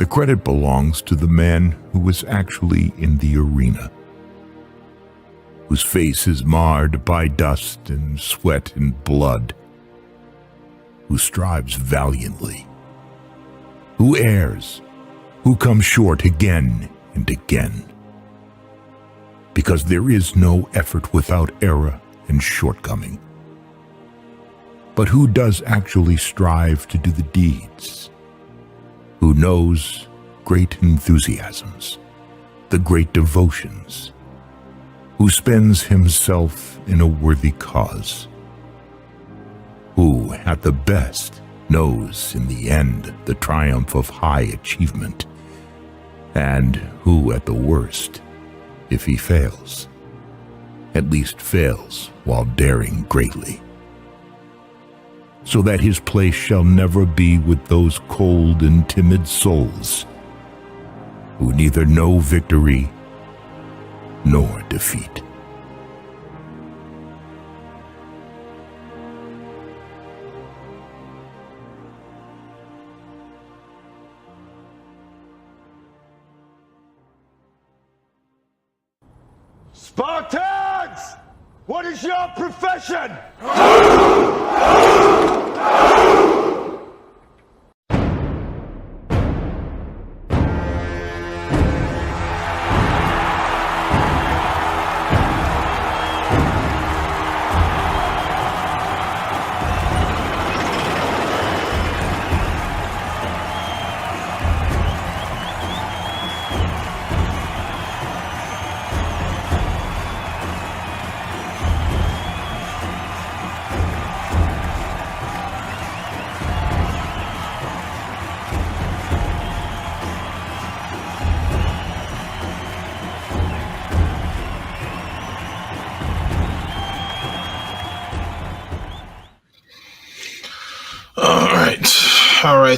The credit belongs to the man who was actually in the arena, whose face is marred by dust and sweat and blood, who strives valiantly, who errs, who comes short again and again. Because there is no effort without error and shortcoming. But who does actually strive to do the deeds? Who knows great enthusiasms, the great devotions, who spends himself in a worthy cause, who at the best knows in the end the triumph of high achievement, and who at the worst, if he fails, at least fails while daring greatly, so that his place shall never be with those cold and timid souls who neither know victory nor defeat. Spartans! What is your profession?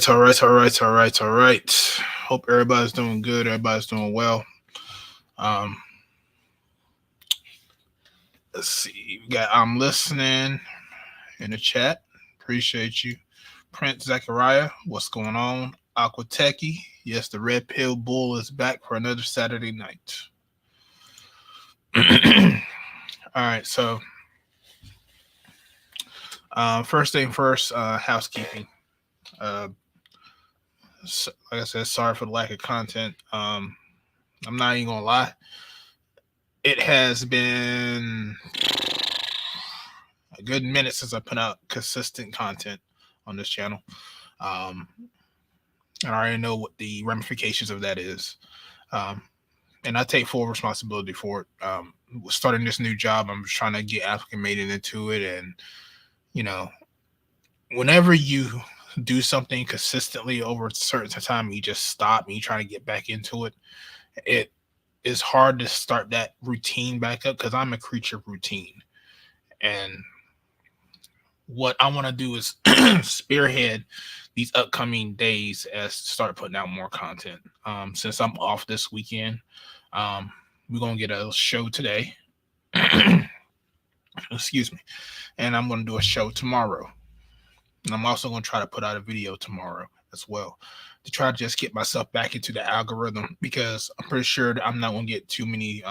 All right. Hope everybody's doing good. Everybody's doing well. Let's see. We got I'm listening in the chat. Appreciate you. Prince Zachariah, what's going on? Aqua Techie, yes, the Red Pill Bull is back for another Saturday night. All right, so first thing first, housekeeping. So, like I said, sorry for the lack of content. I'm not even gonna lie. It has been a good minute since I put out consistent content on this channel. And I already know what the ramifications of that is. And I take full responsibility for it. Starting this new job, I'm trying to get acclimated into it. And, you know, whenever you do something consistently over a certain time, you just stop and you try to get back into it. It is hard to start that routine back up because I'm a creature of routine. And what I want to do is spearhead these upcoming days as start putting out more content. Since I'm off this weekend, we're going to get a show today. Excuse me. And I'm going to do a show tomorrow. And I'm also going to try to put out a video tomorrow as well to try to just get myself back into the algorithm, because I'm pretty sure that I'm not going to get too many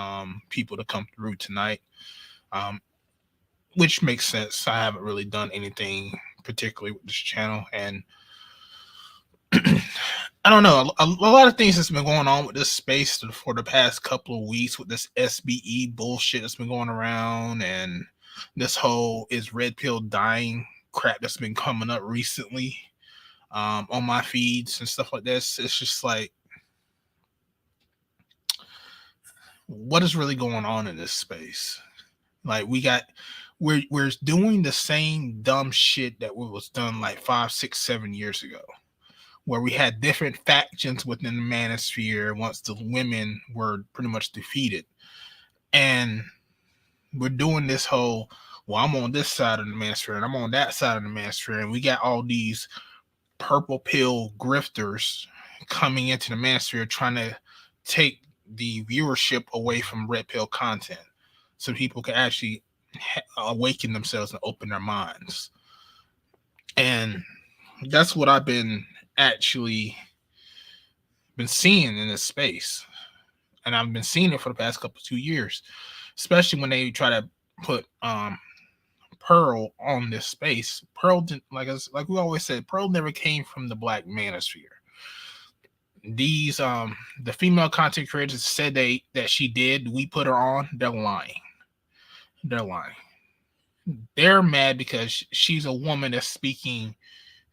people to come through tonight, which makes sense. I haven't really done anything particularly with this channel. And I don't know, a lot of things that's been going on with this space for the past couple of weeks with this SBE bullshit that's been going around, and this whole is Red Pill dying crap that's been coming up recently on my feeds and stuff like this. It's just like, what is really going on in this space? Like, we're doing the same dumb shit that was done like 5, 6, 7 years ago, where we had different factions within the Manosphere once the women were pretty much defeated. And we're doing this whole, well, I'm on this side of the Manosphere and I'm on that side of the Manosphere, and we got all these purple pill grifters coming into the Manosphere trying to take the viewership away from Red Pill content so people can actually awaken themselves and open their minds. And that's what I've been actually been seeing in this space, and I've been seeing it for the past 2 years, especially when they try to put Pearl on this space. Pearl didn't, like we always said, Pearl never came from the Black Manosphere. These the female content creators said that she did. We put her on. They're lying. They're lying. They're mad because she's a woman that's speaking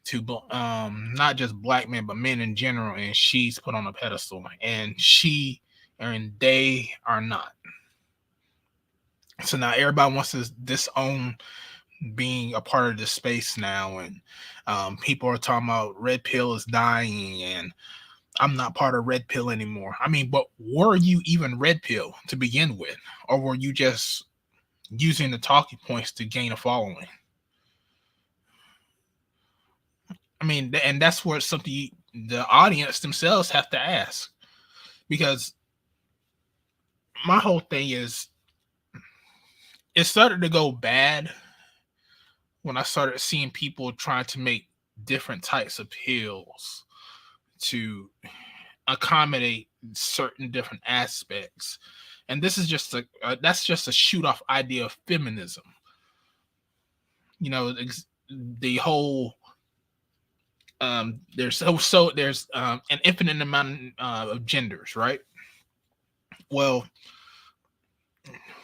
to not just Black men but men in general, and she's put on a pedestal, and they are not. So now everybody wants to disown being a part of this space now, and people are talking about Red Pill is dying, and I'm not part of Red Pill anymore. I mean, but were you even Red Pill to begin with, or were you just using the talking points to gain a following? I mean, and that's where something the audience themselves have to ask, because my whole thing is, it started to go bad when I started seeing people trying to make different types of pills to accommodate certain different aspects. And this is just that's just a shoot off idea of feminism. You know, the whole there's an infinite amount of genders, right? Well,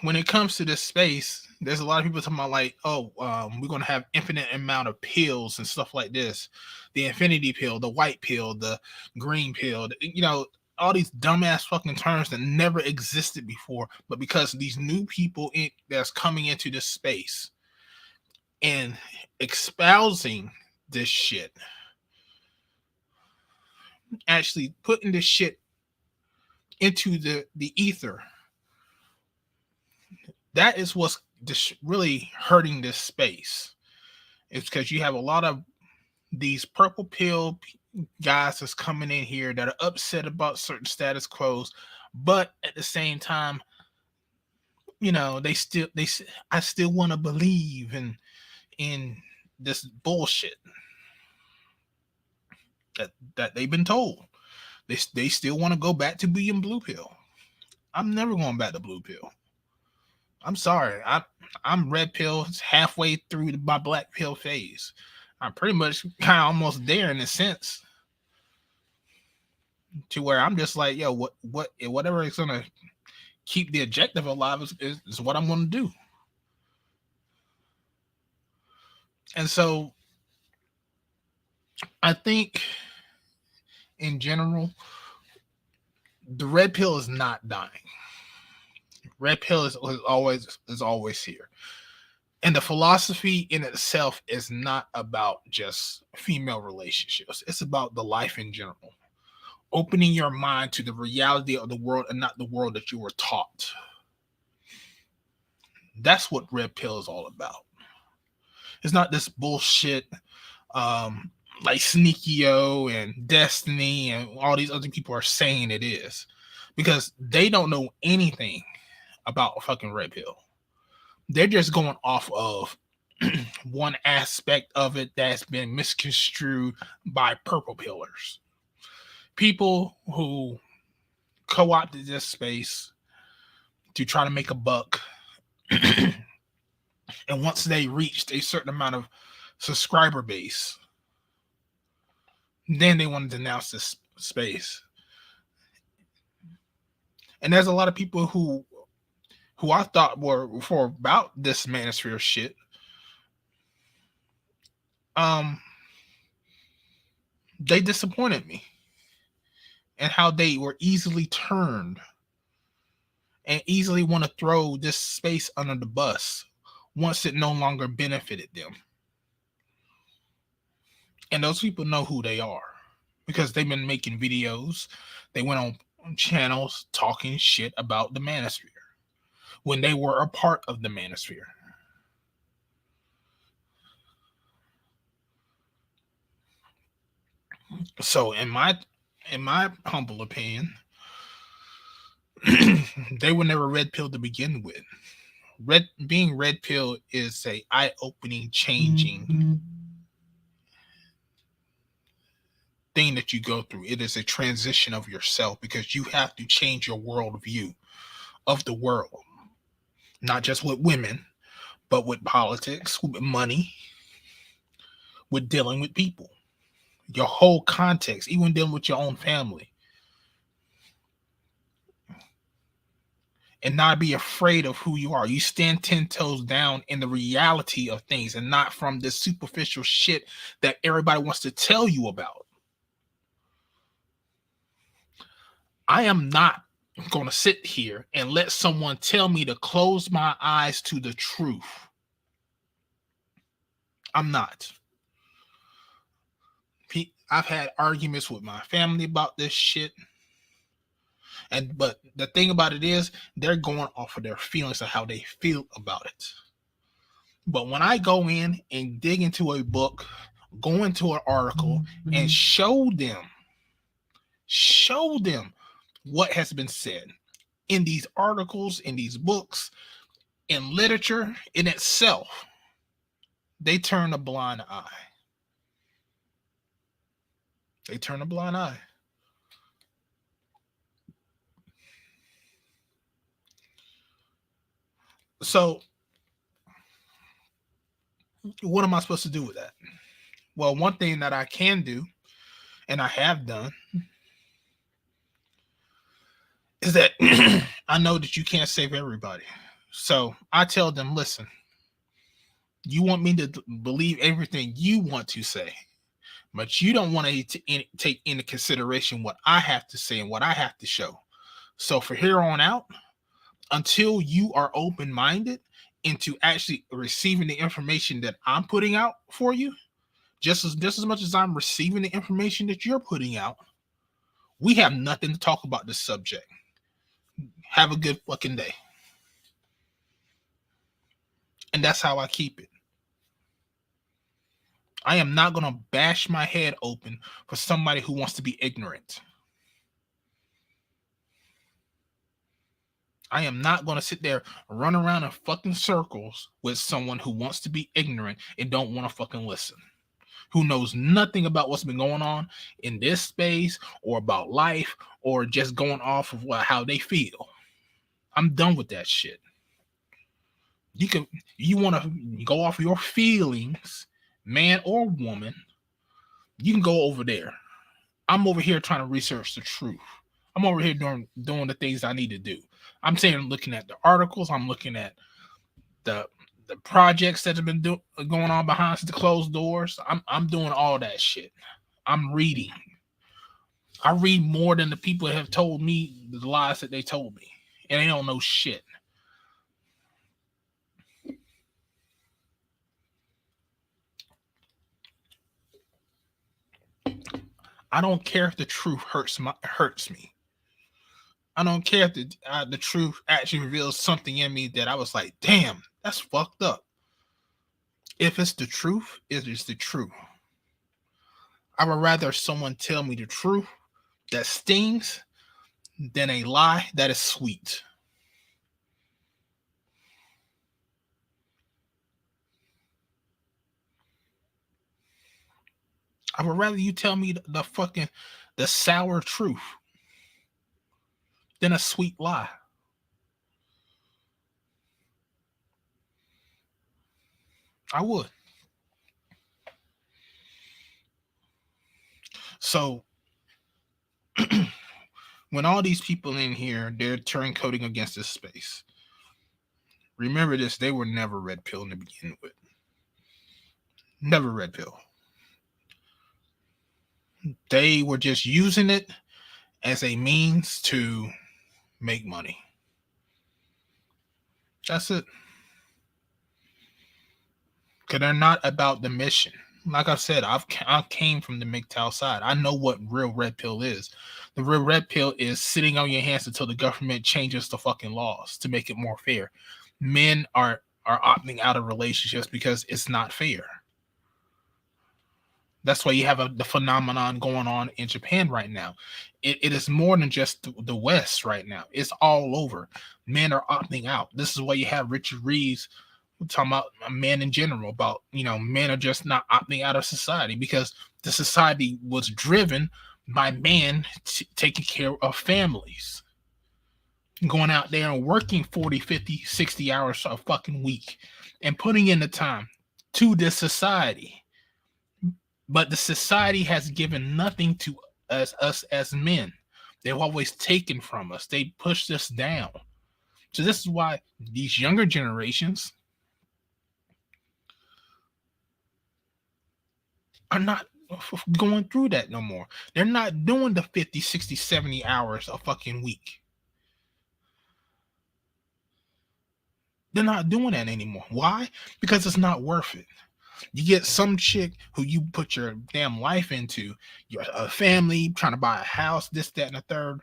when it comes to this space, there's a lot of people talking about like, we're gonna have infinite amount of pills and stuff like this. The infinity pill, the white pill, the green pill, you know, all these dumbass fucking terms that never existed before, but because these new people that's coming into this space and espousing this shit, actually putting this shit into the ether, that is what's really hurting this space. It's because you have a lot of these purple pill guys that's coming in here that are upset about certain status quos, but at the same time, you know, I still want to believe in this bullshit that they've been told. They still want to go back to being blue pill. I'm never going back to blue pill. I'm sorry. I'm red pill halfway through my black pill phase. I'm pretty much kind of almost there in a sense, to where I'm just like, yo, whatever is gonna keep the objective alive is what I'm gonna do. And so I think in general, the red pill is not dying. Red pill is always here. And the philosophy in itself is not about just female relationships. It's about the life in general. Opening your mind to the reality of the world and not the world that you were taught. That's what red pill is all about. It's not this bullshit like Sneakio and Destiny and all these other people are saying it is, because they don't know anything about fucking red pill. They're just going off of one aspect of it that's been misconstrued by purple pillars. People who co-opted this space to try to make a buck. And once they reached a certain amount of subscriber base, then they want to denounce this space. And there's a lot of people who I thought were for about this Manosphere shit. They disappointed me, and how they were easily turned and easily want to throw this space under the bus once it no longer benefited them. And those people know who they are, because they've been making videos. They went on channels talking shit about the Manosphere when they were a part of the Manosphere. So in my humble opinion, they were never red pill to begin with. Being red pill is a eye-opening, changing thing that you go through. It is a transition of yourself because you have to change your worldview of the world, not just with women, but with politics, with money, with dealing with people. Your whole context, even dealing with your own family. And not be afraid of who you are. You stand 10 toes down in the reality of things and not from this superficial shit that everybody wants to tell you about. I am not going to sit here and let someone tell me to close my eyes to the truth. I'm not. I've had arguments with my family about this shit. But the thing about it is, they're going off of their feelings of how they feel about it. But when I go in and dig into a book, go into an article, and show them what has been said in these articles, in these books, in literature in itself, they turn a blind eye. They turn a blind eye. So, what am I supposed to do with that? Well, one thing that I can do, and I have done, is that I know that you can't save everybody. So I tell them, listen, you want me to believe everything you want to say, but you don't want to take into consideration what I have to say and what I have to show. So for here on out, until you are open-minded into actually receiving the information that I'm putting out for you, just as much as I'm receiving the information that you're putting out, we have nothing to talk about this subject. Have a good fucking day. And that's how I keep it. I am not going to bash my head open for somebody who wants to be ignorant. I am not going to sit there, run around in fucking circles with someone who wants to be ignorant and don't want to fucking listen. Who knows nothing about what's been going on in this space or about life or just going off of how they feel. I'm done with that shit. You want to go off your feelings, man or woman, you can go over there. I'm over here trying to research the truth. I'm over here doing the things I need to do. I'm saying, looking at the articles, I'm looking at the projects that have been going on behind the closed doors. I'm doing all that shit. I'm reading. I read more than the people that have told me the lies that they told me, and they don't know shit. I don't care if the truth hurts me. I don't care if the truth actually reveals something in me that I was like, damn, that's fucked up. If it's the truth, it is the truth. I would rather someone tell me the truth that stings than a lie that is sweet. I would rather you tell me the sour truth than a sweet lie. I would. So when all these people in here, they're turncoating against this space, remember this, they were never red pill to begin with. Never red pill. They were just using it as a means to make money. That's it. Because they're not about the mission. Like I said, I came from the MGTOW side. I know what real red pill is. The real red pill is sitting on your hands until the government changes the fucking laws to make it more fair. Men are opting out of relationships because it's not fair. That's why you have the phenomenon going on in Japan right now. It is more than just the West right now. It's all over. Men are opting out. This is why you have Richard Reeves talking about men in general, about, men are just not opting out of society because The society was driven by man taking care of families, going out there and working 40, 50, 60 hours a fucking week and putting in the time to this society. But the society has given nothing to us as men. They've always taken from us. They pushed us down. So this is why these younger generations are not going through that no more. They're not doing the 50, 60, 70 hours a fucking week. They're not doing that anymore. Why? Because it's not worth it. You get some chick who you put your damn life into, your family, trying to buy a house, this, that, and the third.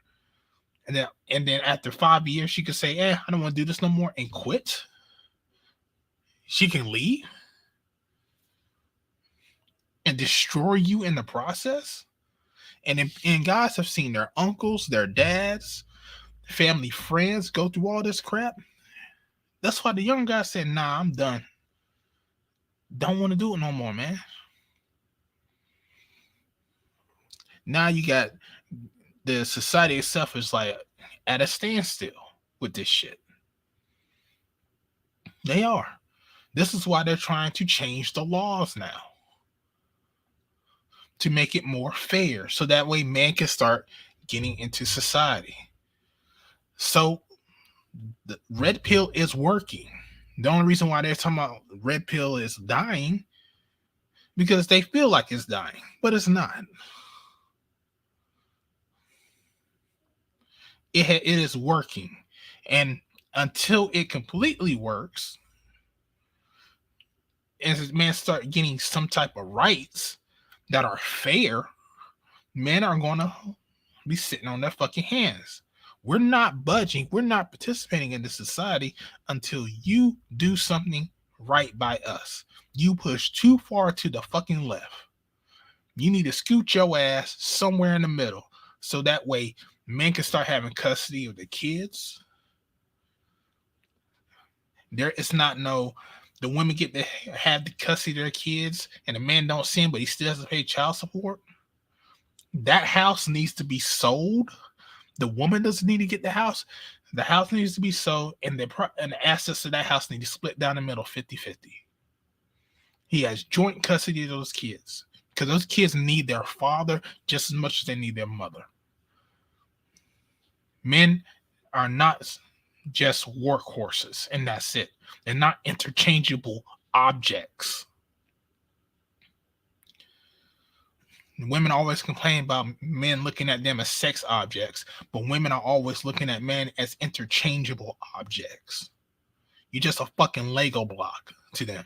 And then after 5 years, she could say, I don't want to do this no more, and quit. She can leave and destroy you in the process. And guys have seen their uncles, their dads, family friends go through all this crap. That's why the young guy said, nah, I'm done. Don't want to do it no more, man. Now you got the society itself is like at a standstill with this shit. They are. This is why they're trying to change the laws now to make it more fair, so that way man can start getting into society. So the red pill is working. The only reason why they're talking about red pill is dying because they feel like it's dying, but it's not. It is working, and until it completely works and men start getting some type of rights that are fair, men are going to be sitting on their fucking hands. We're not budging. We're not participating in this society until you do something right by us. You push too far to the fucking left. You need to scoot your ass somewhere in the middle, so that way men can start having custody of the kids. There is not the women get to have the custody of their kids and the man don't see him, but he still has to pay child support. That house needs to be sold. The woman doesn't need to get the house. The house needs to be sold, and the assets of that house need to split down the middle 50-50. He has joint custody of those kids because those kids need their father just as much as they need their mother. Men are not just workhorses, and that's it. They're not interchangeable objects. Women always complain about men looking at them as sex objects, but women are always looking at men as interchangeable objects. You're just a fucking Lego block to them.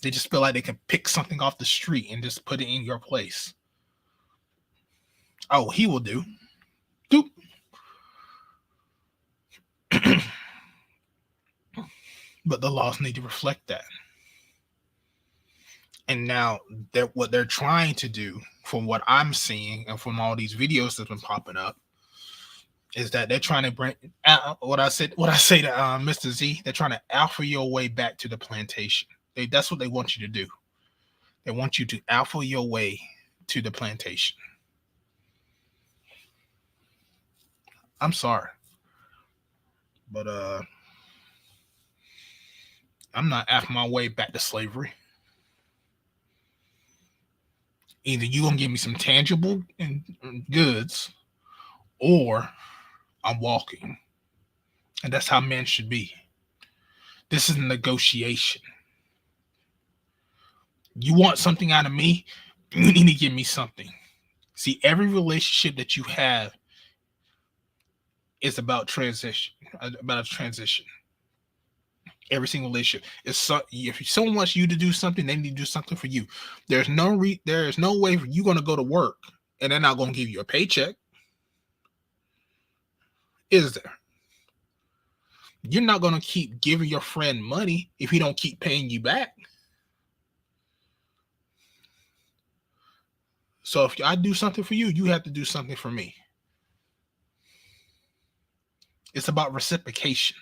They just feel like they can pick something off the street and just put it in your place. Oh, he will do. Doop. But the laws need to reflect that. And now what they're trying to do, from what I'm seeing and from all these videos that's been popping up, is that they're trying to bring what I say to Mr. Z. They're trying to alpha your way back to the plantation. That's what they want you to do. They want you to alpha your way to the plantation. I'm sorry, but I'm not alpha my way back to slavery. Either you gonna give me some tangible goods, or I'm walking. And that's how men should be. This is a negotiation. You want something out of me, you need to give me something. See, every relationship that you have is about transition. Every single relationship is if someone wants you to do something, they need to do something for you. There's no way you're going to go to work and they're not going to give you a paycheck. Is there? You're not going to keep giving your friend money if he don't keep paying you back. So if I do something for you, you have to do something for me. It's about reciprocation.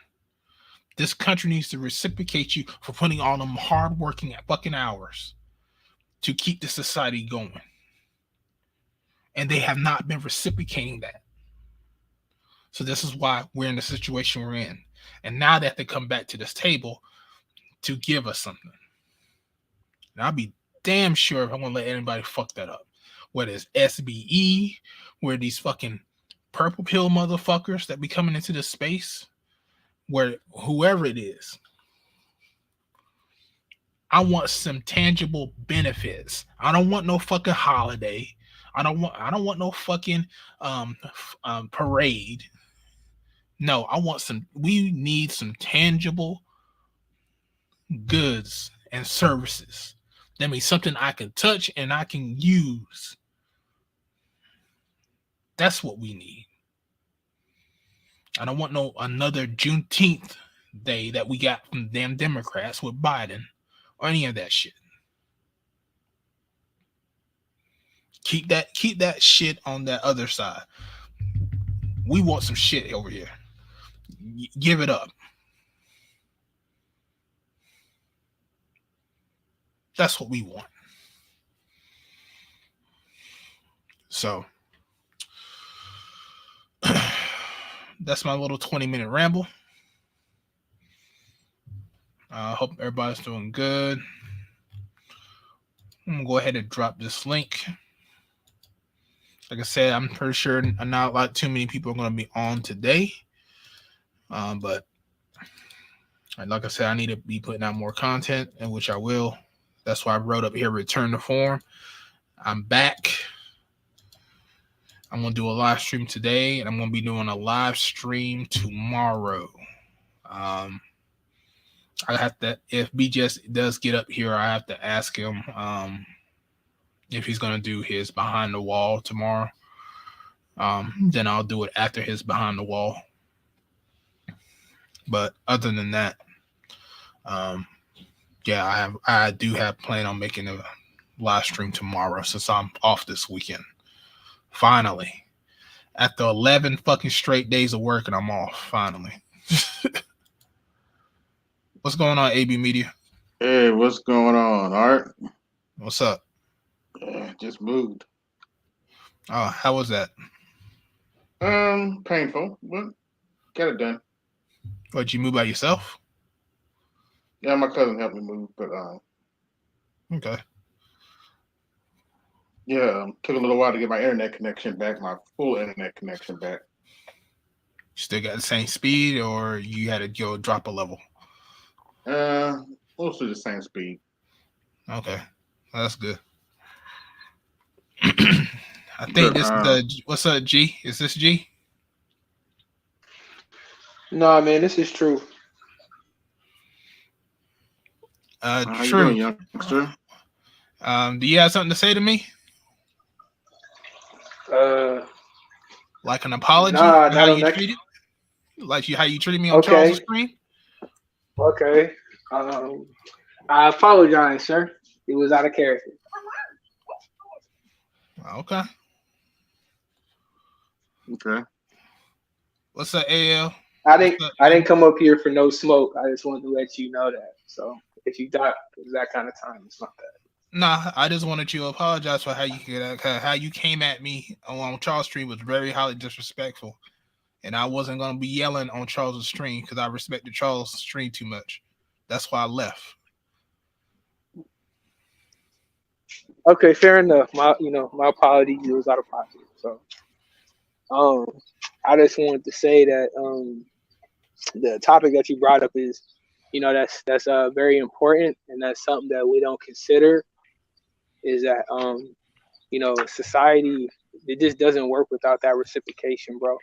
This country needs to reciprocate you for putting all them hard-working fucking hours. to keep the society going. And they have not been reciprocating that. So this is why we're in the situation we're in. And now they have to come back to this table to give us something. And I'll be damn sure if I'm going to let anybody fuck that up. Whether it's SBE, where these fucking purple pill motherfuckers that be coming into this space, where whoever it is, I want some tangible benefits. I don't want no fucking holiday. I don't want no fucking parade. No, we need some tangible goods and services. That means something I can touch and I can use. That's what we need. I don't want no another Juneteenth day that we got from damn Democrats with Biden or any of that shit. Keep that shit on that other side. We want some shit over here. Give it up. That's what we want. So that's my little 20-minute ramble. I hope everybody's doing good. I'm gonna go ahead and drop this link. Like I said, I'm pretty sure not like too many people are gonna be on today. But like I said, I need to be putting out more content, and which I will. That's why I wrote up here, return to form. I'm back. I'm going to do a live stream today, and I'm going to be doing a live stream tomorrow. I have to, if BJS does get up here, I have to ask him if he's going to do his behind the wall tomorrow. Then I'll do it after his behind the wall. But other than that, yeah, I do have plan on making a live stream tomorrow since I'm off this weekend. Finally, after 11 fucking straight days of work, and I'm off. Finally. What's going on, AB Media? Hey, what's going on, Art? What's up? Yeah, just moved. Oh, how was that? Painful, but got it done. What, you move by yourself? Yeah, my cousin helped me move, but okay. Yeah, took a little while to get my internet connection back, my full internet connection back. You still got the same speed, or you had to go drop a level? Mostly the same speed. Okay, that's good. I think this is what's up, G? Is this G? No, man, this is true. How True. you doing, youngster? Do you have something to say to me? Like an apology? Nah, how you treated? Like how you treated me on Charles' screen? Okay. I apologize, sir. It was out of character. Okay. Okay. What's up, AL? I didn't come up here for no smoke. I just wanted to let you know that. So if you thought it was that kind of time, it's not that. Nah, I just wanted you to apologize for how you came at me on Charles' stream was very highly disrespectful, and I wasn't gonna be yelling on Charles' stream because I respected Charles' stream too much. That's why I left. Okay, fair enough. My apologies. It was out of pocket. So, I just wanted to say that the topic that you brought up is, that's very important, and that's something that we don't consider. Is that society, it just doesn't work without that reciprocation, bro.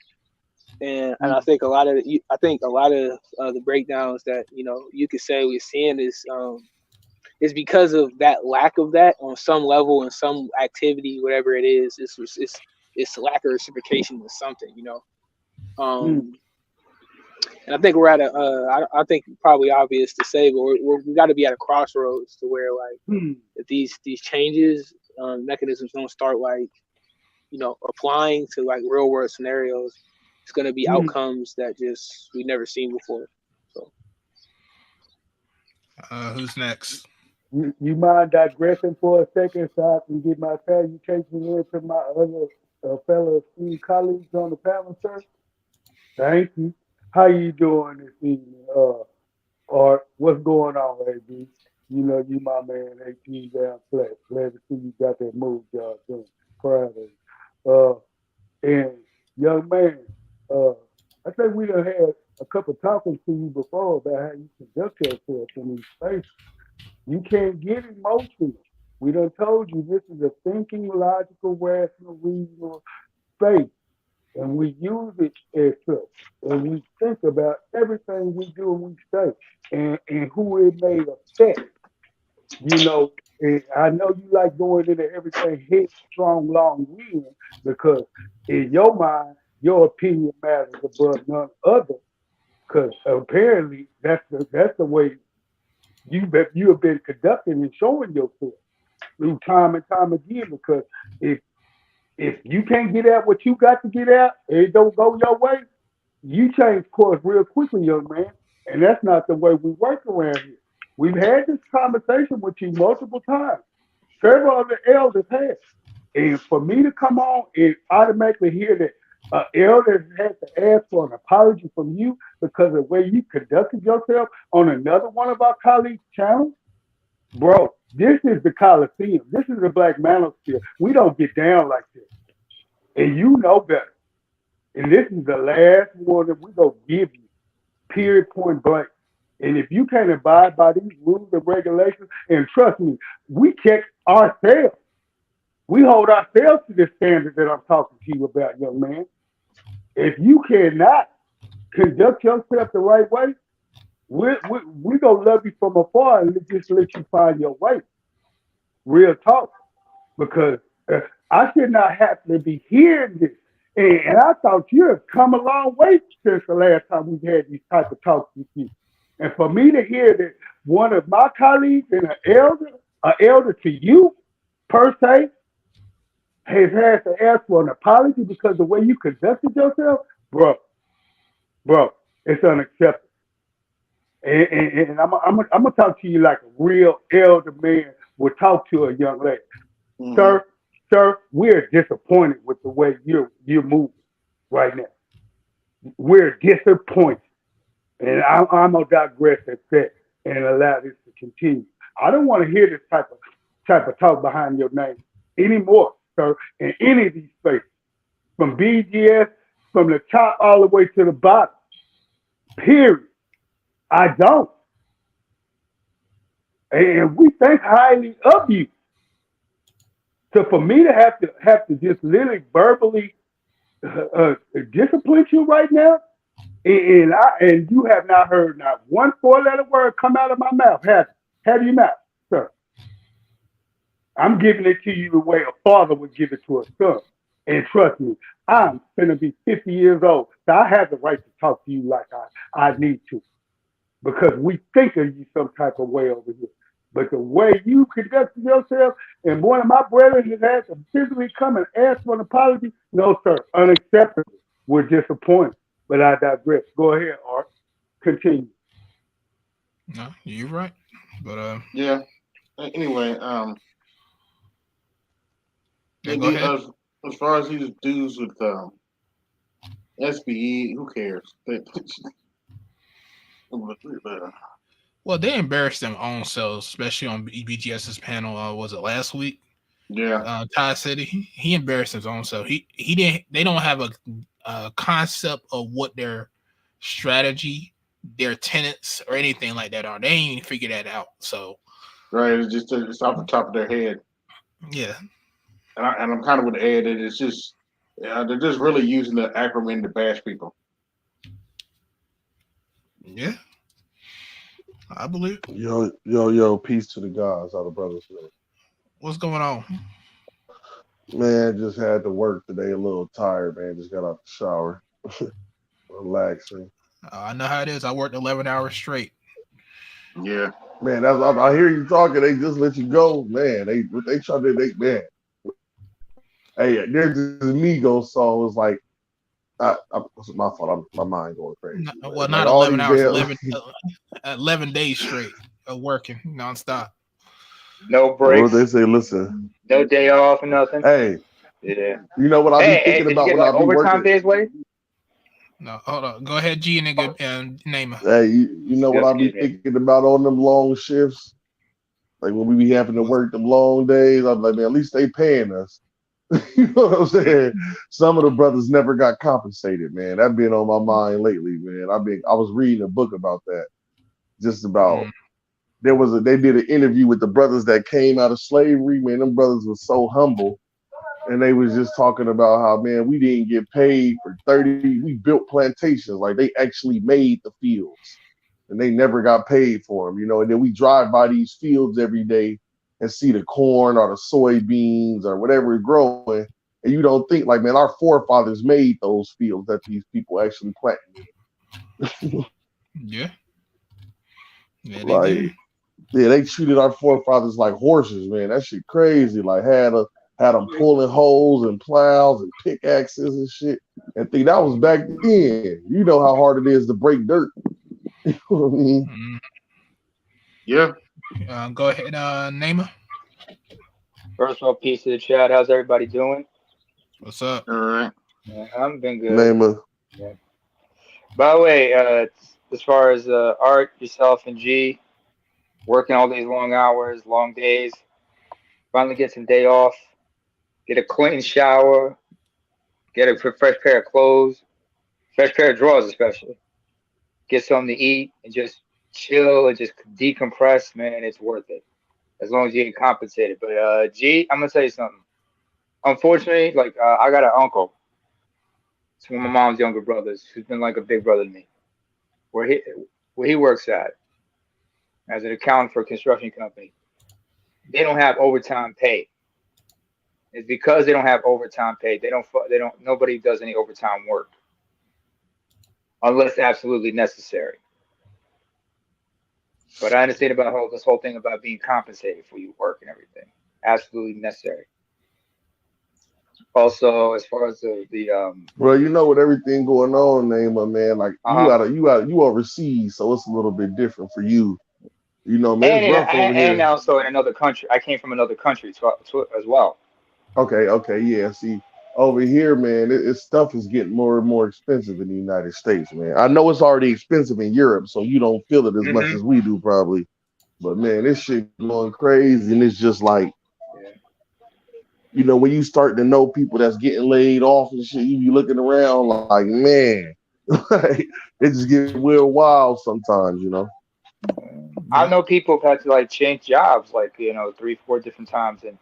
And I think a lot of the breakdowns that you could say we're seeing is because of that lack of that on some level in some activity, whatever it is. It's lack of reciprocation with something, And I think we're at I think probably obvious to say, but we got to be at a crossroads to where if these changes mechanisms don't start applying to real world scenarios, it's going to be outcomes that just we've never seen before. So, who's next? You mind digressing for a second so I can get my salutation into my other fellow esteemed colleagues on the panel, sir? Thank you. How you doing this evening? Or what's going on, AB? You know you my man, 18 down flat. Glad to see you got that move, y'all doing. Proud of you. And young man, uh, I think we done had a couple talking to you before about how you conduct yourself in these spaces. You can't get emotional. We done told you this is a thinking, logical, rational, reasonable space. And we use it as such. And we think about everything we do and we say and who it may affect. You know, and I know you like going into everything headstrong, long wind, because in your mind, your opinion matters above none other. Because apparently that's the way you have been conducting and showing yourself through time and time again. Because if you can't get at what you got to get at, and it don't go your way, you change course real quickly, young man. And that's not the way we work around here. We've had this conversation with you multiple times. Several of the elders have. And for me to come on and automatically hear that elders had to ask for an apology from you because of the way you conducted yourself on another one of our colleagues' channels, bro, this is the Coliseum. This is the Black Manosphere. We don't get down like this. And you know better. And this is the last one that we gonna give you, period, point blank. And if you can't abide by these rules and regulations, and trust me, we check ourselves. We hold ourselves to this standard that I'm talking to you about, young man. If you cannot conduct yourself the right way, we gonna love you from afar and just let you find your way. Real talk, because I should not have to be hearing this. And I thought you have come a long way since the last time we had these type of talks with you. And for me to hear that one of my colleagues and an elder to you, per se, has had to ask for an apology because of the way you conducted yourself, bro, it's unacceptable. And I'm gonna talk to you like a real elder man would talk to a young lady. Mm-hmm. Sir, we're disappointed with the way you're moving right now. We're disappointed. And I'm gonna digress at that and allow this to continue. I don't want to hear this type of talk behind your name anymore, sir, in any of these spaces. From BGS, from the top all the way to the bottom. Period. I don't. And we think highly of you. So for me to have to just literally verbally discipline you right now, and you have not heard not one four-letter word come out of my mouth, have you not, sir? I'm giving it to you the way a father would give it to a son. And trust me, I'm gonna be 50 years old, so I have the right to talk to you like I need to, because we think of you some type of way over here. But the way you conducted yourself, and one of my brothers has had to physically come and ask for an apology, no, sir, unacceptable. We're disappointed. But I digress. Go ahead, Art. Continue. No, you're right. But Yeah. Anyway, yeah, go ahead. as far as these dudes with SBE, who cares? Well, they embarrassed their own selves, especially on BGS's panel. Was it last week? Yeah. Ty said he embarrassed his own self. He didn't. They don't have a concept of what their strategy, their tenets, or anything like that are. They ain't even figure that out. So, Right. It's off the top of their head. Yeah. And I'm kind of with Ed that it's just they're just really using the acronym to bash people. Yeah. I believe. Yo, peace to the gods, all the brothers. What's going on? Man, just had to work today, a little tired, man. Just got out the shower. Relaxing. I know how it is. I worked 11 hours straight. Yeah. Man, I hear you talking, they just let you go. Man, they try to, man. Hey, there's this Migos song, was like, it's my fault. My mind going crazy. Well, like not 11 hours, 11 days straight of working nonstop. No What they breaks, say, listen, no day off, or nothing. hey, Yeah. you know what I be Hey, thinking did you about get when I like be overtime working? days, Wade? No, hold on. Go ahead, G, and then good name her. Hey, you know what I be Excuse me. thinking about on them long shifts? Like when we be having to work them long days, I'm like, man, at least they paying us. You know what I'm saying? Some of the brothers never got compensated, man. That been on my mind lately, man. I was reading a book about that, just about they did an interview with the brothers that came out of slavery. Man, them brothers was so humble, and they was just talking about how, man, we didn't get paid for 30. We built plantations, like they actually made the fields, and they never got paid for them, you know. And then we drive by these fields every day and see the corn or the soybeans or whatever is growing, and you don't think like, man, our forefathers made those fields that these people actually planted. Yeah. Yeah, they did. Like, yeah, they treated our forefathers like horses, man. That shit crazy. Like had them pulling holes and plows and pickaxes and shit. And think that was back then. You know how hard it is to break dirt. You know what I mean? Yeah. Go ahead, name her. First of all, peace to the chat. How's everybody doing? What's up? All right. Yeah, I'm been good. Name of Yeah. By the way, as far as Art, yourself, and G, working all these long hours, long days, finally get some day off, get a clean shower, get a fresh pair of clothes, fresh pair of drawers, especially. Get something to eat and just chill and just decompress, man. It's worth it as long as you get compensated. But G, I'm gonna tell you something. Unfortunately, like I got an uncle. It's one of my mom's younger brothers who's been like a big brother to me. Where he where he works at as an accountant for a construction company, they don't have overtime pay. It's because they don't have overtime pay. They don't. Nobody does any overtime work unless absolutely necessary. But I understand about this whole thing about being compensated for your work and everything. Absolutely necessary. Also, as far as the bro, you know with everything going on, name of man, like uh you overseas, so it's a little bit different for you. You know, man, it's and rough over and here. also in another country. I came from another country as well. Okay, yeah. See, over here, man, stuff is getting more and more expensive in the United States, man. I know it's already expensive in Europe, so you don't feel it as much Hmm. as we do, probably. But man, this shit going crazy, and it's just like, Yeah. you know, when you start to know people that's getting laid off and shit, you be looking around like, man, like, it just get real wild sometimes, you know. I Yep. know people have had to like change jobs like 3, 4 different times, and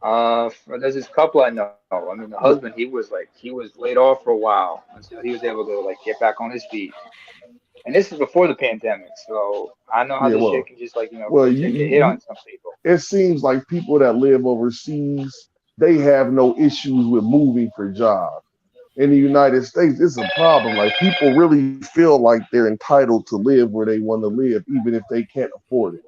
there's this couple I know. I mean, the husband he was laid off for a while until he was able to like get back on his feet. And this is before the pandemic, so I know how Yeah, this shit can just like well, really take a hit on some people. it seems like people that live overseas, they have no issues with moving for jobs. In the United States, it's a problem. Like people really feel like they're entitled to live where they want to live, even if they can't afford it.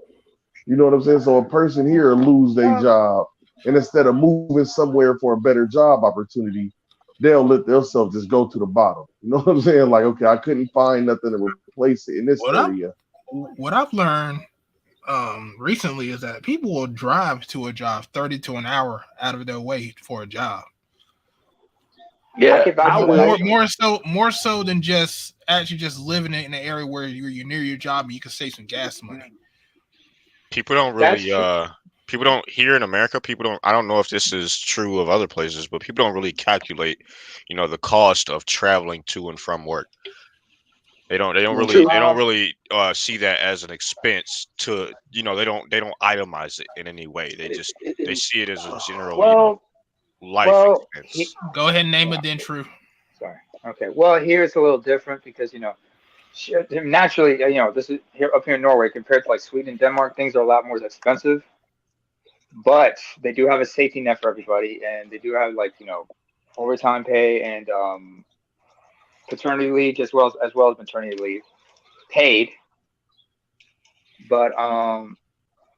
You know what I'm saying? So a person here will lose their Well, job, and instead of moving somewhere for a better job opportunity, they'll let themselves just go to the bottom. You know what I'm saying? Like, okay, I couldn't find nothing to replace it in this What I've area. what I've learned recently is that people will drive to a job 30 to an hour out of their way for a job. I Yeah, can vouch I for that will. actually. More so than just actually just living in an area where you're near your job and you can save some gas money. People don't That's really true. people don't here in America, people don't I don't know if this is true of other places, but people don't really calculate, the cost of traveling to and from work. True. They don't really see that as an expense to, they don't itemize it in any way. They see it as a general, Well, life well, expense. Go ahead and name yeah, it then true. sorry. Okay. Well, here it's a little different because naturally, this is here up here in Norway compared to like Sweden and Denmark, things are a lot more expensive. But they do have a safety net for everybody, and they do have like overtime pay and paternity leave as well as maternity leave paid. But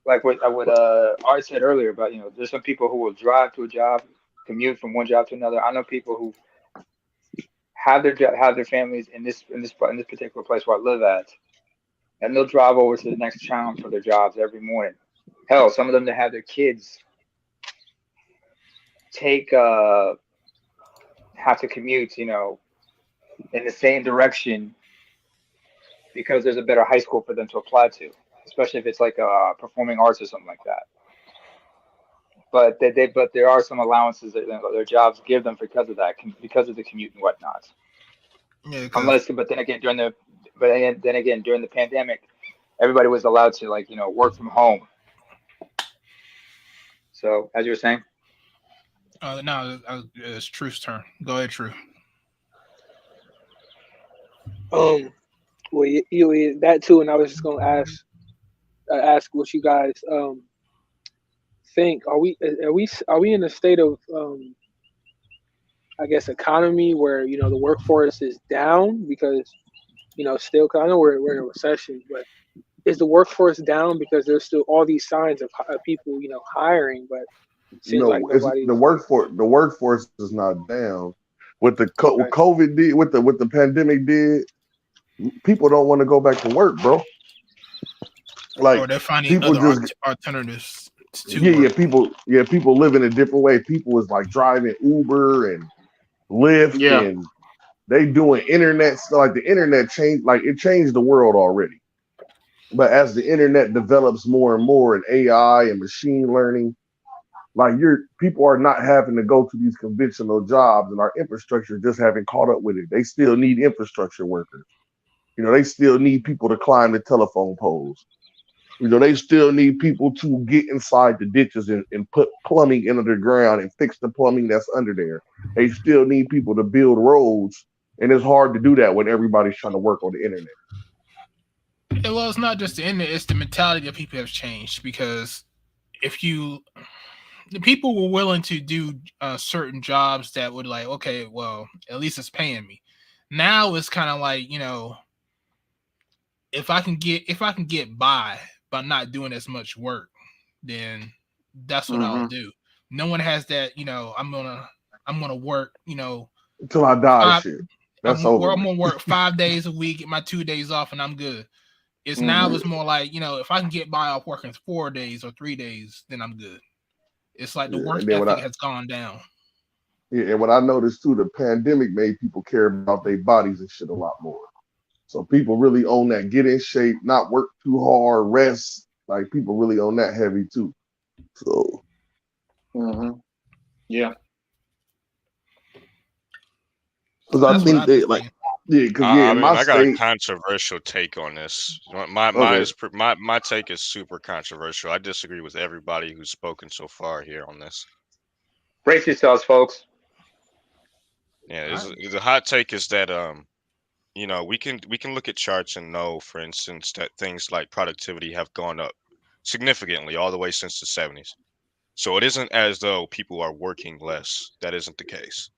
like what Art said earlier about there's some people who will drive to a job, commute from one job to another. I know people who have their families in this particular place where I live at, and they'll drive over to the next town for their jobs every morning. Hell, some of them that have their kids take have to commute, you know, in the same direction because there's a better high school for them to apply to, especially if it's like performing arts or something like that. But but there are some allowances that their jobs give them because of that, because of the commute and whatnot. Yeah, because Unless, but then again, then again during the pandemic, everybody was allowed to, like, you know, work from home. So as you were saying, now it's Truth's turn. Go ahead, True. Well, that too, and I was just gonna ask what you guys think. Are we in a state of I guess economy where, you know, the workforce is down because, you know, still, cause I know we're in a recession, but is the workforce down because there's still all these signs of people, you know, hiring, but it seems like No, it's nobody's the workforce. The workforce is not down. What what okay. COVID did, what the pandemic did, people don't want to go back to work, bro. Or Like they're finding people other just alternatives to yeah, work. people live in a different way. People is like driving Uber and Lyft, Yeah. and they doing internet stuff. Like the internet changed, like it changed the world already. But as the internet develops more and more, and AI and machine learning, like people are not having to go to these conventional jobs, and our infrastructure just haven't caught up with it. They still need infrastructure workers. You know, they still need people to climb the telephone poles. You know, they still need people to get inside the ditches and put plumbing into the ground and fix the plumbing that's under there. They still need people to build roads. And it's hard to do that when everybody's trying to work on the internet. Yeah, well, it's not just the internet; it's the mentality that people have changed. Because if the people were willing to do certain jobs that would, like, okay, well, at least it's paying me. Now it's kind of like, you know, if I can get by not doing as much work, then that's what I'll Mm-hmm. do. No one has that, you know, I'm gonna work, you know, Until I die, five shit. I'm That's over with. gonna work 5 days a week, get my 2 days off, and I'm good. It's now Mm-hmm. it's more like, you know, if I can get by off working 4 days or 3 days, then I'm good. It's like the Yeah, work and then ethic has gone down. and what I noticed too, the pandemic made people care about their bodies and shit a lot more. So people really own that. Get in shape, not work too hard, rest. Like people really own that heavy too. So Mm-hmm. Yeah. because I That's what think I've been they like seeing. because I in mean, my I got a state, controversial take on this. okay, My take is super controversial. I disagree with everybody who's spoken so far here on this. brace yourselves, folks. Yeah, All right. the hot take is that you know, we can look at charts and know, for instance, that things like productivity have gone up significantly all the way since the 70s. So it isn't as though people are working less. That isn't the case.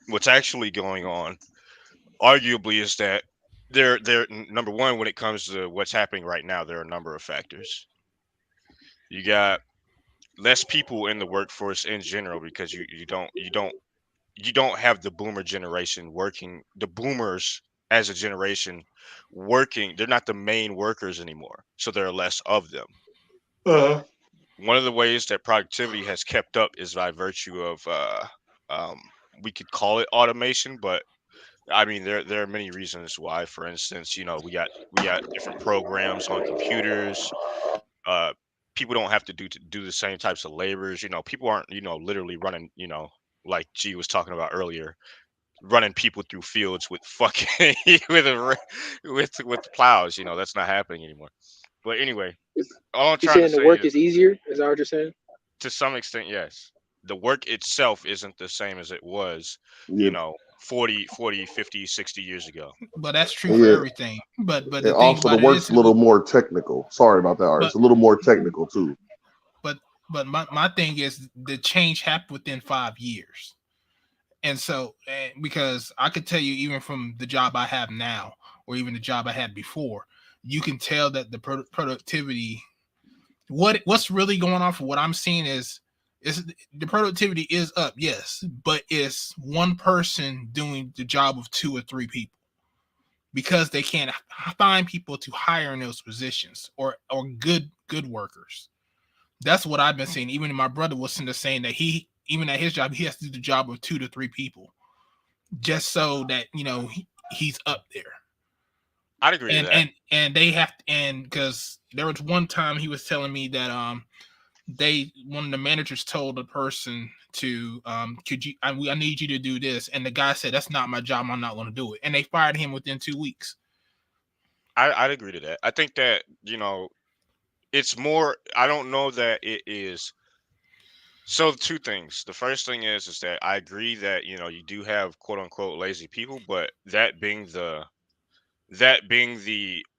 What's actually going on, arguably, is that number one, when it comes to what's happening right now, there are a number of factors. You got less people in the workforce in general because you don't have the boomer generation working. The boomers as a generation working, they're not the main workers anymore, so there are less of them. Uh-huh. One of the ways that productivity has kept up is by virtue of um, we could call it automation, but I mean there are many reasons why. For instance, you know, we got different programs on computers. uh People don't have to do the same types of labors. You know, people aren't, you know, literally running, you know, like G was talking about earlier, running people through fields with fucking with plows. You know, that's not happening anymore. But anyway, Is all I'm you trying to saying the say work is, is easier? Is that what you're saying? to some extent, yes, the work itself isn't the same as it was, you yeah, know, 40, 50, 60 years ago. But that's true for yeah, everything. But and the thing also the about it work's is, a little more technical. Sorry about that, Art. but It's a little more technical too. but my thing is the change happened within 5 years. And so, because I could tell you, even from the job I have now, or even the job I had before, you can tell that the productivity, what's really going on for what I'm seeing is the productivity is up, yes, but it's one person doing the job of 2 or 3 people because they can't find people to hire in those positions, or good good workers. That's what I've been seeing. Even my brother was saying that even at his job, he has to do the job of 2 to 3 people, just so that he's up there. I'd agree to that. And they have and because there was one time he was telling me that one of the managers told the person to I need you to do this, and the guy said, that's not my job, I'm not going to do it, and they fired him within 2 weeks. I'd agree to that. I think that it's more. I don't know that it is. So 2 things. The first thing is that I agree that you do have quote unquote lazy people, but that being the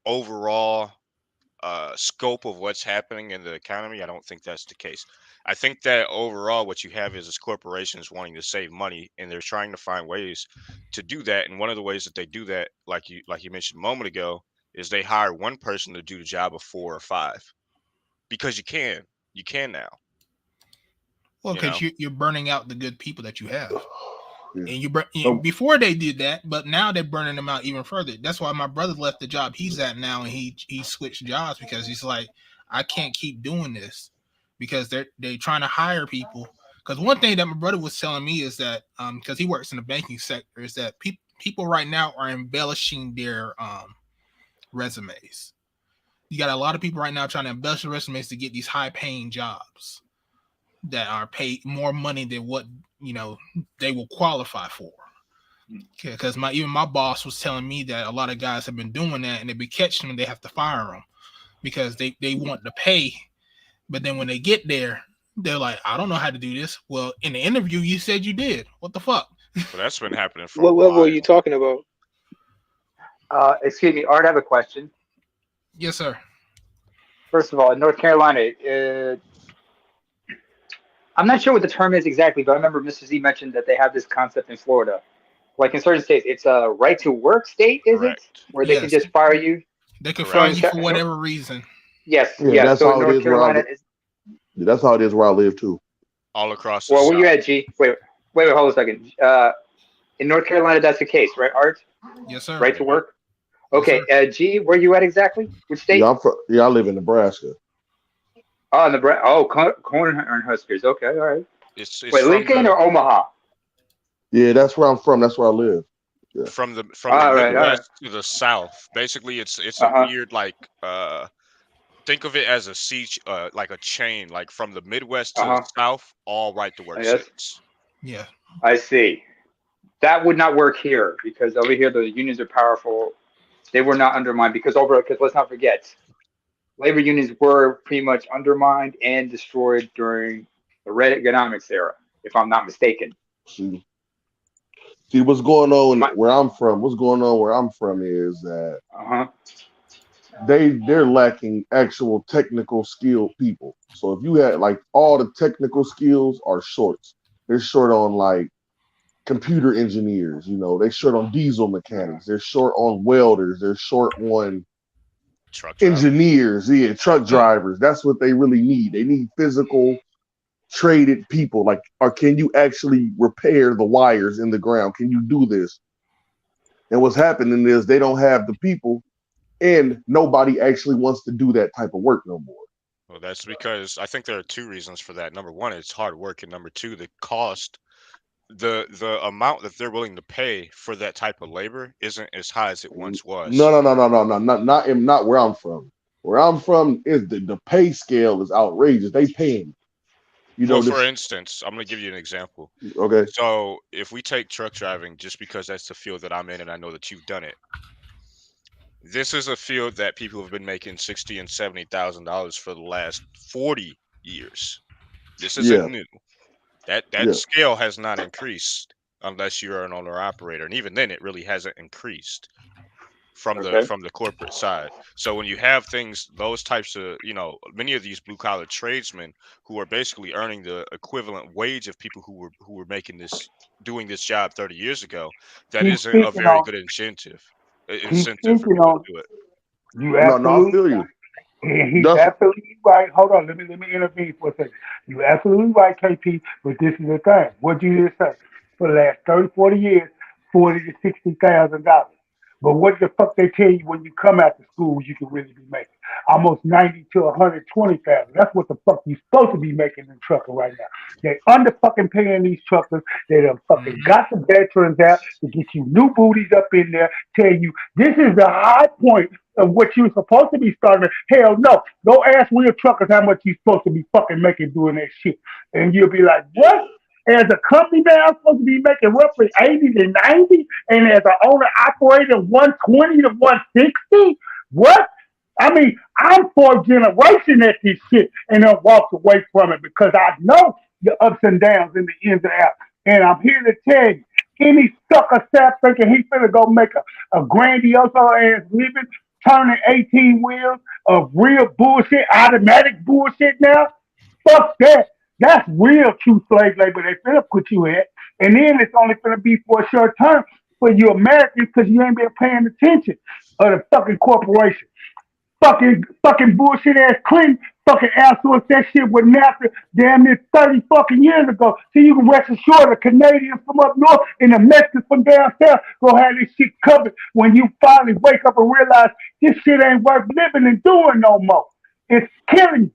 overall scope of what's happening in the economy, I don't think that's the case. I think that overall what you have is corporations wanting to save money, and they're trying to find ways to do that. And one of the ways that they do that, like you mentioned a moment ago, is they hire one person to do the job of 4 or 5, because you can now. Well, because you're burning out the good people that you have. Yeah. And before they did that, but now they're burning them out even further. That's why my brother left the job he's at now, and he switched jobs, because he's like, I can't keep doing this, because they're trying to hire people. Because one thing that my brother was telling me is that because he works in the banking sector, is that people right now are embellishing their resumes. You got a lot of people right now trying to embellish their resumes to get these high paying jobs that are paid more money than what they will qualify for. Because even my boss was telling me that a lot of guys have been doing that, and they be catching them and they have to fire them because they want to pay, but then when they get there, they're like, I don't know how to do this. Well, in the interview you said you did. What the fuck? So that's been happening for what a while. level are you talking about? Excuse me, Art, I have a question. Yes, sir. First of all, in North Carolina, I'm not sure what the term is exactly, but I remember Mr. Z mentioned that they have this concept in Florida. Like in certain states, it's a right to work state, is Correct. it? Where they can just fire you? They can Correct. fire you for whatever reason. Yes, Yeah, that's So how it North is where Carolina is. That's how it is where I live too. All across the Well, South. where you at, G? Wait, hold a second. In North Carolina, that's the case, right, Art? Yes, sir. Right to work? Yes, Okay, G, where you at exactly? Which state? Yeah, I live in Nebraska. Oh, Corn and Huskers. Okay, all right. It's Wait, Lincoln or Omaha? Yeah, that's where I'm from. That's where I live. Yeah. From the right, Midwest to the South. Basically, it's a weird, like, think of it as a siege, like a chain, like from the Midwest to the South, all right to work states. Yeah, I see. That would not work here because over here the unions are powerful. They were not undermined because let's not forget, labor unions were pretty much undermined and destroyed during the Reaganomics era, if I'm not mistaken. See what's going on where I'm from. What's going on where I'm from is that they're lacking actual technical skilled people. So if you had like all the technical skills are shorts. They're short on like computer engineers, they're short on diesel mechanics, they're short on welders, they're short on truck engineers, truck drivers. That's what they really need. They need physical traded people. Like, or can you actually repair the wires in the ground? Can you do this? And what's happening is they don't have the people, and nobody actually wants to do that type of work no more. Well, that's because I think there are 2 reasons for that. Number 1, it's hard work, and number 2, the cost, the amount that they're willing to pay for that type of labor isn't as high as it once was. No, not where I'm from. Where I'm from is the pay scale is outrageous. They paying. For instance, I'm going to give you an example. Okay. So if we take truck driving, just because that's the field that I'm in, and I know that you've done it, this is a field that people have been making $60,000 and $70,000 for the last 40 years. This isn't new. That scale has not increased unless you're an owner operator, and even then, it really hasn't increased from the corporate side. So when you have those types of, many of these blue collar tradesmen who are basically earning the equivalent wage of people who were doing this job 30 years ago, that isn't a very good incentive for people to do it. You absolutely, I feel you. He's absolutely right. Hold on, let me intervene for a second. You're absolutely right, KP, but this is the thing. What you just say? For the last 30, 40 years, $40,000 to $60,000. But what the fuck they tell you when you come out to school you can really be making? Almost 90 to 120,000. That's what the fuck you supposed to be making in trucking right now. They under fucking paying these truckers. They done fucking Mm-hmm. got the veterans out to get you new booties up in there, tell you this is the high point of what you're supposed to be starting. Hell no. Go ask real truckers how much you supposed to be fucking making doing that shit. And you'll be like, what? As a company man, I'm supposed to be making roughly 80 to 90, and as an owner operator, 120 to 160? What? I mean, I'm fourth generation at this shit and then walked away from it because I know the ups and downs and the ins and outs. And I'm here to tell you, any sucker sap thinking he finna go make a grandiose ass living, turning 18 wheels of real bullshit, automatic bullshit now, fuck that. That's real true slave labor they finna put you at. And then it's only finna be for a short term for you Americans because you ain't been paying attention of the fucking corporation. Fucking bullshit ass Clinton fucking outsourced that shit with NAFTA damn near 30 fucking years ago. So you can rest assured the Canadians from up north and the Mexicans from down south gonna have this shit covered when you finally wake up and realize this shit ain't worth living and doing no more. It's killing you.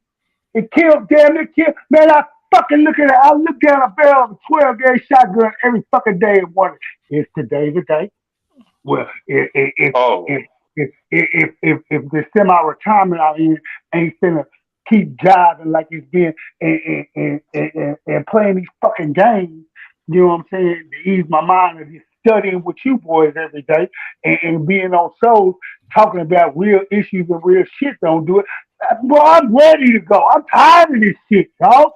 It killed, damn it killed. Man, I fucking look at it. I look down a barrel of a 12 gauge shotgun every fucking day and wonder, is today the day? Well, if the semi-retirement out here ain't finna keep jiving like it's been and playing these fucking games, you know what I'm saying, to ease my mind and just studying with you boys every day and being on shows talking about real issues and real shit don't do it. Well, I'm ready to go. I'm tired of this shit, dog.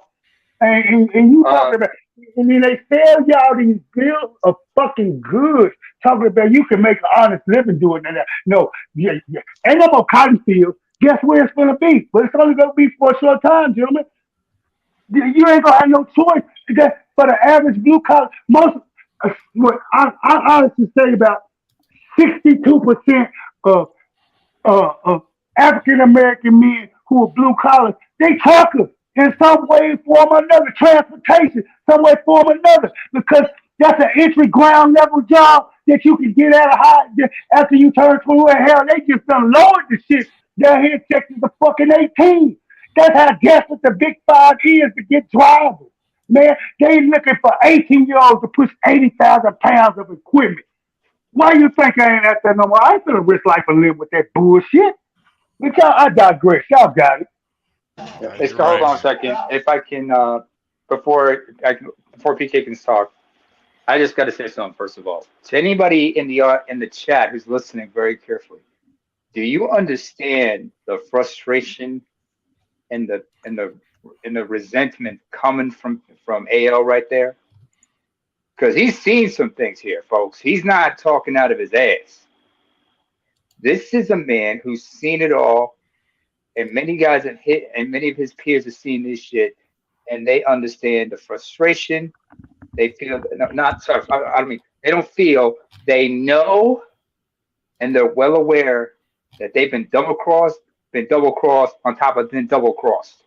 And you talking about, and then they sell y'all these bills of fucking goods, talking about you can make an honest living doing that. No, yeah. Ain't no more cotton fields. Guess where it's gonna be? But it's only gonna be for a short time, gentlemen. You ain't gonna have no choice. For the average blue collar, what I honestly say about 62% of of African American men who are blue collar, they truckers in some way, form or another, transportation, some way, form or another, because that's an entry ground level job that you can get out of high after you turn 21. Hell, they just done lowered the shit down here in Texas to fucking 18. That's how desperate the big five is to get drivers. Man, they looking for 18-year-olds to push 80,000 pounds of equipment. Why you think I ain't at that no more? I ain't finna risk life and live with that bullshit. But y'all, I digress. Y'all got it. Hey, so hold on a second. If I can, before PK can talk, I just got to say something first of all. To anybody in the chat who's listening very carefully, do you understand the frustration and the resentment coming from AL right there? Because he's seen some things here, folks. He's not talking out of his ass. This is a man who's seen it all, and many guys have hit, and many of his peers have seen this shit, and they understand the frustration. They feel not sorry. I mean, they don't feel. They know, and they're well aware that they've been double crossed on top of being double crossed.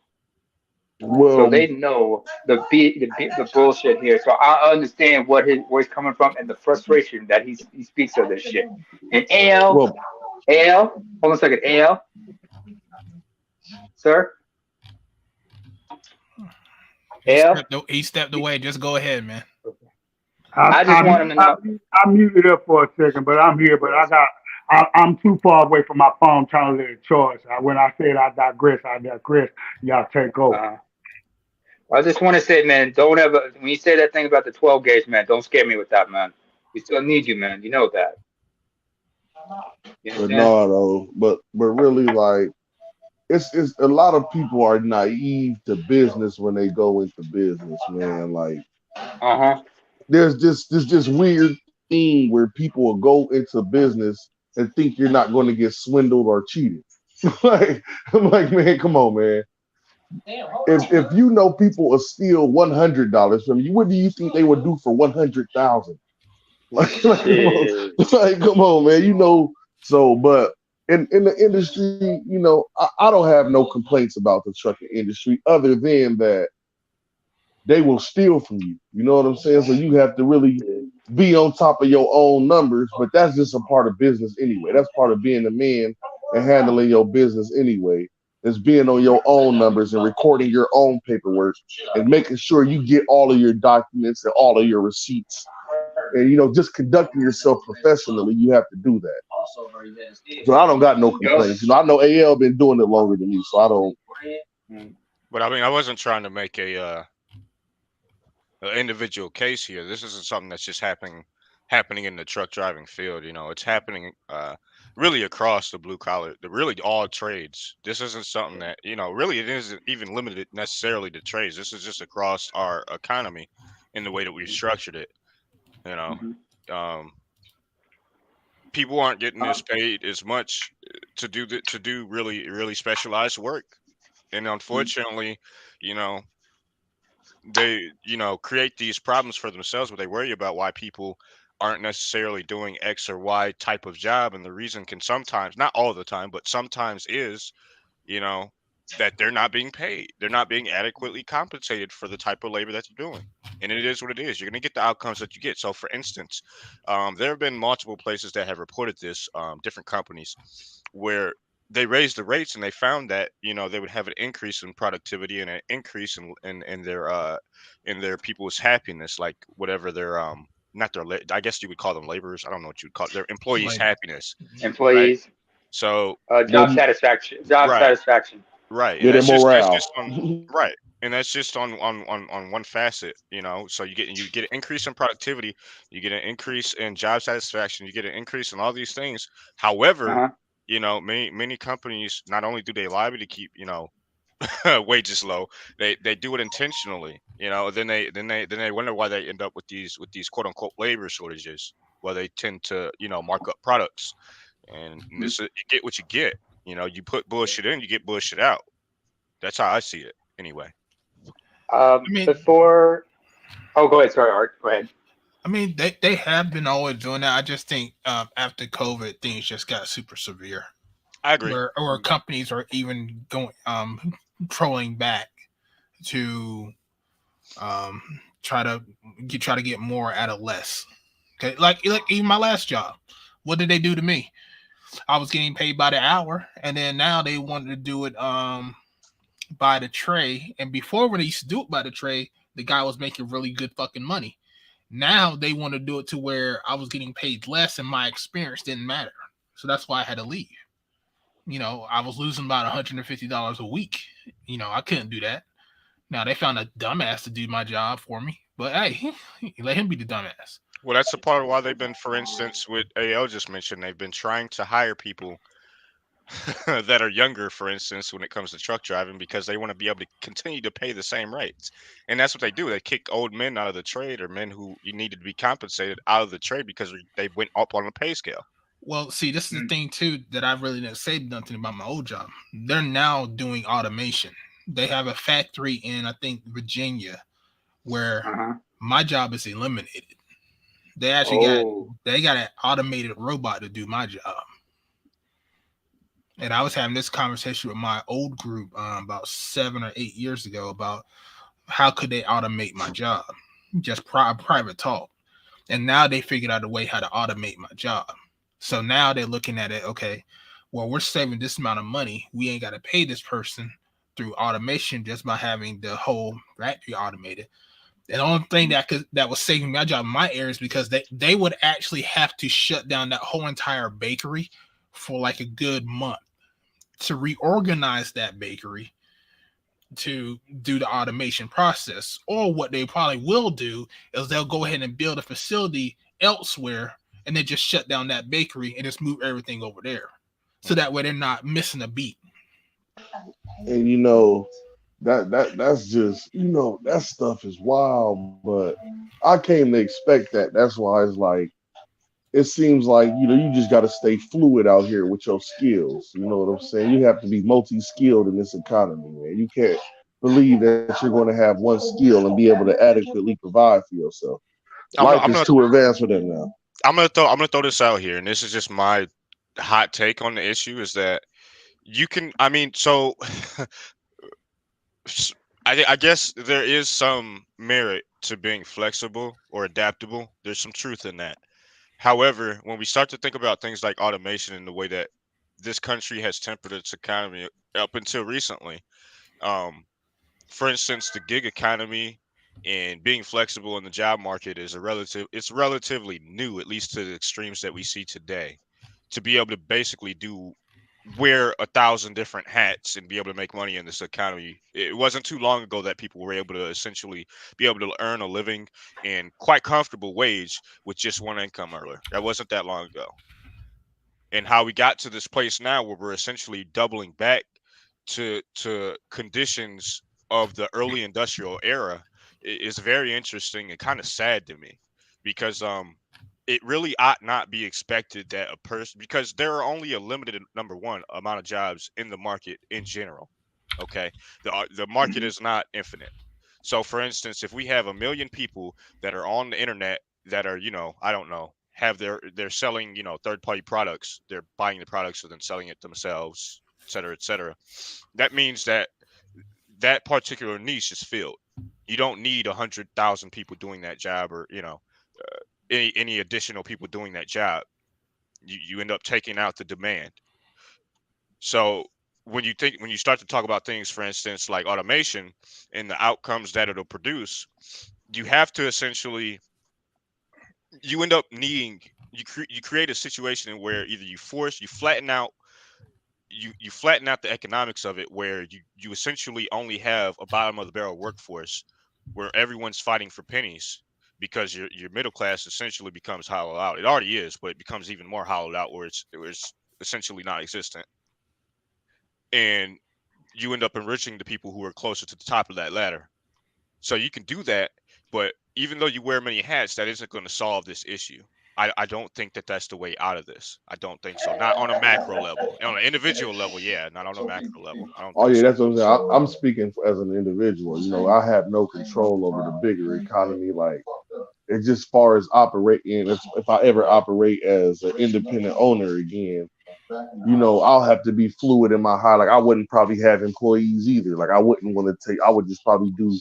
Well, So they know the bullshit here. So I understand where he's coming from and the frustration that he speaks of this shit. And AL, hold on a second, AL, sir. He stepped away. Just go ahead, man. I just want him to know. I muted up for a second, but I'm here. But I'm too far away from my phone trying to let it charge. When I said I digress. Y'all take over. I just want to say, man, don't ever, when you say that thing about the 12 gauge, man, don't scare me with that, man. We still need you, man. You know that. But no, though. But really, like, it's a lot of people are naive to business when they go into business, man. Like, there's this weird thing where people will go into business and think you're not going to get swindled or cheated. I'm like, man, come on, man. If you know people will steal $100 from you, what do you think they would do for 100,000? Come on, man. You know. So, but in the industry, you know, I don't have no complaints about the trucking industry other than that they will steal from you. You know what I'm saying? So you have to really be on top of your own numbers, but that's just a part of business anyway. That's part of being a man and handling your business anyway. Is being on your own numbers and recording your own paperwork and making sure you get all of your documents and all of your receipts. And just conducting yourself professionally, you have to do that. So I don't got no complaints. I know AL been doing it longer than me, so I don't. But I mean, I wasn't trying to make a individual case here. This isn't something that's just happening in the truck driving field. It's happening really across the blue collar, really all trades. This isn't something that really it isn't even limited necessarily to trades. This is just across our economy in the way that we've structured it. People aren't getting this paid as much to do really specialized work, and unfortunately, they create these problems for themselves, but they worry about why people aren't necessarily doing X or Y type of job, and the reason can sometimes, not all the time, but sometimes is that they're not being paid, they're not being adequately compensated for the type of labor that they're doing, and it is what it is. You're going to get the outcomes that you get. So for instance, there have been multiple places that have reported this, different companies, where they raised the rates and they found that they would have an increase in productivity and an increase in their people's happiness, like whatever their not their I guess you would call them laborers, I don't know what you would call it, their employees' happiness, right? Employees, So job satisfaction, right, right, and Yeah, their that's morale. just on right, and that's just on one facet, So you get an increase in productivity, you get an increase in job satisfaction, you get an increase in all these things. However, many companies, not only do they lobby to keep wages low, they do it intentionally. Then they wonder why they end up with these quote unquote labor shortages, where they tend to mark up products, and this you get what you get. You put bullshit in, you get bullshit out. That's how I see it, anyway. I mean, Before, oh, go ahead. Sorry, Art. Go ahead. I mean, they have been always doing that. I just think after COVID, things just got super severe. I agree. Where companies are even going trolling back to try to get more out of less. Okay, like even my last job, what did they do to me? I was getting paid by the hour, and then now they wanted to do it by the tray. And before, when they used to do it by the tray, the guy was making really good fucking money. Now they want to do it to where I was getting paid less and my experience didn't matter. So that's why I had to leave. I was losing about $150 a week. I couldn't do that. Now they found a dumbass to do my job for me. But hey, let him be the dumbass. Well, that's a part of why they've been, for instance, what AL just mentioned, they've been trying to hire people that are younger, for instance, when it comes to truck driving, because they want to be able to continue to pay the same rates. And that's what they do. They kick old men out of the trade, or men who you needed to be compensated out of the trade because they went up on the pay scale. Well, see, this is the thing too that I really didn't say nothing about my old job. They're now doing automation. They have a factory in, I think, Virginia, where my job is eliminated. They actually got an automated robot to do my job. And I was having this conversation with my old group about 7 or 8 years ago about how could they automate my job, just private talk. And now they figured out a way how to automate my job. So now they're looking at it, okay, well, we're saving this amount of money. We ain't got to pay this person through automation just by having the whole factory automated. And the only thing that was saving my job in my area is because they would actually have to shut down that whole entire bakery for like a good month to reorganize that bakery to do the automation process. Or what they probably will do is they'll go ahead and build a facility elsewhere and then just shut down that bakery and just move everything over there. So that way they're not missing a beat. And that's just that stuff is wild, but I came to expect that. That's why it's like it seems like you just got to stay fluid out here with your skills. You know what I'm saying? You have to be multi-skilled in this economy, man. You can't believe that you're going to have one skill and be able to adequately provide for yourself. Life is too advanced for them now. I'm gonna throw this out here, and this is just my hot take on the issue: is that you can, I mean, so I guess there is some merit to being flexible or adaptable. There's some truth in that. However, when we start to think about things like automation and the way that this country has tempered its economy up until recently, um, for instance, the gig economy and being flexible in the job market is it's relatively new, at least to the extremes that we see today, to be able to basically wear 1,000 different hats and be able to make money in this economy. It wasn't too long ago that people were able to essentially be able to earn a living and quite comfortable wage with just one income earner. That wasn't that long ago. And how we got to this place now where we're essentially doubling back to conditions of the early industrial era is very interesting and kind of sad to me, because it really ought not be expected that a person, because there are only a limited number one amount of jobs in the market in general. Okay, the market is not infinite. So for instance, if we have 1 million people that are on the internet that are, I don't know, they're selling, third party products, they're buying the products and then selling it themselves, et cetera, et cetera. That means that that particular niche is filled. You don't need 100,000 people doing that job, or any additional people doing that job. You end up taking out the demand. So when you start to talk about things, for instance, like automation and the outcomes that it'll produce, you have to essentially you end up needing you create a situation where either you flatten out the economics of it, where you essentially only have a bottom of the barrel workforce where everyone's fighting for pennies, because your middle class essentially becomes hollowed out. It already is, but it becomes even more hollowed out where it's essentially non-existent. And you end up enriching the people who are closer to the top of that ladder. So you can do that, but even though you wear many hats, that isn't going to solve this issue. I don't think that that's the way out of this. I don't think so. Not on a macro level. On an individual level, yeah. Not on a macro level. I don't Oh think yeah, so. that's what I'm saying. I'm speaking as an individual. I have no control over the bigger economy. Like, it's just far as operating. If I ever operate as an independent owner again, I'll have to be fluid in my hire. Like, I wouldn't probably have employees either. Like, I wouldn't want to take. I would just probably do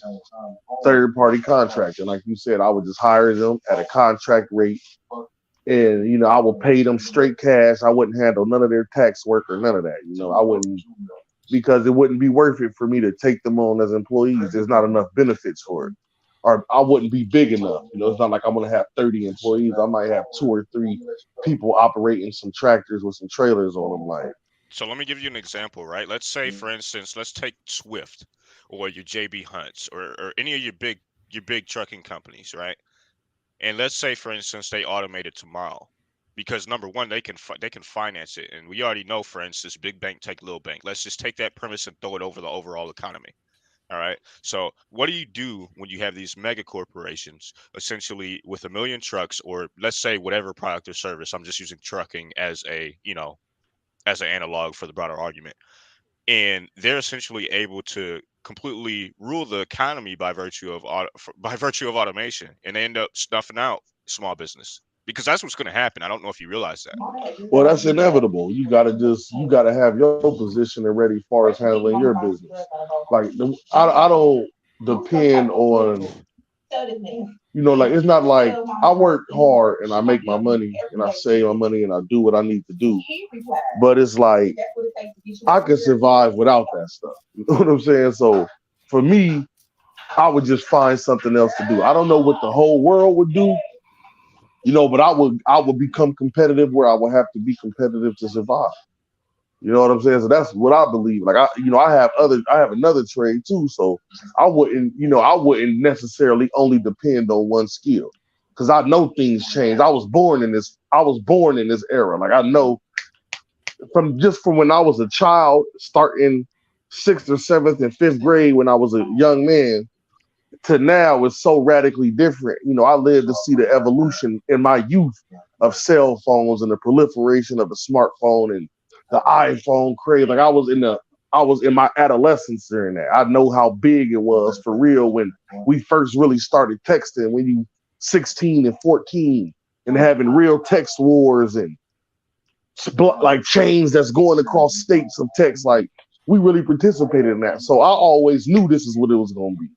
third party contracting. Like you said, I would just hire them at a contract rate, and I would pay them straight cash. I wouldn't handle none of their tax work or none of that. I wouldn't, because it wouldn't be worth it for me to take them on as employees. There's not enough benefits for it. Or I wouldn't be big enough. It's not like I'm going to have 30 employees. I might have 2 or 3 people operating some tractors with some trailers on them. Like, So let me give you an example, right? Let's say, for instance, let's take Swift or your JB Hunts, or any of your big trucking companies, right? And let's say, for instance, they automate it tomorrow, because number one, they can finance it, and we already know, for instance, big bank take little bank. Let's just take that premise and throw it over the overall economy. All right. So what do you do when you have these mega corporations essentially with 1 million trucks, or let's say whatever product or service? I'm just using trucking as as an analog for the broader argument. And they're essentially able to completely rule the economy by virtue of automation, and they end up snuffing out small business, because that's what's going to happen. I don't know if you realize that. well, that's inevitable. You gotta have your position and ready as far as handling your business. Like, I don't depend on, like, it's not like I work hard and I make my money and I save my money and I do what I need to do. But it's like, I can survive without that stuff. You know what I'm saying? So for me, I would just find something else to do. I don't know what the whole world would do, but I would become competitive where I would have to be competitive to survive. You know what I'm saying? So that's what I believe. Like, I have another trade too. So I wouldn't necessarily only depend on one skill, because I know things change. I was born in this era. Like, I know from when I was a child, starting 6th or 7th and 5th grade when I was a young man, to now is so radically different. I lived to see the evolution in my youth of cell phones and the proliferation of the smartphone and the iPhone craze. Like, I was in my adolescence during that. I know how big it was for real when we first really started texting, when you 16 and 14 and having real text wars and like chains that's going across states of text. Like, we really participated in that. So I always knew this is what it was going to be.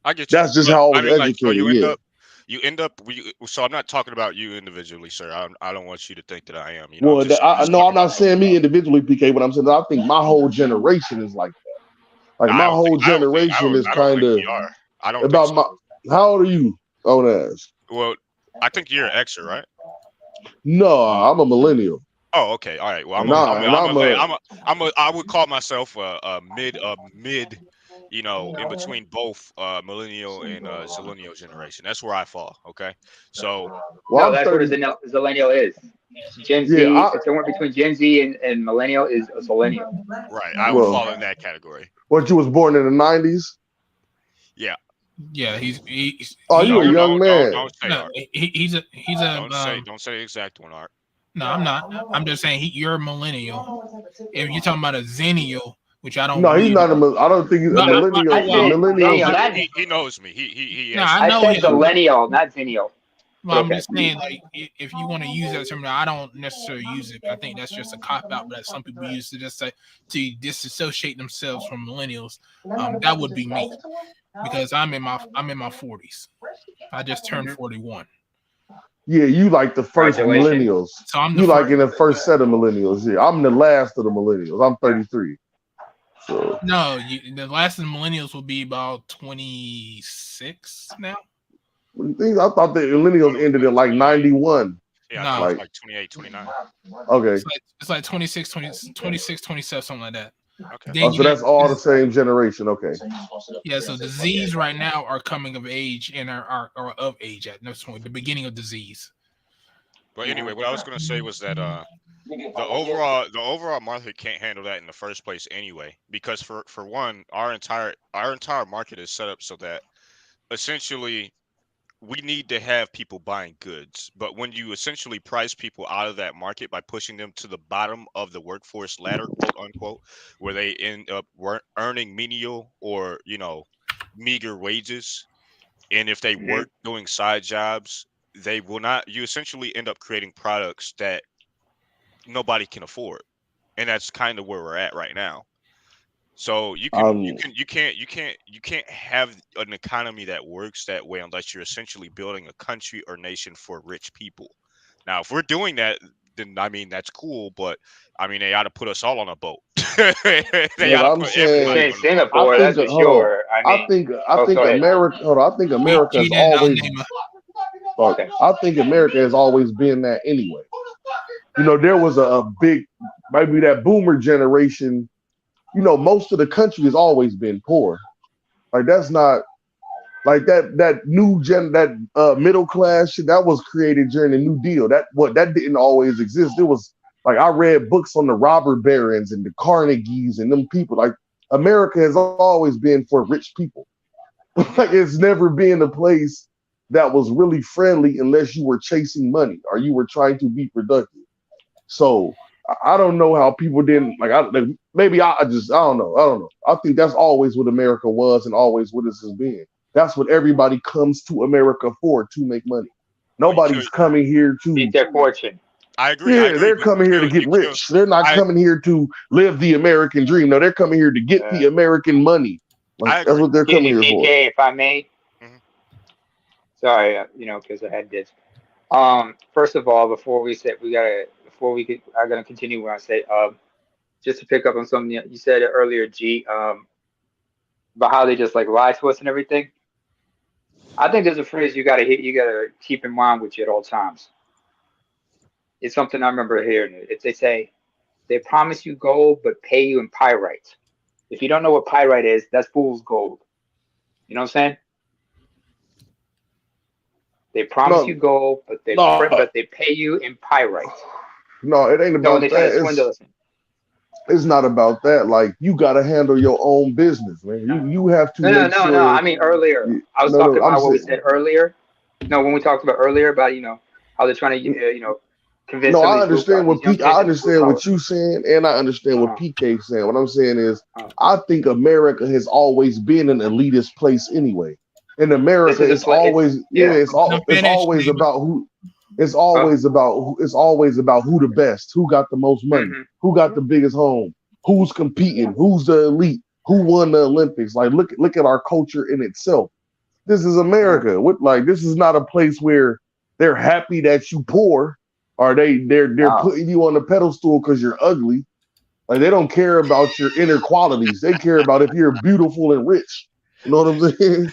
I get you. That's just But, how I I was mean, like, so educated. you end up. So I'm not talking about you individually, sir. I don't want you to think that I am. You know, Well, I'm just I'm talking not about. saying me individually, PK, but I'm saying I think my whole generation is like that. Like No, my whole generation is I don't kind think of we are. I don't think about so. my. How old are you? I want to ask. Well, I think you're an Xer, right? No, I'm a millennial. Oh, okay, all right. Well, I would call myself a mid, you know, in between both millennial and zillennial generation. That's where I fall. Okay, so Well, No, I'm that's what 30. a zillennial is. Gen Yeah, Z, it's somewhere between Gen Z and millennial is a zillennial. right, I would well, fall in that category. what you was born in the 90s? Yeah. Yeah, he's Oh, you a you're young man. Don't say no, Art. he's a Don't say the exact one, Art. no, I'm not. I'm just saying you're a millennial. If you're talking about a zennial, which I don't No, he's believe. not I don't think he's a No, millennial. I said Millennials. zennial, not. He knows me. He no, has. I I know said him. zillennial, not zennial. Well, I'm Okay. just saying, like, if you want to use that term, I don't necessarily use it. I think that's just a cop out that some people use to just say to disassociate themselves from millennials. That would be me because I'm in my 40s. I just turned 41. Yeah, you like the first Congratulations. millennials. So I'm You like in the first set of millennials. Yeah, I'm the last of the millennials. I'm 33. So No, the last of the millennials will be about 26 now. I thought the millennials ended in like 91. Yeah, No. I thought it was like 28, 29. Okay. It's like 26, 27, something like that. Okay. Then So that's all the same generation. Okay. Yeah, so the Z's right now are coming of age and are of age at this point, the beginning of disease. But anyway, what I was going to say was that the overall market can't handle that in the first place anyway, because for one, our entire market is set up so that essentially we need to have people buying goods. But when you essentially price people out of that market by pushing them to the bottom of the workforce ladder, quote unquote, where they end up earning menial or, you know, meager wages, and if they work doing side jobs, they will not. You essentially end up creating products that nobody can afford, and that's kind of where we're at right now. So you can't have an economy that works that way unless you're essentially building a country or nation for rich people. Now, if we're doing that, then I mean that's cool, but I mean they ought to put us all on a boat. They ought to I'm put saying, everybody Saying on a boat. Singapore, that's for sure. I mean, I think America. Hold on, I think America has always. I think America has always been that anyway. You know, there was a big, maybe that boomer generation. You know, most of the country has always been poor. Like that's not like that new gen, that middle class shit that was created during the New Deal. That didn't always exist. It was like I read books on the robber barons and the Carnegies and them people. Like America has always been for rich people. Like it's never been a place that was really friendly unless you were chasing money or you were trying to be productive. So I don't know how people didn't maybe I don't know. I think that's always what America was and always what this has been. That's what everybody comes to America for, to make money. Nobody's coming here to beat their fortune. I agree. Yeah, they're coming here to get rich. They're not coming here to live the American dream. No, they're coming here to get the American money. Like, that's what they're coming here for. If I may. Sorry, because I had this. First of all, I'm gonna continue where I say, just to pick up on something you said earlier, G, about how they just like lie to us and everything. I think there's a phrase you gotta keep in mind with you at all times. It's something I remember hearing. They say, they promise you gold but pay you in pyrite. If you don't know what pyrite is, that's fool's gold. You know what I'm saying? They promise you gold, but they pay you in pyrite. No, it ain't about that. It's not about that. Like, you got to handle your own business, man. You have to. No. I mean, earlier. I was talking about what we said earlier. No, when we talked about earlier about how they're trying to convince. No, I understand what you're saying, and I understand what PK's saying. What I'm saying is, I think America has always been an elitist place anyway. In America, it's always about who. It's always about who the best, who got the most money, who got the biggest home. who's competing, who's the elite, who won the Olympics. Like look at our culture in itself. This is America. This is not a place where they're happy that you poor, or they're putting you on the pedestal because you're ugly. Like they don't care about your inner qualities. They care about if you're beautiful and rich. You know what I'm saying?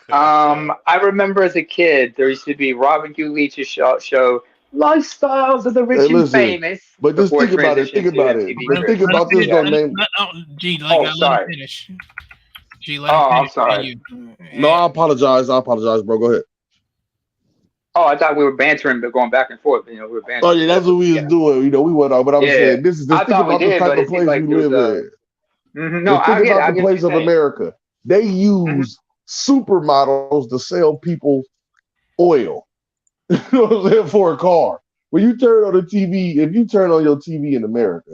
I remember as a kid, there used to be Robin Hugh Leach's show Lifestyles of the Rich Hey, and listen, Famous but just before it think about it. Think transitioned to about it. MTV But think Cribs. about this though, name. Gee, Oh, let him sorry. finish. Gee, let him Oh, I'm finish. sorry. No, I apologize. Bro. Go ahead. Oh, I thought we were bantering, but going back and forth. You know, we were Oh bantering. yeah, that's what we was doing. You know, we went on. But I'm Yeah, saying this is I just think thought we about the did, type but of it seemed place we like there was live in. No, Just think I get it. about I the get what place you're of saying. America. They use supermodels to sell people oil. You know what I'm saying, for a car. When you turn on the TV, if you turn on your TV in America,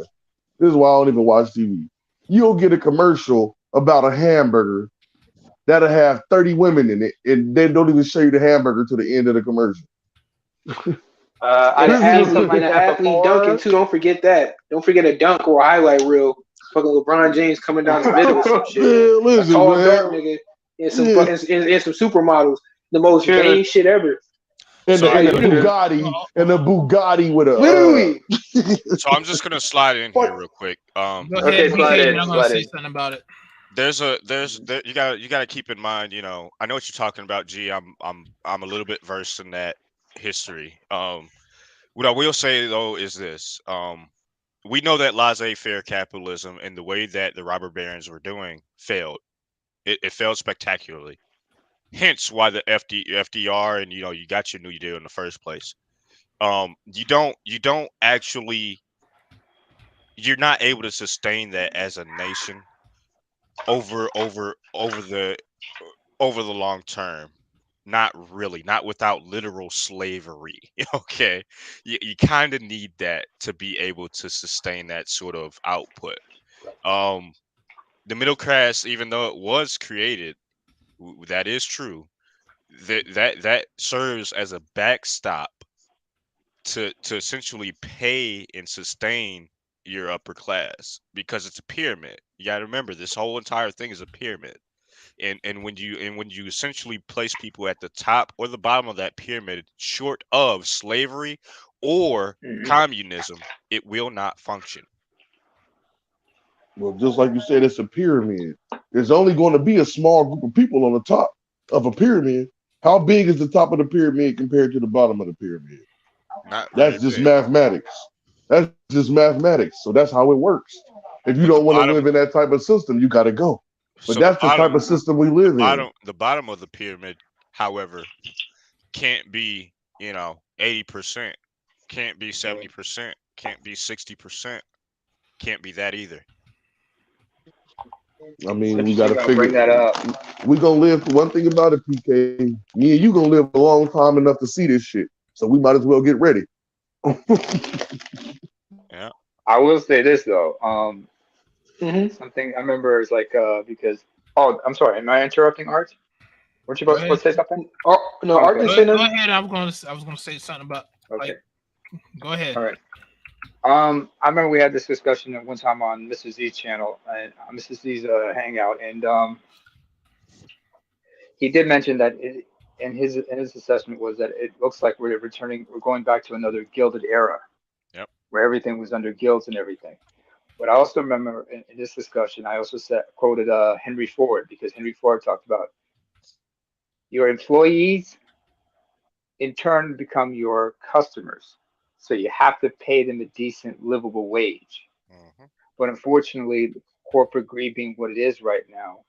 this is why I don't even watch TV. You'll get a commercial about a hamburger that'll have 30 women in it, and they don't even show you the hamburger to the end of the commercial. I And seen something like the that athlete before. dunking too. Don't forget that. Don't forget a dunk or a highlight reel. Fucking LeBron James coming down the middle or some shit. Man, A listen, tall, man. dark nigga and some Yeah. and some supermodels. The most vain shit ever. And So the Bugatti with a Literally. So I'm just gonna slide in here real quick. Go ahead, Okay, BK, slide and in, I'm gonna slide say in. something about it. You gotta keep in mind, you know, I know what you're talking about, G. I'm a little bit versed in that history. What I will say though is this. We know that laissez-faire capitalism and the way that the robber barons were doing failed. It failed spectacularly. Hence why the FDR and you got your New Deal in the first place. You don't actually, you're not able to sustain that as a nation over the long term. Not really, not without literal slavery. Okay, you kind of need that to be able to sustain that sort of output. The middle class, even though it was created, that is true. That serves as a backstop to essentially pay and sustain your upper class because it's a pyramid. You got to remember this whole entire thing is a pyramid. And when you essentially place people at the top or the bottom of that pyramid short of slavery or communism, it will not function. Well, just like you said, it's a pyramid. There's only going to be a small group of people on the top of a pyramid. How big is the top of the pyramid compared to the bottom of the pyramid? Not That's very just big. mathematics. That's just mathematics. So that's how it works. If you But don't want to live in that type of system, you got to go. But so that's the type of system we live in. the bottom of the pyramid, however, can't be 80%, can't be 70%, can't be 60%, can't be that either. I mean, we got to bring that up. We gonna live. One thing about it, PK, me and you gonna live a long time enough to see this shit. So we might as well get ready. Yeah. I will say this though. Something I remember is like because I'm sorry, am I interrupting Art? Weren't you supposed to say something? Oh no, Art didn't say nothing. Go ahead. I was gonna say something about. Okay. Go ahead. All right. I remember we had this discussion at one time on Mr. Z's channel and Mr. Z's Hangout, and he did mention that in his assessment was that it looks like we're going back to another gilded era, where everything was under guilds and everything. But I also remember in this discussion, I also quoted Henry Ford, because Henry Ford talked about your employees in turn become your customers. So you have to pay them a decent, livable wage. But unfortunately, the corporate greed being what it is right now,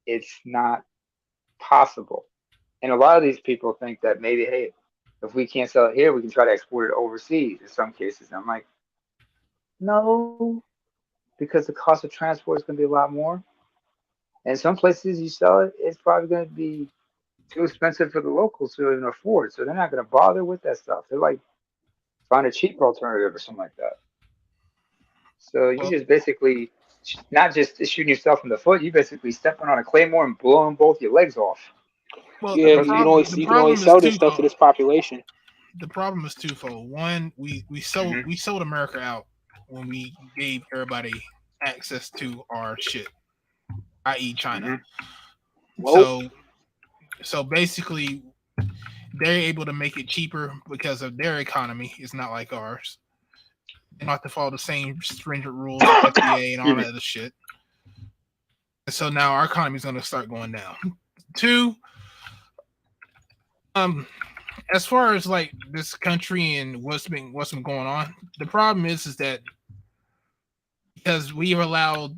it's not possible. And a lot of these people think that maybe, hey, if we can't sell it here, we can try to export it overseas in some cases. And I'm like, no, because the cost of transport is going to be a lot more. And some places you sell it, it's probably going to be too expensive for the locals to even afford. So they're not going to bother with that stuff. They're like, find a cheap alternative or something like that. So you just basically not just shooting yourself in the foot, you basically stepping on a claymore and blowing both your legs off. Well, yeah, you can always sell this stuff to this population. The problem is twofold. One, we sold America out when we gave everybody access to our shit, i.e., China. So basically, they're able to make it cheaper because of their economy. It's not like ours. They don't have to follow the same stringent rules of FDA and all that other shit. And so now our economy is going to start going down. Two, as far as like this country and what's been going on, the problem is that because we've allowed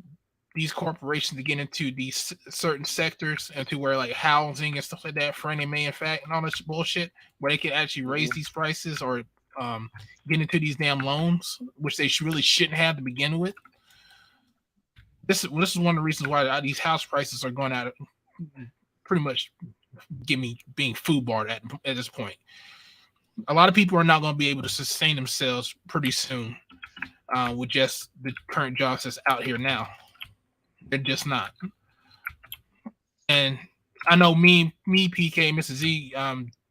these corporations to get into these certain sectors and to where like housing and stuff like that, Fannie Mae and fact and all this bullshit, where they can actually raise these prices or get into these damn loans, which they really shouldn't have to begin with. This is one of the reasons why these house prices are going out, pretty much being foodbarred at this point. A lot of people are not going to be able to sustain themselves pretty soon with just the current jobs that's out here now. They're just not. And I know me, PK, Mrs. Z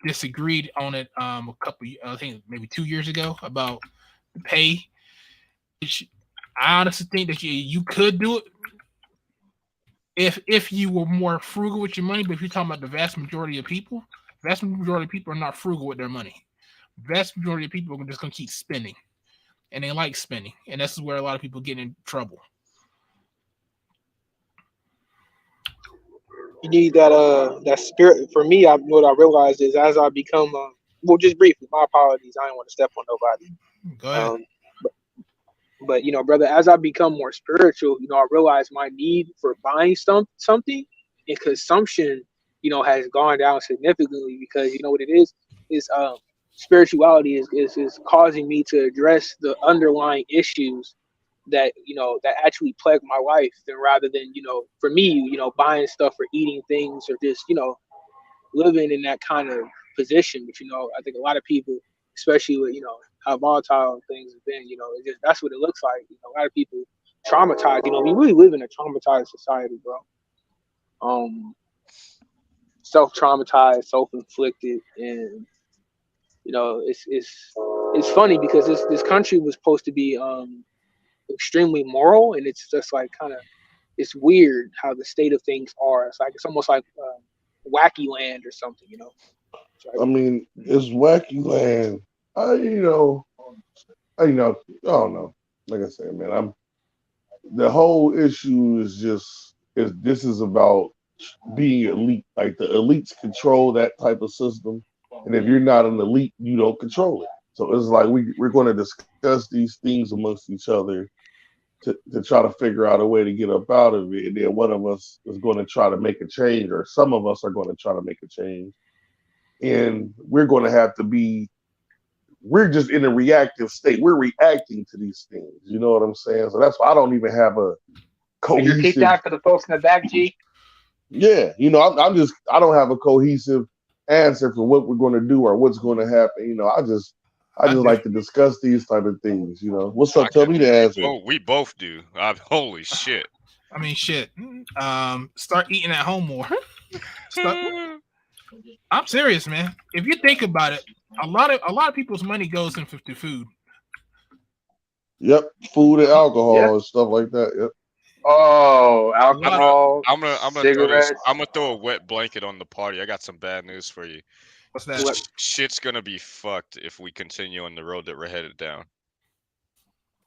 disagreed on it a couple, I think maybe 2 years ago about the pay. I honestly think that you could do it if you were more frugal with your money. But if you're talking about the vast majority of people are not frugal with their money. Vast majority of people are just going to keep spending, and they like spending, and this is where a lot of people get in trouble. You need that spirit. For me, what I realized is as I become well, just briefly, my apologies, I don't want to step on nobody. Go ahead. But you know, brother, as I become more spiritual, you know, I realize my need for buying something and consumption, you know, has gone down significantly because you know what it is spirituality is causing me to address the underlying issues that you know that actually plague my life, than rather than you know, for me, you know, buying stuff or eating things or just you know living in that kind of position. But you know, I think a lot of people, especially with you know how volatile things have been, you know, that's what it looks like. You know, a lot of people traumatized. You know, we really live in a traumatized society, bro. Self-traumatized, self-inflicted, and you know, it's funny because this country was supposed to be extremely moral, and it's just like kind of it's weird how the state of things are. It's almost like wacky land or something, you know. I mean, it's wacky land. I don't know. Like I said, man, the whole issue is this is about being elite. Like the elites control that type of system, and if you're not an elite, you don't control it. So it's like we're going to discuss these things amongst each other to try to figure out a way to get up out of it. And then one of us is going to try to make a change, or some of us are going to try to make a change. And we're going to have to we're just in a reactive state. We're reacting to these things. You know what I'm saying? So that's why I don't even have a cohesive. Can you repeat that for the folks in the back, G? Yeah. You know, I don't have a cohesive answer for what we're going to do or what's going to happen. You know, I just like to discuss these type of things. You know, what's up? Tell me the answer. We both do. Holy shit. I mean, shit. Start eating at home more. I'm serious, man. If you think about it, a lot of people's money goes into food. Yep, food and alcohol and stuff like that. Yep. Oh, alcohol. I'm gonna throw a wet blanket on the party. I got some bad news for you. What's that? Shit's gonna be fucked if we continue on the road that we're headed down.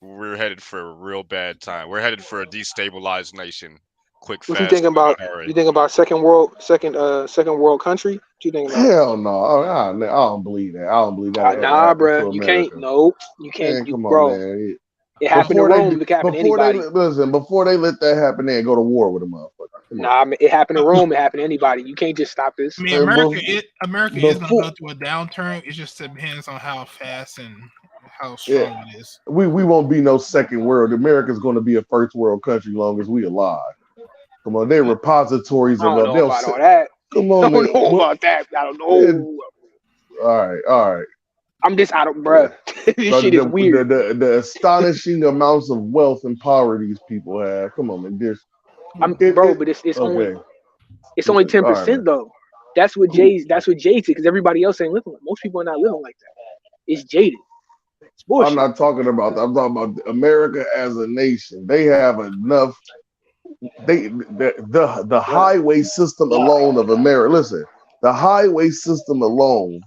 We're headed for a real bad time. We're headed for a destabilized nation. Quick, what fast. you think about? You think about second world country? What you think about? Hell no, I don't believe that. I don't believe that. Nah, bro, you can't. No, you can't. Man, come bro. on, man. It happened to Rome. It happened to anybody. Before they let that happen, they go to war with a motherfucker. Nah, it happened to Rome. It happened to anybody. You can't just stop this. I mean, America is going to go through a downturn. It just depends on how fast and how strong it is. We won't be no second world. America's going to be a first world country long as we alive. Come on, they're repositories of. I don't know about all that. Come on, I don't know about that. I don't know. All right. I'm just out of bruh. This shit is weird. The astonishing amounts of wealth and power these people have. Come on, man. But it's only 10% though. That's what Jay's because everybody else ain't living. Most people are not living like that. It's jaded. It's bullshit. I'm not talking about that. I'm talking about America as a nation. They have enough. The highway system alone of America. Listen, the highway system alone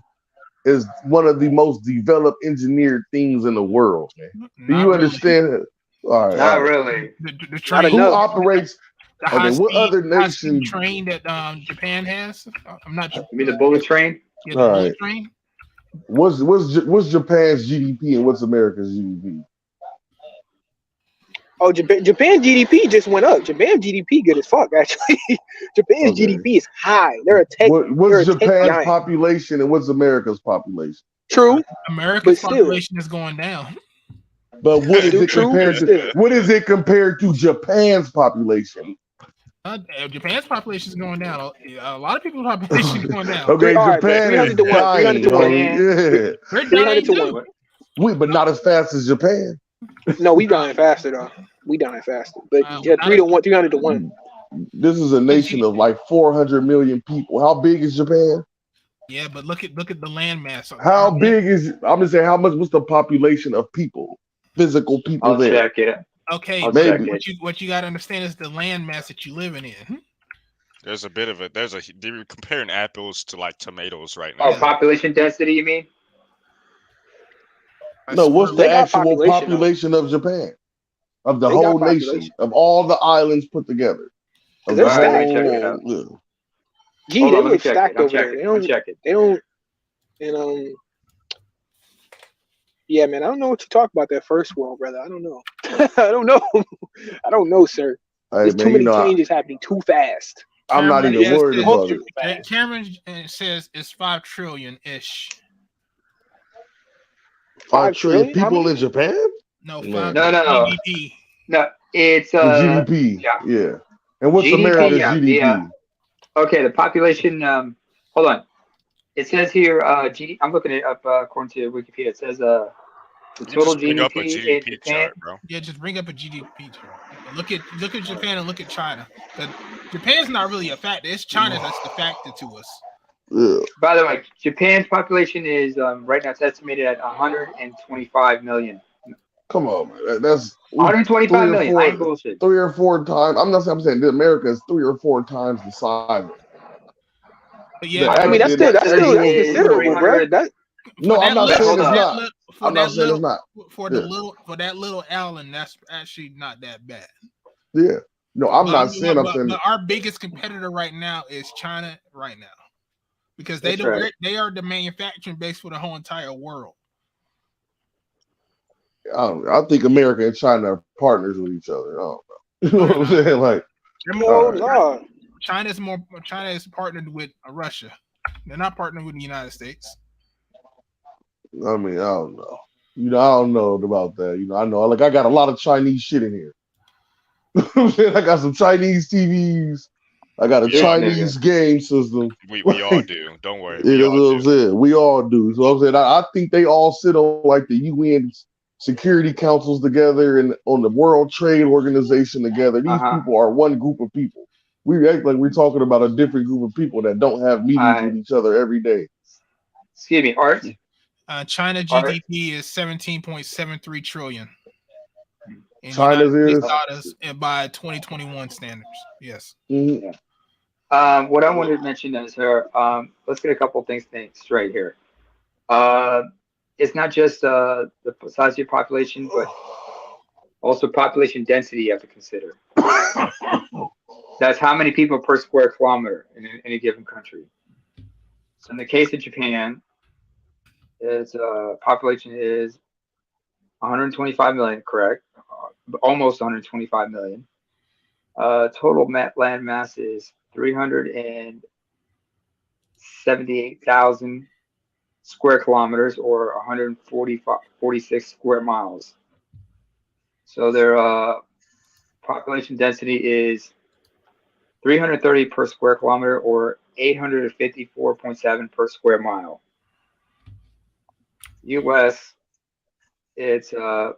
is one of the most developed, engineered things in the world, man. Do Not you really. understand it? All right, Not all right. really. The Not train, Who enough. operates? the Okay, what other high speed nation? train that Japan has. I'm not. You mean the bullet train? Yeah, the All bullet right. train. What's Japan's GDP and what's America's GDP? Oh, Japan GDP just went up. Japan GDP good as fuck, actually. Japan's Okay. GDP is high. They're a tech. What's They're a tech Japan's giant. population and what's America's population? True, America's but still. population is going down. But what is Still it true, compared but to? still. What is it compared to Japan's population? Japan's population is going down. A lot of people's population is going down. Okay, All right, Japan 300 is to 1. 300 dying, to 1. homie. Yeah, They're 300 dying to too. 1. but not as fast as Japan. No, we dying faster though. We dying faster. But yeah, Not 300 to 1. This is a nation of like 400 million people. How big is Japan? Yeah, but look at the land mass. How big is? I'm gonna say how much? What's the population of people? Physical people I'll there. check it. Okay, I'll but check Maybe. it. what you got to understand is the land mass that you living in. There's a bit of it. They're comparing apples to like tomatoes right Oh, now. population density, you mean? No, what's They the got actual population, population of Japan? Of the They got whole nation, population. of all the islands put together, of They're the All right, let me check it whole. out. Yeah. Gee, Hold they on, let me look check stacked it. I'm over there. checking. I'm checking. They don't. And yeah, man, I don't know what you talk about that first world, brother. I don't know. I don't know. I don't know, sir. Hey There's man, too many changes happening too fast. I'm not Cameron even says- worried about it. Cameron says it's 5 trillion ish. 5 trillion How people many? in Japan? No, Man. 5 No. GDP. No, it's The GDP. yeah. Yeah. And what's GDP, America's yeah, GDP? Okay, the population. Hold on. It says here. I'm looking it up according to Wikipedia. It says the total Just bring up a GDP in GDP Japan. chart, bro. Yeah, just bring up a GDP chart. Look at Japan and look at China. Japan's not really a factor. It's China that's the factor to us. Yeah. By the way, Japan's population is right now it's estimated at 125 million. Come on, man. That's 125 million. I ain't bullshit. 3 or 4 times. I'm saying that America is 3 or 4 times the size. But yeah, I mean, that's considerable, bro. No, I'm not saying it's not. I'm not saying it's not. For that little island, that's actually not that bad. Yeah. No, I'm not saying. I'm saying. But our biggest competitor right now is China right now, because they are the manufacturing base for the whole entire world. I think America and China are partners with each other. I don't know. You know what I'm saying? Like, China is partnered with Russia. They're not partnered with the United States. I mean, I don't know. I don't know about that. I know. Like, I got a lot of Chinese shit in here. I got some Chinese TVs. I got a Chinese game system. We all do. Don't worry. Yeah, that's what I'm saying. We all do. So I'm saying I think they all sit on like the UN security councils together and on the World Trade Organization together. These people are one group of people. We act like we're talking about a different group of people that don't have meetings with each other every day. Excuse me, Art. China GDP is 17.73 trillion. China's is by 2021 standards. Yes. Mm-hmm. What I wanted to mention is here. Let's get a couple of things straight here. It's not just the size of your population, but also population density you have to consider. That's how many people per square kilometer in any given country. So in the case of Japan, its population is 125 million, correct? Almost 125 million. Total land mass is 378,000 square kilometers, or 146 square miles. So their population density is 330 per square kilometer, or 854.7 per square mile. U.S. its total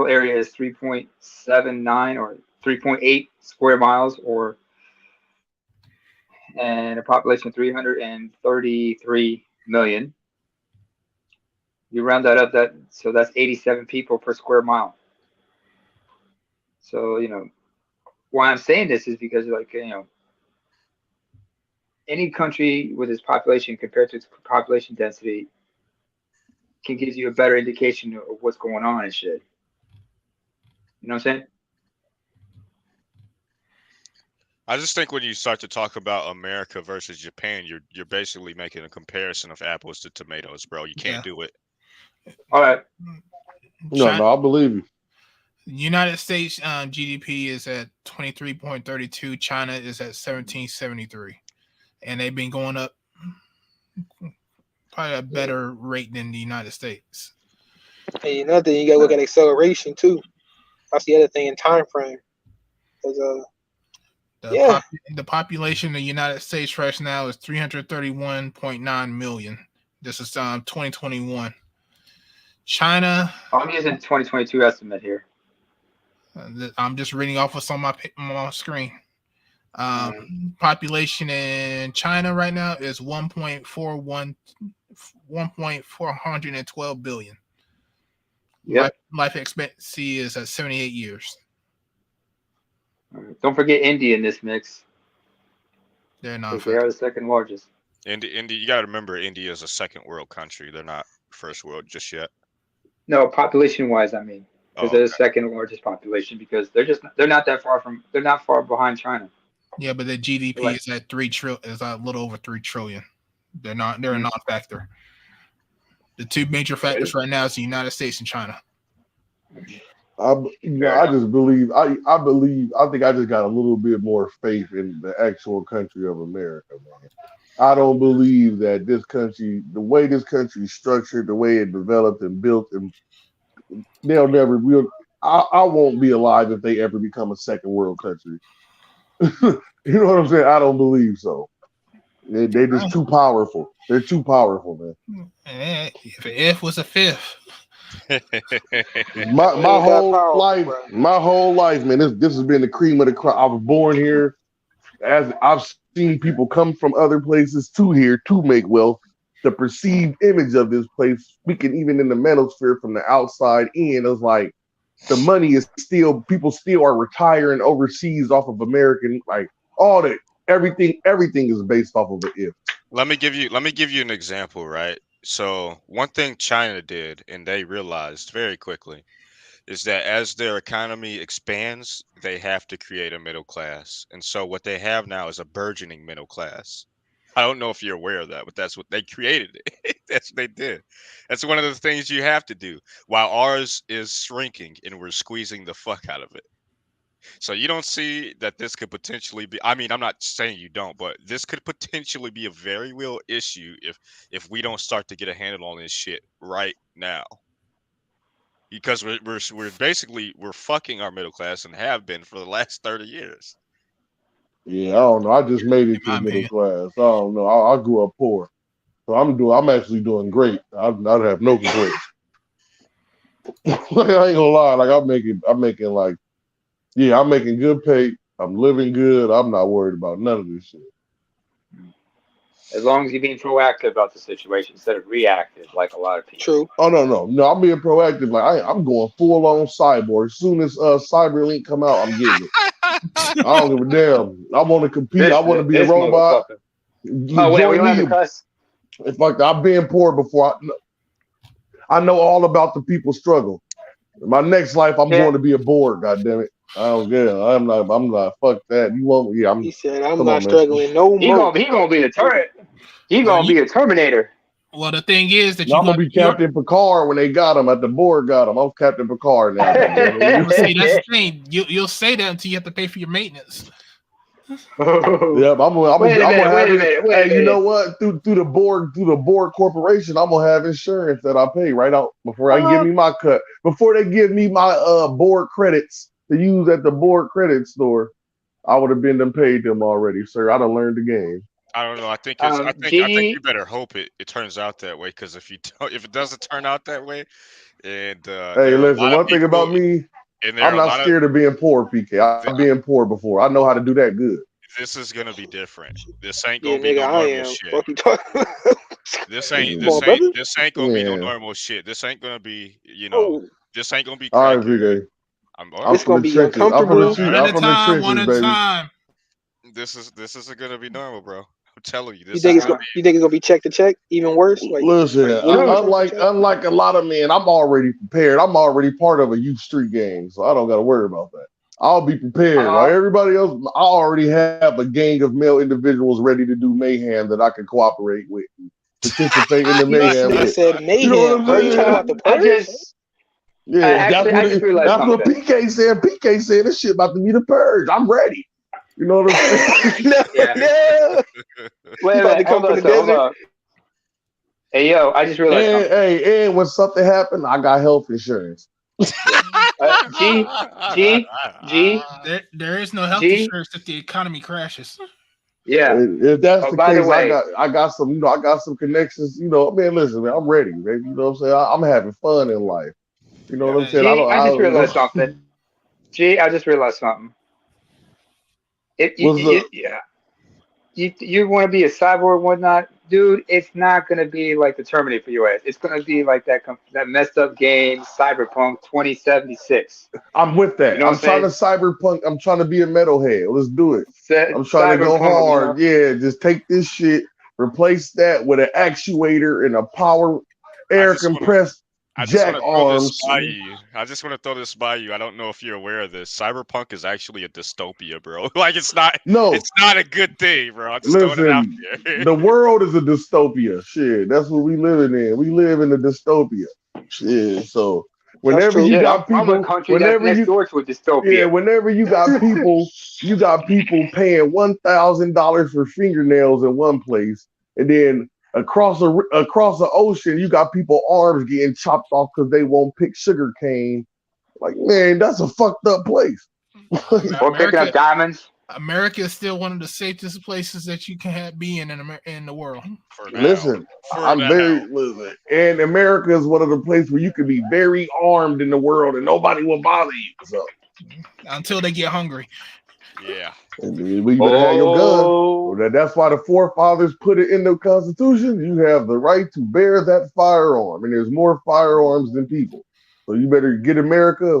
area is 3.79 or 3.8 square miles, and a population of 333 million. You round that up, so that's 87 people per square mile. So why I'm saying this is because any country with its population compared to its population density can give you a better indication of what's going on and shit. You know what I'm saying? I just think when you start to talk about America versus Japan, you're basically making a comparison of apples to tomatoes, bro. You can't do it. All right. No, I believe you. United States GDP is at 23.32. China is at 1773, and they've been going up probably a better rate than the United States. Hey, another thing, you gotta look at acceleration too. That's the other thing in time frame. Because the population of the United States right now is 331.9 million. This is 2021. China. I'm using 2022 estimate here. I'm just reading off what's on my screen. Population in China right now is 1.412 billion. Yep. Life expectancy is at 78 years. Don't forget India in this mix. They're not. They are the second largest. India, you got to remember, India is a second world country. They're not first world just yet. No, population wise, I mean, because they're the second largest population because they're not far behind China. Yeah, but the GDP is at is a little over 3 trillion. They're a non-factor. The two major factors right now is the United States and China. I just believe I think I just got a little bit more faith in the actual country of America, man. I don't believe that this country, the way this country is structured, the way it developed and built, and they'll never real. I won't be alive if they ever become a second world country. You know what I'm saying? I don't believe so. They're just too powerful. They're too powerful, man. If was a fifth. my whole life, man. This has been the cream of the crop. I was born here. As I've seen people come from other places to here to make wealth. The perceived image of this place, speaking even in the manosphere from the outside in, it was like the money is still, people still are retiring overseas off of American, like all that. Everything is based off of the if. Let me give you an example, right? So one thing China did, and they realized very quickly, is that as their economy expands, they have to create a middle class. And so what they have now is a burgeoning middle class. I don't know if you're aware of that, but that's what they created. That's what they did. That's one of the things you have to do, while ours is shrinking and we're squeezing the fuck out of it. So you don't see that this could potentially be, I mean, I'm not saying you don't, but this could potentially be a very real issue if we don't start to get a handle on this shit right now. Because we're basically fucking our middle class and have been for the last 30 years. Yeah, I don't know. I just made it to the middle class. I don't know. I grew up poor, so I'm actually doing great. I'd have no complaints. I ain't gonna lie. Like I'm making like, yeah, I'm making good pay. I'm living good. I'm not worried about none of this shit. As long as you're being proactive about the situation instead of reactive, like a lot of people. True. Oh no, I'm being proactive. Like I'm going full on cyborg. As soon as Cyberlink come out, I'm getting it. I don't give a damn. I want to compete. I want to be a robot. Oh wait, we don't have to cuss. It's like I've been poor before. I know all about the people's struggle. In my next life, I'm going to be a Borg. God damn it. I don't care. I'm not. Fuck that. You want? Yeah. He said, "I'm not struggling no more." He gonna be the turret. He gonna be a Terminator. Well, the thing is that I'm gonna be Captain Picard when they got him at the Borg. Got him. I'm Captain Picard now. See, that's the thing. You'll say that until you have to pay for your maintenance. Yep, I'm gonna have it. Hey, you know what? Through the Borg Corporation, I'm gonna have insurance that I pay right out before I give me my cut. Before they give me my Borg credits to use at the Borg credit store, I would have been paid them already, sir. I done learned the game. I don't know. I think you better hope it turns out that way, because if it doesn't turn out that way, and hey, listen, one thing about me, I'm not scared of being poor, PK. I've been poor before. I know how to do that good. This is gonna be different. This ain't Yeah, gonna be nigga, no I normal am. shit. Fuck you talking. This Come ain't on, brother. gonna be no Yeah. normal shit. This ain't gonna be, Oh, this ain't gonna be All right, crackhead. VK. I'm this from gonna the be trenches. I'm from the uncomfortable. street. One I'm at a from the time. One trenches, at a baby. time. This is gonna be normal, bro. I'm telling you, You this think is it's gonna gonna? You think it's gonna be check to check? Even worse? Like Listen, literally check to check? unlike a lot of men, I'm already prepared. I'm already part of a youth street gang, so I don't got to worry about that. I'll be prepared. While everybody else, I already have a gang of male individuals ready to do mayhem that I can cooperate with, participate in the This mayhem nigga with. said You know what mayhem, I'm bro. You talking saying? about the I purge? Yeah, that's I just realized that's what something. PK said. PK said this shit about to be the purge. I'm ready. You know what I'm saying? No, Yeah. no. Wait You a about to minute, come hold from on, the so hold desert? on. Hey yo, I just realized And something. hey, and when something happened, I got health insurance. G, G, G, There is no health G. insurance if the economy crashes. Yeah. If that's Oh, the by the case, way, I got some, I got some connections. Man, listen, man, I'm ready, baby. You know what I'm saying? I'm having fun in life. You know what I'm saying? I G, don't, I just realized I, something. G, I just realized something. what's up? Yeah. You want to be a cyborg, whatnot, dude? It's not gonna be like the Terminator for your ass. It's gonna be like that messed up game, Cyberpunk 2076. I'm with You that. know what I'm I'm trying to saying? cyberpunk. I'm trying to be a metalhead. Let's do it. I'm trying to go Cyberpunk, you know? hard. Yeah, just take this shit, replace that with an actuator and a power I air just wanna compressed I just jack want to throw this arms. by you. I just want to throw this by you. I don't know if you're aware of this. Cyberpunk is actually a dystopia, bro. Like it's not No, a good thing, bro. I'm just throwing it out listen, there. the world is a dystopia. Shit, that's what we living in. We live in a dystopia. Shit, so That's whenever true. you Shit, got I'm a people, country that's next door to a dystopia. whenever you got people paying $1,000 for fingernails in one place, and then across the ocean, you got people arms getting chopped off because they won't pick sugar cane. Like, man, that's a fucked up place. Or picking up America, diamonds. America is still one of the safest places that you can be in the world. For now. Listen, For I'm now. listen, and America is one of the places where you can be very armed in the world and nobody will bother you. So, Until they get hungry. Yeah. and then you better have your gun. Oh, That's why the forefathers put it in the Constitution. You have the right to bear that firearm, and there's more firearms than people. So you better get America.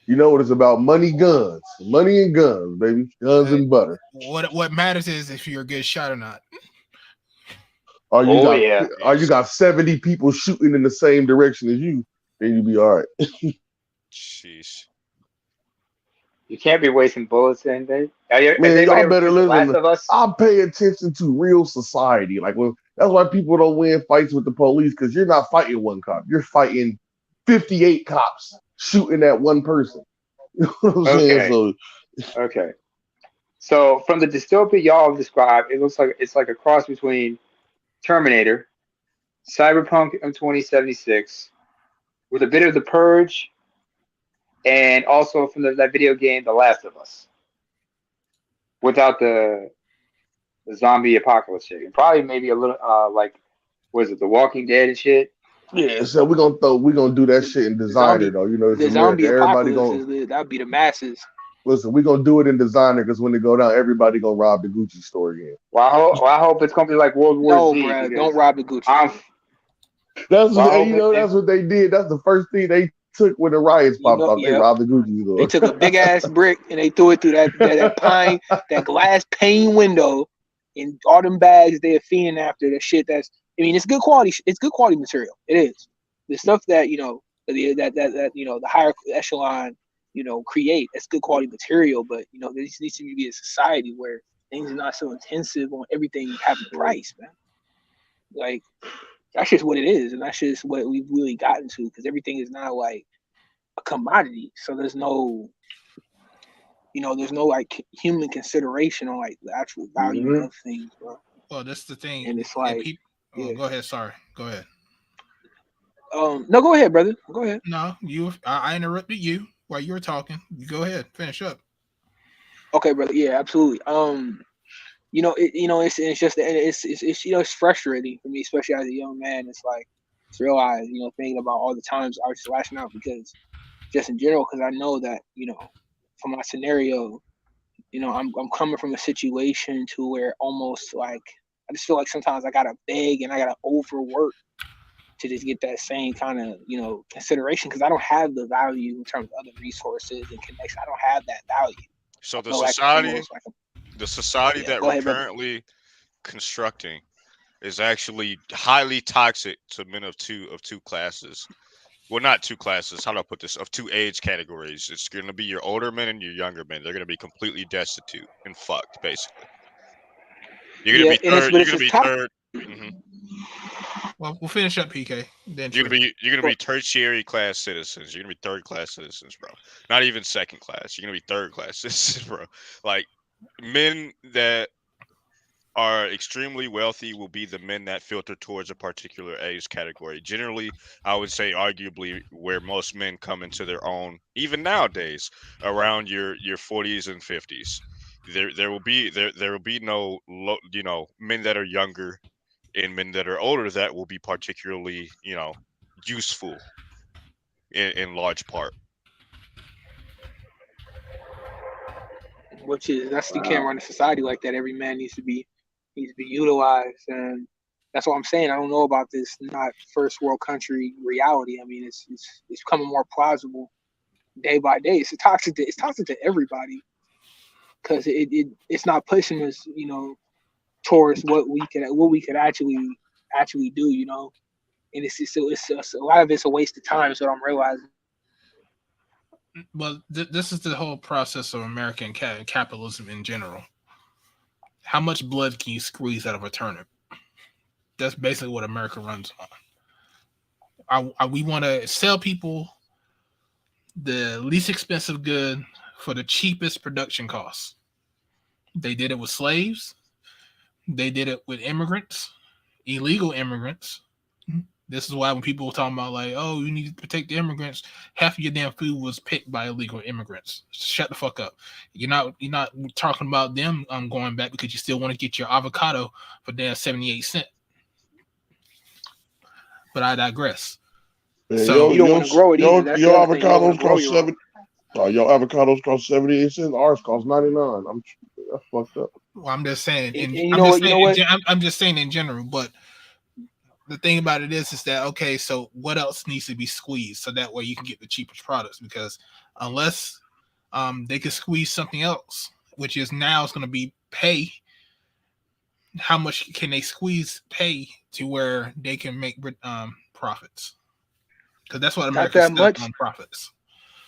You know what it's about? Money, guns, money and guns, baby, guns and butter. What matters is if you're a good shot or not. Or yeah. you got 70 people shooting in the same direction as you, then you be all right. Sheesh. You can't be wasting bullets and anything. Has Man, anybody y'all ever better played The Last listen. of Us? I pay attention to real society. Like, well, that's why people don't win fights with the police, because you're not fighting one cop. You're fighting 58 cops shooting at one person. You know what I'm saying? Okay. So Okay. So from the dystopia y'all have described, it looks like it's like a cross between Terminator, Cyberpunk 2076, with a bit of The Purge, and also from that video game The Last of Us, without the zombie apocalypse shit. And probably maybe a little like was it The Walking Dead and shit? yeah, so we're gonna do that shit in The designer zombie, though. You know, it's the zombie America. Everybody apocalypse gonna is that'd be the masses. listen. We're gonna do it in designer because when they go down, everybody gonna rob the Gucci store again. Well, I hope it's gonna be like World War No, Z bro, don't because rob the Gucci. I'm. That's Well, I what hope that's what they did. That's the first thing they took when the riots You popped know, off. They yeah. robbed the Gucci They store. took a big ass brick and they threw it through that pine, that glass pane window, and all them bags they're fiending after that shit. It's good quality. It's good quality material. It is the stuff that that the higher echelon create. That's good quality material. But there needs to be a society where things are not so intensive on everything having price, man. Like that's just what it is, and that's just what we've really gotten to because everything is now like a commodity. So there's no like human consideration on like the actual value of things, bro. Well, that's the thing. And it's And like, people, go ahead. Sorry. Go ahead. No, go ahead, brother. Go ahead. No, I interrupted you while you were talking. You go ahead. Finish up. Okay, brother. Yeah, absolutely. It's just it's frustrating for me, especially as a young man. It's like to realize, thinking about all the times I was just lashing out because just in general, because I know that from my scenario, I'm coming from a situation to where almost like I just feel like sometimes I gotta beg and I gotta overwork to just get that same kind of consideration because I don't have the value in terms of other resources and connection. I don't have that value. So I feel like almost like the society yeah. that Go we're ahead, brother. currently constructing is actually highly toxic to men of two classes. Well, not two classes. How do I put this? Of two age categories. It's going to be your older men and your younger men. They're going to be completely destitute and fucked, basically. You're going to be third. You're going to be third. Mm-hmm. Well, we'll finish up, PK. Then you're gonna be tertiary class citizens. You're gonna be third class citizens, bro. Not even second class. You're gonna be third class citizens, bro. Like men that are extremely wealthy will be the men that filter towards a particular age category. Generally, I would say arguably where most men come into their own, even nowadays, around your 40s and 50s. There will be no men that are younger and men that are older that will be particularly, useful in large part. Which is you can't run a society like that. Every man needs to be utilized, and that's what I'm saying. I don't know about this not first world country reality. I mean, it's becoming more plausible day by day. It's toxic to everybody because it's not pushing us, towards what we could actually do, and it's a lot of it's a waste of time. Is what I'm realizing. Well, this is the whole process of American capitalism in general. How much blood can you squeeze out of a turnip? That's basically what America runs on. We want to sell people the least expensive good for the cheapest production costs. They did it with slaves. They did it with immigrants, illegal immigrants. This is why when people were talking about like, oh, you need to protect the immigrants, half of your damn food was picked by illegal immigrants. Shut the fuck up. You're not talking about them going back because you still want to get your avocado for damn 78 cents. But I digress. Man, so you don't want to grow it either. That's your avocados cost your avocados cost 78 cents. Ours cost 99. That's fucked up. Well, I'm just saying. I'm just saying in general, but the thing about it is that okay, so what else needs to be squeezed so that way you can get the cheapest products? Because unless they can squeeze something else, which is now it's going to be pay. How much can they squeeze pay to where they can make profits? Because that's what America's stuck on, profits.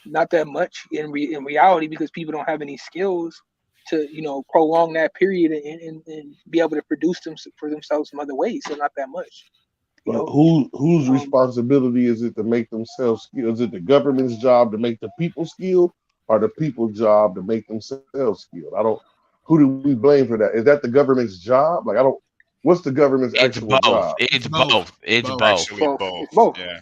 Not that much in reality, because people don't have any skills to prolong that period and be able to produce them for themselves some other ways. So not that much. But whose responsibility is it to make themselves skilled? Is it the government's job to make the people skilled, or the people's job to make themselves skilled? Who do we blame for that? Is that the government's job? What's the government's actual job? It's both. It's both. Actually, both. Both. Yeah.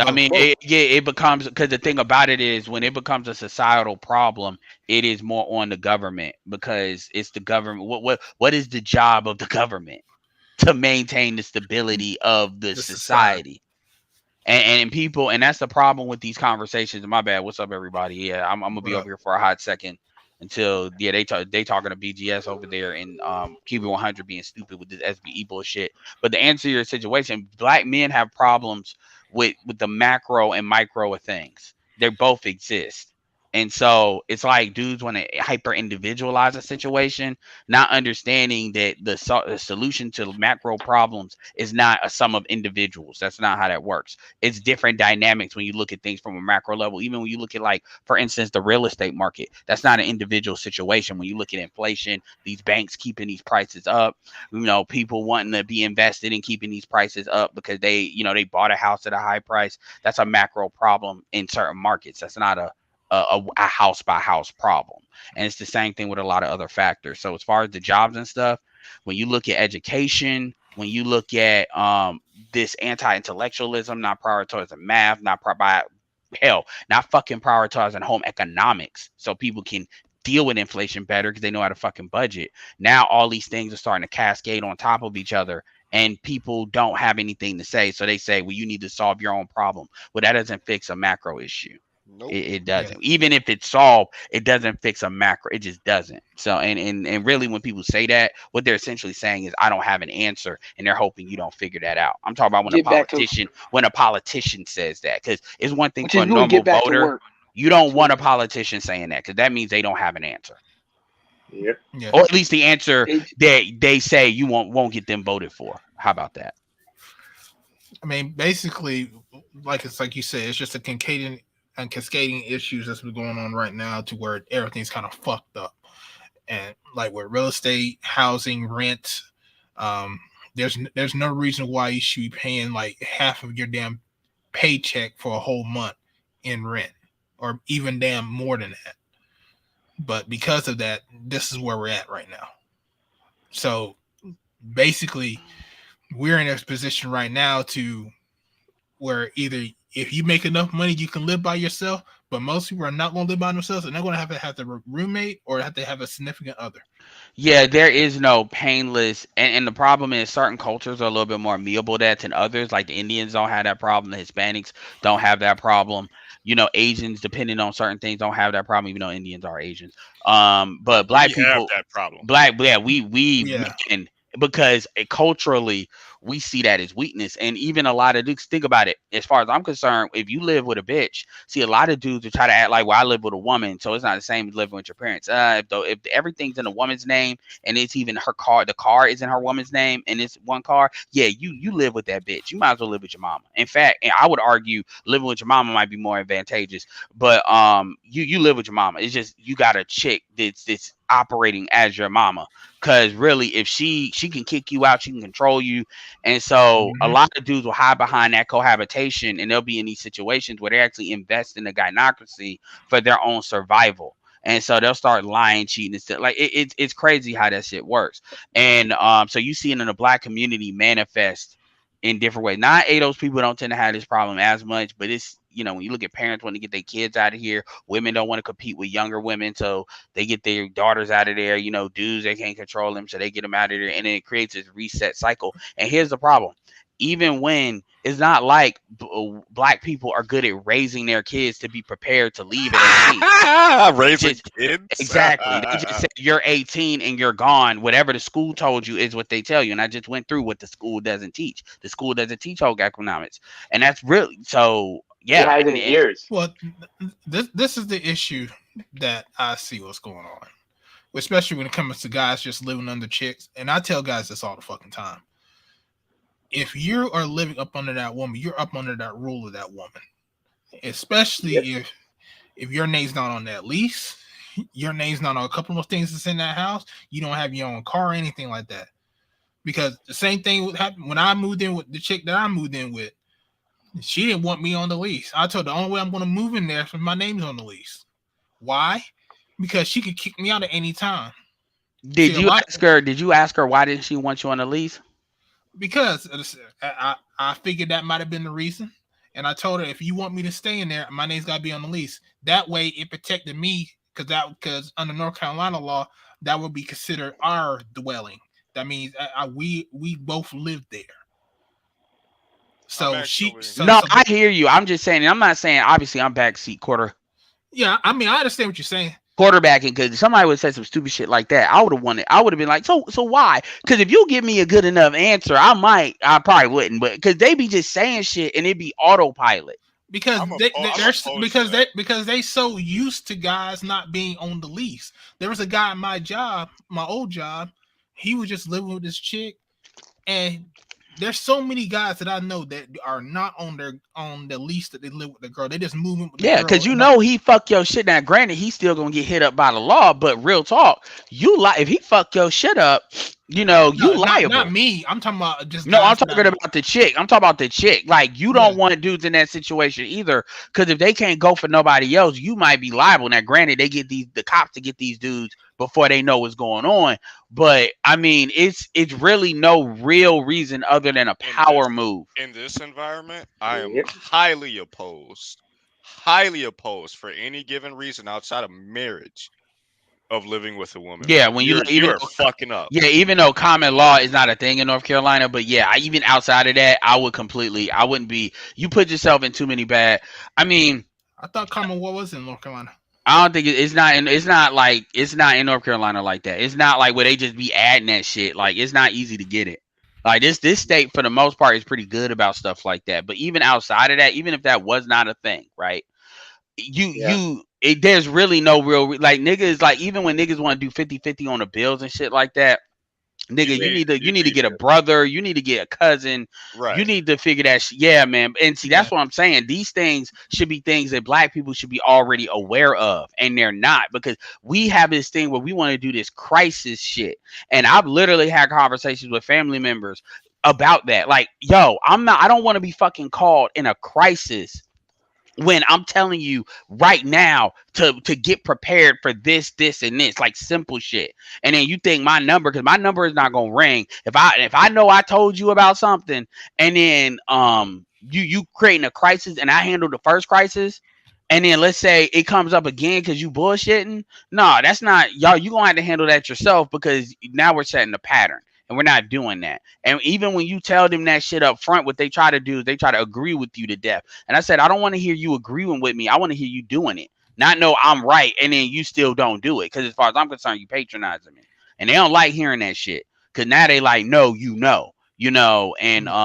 I mean, it becomes, because the thing about it is when it becomes a societal problem, it is more on the government, because it's the government. What is the job of the government? To maintain the stability of the society. And people, and that's the problem with these conversations. My bad. What's up, everybody? Yeah, I'm gonna be over here for a hot second until they talking to BGS over there and keep it 100 being stupid with this SBE bullshit. But to answer your situation, black men have problems with the macro and micro of things. They both exist. And so it's like dudes want to hyper individualize a situation, not understanding that the solution to macro problems is not a sum of individuals. That's not how that works. It's different dynamics when you look at things from a macro level. Even when you look at, like, for instance, the real estate market, that's not an individual situation. When you look at inflation, these banks keeping these prices up, people wanting to be invested in keeping these prices up because they bought a house at a high price. That's a macro problem in certain markets. That's not a house by house problem. And it's the same thing with a lot of other factors. So as far as the jobs and stuff, when you look at education, when you look at this anti-intellectualism, not prioritizing math, not fucking prioritizing home economics so people can deal with inflation better because they know how to fucking budget. Now all these things are starting to cascade on top of each other, and people don't have anything to say. So they say, well, you need to solve your own problem. Well, that doesn't fix a macro issue. Nope. It doesn't. Even if it's solved, it doesn't fix a macro. It just doesn't. So and really, when people say that, what they're essentially saying is, I don't have an answer, and they're hoping you don't figure that out. I'm talking about Get back to when a politician says that, because it's one thing which for is a really normal get back to voter. work. You don't want a politician saying that, because that means they don't have an answer, Yep. Yeah. or at least the answer They- that they say you won't get them voted for. How about that? I mean, basically, like you said, it's just a cascading issues that's been going on right now, to where everything's kind of fucked up, and like with real estate, housing, rent, there's no reason why you should be paying like half of your damn paycheck for a whole month in rent, or even damn more than that. But because of that, this is where we're at right now. So basically, we're in a position right now to where either if you make enough money, you can live by yourself, but most people are not going to live by themselves, and they're going to have a roommate or have to have a significant other. Yeah, there is no painless, and the problem is certain cultures are a little bit more amenable to that than others. Like the Indians don't have that problem, the Hispanics don't have that problem. You know, Asians, depending on certain things, don't have that problem, even though Indians are Asians. But black We have people, that problem. we Yeah. men, because culturally we see that as weakness. And even a lot of dudes, think about it, as far as I'm concerned, if you live with a bitch, see, a lot of dudes will try to act like, well, I live with a woman, so it's not the same as living with your parents. If everything's in a woman's name, and it's even her car, the car is in her woman's name, and it's one car, yeah, you live with that bitch. You might as well live with your mama. In fact, and I would argue living with your mama might be more advantageous, but you live with your mama. It's just you got a chick that's operating as your mama, because really, if she can kick you out, she can control you. And so a lot of dudes will hide behind that cohabitation, and they'll be in these situations where they actually invest in the gynocracy for their own survival. And so they'll start lying, cheating, and stuff. Like it's crazy how that shit works. And so you see it in the black community manifest in different ways. Not those people don't tend to have this problem as much, but it's, you know, when you look at parents wanting to get their kids out of here, women don't want to compete with younger women, so they get their daughters out of there. You know, dudes, they can't control them, so they get them out of there, and then it creates this reset cycle. And here's the problem: even when it's not like black people are good at raising their kids to be prepared to leave at 18. Raising kids? Exactly. They just say you're 18 and you're gone. Whatever the school told you is what they tell you. And I just went through what the school doesn't teach. The school doesn't teach home economics, and that's really so. Yeah, It hasn't in years. Well, this is the issue that I see what's going on, especially when it comes to guys just living under chicks. And I tell guys this all the fucking time: if you are living up under that woman, you're up under that rule of that woman. Especially if your name's not on that lease, your name's not on a couple of things that's in that house, you don't have your own car or anything like that. Because the same thing would happen when I moved in with the chick that I moved in with. She didn't want me on the lease. I told her the only way I'm going to move in there is if my name's on the lease. Why? Because she could kick me out at any time. Did you ask her why didn't she want you on the lease? Because I figured that might have been the reason. And I told her, if you want me to stay in there, my name's got to be on the lease. That way it protected me, because under North Carolina law, that would be considered our dwelling. That means we both lived there. So I hear you. I'm just saying. I'm not saying. Obviously, I'm backseat quarter. Yeah, I mean, I understand what you're saying. Quarterbacking, because somebody would say some stupid shit like that. I would have wanted. I would have been like, so why? Because if you give me a good enough answer, I probably wouldn't. But because they be just saying shit and it be autopilot. Because they so used to guys not being on the lease. There was a guy at my old job. He was just living with this chick, and there's so many guys that I know that are not on the lease that they live with the girl. They just moving with the girl. Yeah, because you know he fuck your shit. Now, granted, he's still gonna get hit up by the law, but real talk, if he fuck your shit up, you liable. Not me. I'm talking about just. No, I'm talking about the chick. I'm talking about the chick. Like, you don't want dudes in that situation either, because if they can't go for nobody else, you might be liable. Now, granted, they get the cops to get these dudes before they know what's going on. But I mean, it's really no real reason other than a power move. In this environment, I am highly opposed for any given reason outside of marriage of living with a woman. Yeah, when you're fucking up. Yeah, even though common law is not a thing in North Carolina, but yeah, even outside of that, I wouldn't be. You put yourself in too many bad. I mean, I thought Commonwealth was in North Carolina. I don't think it's not in North Carolina like that. It's not like where they just be adding that shit. Like it's not easy to get it. Like this state for the most part is pretty good about stuff like that. But even outside of that, even if that was not a thing, right? There's really no real like niggas, like even when niggas want to do 50-50 on the bills and shit like that, nigga, you need to get a brother, you need to get a cousin, Right. You need to figure that shit. Yeah, man. And see, that's what I'm saying. These things should be things that black people should be already aware of, and they're not, because we have this thing where we want to do this crisis shit. And I've literally had conversations with family members about that. Like, yo, I don't want to be fucking called in a crisis when I'm telling you right now to get prepared for this, and this, like simple shit. And then you think my number, because my number is not gonna ring. If I know I told you about something, and then you creating a crisis, and I handle the first crisis, and then let's say it comes up again because you bullshitting. No, that's not y'all. You gonna have to handle that yourself, because now we're setting a pattern. And we're not doing that. And even when you tell them that shit up front, what they try to do is they try to agree with you to death. And I said, I don't want to hear you agreeing with me. I want to hear you doing it. Not know I'm right, and then you still don't do it. Because as far as I'm concerned, you patronizing me. And they don't like hearing that shit. Because now they like, no, and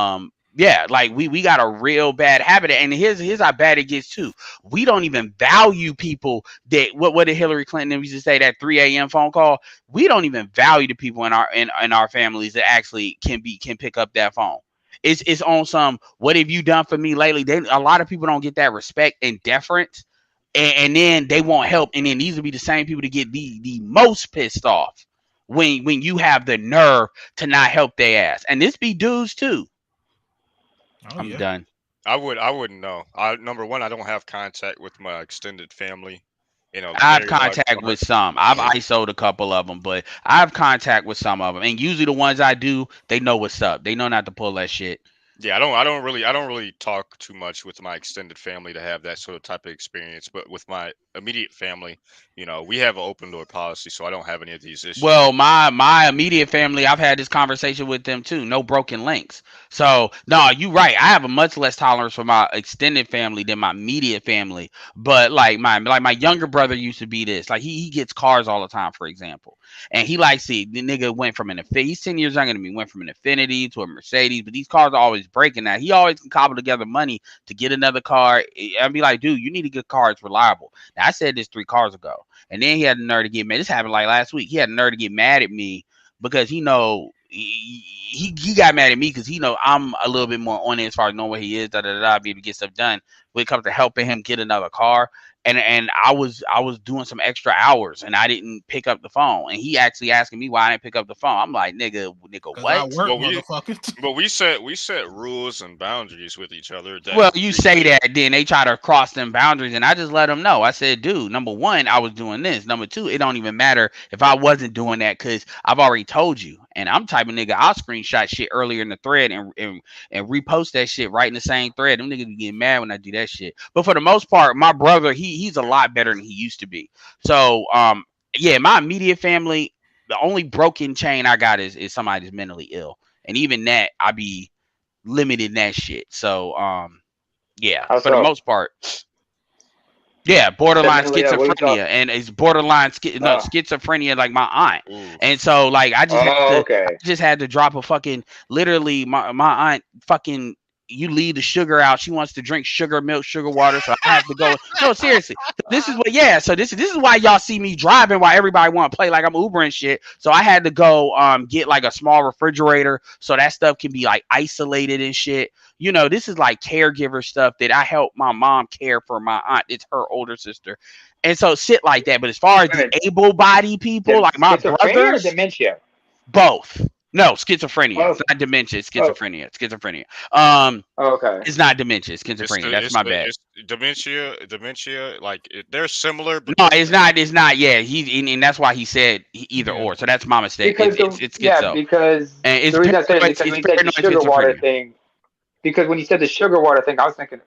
yeah, like we got a real bad habit. And here's how bad it gets too. We don't even value people that what did Hillary Clinton used to say, that 3 a.m. phone call? We don't even value the people in our families that actually can pick up that phone. It's on some, what have you done for me lately? A lot of people don't get that respect and deference, and then they won't help. And then these will be the same people to get the most pissed off when you have the nerve to not help their ass. And this be dudes too. I'm done. I wouldn't know. Number one, I don't have contact with my extended family. I have contact with some. I've ISO'd a couple of them, but I have contact with some of them. And usually the ones I do, they know what's up. They know not to pull that shit. Yeah, I don't really talk too much with my extended family to have that sort of type of experience. But with my immediate family, we have an open door policy, so I don't have any of these issues. Well, my immediate family, I've had this conversation with them too. No broken links. So no, you right. I have a much less tolerance for my extended family than my immediate family. But like my younger brother used to be this. Like he gets cars all the time, for example. And he likes the nigga went from he's 10 years younger than me, went from an Infiniti to a Mercedes, but these cars are always breaking now. He always can cobble together money to get another car. I'd be like, dude, you need to get cars reliable. Now I said this 3 cars ago. And then he had the nerve to get mad. This happened like last week. He had the nerve to get mad at me because he got mad at me because I'm a little bit more on it as far as knowing what he is, be able to get stuff done when it comes to helping him get another car. And I was doing some extra hours and I didn't pick up the phone. And he actually asking me why I didn't pick up the phone. I'm like, nigga, what? But we set rules and boundaries with each other. Well, you say that, then they try to cross them boundaries, and I just let them know. I said, dude, number one, I was doing this. Number two, it don't even matter if I wasn't doing that because I've already told you. And I'm type of nigga, I'll screenshot shit earlier in the thread and repost that shit right in the same thread. Them niggas be getting mad when I do that shit. But for the most part, my brother, he's a lot better than he used to be. So, yeah, my immediate family, the only broken chain I got is somebody that's mentally ill. And even that, I be limited in that shit. So, yeah, for the most part. Yeah, borderline schizophrenia, and it's borderline schizophrenia, like my aunt. And so, like, I just had to drop a fucking, literally, my aunt fucking, you leave the sugar out. She wants to drink sugar milk, sugar water. So I have to go. No, seriously. This is so this is why y'all see me driving while everybody want to play like I'm Uber and shit. So I had to go get like a small refrigerator so that stuff can be like isolated and shit. This is like caregiver stuff that I help my mom care for my aunt. It's her older sister. And so shit like that. But as far as the able-bodied people, like my brothers, or dementia? Both. No, schizophrenia. It's not dementia. It's schizophrenia. It's schizophrenia. Okay. It's not dementia. It's schizophrenia. That's my bad. Dementia. Like they're similar. But no, it's not. It's not. Yeah, and that's why he said either or. So that's my mistake. It's schizo. Yeah, because and the reason I said it is because when you said the sugar water thing. Because when you said the sugar water thing, I was thinking,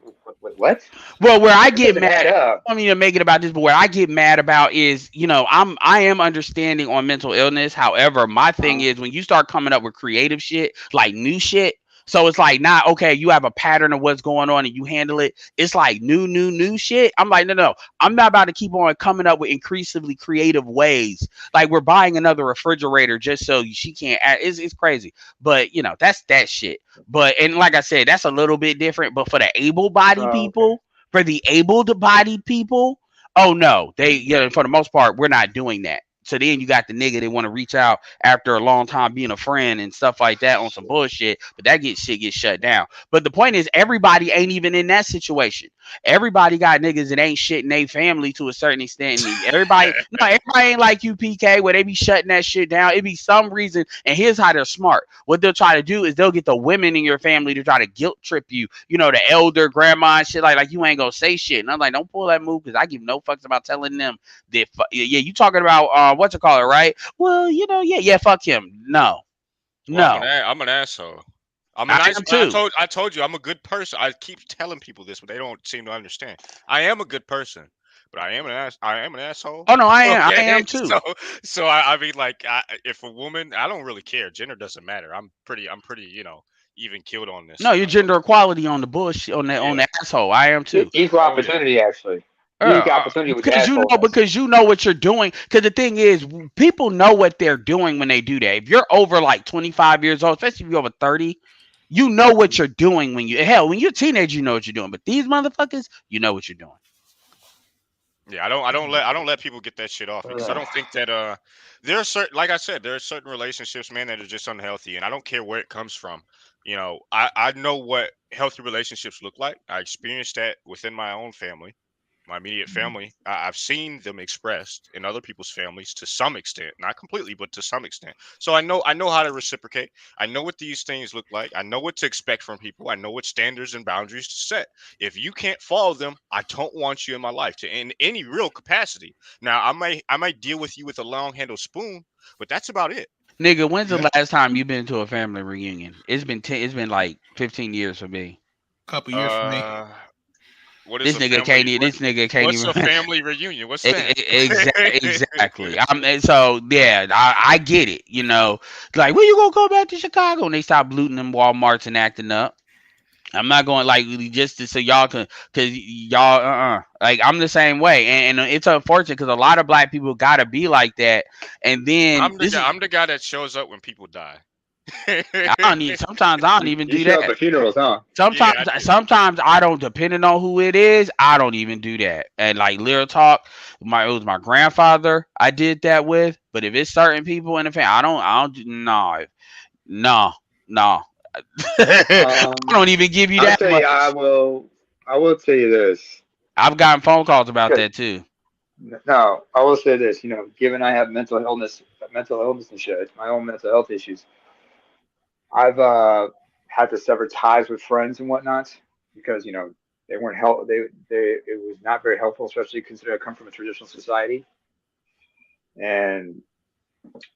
what? Well, where I get mad, I don't mean to make it about this, but where I get mad about is, I am understanding on mental illness. However, my thing is when you start coming up with creative shit, like new shit. So it's like not okay, you have a pattern of what's going on and you handle it. It's like new shit. I'm like, no. I'm not about to keep on coming up with increasingly creative ways. Like we're buying another refrigerator just so she can't act. It's crazy. But you know, that's that shit. But and like I said, that's a little bit different. But for the able-bodied Okay. people, for the able-bodied people, oh no, for the most part, we're not doing that. So then you got the nigga that want to reach out after a long time being a friend and stuff like that on some bullshit, but that gets shut down. But the point is, everybody ain't even in that situation. Everybody got niggas that ain't shit in their family to a certain extent. And everybody ain't like you, PK, where they be shutting that shit down. It be some reason. And here's how they're smart. What they'll try to do is they'll get the women in your family to try to guilt trip you. You know, the elder, grandma, and shit like you ain't gonna say shit. And I'm like, don't pull that move because I give no fucks about telling them that. Yeah, you talking about what you call it, right? Well, you know, yeah, fuck him. No, Well, no, I'm an asshole. I'm a I nice. am too. I told you I'm a good person. I keep telling people this, but they don't seem to understand. I am a good person, but I am an I am an asshole. Oh no, I Okay, am too. So I mean, like, if a woman, I don't really care. Gender doesn't matter. I'm pretty, even killed on this. No, your gender equality on the bush on Yeah. the asshole. I am too. Equal Oh yeah. opportunity, actually. Equal opportunity with the assholeness. Because you know what you're doing. Because the thing is, people know what they're doing when they do that. If you're over like 25 years old, especially if you're over 30, you know what you're doing when when you're a teenager, you know what you're doing. But these motherfuckers, you know what you're doing. Yeah, I don't let people get that shit off because I don't think that there are certain, like I said, there are certain relationships, man, that are just unhealthy, and I don't care where it comes from. I know what healthy relationships look like. I experienced that within my own family, my immediate family. I've seen them expressed in other people's families to some extent, not completely, but to some extent. So I know how to reciprocate. I know what these things look like. I know what to expect from people. I know what standards and boundaries to set. If you can't follow them, I don't want you in my life in any real capacity. Now, I might deal with you with a long handled spoon, but that's about it. Nigga, when's the Yeah, last time you been to a family reunion? It's been like 15 years for me. couple years for me. Uh, what is a family? This nigga can't What's even a family reunion? What's that? Exactly. So yeah, I get it. You know, like when you gonna go back to Chicago and they stop looting them WalMarts and acting up. I'm not going like just to so y'all can, cause y'all like I'm the same way, and it's unfortunate because a lot of black people gotta be like that, and then this is I'm the guy that shows up when people die. I don't need sometimes I don't even You do show up that. at funerals, huh? Yeah, I do. Sometimes I don't, depending on who it is, I don't even do that. And like Lyra talk, it was my grandfather I did that with. But if it's certain people in the family, I don't no. I don't even give you I'll that tell you, much. I will tell you this. I've gotten phone calls about that too. No, I will say this. Given I have mental illness and shit, my own mental health issues, I've had to sever ties with friends and whatnot because they weren't help. They it was not very helpful, especially considering I come from a traditional society, and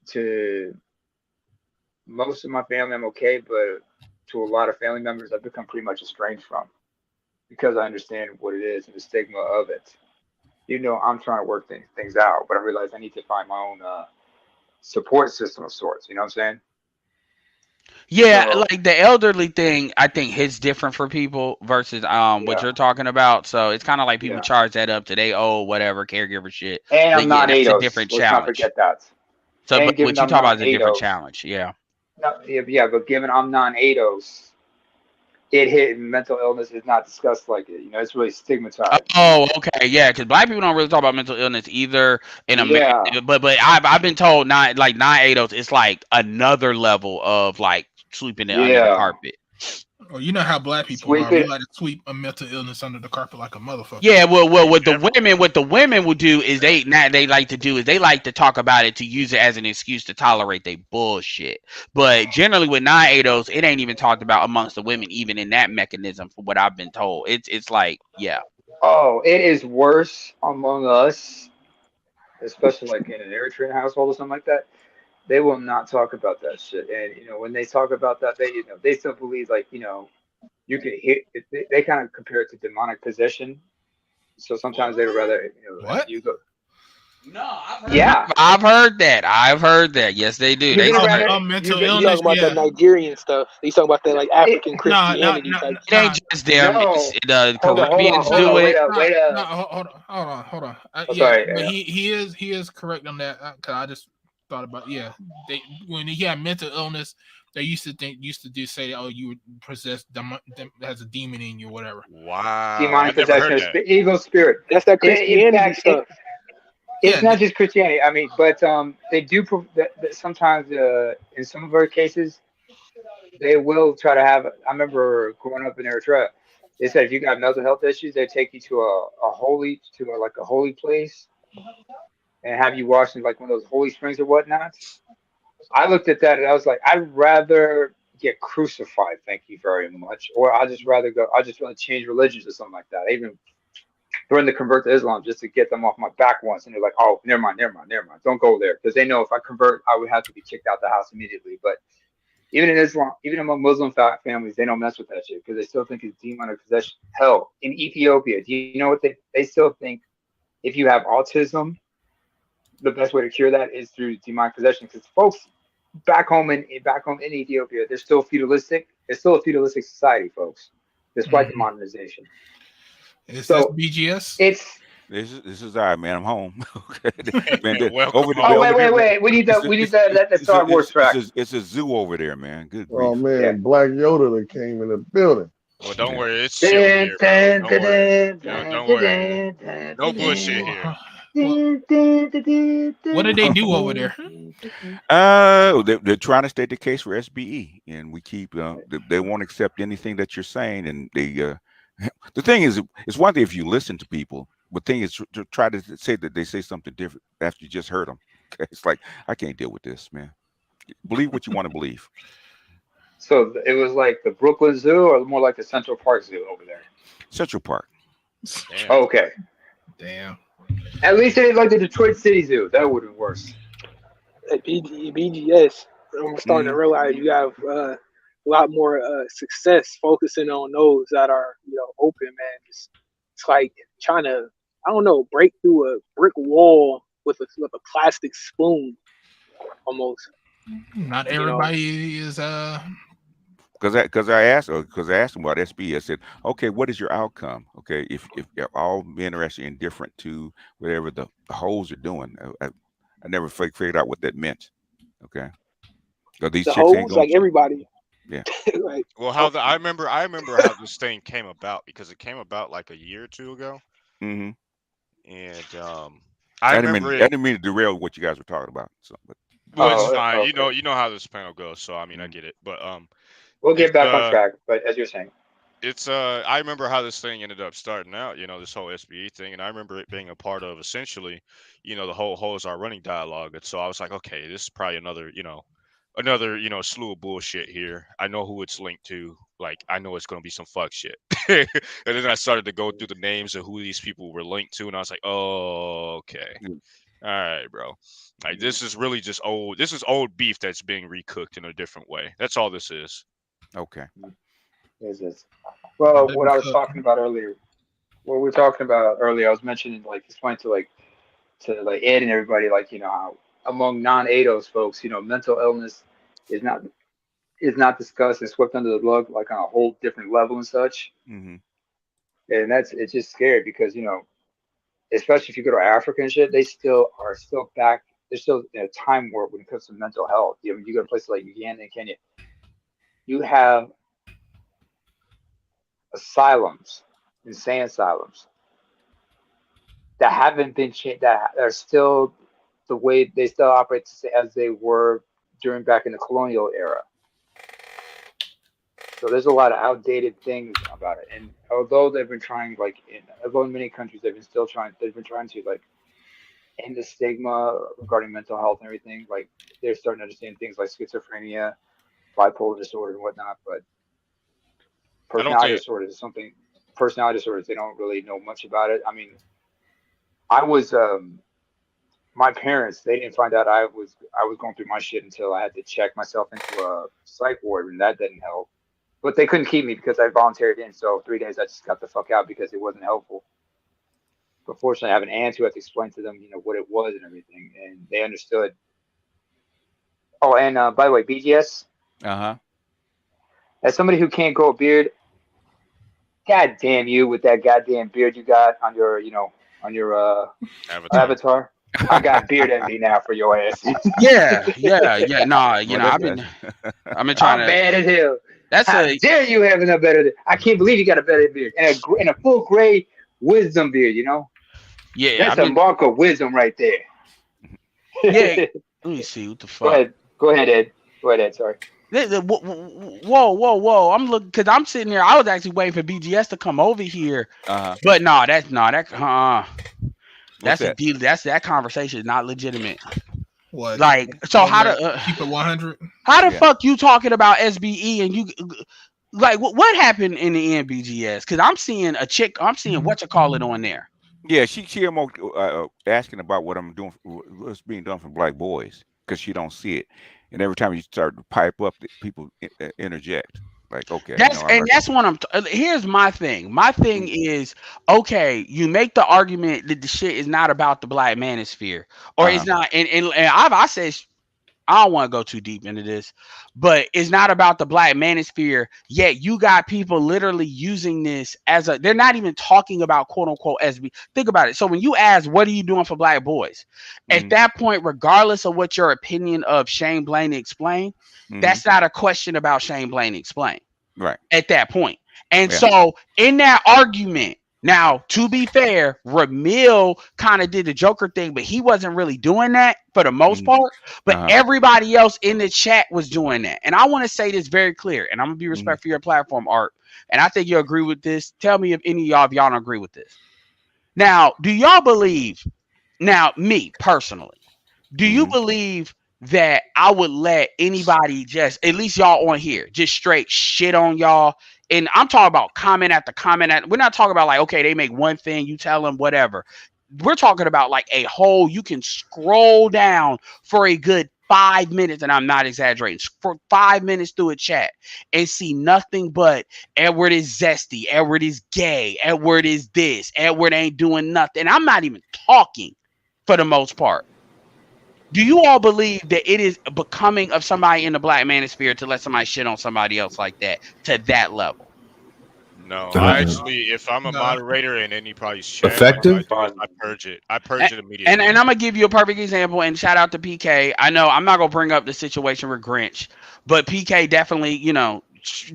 to most of my family, I'm okay, but to a lot of family members, I've become pretty much estranged from because I understand what it is and the stigma of it. I'm trying to work things out, but I realize I need to find my own support system of sorts. You know what I'm saying? Yeah, So like the elderly thing, I think hits different for people versus what yeah, you're talking about. So it's kind of like people yeah. charge that up to they whatever caregiver shit. And I'm Yeah, that's a non-ADOS. different Let's not challenge. forget that. So, but And given what you I'm talk about is a different non-ADOS, challenge. Yeah. no, yeah, but given I'm non-ADOS, it hit mental illness is not discussed like it. It's really stigmatized. Oh, okay, yeah, because black people don't really talk about mental illness either in Yeah, America. But I've been told not like non-ADOS, it's like another level of like sweeping it under the yeah. carpet. Well, you know how black people Sweep are. We it. like to sweep a mental illness under the carpet like a motherfucker. Yeah, well, what Everywhere. the women will do is they like to talk about it to use it as an excuse to tolerate their bullshit. But generally with non-ADOS, it ain't even talked about amongst the women, even in that mechanism. From what I've been told, it's like yeah. Oh, it is worse among us, especially like in an Eritrean household or something like that. They will not talk about that shit. And when they talk about that, they still believe like you can hit. They kind of compare it to demonic possession. So sometimes they would rather What? you go. No, Yeah. I've heard that. I've heard that. Yes, they do. You've They been say around it. Mental You illness. talking about that Yeah. Nigerian stuff? You talking about that like African Christianity type it ain't just them. No. It's, the Hold on, Caribbeans do it. wait up. Hold on. Oh, Yeah, sorry. but he is correct on that. Cause I just thought about they when he had mental illness, they used to do say, oh, you were possessed has a demon in you, whatever. Wow, I Demonic never heard possession, that. evil spirit. That's that In Christianity fact, stuff. it's not just Christianity. I mean, but they do that sometimes in some of our cases they will try to have. I remember growing up in Eritrea. They said if you got mental health issues, they take you to like a holy place and have you wash in like one of those holy springs or whatnot. I looked at that and I was like, I'd rather get crucified, thank you very much, or I'll just rather go. I just want to change religions or something like that. Even threatened to convert to Islam just to get them off my back once, and they're like, oh, never mind, don't go there, because they know if I convert, I would have to be kicked out the house immediately. But even in Islam, even among Muslim families, they don't mess with that shit because they still think it's demonic possession. Hell, in Ethiopia, do you know what they still think? If you have autism, the best way to cure that is through demonic possession. Because folks back home in Ethiopia, they're still feudalistic. It's still a feudalistic society, folks, despite the modernization. Is So this BGS? it's This is all right, man. I'm home. Okay. Man, Welcome over home. there, wait. We need the Star Wars track. It's a zoo over there, man. Good Oh grief. man, Yeah. Black Yoda that came in the building. Well, don't Yeah. worry, it's chill here, bro. Don't worry. Don't worry. No bullshit here. What did they do over there? They're trying to state the case for SBE, and we keep they won't accept anything that you're saying, and they the thing is, it's one thing if you listen to people, but the thing is to try to say that they say something different after you just heard them. Okay? It's like, I can't deal with this, man. Believe what you want to believe. So it was like the Brooklyn Zoo, or more like the Central Park Zoo over there. Central Park. Damn. Okay. Damn. At least they didn't like the Detroit City Zoo. That would have been worse. At BGS, I'm starting to realize you have a lot more success focusing on those that are open, man. It's like trying to, I don't know, break through a brick wall with a plastic spoon, almost. Not everybody is Because I asked them about SB. I said, okay, what is your outcome? Okay, if all men are actually indifferent to whatever the hoes are doing, I never figured out what that meant. Okay, because these The chicks ain't hoes, going. like everybody. Yeah. Like, Well, I remember how this thing came about, because it came about like a year or two ago, Mm-hmm. and I I didn't mean to derail what you guys were talking about. So, but well, it's fine. Okay. You know how this panel goes, so I mean, I get it. But We'll get it's back on track. But as you're saying, it's I remember how this thing ended up starting out, this whole SBE thing, and I remember it being a part of essentially, the whole hoes are running dialogue. And so I was like, okay, this is probably another slew of bullshit here. I know who it's linked to. Like, I know it's gonna be some fuck shit. And then I started to go through the names of who these people were linked to, and I was like, oh, okay. All right, bro. Like, this is really just old. This is old beef that's being recooked in a different way. That's all this is. okay. is this? Well, what I was talking about earlier, what we were talking about earlier, I was mentioning like explaining to Ed and everybody, like how among non-ADOS folks, mental illness is not discussed and swept under the rug like on a whole different level and such. Mm-hmm. And it's just scary because especially if you go to Africa and shit, they still are back. They're still in a time warp when it comes to mental health. You go to places like Uganda and Kenya, you have asylums, insane asylums that haven't been changed, that are still the way they still operate as they were back in the colonial era. So there's a lot of outdated things about it. And although they've been trying, although in many countries they've been trying to end the stigma regarding mental health and everything. Like, they're starting to understand things like schizophrenia, bipolar disorder, and whatnot. But personality disorders, they don't really know much about it. I mean, I was my parents, they didn't find out I was going through my shit until I had to check myself into a psych ward, and that didn't help. But they couldn't keep me because I volunteered in. So 3 days I just got the fuck out because it wasn't helpful. But fortunately, I have an aunt who had to explain to them, what it was and everything, and they understood. Oh, and by the way, BGS, Uh-huh. as somebody who can't grow a beard, god damn you with that goddamn beard you got on your, on your avatar. I got beard envy now for your ass. Yeah. Nah, Well, I've been trying I'm to. bad as hell. That's How a dare you having a better? I can't believe you got a better beard and a full gray wisdom beard. yeah. That's I've a been mark of wisdom right there. yeah. Let me see what the fuck. Go ahead, Ed. Go ahead, Ed. Sorry. Whoa! I'm looking because I'm sitting here. I was actually waiting for BGS to come over here, but no, that's What's a that? deal. That conversation is not legitimate. What? Like, so how keep it 100? How the fuck you talking about SBE and you like what happened in the end, BGS? Because I'm seeing what you call it on there. Yeah, she almost asking about what I'm doing, what's being done for black boys, because she don't see it, and every time you start to pipe up, people interject. Like, okay, That's what here's my thing. My thing is, okay, you make the argument that the shit is not about the black manosphere, or it's not, and I said I don't want to go too deep into this, but it's not about the black manosphere. Yet you got people literally using this as they're not even talking about quote unquote SB. Think about it. So when you ask, what are you doing for black boys? At that point, regardless of what your opinion of Shane Blaney explained, that's not a question about Shane Blaney explain. Right. At that point. And so in that argument, now, to be fair, Ramil kind of did the Joker thing, but he wasn't really doing that for the most part. But everybody else in the chat was doing that. And I want to say this very clear, and I'm going to be respectful for your platform, Art. And I think you agree with this. Tell me if any of y'all don't agree with this. Now, do y'all believe, me personally, do you believe that I would let anybody just, at least y'all on here, just straight shit on y'all? And I'm talking about comment after comment. We're not talking about like, okay, they make one thing, you tell them whatever. We're talking about like a whole, you can scroll down for a good 5 minutes, and I'm not exaggerating, for 5 minutes through a chat and see nothing but Edward is zesty, Edward is gay, Edward is this, Edward ain't doing nothing. I'm not even talking for the most part. Do you all believe that it is becoming of somebody in the black manosphere to let somebody shit on somebody else like that to that level? No, I actually, if I'm a moderator and anybody's chat, effective, I purge it. I purge it immediately. And I'm gonna give you a perfect example. And shout out to PK. I know I'm not gonna bring up the situation with Grinch, but PK definitely,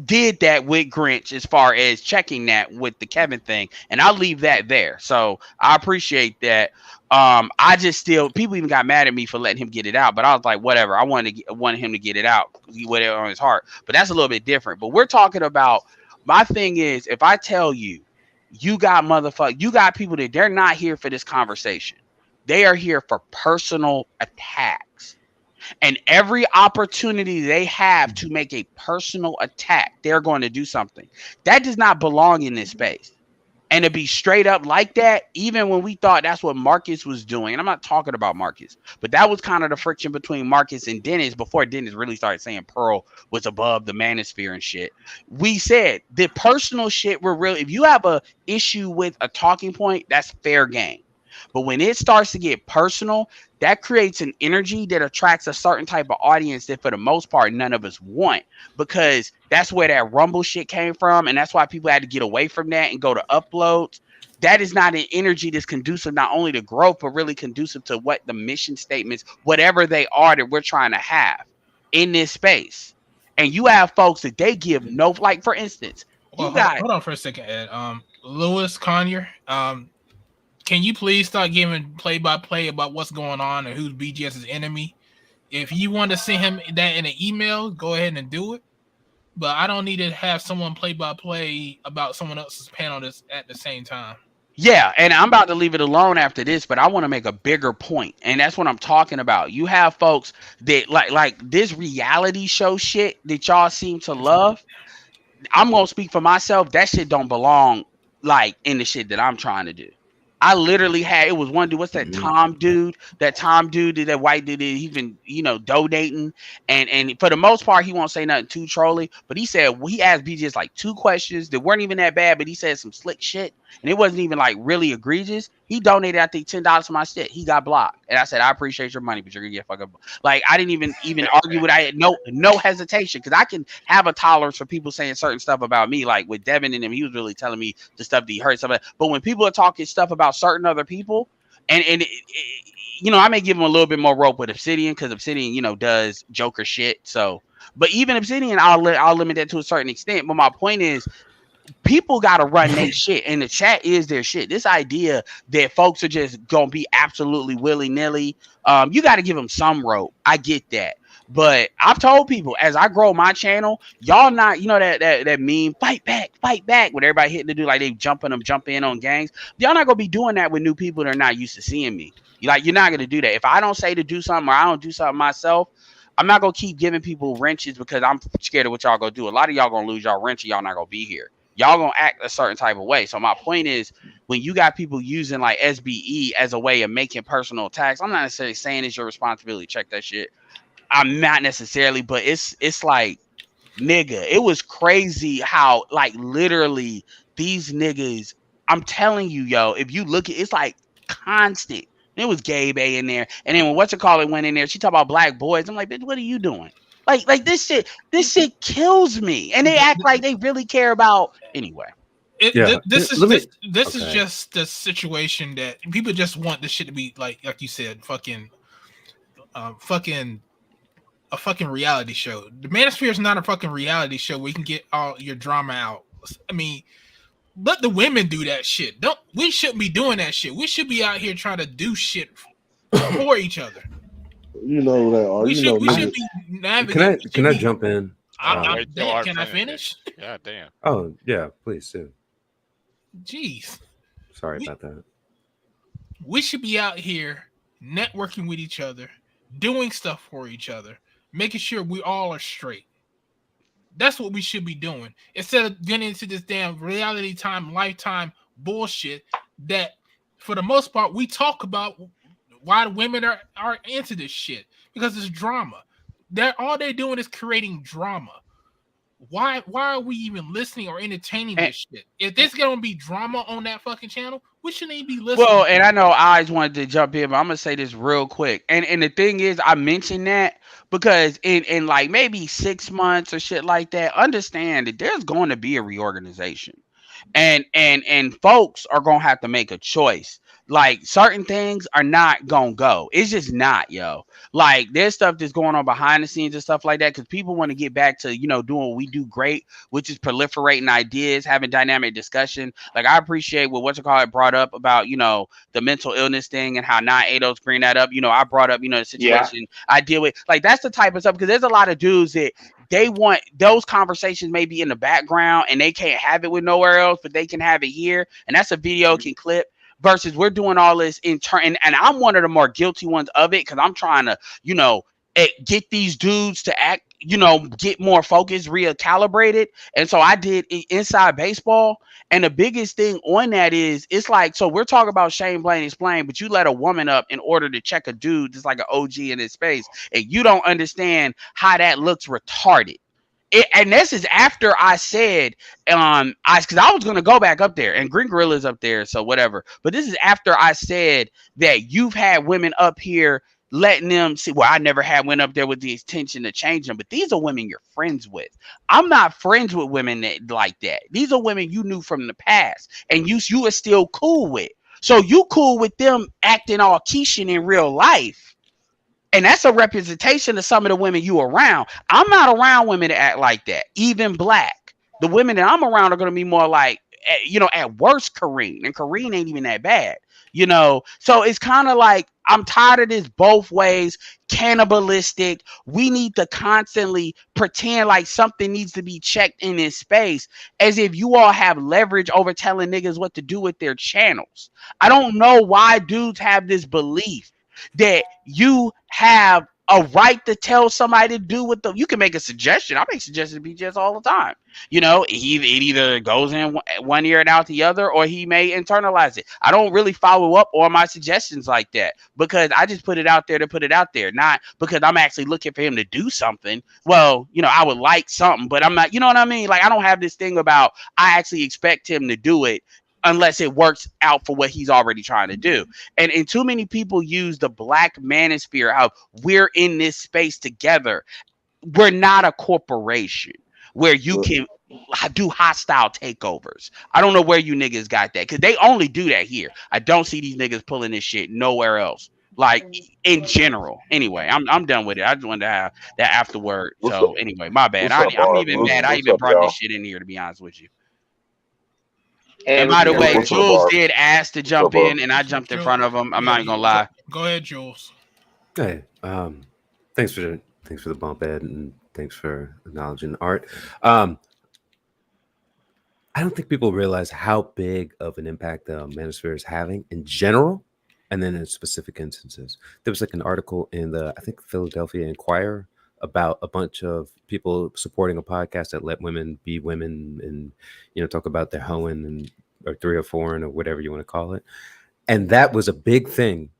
did that with Grinch as far as checking that with the Kevin thing, and I'll leave that there. So I appreciate that. I just people even got mad at me for letting him get it out, but I was like, whatever. I wanted him to get it out, whatever on his heart. But that's a little bit different. But we're talking about. My thing is, if I tell you, you got people that they're not here for this conversation. They are here for personal attacks. And every opportunity they have to make a personal attack, they're going to do something. That does not belong in this space. And to be straight up like that, even when we thought that's what Marcus was doing, and I'm not talking about Marcus, but that was kind of the friction between Marcus and Dennis before Dennis really started saying Pearl was above the manosphere and shit. We said the personal shit were real. If you have a issue with a talking point, that's fair game. But when it starts to get personal, that creates an energy that attracts a certain type of audience that for the most part, none of us want, because that's where that Rumble shit came from. And that's why people had to get away from that and go to uploads. That is not an energy that's conducive not only to growth, but really conducive to what the mission statements, whatever they are that we're trying to have in this space. And you have folks that they give no, like for instance, hold on for a second, Ed. Lewis Conyer, can you please start giving play-by-play about what's going on and who's BGS's enemy? If you want to send him that in an email, go ahead and do it. But I don't need to have someone play-by-play about someone else's panel at the same time. Yeah, and I'm about to leave it alone after this, but I want to make a bigger point, and that's what I'm talking about. You have folks that like this reality show shit that y'all seem to love. I'm gonna speak for myself. That shit don't belong like in the shit that I'm trying to do. I literally it was one dude, what's that Tom dude, that white dude, he's been, donating. And for the most part, he won't say nothing too trolly, but he said, he asked BGS like 2 questions that weren't even that bad, but he said some slick shit. And it wasn't even like really egregious. He donated, I think, $10 to my shit. He got blocked, and I said, I appreciate your money, but you're gonna get fucking like. I didn't even argue with. I had no hesitation because I can have a tolerance for people saying certain stuff about me. Like with Devin and him, he was really telling me the stuff that he heard. Stuff, but when people are talking stuff about certain other people, and I may give him a little bit more rope with Obsidian because Obsidian, does Joker shit. So, but even Obsidian, I'll limit that to a certain extent. But my point is, people got to run their shit, and the chat is their shit. This idea that folks are just gonna be absolutely willy-nilly, you got to give them some rope. I get that, but I've told people as I grow my channel, y'all not, that meme, fight back, with everybody hitting the dude like they jump in on gangs. Y'all not gonna be doing that with new people that are not used to seeing me. You're not gonna do that. If I don't say to do something or I don't do something myself, I'm not gonna keep giving people wrenches because I'm scared of what y'all gonna do. A lot of y'all gonna lose y'all wrench and y'all not gonna be here. Y'all gonna act a certain type of way. So my point is, when you got people using like SBE as a way of making personal attacks, I'm not necessarily saying it's your responsibility. Check that shit. I'm not necessarily, but it's like, nigga, it was crazy how like literally these niggas. I'm telling you, yo, if you look at it's like constant. It was Gabe A in there, and then when whatchamacallit went in there, she talked about black boys. I'm like, bitch, what are you doing? Like this shit kills me, and they act like they really care about anyway. This is just the situation that people just want this shit to be like you said, fucking a fucking reality show. The Manosphere is not a fucking reality show where you can get all your drama out. I mean, let the women do that shit. We shouldn't be doing that shit. We should be out here trying to do shit for each other. You know that. We should be navigating. Can I jump in? Can I finish? God damn. Oh yeah, please do. Jeez. Sorry about that. We should be out here networking with each other, doing stuff for each other, making sure we all are straight. That's what we should be doing instead of getting into this damn reality time, lifetime bullshit that, for the most part, we talk about why women are into this shit because it's drama. All they're doing is creating drama. Why are we even listening or entertaining this shit? If there's gonna be drama on that fucking channel, we shouldn't even be listening. Well, and I know Eyes wanted to jump in, but I'm gonna say this real quick. And the thing is, I mentioned that because in like maybe 6 months or shit like that, understand that there's going to be a reorganization. And folks are gonna have to make a choice. Like certain things are not gonna go. It's just not, yo. Like there's stuff that's going on behind the scenes and stuff like that because people want to get back to doing what we do great, which is proliferating ideas, having dynamic discussion. Like I appreciate what brought up about the mental illness thing and how not Ados bring that up. I brought up the situation I deal with. Like that's the type of stuff because there's a lot of dudes that they want those conversations maybe in the background and they can't have it with nowhere else, but they can have it here, and that's a video can clip. Versus we're doing all this in turn, and I'm one of the more guilty ones of it because I'm trying to, get these dudes to act, get more focused, recalibrated. And so I did Inside Baseball, and the biggest thing on that is it's like, so we're talking about shame, blame, explain, but you let a woman up in order to check a dude that's like an OG in his space, and you don't understand how that looks retarded. And this is after I said, because I was going to go back up there and Green Gorilla's up there, so whatever. But this is after I said that you've had women up here letting them see. Well, I never had women up there with the intention to change them, but these are women you're friends with. I'm not friends with women like that. These are women you knew from the past, and you are still cool with. So you cool with them acting all Keishan in real life. And that's a representation of some of the women you around. I'm not around women that act like that, even black. The women that I'm around are going to be more like, at worst, Kareen. And Kareen ain't even that bad, So it's kind of like, I'm tired of this both ways, cannibalistic. We need to constantly pretend like something needs to be checked in this space as if you all have leverage over telling niggas what to do with their channels. I don't know why dudes have this belief that you have a right to tell somebody to do what you can make a suggestion. I make suggestions to BJS all the time. It either goes in one ear and out the other, or he may internalize it. I don't really follow up on my suggestions like that because I just put it out there to put it out there, not because I'm actually looking for him to do something. Well, I would like something, but I'm not, you know what I mean? Like I don't have this thing about I actually expect him to do it. unless it works out for what he's already trying to do. And too many people use the black manosphere of we're in this space together. We're not a corporation where you can do hostile takeovers. I don't know where you niggas got that, because they only do that here. I don't see these niggas pulling this shit nowhere else. Like in general. Anyway, I'm done with it. I just wanted to have that afterward. So anyway, my bad. I'm even mad. I even brought this shit in here, to be honest with you. And by the way, Jules did ask to jump in, and I jumped in front of him. I'm not even gonna lie. Go ahead, Jules. Hey, thanks for the bump, Ed, and thanks for acknowledging Art. I don't think people realize how big of an impact the Manosphere is having in general, and then in specific instances. There was like an article in the, I think, Philadelphia Inquirer about a bunch of people supporting a podcast that let women be women and, you know, talk about their hoeing and or 304 or whatever you want to call it. And that was a big thing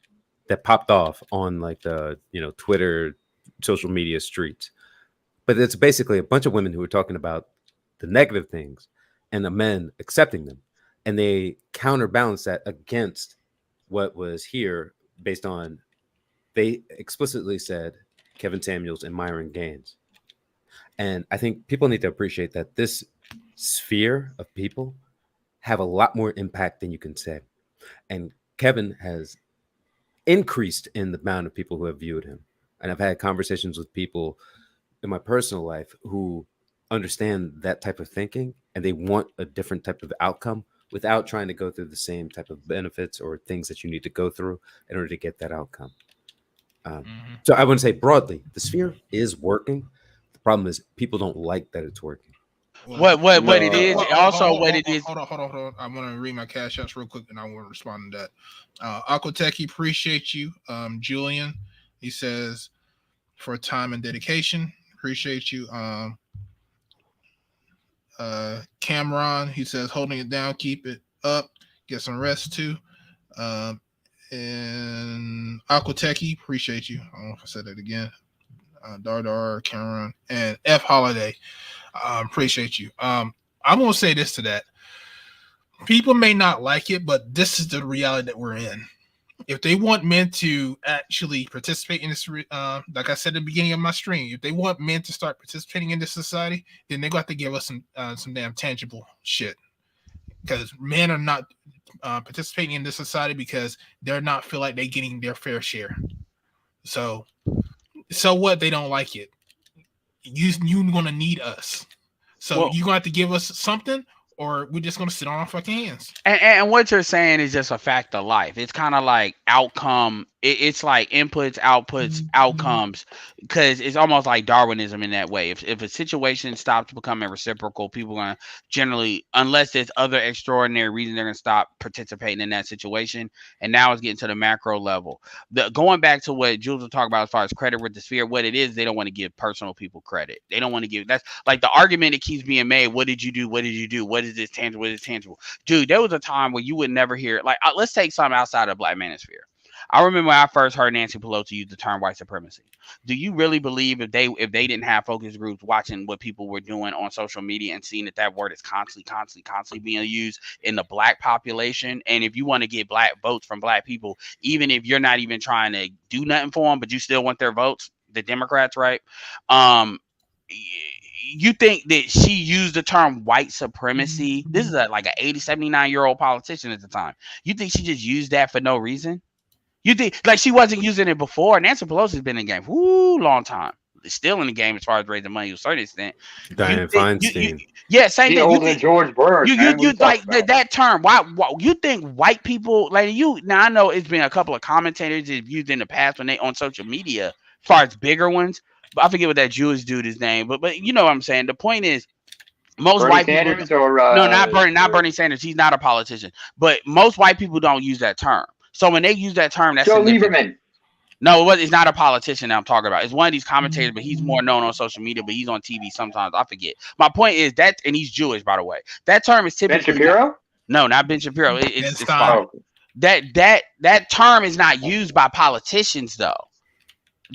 that popped off on like the, you know, Twitter, social media streets. But it's basically a bunch of women who were talking about the negative things and the men accepting them. And they counterbalance that against what was here based on, they explicitly said Kevin Samuels and Myron Gaines. And I think people need to appreciate that this sphere of people have a lot more impact than you can say. And Kevin has increased in the amount of people who have viewed him. And I've had conversations with people in my personal life who understand that type of thinking, and they want a different type of outcome without trying to go through the same type of benefits or things that you need to go through in order to get that outcome. So I wouldn't say broadly, the sphere is working. The problem is people don't like that it's working. What it is, what it is. Hold on. I'm gonna read my cash outs real quick, and I want to respond to that. Aquatech, appreciate you. Julian, he says, for time and dedication, appreciate you. Cameron, he says, holding it down, keep it up, get some rest too. And Aquatech, appreciate you. I don't know if I said that again. Dardar, Cameron, and F Holiday. Appreciate you. I'm gonna say this to that. People may not like it, but this is the reality that we're in. If they want men to actually participate in this, like I said at the beginning of my stream, if they want men to start participating in this society, then they're going to have to give us some damn tangible shit. Because men are not participating in this society because they're not feel like they're getting their fair share. So what? They don't like it. You're going to need us. So you're going to have to give us something, or we're just going to sit on our fucking hands. And what you're saying is just a fact of life. It's kind of like outcome. It's like inputs, outputs, outcomes, because it's almost like Darwinism in that way. If a situation stops becoming reciprocal, people are going to generally, unless there's other extraordinary reasons, they're going to stop participating in that situation. And now it's getting to the macro level. Going back to what Jules was talking about as far as credit with the sphere, what it is, they don't want to give personal people credit. They don't want to give, that's like the argument that keeps being made. What did you do? What did you do? What is this tangible? What is tangible? Dude, there was a time where you would never hear, like, let's take something outside of Black Manosphere. I remember when I first heard Nancy Pelosi use the term white supremacy. Do you really believe if they didn't have focus groups watching what people were doing on social media and seeing that word is constantly being used in the Black population? And if you want to get Black votes from Black people, even if you're not even trying to do nothing for them, but you still want their votes, the Democrats, right? You think that she used the term white supremacy? This is like an 80, 79-year-old politician at the time. You think she just used that for no reason? You think like she wasn't using it before? Nancy Pelosi's been in the game long time. Still in the game as far as raising money to a certain extent. Dianne Feinstein. Same thing. Older than George Bush. You like that term? Why you think white people like you? Now I know it's been a couple of commentators that have used in the past when they on social media, as far as bigger ones. But I forget what that Jewish dude is named. But you know what I'm saying. The point is, most Bernie white Sanders people. Or, not Bernie Sanders. He's not a politician. But most white people don't use that term. So when they use that term, that's Joe Lieberman. No, it's not a politician that I'm talking about. It's one of these commentators, but he's more known on social media, but he's on TV sometimes. I forget. My point is that, and he's Jewish, by the way. That term is typically Ben Shapiro? No, not Ben Shapiro. It's fine. That term is not used by politicians though.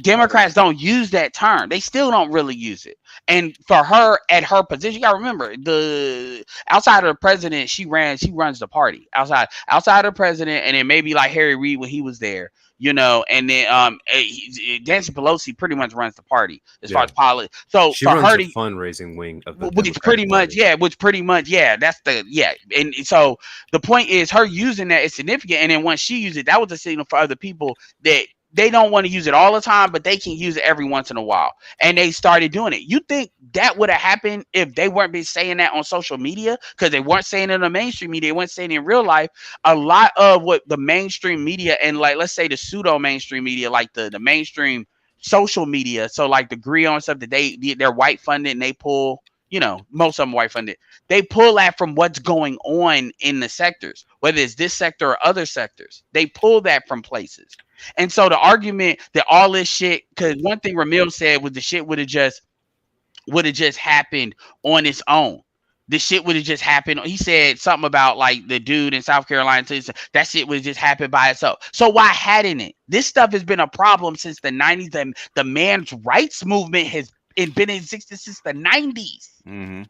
Democrats don't use that term. They still don't really use it. And for her at her position, you gotta remember the outside of the president, she runs the party outside of the president, and then maybe like Harry Reid when he was there, and then Nancy Pelosi pretty much runs the party as far as politics. So she for runs her the fundraising wing of the which pretty much that's the and so the point is her using that is significant, and then once she used it, that was a signal for other people that they don't want to use it all the time, but they can use it every once in a while. And they started doing it. You think that would have happened if they weren't been saying that on social media? Because they weren't saying it in the mainstream media, they weren't saying it in real life. A lot of what the mainstream media and like let's say the pseudo mainstream media, like the mainstream social media, so like the Griot and stuff that they're white funded and they pull, most of them white funded. They pull that from what's going on in the sectors, whether it's this sector or other sectors. They pull that from places. And so the argument that all this shit, because one thing Ramil said was the shit would have just happened on its own. The shit would have just happened. He said something about like the dude in South Carolina. That shit would have just happened by itself. So why hadn't it? This stuff has been a problem since the 90s. And the man's rights movement has been in existence since the 90s. Mm-hmm.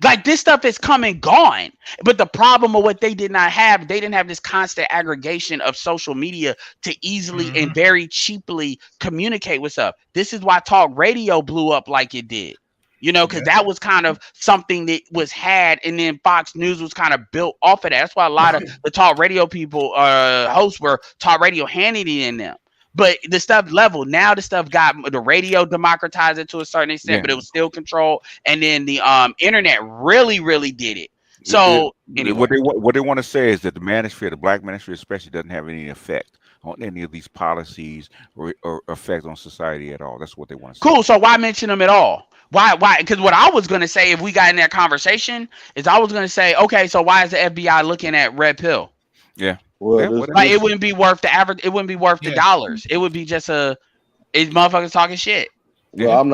Like this stuff is come and gone. But the problem of what they didn't have this constant aggregation of social media to easily and very cheaply communicate with stuff. This is why talk radio blew up like it did. Because that was kind of something that was had, and then Fox News was kind of built off of that. That's why a lot of the talk radio people, hosts were talk radio Hannity in them. But the stuff level now, the stuff got the radio democratized it to a certain extent, but it was still controlled. And then the internet really, really did it. So anyway. What they want to say is that the Manosphere, the Black Manosphere especially, doesn't have any effect on any of these policies or effect on society at all. That's what they want to say. Cool. So why mention them at all? Why? Because what I was going to say if we got in that conversation is I was going to say, okay, so why is the FBI looking at R.P.L? Yeah. Well, like it wouldn't be worth the average. It wouldn't be worth the dollars. It would be just it's motherfuckers talking shit. Well, I'm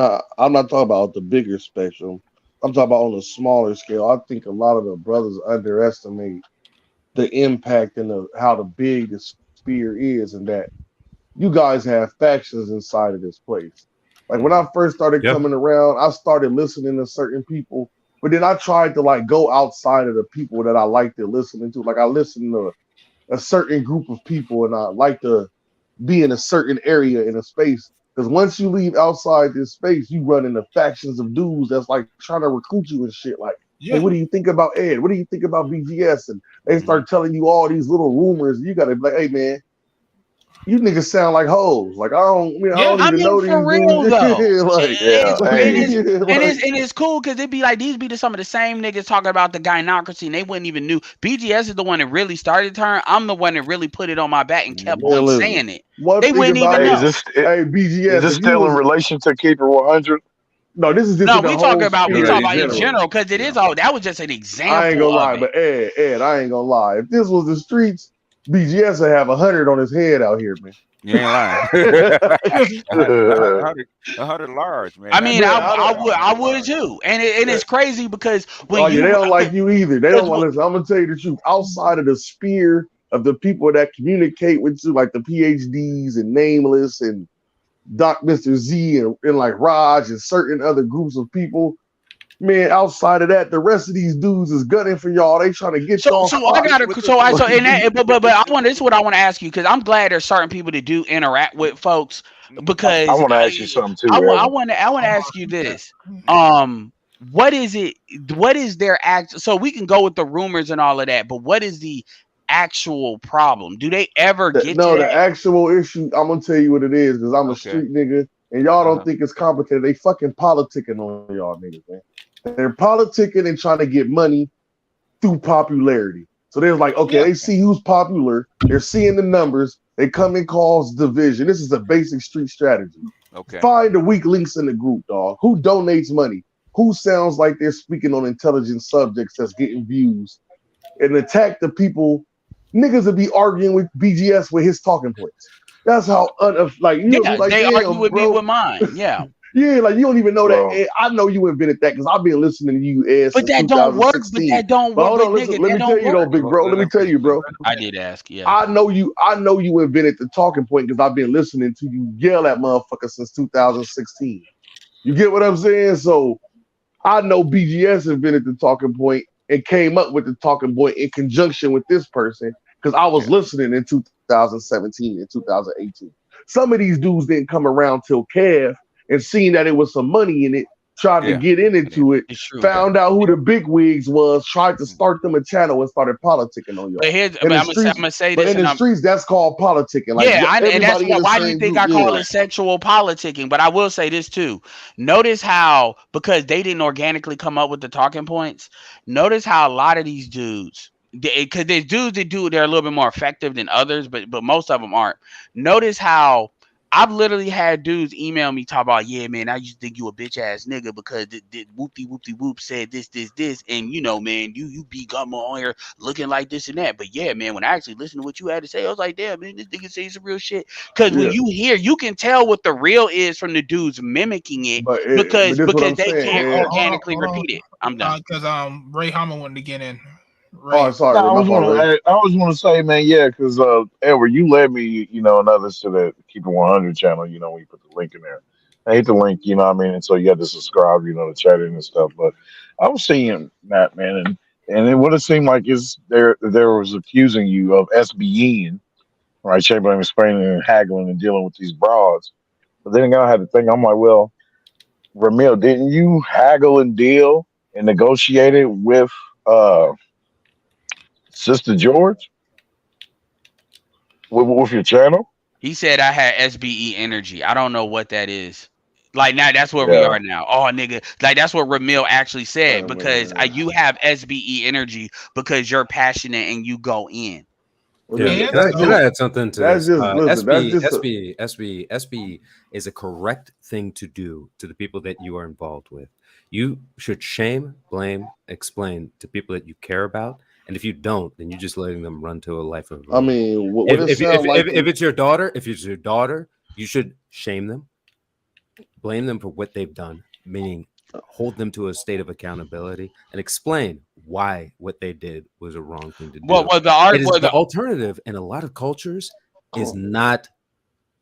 not talking about the bigger spectrum. I'm talking about on a smaller scale. I think a lot of the brothers underestimate the impact and how big the sphere is, and that you guys have factions inside of this place. Like when I first started coming around, I started listening to certain people, but then I tried to like go outside of the people that I liked to listen to. Like I listened to a certain group of people, and I like to be in a certain area in a space. Because once you leave outside this space, you run into factions of dudes that's like trying to recruit you and shit. Like, hey, what do you think about Ed? What do you think about BGS? And they start telling you all these little rumors. You gotta be like, hey man, you niggas sound like hoes. Like I don't even know these for real dudes. though. Like, and it's cool because it'd be like these be some of the same niggas talking about the gynocracy, and they wouldn't even knew. BGS is the one that really started the turn. I'm the one that really put it on my back and kept on saying it. They wouldn't even know. BGS, is this still in relation to Keep It 100? No, this is just we talking about in general because it is all that was just an example. I ain't gonna lie, but Ed, I ain't gonna lie. If this was the streets, BGS would have 100 on his head out here, man. You ain't lying. 100 large, man. I mean, I would too, and it's crazy because when they don't like you either. They don't want to listen. I'm gonna tell you the truth. Outside of the sphere of the people that communicate with you, like the PhDs and Nameless and Doc Mr. Z and like Raj and certain other groups of people. Man, outside of that, the rest of these dudes is gunning for y'all. They trying to get y'all. But this is what I want to ask you because I'm glad there's certain people that do interact with folks because I want to ask you something too. I want to ask you this. What is it? What is their act? So we can go with the rumors and all of that, but what is the actual problem? Do they ever get the actual issue? I'm gonna tell you what it is because I'm a street nigga, and y'all don't think it's complicated. They fucking politicking on y'all niggas, man. They're politicking and trying to get money through popularity. So they're like, okay, they see who's popular. They're seeing the numbers. They come and cause division. This is a basic street strategy. Okay. Find the weak links in the group, dog. Who donates money? Who sounds like they're speaking on intelligent subjects that's getting views? And attack the people. Niggas would be arguing with BGS with his talking points. That's how they argue with me with mine. Yeah. Yeah, like you don't even know that. Well, Ed. I know you invented that because I've been listening to you, Ed, But since that don't work. But 2016. that don't But work. hold But on, listen. nigga, Let that me tell don't you though, work. big bro. Let me tell you, bro. I did ask. Yeah. I know you invented the talking point because I've been listening to you yell at motherfuckers since 2016. You get what I'm saying? So I know BGS invented the talking point and came up with the talking point in conjunction with this person because I was Yeah. listening in 2017 and 2018. Some of these dudes didn't come around till Kev and seen that it was some money in it, tried to Yeah. get into it, It's true. found out who the big wigs was, tried to start them a channel and started politicking on But y'all. here's, In but the I'm streets, gonna say but this, in and the I'm streets, that's called politicking. Like yeah, and that's everybody in the why do you same think group. I call Yeah. it sexual politicking? But I will say this too. Notice how because they didn't organically come up with the talking points. Notice how a lot of these dudes, because there's dudes that do they're a little bit more effective than others, but most of them aren't. Notice how I've literally had dudes email me talk about, yeah, man, I used to think you a bitch ass nigga because the whoop said this, and you know, man, you be gummo on here looking like this and that. But yeah, man, when I actually listened to what you had to say, I was like, damn, man, this nigga say some real shit. Because when you hear, you can tell what the real is from the dudes mimicking it But because this what I'm they saying. can't organically Hold on. repeat it. I'm done. Because Ray Hama wanted to get in. Oh, Ray. sorry, no, Ray. My fault, Ray. I always want to say, man, yeah, because Edward, you led me, and others to the Keep It 100 channel. When you put the link in there, I hate the link, what I mean, and so you had to subscribe, to chat in and stuff. But I was seeing that, man, and then what it seemed like is there was accusing you of SBEing, right, Chamberlain, explaining and haggling and dealing with these broads. But then I had to think, I'm like, well, Ramil, didn't you haggle and deal and negotiate it with Sister George with your channel? He said I had SBE energy. I don't know what that is. Like now, that's where we Yeah. are now. Oh, nigga, like that's what Ramil actually said because Man. you have SBE energy because you're passionate and you go in. Well, Yeah, And can I add something to that's this? just listen. That's just SB is a correct thing to do to the people that you are involved with. You should shame, blame, explain to people that you care about, and if you don't, then you're just letting them run to a life of I ruin. mean, what it If sounds like. if it's your daughter, you should shame them, blame them for what they've done, meaning hold them to a state of accountability and explain why what they did was a wrong thing to do. Well, The alternative in a lot of cultures is not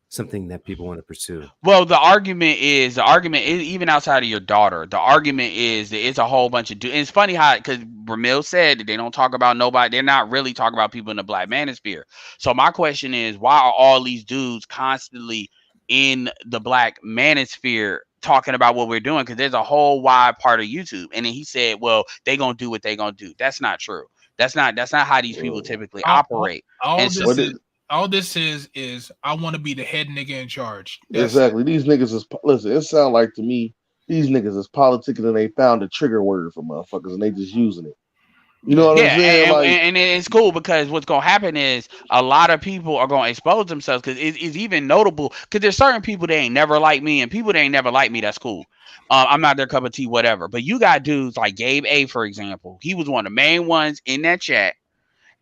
something that people want to pursue. Well, the argument is even outside of your daughter. The argument is that it's a whole bunch of dudes. It's funny how because Ramil said that they don't talk about nobody. They're not really talking about people in the Black Manosphere. So my question is, why are all these dudes constantly in the Black Manosphere talking about what we're doing? Because there's a whole wide part of YouTube. And then he said, well, they gonna do what they gonna do. That's not true. That's not how these people typically operate. All this is I want to be the head nigga in charge. Exactly. These niggas is listen. It sounds like to me these niggas is politicking and they found a trigger word for motherfuckers and they just using it. You know what I'm saying? And it's cool because what's gonna happen is a lot of people are gonna expose themselves because it's even notable because there's certain people that ain't never like me and people that ain't never like me. That's cool. I'm not their cup of tea, whatever. But you got dudes like Gabe A, for example. He was one of the main ones in that chat.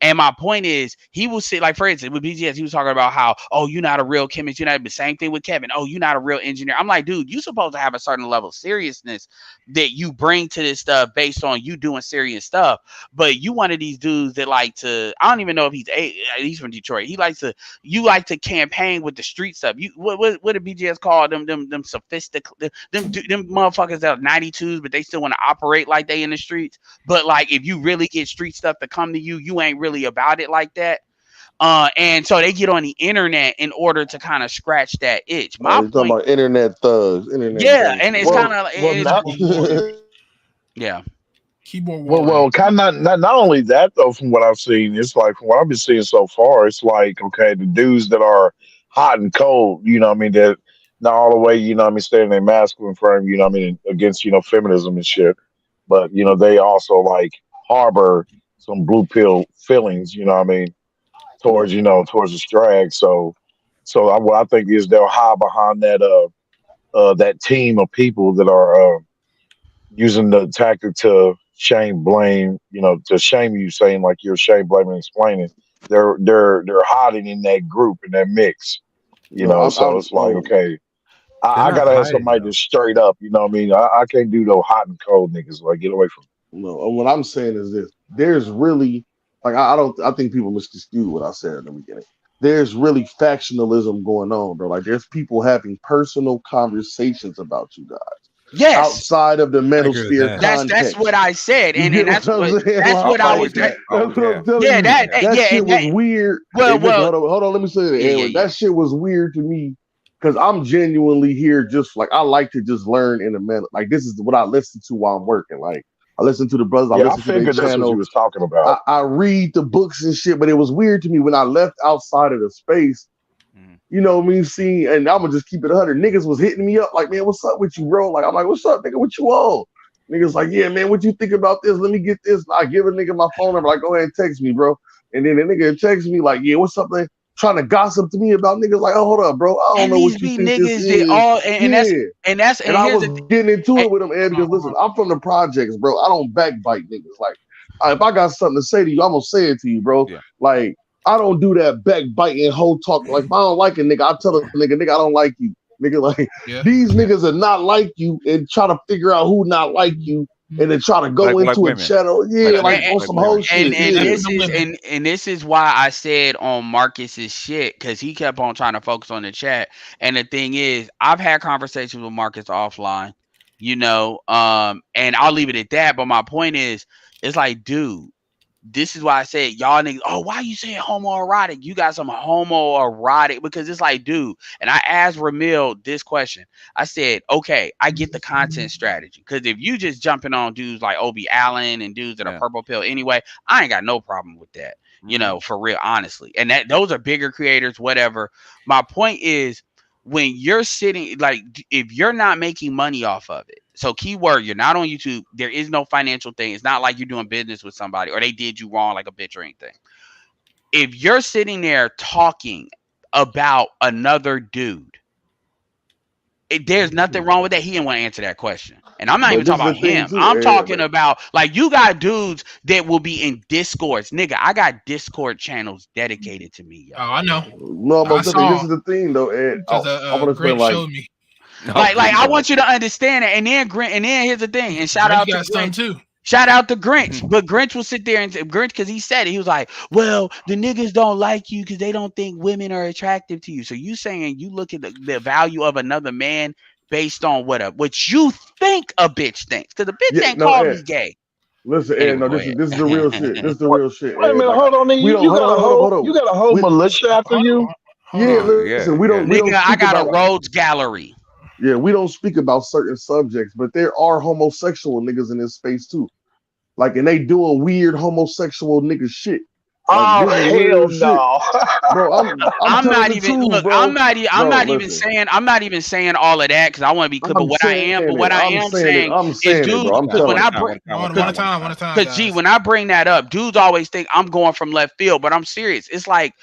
And my point is, he will sit like, for instance, with BGS, he was talking about how, oh, you're not a real chemist. You're not the same thing with Kevin. Oh, you're not a real engineer. I'm like, dude, you're supposed to have a certain level of seriousness that you bring to this stuff based on you doing serious stuff. But you one of these dudes that like to, I don't even know if he's from Detroit. You like to campaign with the street stuff. You what did BGS call them sophisticated, them motherfuckers that are 92s, but they still want to operate like they in the streets. But like, if you really get street stuff to come to you, you ain't really about it like that. And so they get on the internet in order to kind of scratch that itch. You're talking about internet thugs, and it's kind of yeah. Keyboard Well, kind of not only that though. From what I've seen, it's like from what I've been seeing so far, it's like okay, the dudes that are hot and cold, what I mean, that not all the way, what I mean, staying in their masculine frame, what I mean, against feminism and shit, but they also like harbor some blue pill feelings, what I mean, towards towards the drag. What I think is they'll hide behind that team of people that are using the tactic to shame, blame, to shame you, saying like you're shame, blaming, explaining. They're hiding in that group in that mix, No, So it's like okay, They're I not gotta have hiding somebody though. that's straight up. You know what I mean? I can't do no hot and cold niggas. Like, get away from me. No, what I'm saying is this: there's really like I don't. I think people misconstrue what I said in the beginning. There's really factionalism going on, bro. Like there's people having personal conversations about you guys Yes, outside of the I agree with Manosphere that. that's what context. I said, You and get that's what I'm saying? that's what I I'm was. with that. Oh That's what yeah. I'm telling Yeah, you. that That yeah, shit and was that weird. well, Hey, listen, well, hold on. Let me say that, yeah, Edward. yeah, That shit was weird to me because I'm genuinely here just like I like to just learn in a minute. Like this is what I listen to while I'm working. Like I listen to the brothers, I Yeah, I listen to their figured that's what you channel. was talking about. I read the books and shit, but it was weird to me when I left outside of the space. Mhm. You know what I mean? See, and I'm gonna just keep it 100. Niggas was hitting me up like, man, what's up with you, bro? Like, I'm like, what's up, nigga? What you on? Niggas like, yeah, man, what you think about this? Let me get this. I give a nigga my phone number, like, go ahead and text me, bro. And then the nigga texts me like, yeah, what's up, man? Trying to gossip to me about niggas like, oh, hold up, bro. I don't and know these what you be think this niggas that is. all, Yeah. and And I here's was the thing. getting into And, it with him, Ed, because Hold listen, on. I'm from the projects, bro. I don't backbite niggas. Like, if I got something to say to you, I'm gonna say it to you, bro. Yeah. Like, I don't do that backbiting whole talk. Like, if I don't like a nigga, I tell a nigga, I don't like you. Nigga, like, Yeah. these Yeah. niggas are not like you and try to figure out who not like you and then try to go Like into a women. channel. Yeah, Like like women. on Like some whole women. shit. Yeah, and Yeah. definitely this the is women. and this is why I said on Marcus's shit, because he kept on trying to focus on the chat. And the thing is, I've had conversations with Marcus offline, and I'll leave it at that. But my point is, it's like, dude, this is why I said y'all niggas, oh, why you saying homoerotic? You got some homoerotic, because it's like, dude, and I asked Ramil this question. I said, okay, I get the content strategy. Because if you just jumping on dudes like Obi Allen and dudes that are Yeah. purple pill anyway, I ain't got no problem with that. Mhm. For real, honestly. And that those are bigger creators, whatever. My point is, when you're sitting, like, if you're not making money off of it, so keyword, you're not on YouTube, there is no financial thing. It's not like you're doing business with somebody or they did you wrong like a bitch or anything. If you're sitting there talking about another dude, there's nothing wrong with that. He didn't want to answer that question. And I'm not But even this is talking the about thing him. too, I'm Ed. talking Like, about, like, you got dudes that will be in Discords. Nigga, I got Discord channels dedicated to me, yo. Oh, I know. no, I most definitely. This saw is the thing, though, Ed. because I want to explain, Grant like, showed me. Oh, Like, here we I go. want you to understand it. And then here's the thing. And shout Grinch out to got some Grinch. too. Shout out to Grinch. But Grinch will sit there and Grinch, because he said it. He was like, well, the niggas don't like you because they don't think women are attractive to you. So you saying you look at the value of another man based on what you think a bitch thinks. Because a bitch yeah, ain't no, called Ed. me gay. Listen, Ed, Anyway, no, go this is the real shit. This ahead. is the Wait, real shit, wait a Ed. minute, Like, hold on. we don't You got a hold whole on. you got a whole We, militia after you. Hold yeah, on. listen, we Yeah. don't Nigga, I speak got a about Rhodes gallery. we don't speak about certain subjects, but there are homosexual niggas in this space too. Like, and they doing weird homosexual nigga shit. Like, Oh this is hell real shit, no! bro. I'm I'm telling not the even truth, look. I'm bro. not. I'm Bro, not even listen. saying. I'm not even saying all of that because I want to be clear. But I'm what I saying am. But it. what I I'm am saying it. saying I'm is, saying it, dudes. bro. I'm Because when telling I it. bring, One One at a time. time. One at a time, because G, guys. when I bring that up, dudes always think I'm going from left field. But I'm serious. It's like,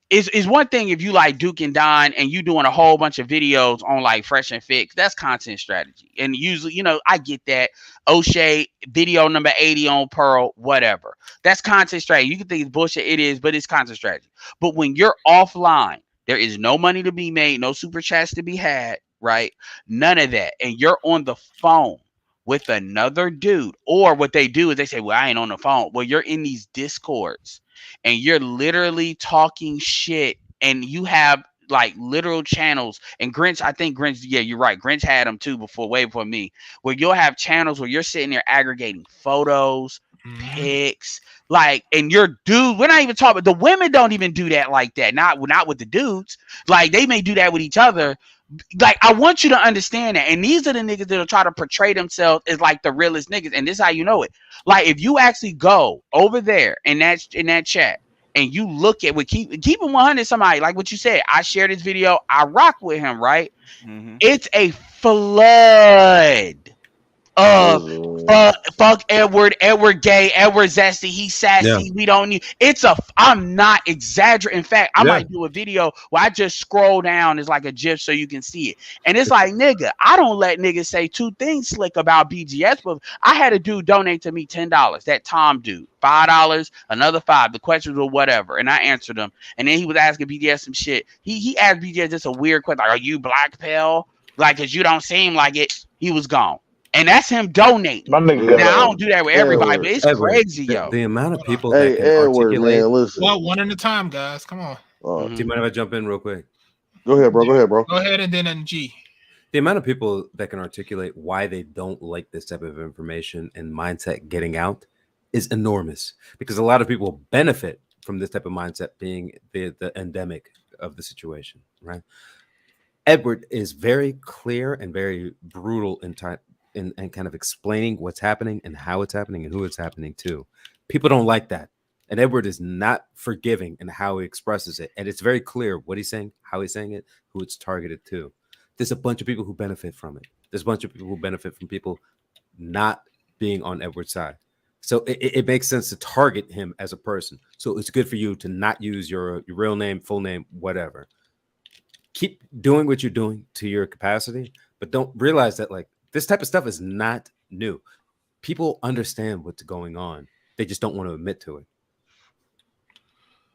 it's one thing if you like Duke and Don and you doing a whole bunch of videos on like Fresh and Fix. That's content strategy. And usually, I get that. O'Shea, video number 80 on Pearl, whatever. That's content strategy. You can think it's bullshit. It is, but it's content strategy. But when you're offline, there is no money to be made, no super chats to be had, right? None of that. And you're on the phone with another dude. Or what they do is they say, well, I ain't on the phone. Well, you're in these Discords and you're literally talking shit and you have like literal channels. And Grinch, I think Grinch, yeah, you're right. Grinch had them too way before me, where you'll have channels where you're sitting there aggregating photos, pics, like, and your dude, we're not even talking about the women don't even do that like that. Not with the dudes. Like, they may do that with each other. Like, I want you to understand that. And these are the niggas that'll try to portray themselves as like the realest niggas. And this is how you know it. Like, if you actually go over there in that chat and you look at keep it 100, somebody like what you said, I share this video, I rock with him, right? Mm-hmm. It's a flood of fuck Edward gay, Edward zesty, he's sassy, we don't need. I'm not exaggerating. In fact, I might do a video where I just scroll down, it's like a gif so you can see it. And it's like, nigga, I don't let niggas say two things slick about BGS, but I had a dude donate to me $10. That Tom dude, $5, another $5. The questions were whatever, and I answered them. And then he was asking BGS some shit. He asked BGS just a weird question, like, are you black pale? Like, cause you don't seem like it. He was gone, and that's him donating. My nigga got Now I a don't do that with everybody, but Edward, it's Edward, crazy, yo. the amount of Hold on. people hey that can Edward, articulate. man, listen. Well, one at a time, guys. Come on. Do you mind if I jump in real quick? Go ahead, bro. Go ahead, bro. Go ahead and then G. The amount of people that can articulate why they don't like this type of information and mindset getting out is enormous, because a lot of people benefit from this type of mindset being the endemic of the situation, right? Edward is very clear and very brutal in time and kind of explaining what's happening and how it's happening and who it's happening to. People don't like that. And Edward is not forgiving in how he expresses it. And it's very clear what he's saying, how he's saying it, who it's targeted to. There's a bunch of people who benefit from it. There's a bunch of people who benefit from people not being on Edward's side. So it makes sense to target him as a person. So it's good for you to not use your real name, full name, whatever. Keep doing what you're doing to your capacity, but don't realize that like this type of stuff is not new. People understand what's going on. They just don't want to admit to it.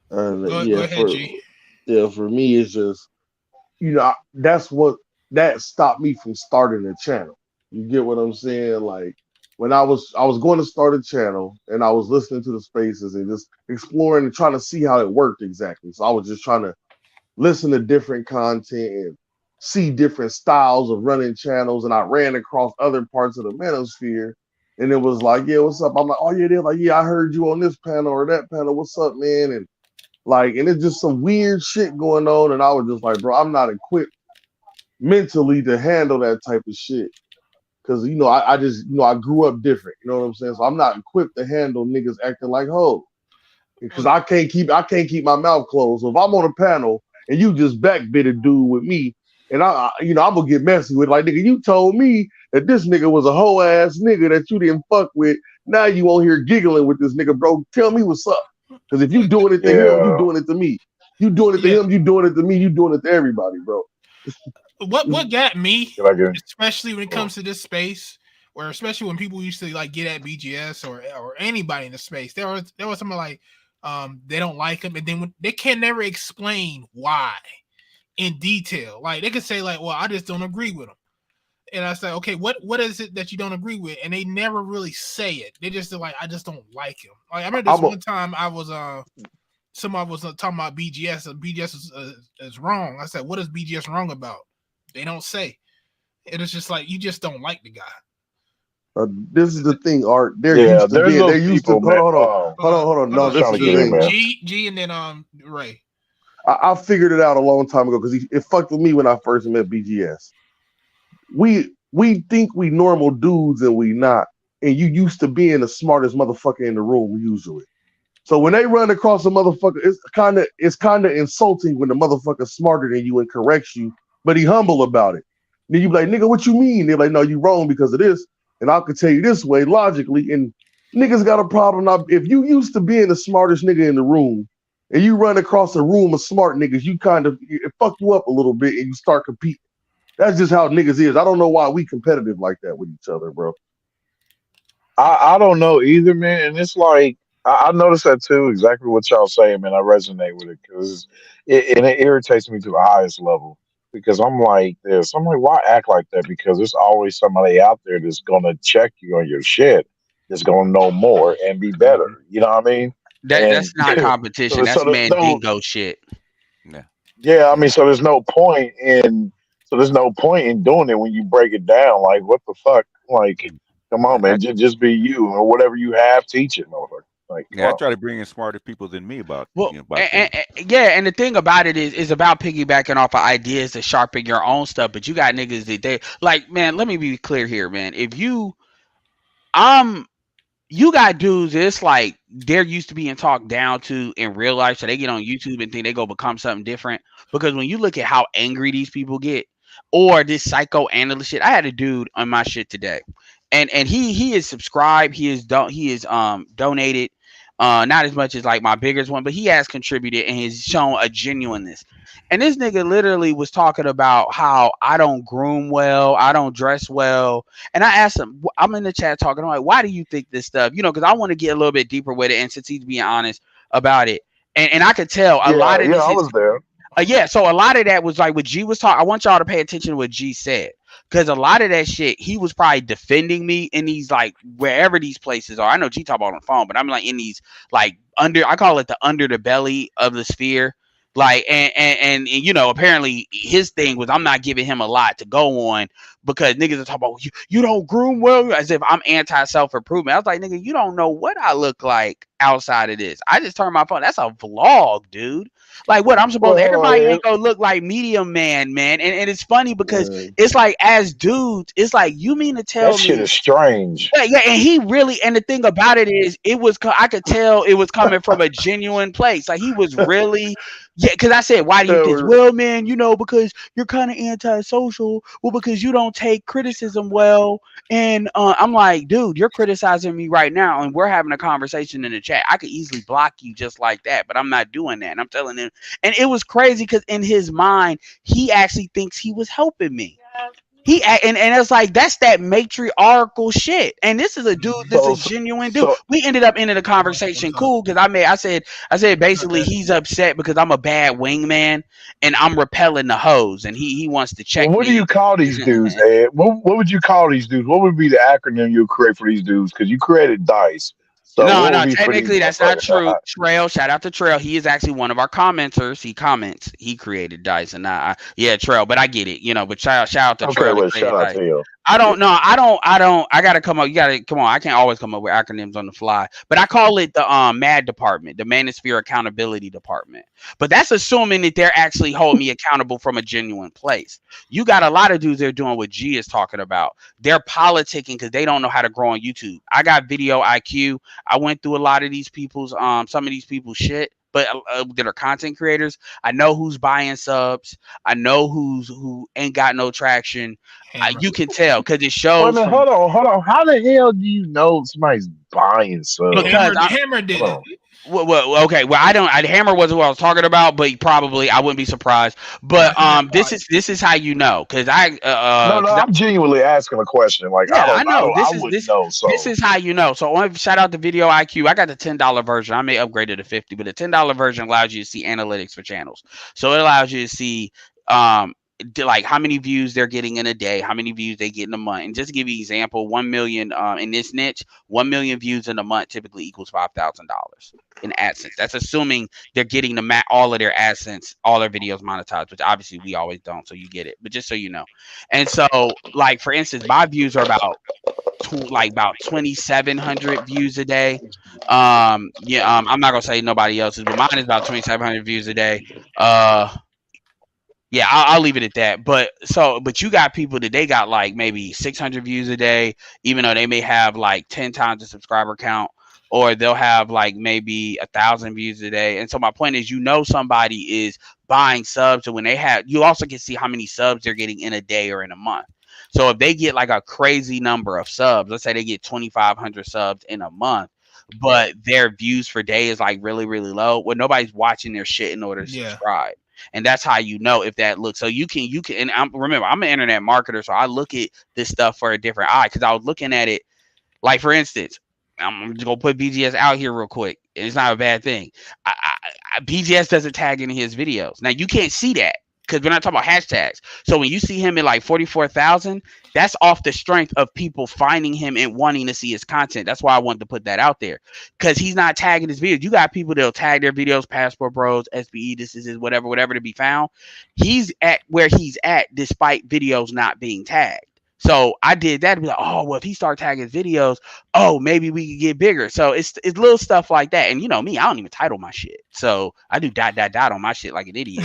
Go ahead, G. For me, it's just, that's what that stopped me from starting a channel. You get what I'm saying? Like when I was going to start a channel and I was listening to the spaces and just exploring and trying to see how it worked exactly. So I was just trying to listen to different content and see different styles of running channels. And I ran across other parts of the Manosphere, and it was like, yeah, what's up? I'm like, oh yeah, they're like, yeah, I heard you on this panel or that panel. What's up, man? And it's just some weird shit going on. And I was just like, bro, I'm not equipped mentally to handle that type of shit. Cause I grew up different. You know what I'm saying? So I'm not equipped to handle niggas acting like hoes. Because I can't keep my mouth closed. So if I'm on a panel and you just backbit a dude with me, and I'm gonna get messy with like, nigga, you told me that this nigga was a hoe ass nigga that you didn't fuck with. Now you on here giggling with this nigga, bro. Tell me what's up. Because if you doing it to him, you doing it to me. You doing it to him, you doing it to me, you doing it to everybody, bro. What got me, especially when it comes to this space, where especially when people used to like get at BGS or anybody in the space, there was something like they don't like him, and then when, they can never explain why in detail. Like they could say like, well, I just don't agree with him. And I say, okay, what is it that you don't agree with? And they never really say it. They just like, I just don't like him. Like I remember this one time I was somebody was talking about BGS, and BGS is wrong. I said, what is BGS wrong about? They don't say. And it's just like you just don't like the guy. This is the thing, Art. Hold on. No, this is the thing. G and then Ray. I figured it out a long time ago because it fucked with me when I first met BGS. We think we normal dudes and we not. And you used to being the smartest motherfucker in the room usually. So when they run across a motherfucker, it's kinda insulting when the motherfucker's smarter than you and corrects you, but he humble about it. Then you be like, nigga, what you mean? They're like, no, you wrong because of this. And I could tell you this way logically. And niggas got a problem now. If you used to being the smartest nigga in the room and you run across a room of smart niggas, it fuck you up a little bit and you start competing. That's just how niggas is. I don't know why we competitive like that with each other, bro. I don't know either, man. And it's like, I noticed that too, exactly what y'all saying, man. I resonate with it because it irritates me to the highest level because I'm like this. I'm like, why act like that? Because there's always somebody out there that's going to check you on your shit, that's going to know more and be better. You know what I mean? That's not competition. That's Mandingo shit. Yeah, I mean, so there's no point in doing it when you break it down. Like, what the fuck? Like, come on, man, just be you or whatever you have. Teach it, motherfucker. Like, I try to bring in smarter people than me about. And the thing about it is about piggybacking off of ideas to sharpen your own stuff. But you got niggas that they like, man. Let me be clear here, man. If you got dudes, it's like they're used to being talked down to in real life, so they get on YouTube and think they go become something different. Because when you look at how angry these people get, or this psychoanalyst shit, I had a dude on my shit today, and he is subscribed, he is donated, not as much as like my biggest one, but he has contributed and has shown a genuineness. And this nigga literally was talking about how I don't groom well, I don't dress well. And I asked him, I'm in the chat talking, I'm like, why do you think this stuff? Because I want to get a little bit deeper with it. And since he's being honest about it. And I could tell a lot of this. I was there. Yeah, so a lot of that was like what G was talking. I want y'all to pay attention to what G said, because a lot of that shit he was probably defending me in these like wherever these places are. I know G talk about on the phone, but I'm like in these like under. I call it the under the belly of the sphere. Like and you know apparently his thing was I'm not giving him a lot to go on because niggas are talking about you don't groom well as if I'm anti self improvement. I was like nigga, you don't know what I look like outside of this. I just turned my phone. That's a vlog, dude. Like what I'm supposed Well, to, hold on, everybody Ed. ain't gonna look like Medium Man. And it's funny because Mm, it's like as dudes, it's like you mean to that tell shit me is strange. yeah, and he really, and the thing about it is, I could tell it was coming from a genuine place. Like he was really, yeah. Because I said, why do you think? Well, man, you know, because you're kind of antisocial. Well, because you don't take criticism well. And I'm like, dude, you're criticizing me right now, and we're having a conversation in the chat. I could easily block you just like that, but I'm not doing that. And I'm telling him, and it was crazy because in his mind, he actually thinks he was helping me. And it's like that's that matriarchal shit. And this is a dude, this is a genuine dude. So We ended up ending the conversation cool because I said basically he's upset because I'm a bad wingman and I'm repelling the hoes and he wants to check well, what do me. you call these dudes, Ed? What would you call these dudes? What would be the acronym you create for these dudes? Because you created Dice. So No, what would no, be for these technically that's not motherfuckers? true. Trail, shout out to Trail. He is actually one of our commenters. He comments. He created Dice, and yeah, Trail. But I get it, you know. But shout out to Okay, Trail. He well, created shout out Dice. to him. I Yeah. don't know. I don't. I gotta come up. You gotta come on. I can't always come up with acronyms on the fly. But I call it the MAD department, the Manosphere Accountability Department. But that's assuming that they're actually holding me accountable from a genuine place. You got a lot of dudes that are doing what G is talking about. They're politicking because they don't know how to grow on YouTube. I got video IQ. I went through a lot of these people's some of these people's shit, but that are content creators. I know who's buying subs. I know who ain't got no traction. Hammer. You can tell because it Wait a shows minute, from hold on. How the hell do you know somebody's buying subs? because Hammer did Hold it. on. well, okay. Well, Hammer wasn't what I was talking about, but probably I wouldn't be surprised. But this is how you know because No, I'm genuinely asking a question. Like yeah, I know. I wouldn't know. So This is how you know. So I want to shout out the Video IQ. I got the $10 version. I may upgrade it to 50, but the $10 version allows you to see analytics for channels. So it allows you to see like how many views they're getting in a day, how many views they get in a month. And just to give you an example, 1 million in this niche, 1 million views in a month typically equals $5,000 in AdSense. That's assuming they're getting all of their AdSense, all their videos monetized, which obviously we always don't. So you get it, but just so you know. And so, like for instance, my views are about 2,700 views a day. I'm not gonna say nobody else's, but mine is about 2,700 views a day. Yeah, I'll leave it at that. But you got people that they got like maybe 600 views a day, even though they may have like 10 times the subscriber count, or they'll have like maybe 1,000 views a day. And so my point is, somebody is buying subs, and when you also can see how many subs they're getting in a day or in a month. So if they get like a crazy number of subs, let's say they get 2,500 subs in a month, but their views per day is like really, really low, well, nobody's watching their shit in order to subscribe. And that's how you know if that looks. So you can, and remember, I'm an internet marketer, so I look at this stuff for a different eye because I was looking at it, like for instance, I'm just gonna put BGS out here real quick. It's not a bad thing. BGS doesn't tag in his videos. Now you can't see that because we're not talking about hashtags. So when you see him at like 44,000, that's off the strength of people finding him and wanting to see his content. That's why I wanted to put that out there because he's not tagging his videos. You got people that'll tag their videos, Passport Bros, SBE, this is his whatever to be found. He's at where he's at despite videos not being tagged. So I did that to be like, oh, well, if he started tagging videos, oh, maybe we could get bigger. So it's little stuff like that. And you know me, I don't even title my shit. So I do ... on my shit like an idiot.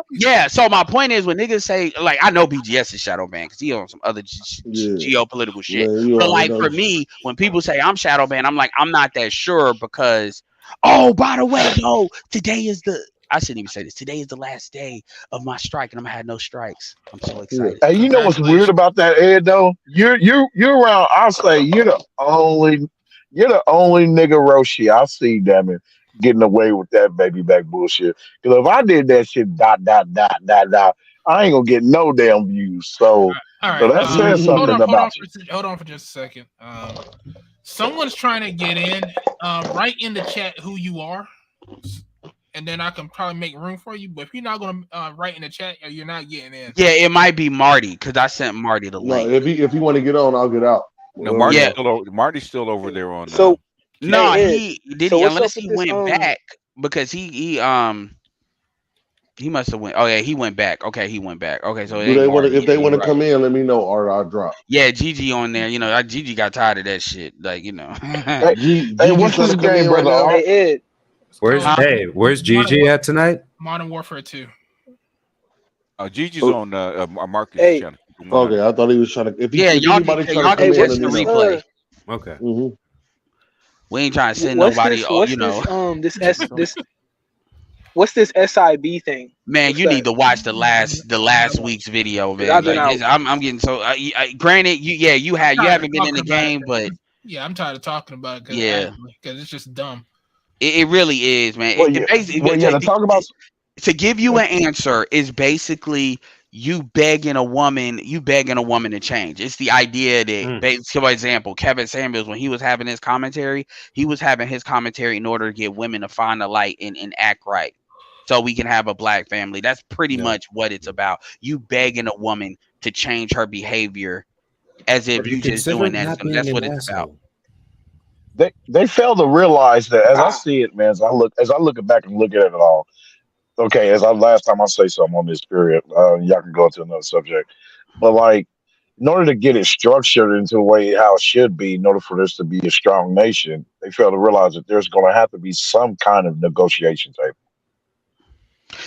Yeah. So my point is when niggas say, like, I know BGS is shadow banned because he on some other geopolitical shit. But like for me, when people say I'm shadow banned, I'm like, I'm not that sure because, oh, by the way, today is I shouldn't even say this. Today is the last day of my strike, and I'm gonna have no strikes. I'm so excited. Hey, you know what's weird about that, Ed? Though you're around. I'll say you're the only nigga Roshi I see, damn it, getting away with that baby back bullshit. Because if I did that shit, I ain't gonna get no damn views. So, all right, so that says something about you. Hold on for just a second. Someone's trying to get in. Write in the chat who you are. and then I can probably make room for you. But if you're not gonna write in the chat, you're not getting in. Yeah, it might be Marty because I sent Marty the No, link. if you want to get on, I'll get out. No, Well, Yeah. Marty's still over there on. So No, Ed, he did. so He what's up unless with he this? went back because he must have went. Oh yeah, he went back. Okay, he went back. Okay, so it do ain't they want to? Marty. If they Yeah, want you're to right. come in, let me know, or I'll drop. Yeah, Gigi on there. You know, Gigi got tired of that shit. Like, you know. Hey, G, hey, Gigi what's trying this to come game, in right brother? now. Hey Ed, Where's where's Gigi at tonight? Modern Warfare 2. Gigi's Oh, on Marcus' hey, channel. okay, I thought he was trying to. If Yeah, y'all anybody can trying to y'all come can hey, in, check what's let me the this? know. replay. Okay. We ain't trying to send What's nobody. this? Oh, What's you know. this? What's this SIB thing? Man, What's you need that? to watch the last week's video, 'Cause man. I've been Like out. I'm getting so. Granted, you haven't been in the game, but Yeah, I'm tired of talking about it yeah, because it's just dumb. it really is, man. Well, It yeah, basically to talk about. to give you an answer is basically you begging a woman to change. It's the idea that, for example, Kevin Samuels, when he was having his commentary in order to get women to find the light and act right, so we can have a black family. That's pretty much what it's about. You begging a woman to change her behavior as if you just doing that. So that's what it's about. They fail to realize that, as I see it, man. As I look back and look at it all. Okay, last time I say something on this period, y'all can go into another subject. But like, in order to get it structured into a way how it should be, in order for this to be a strong nation, they fail to realize that there's going to have to be some kind of negotiation table.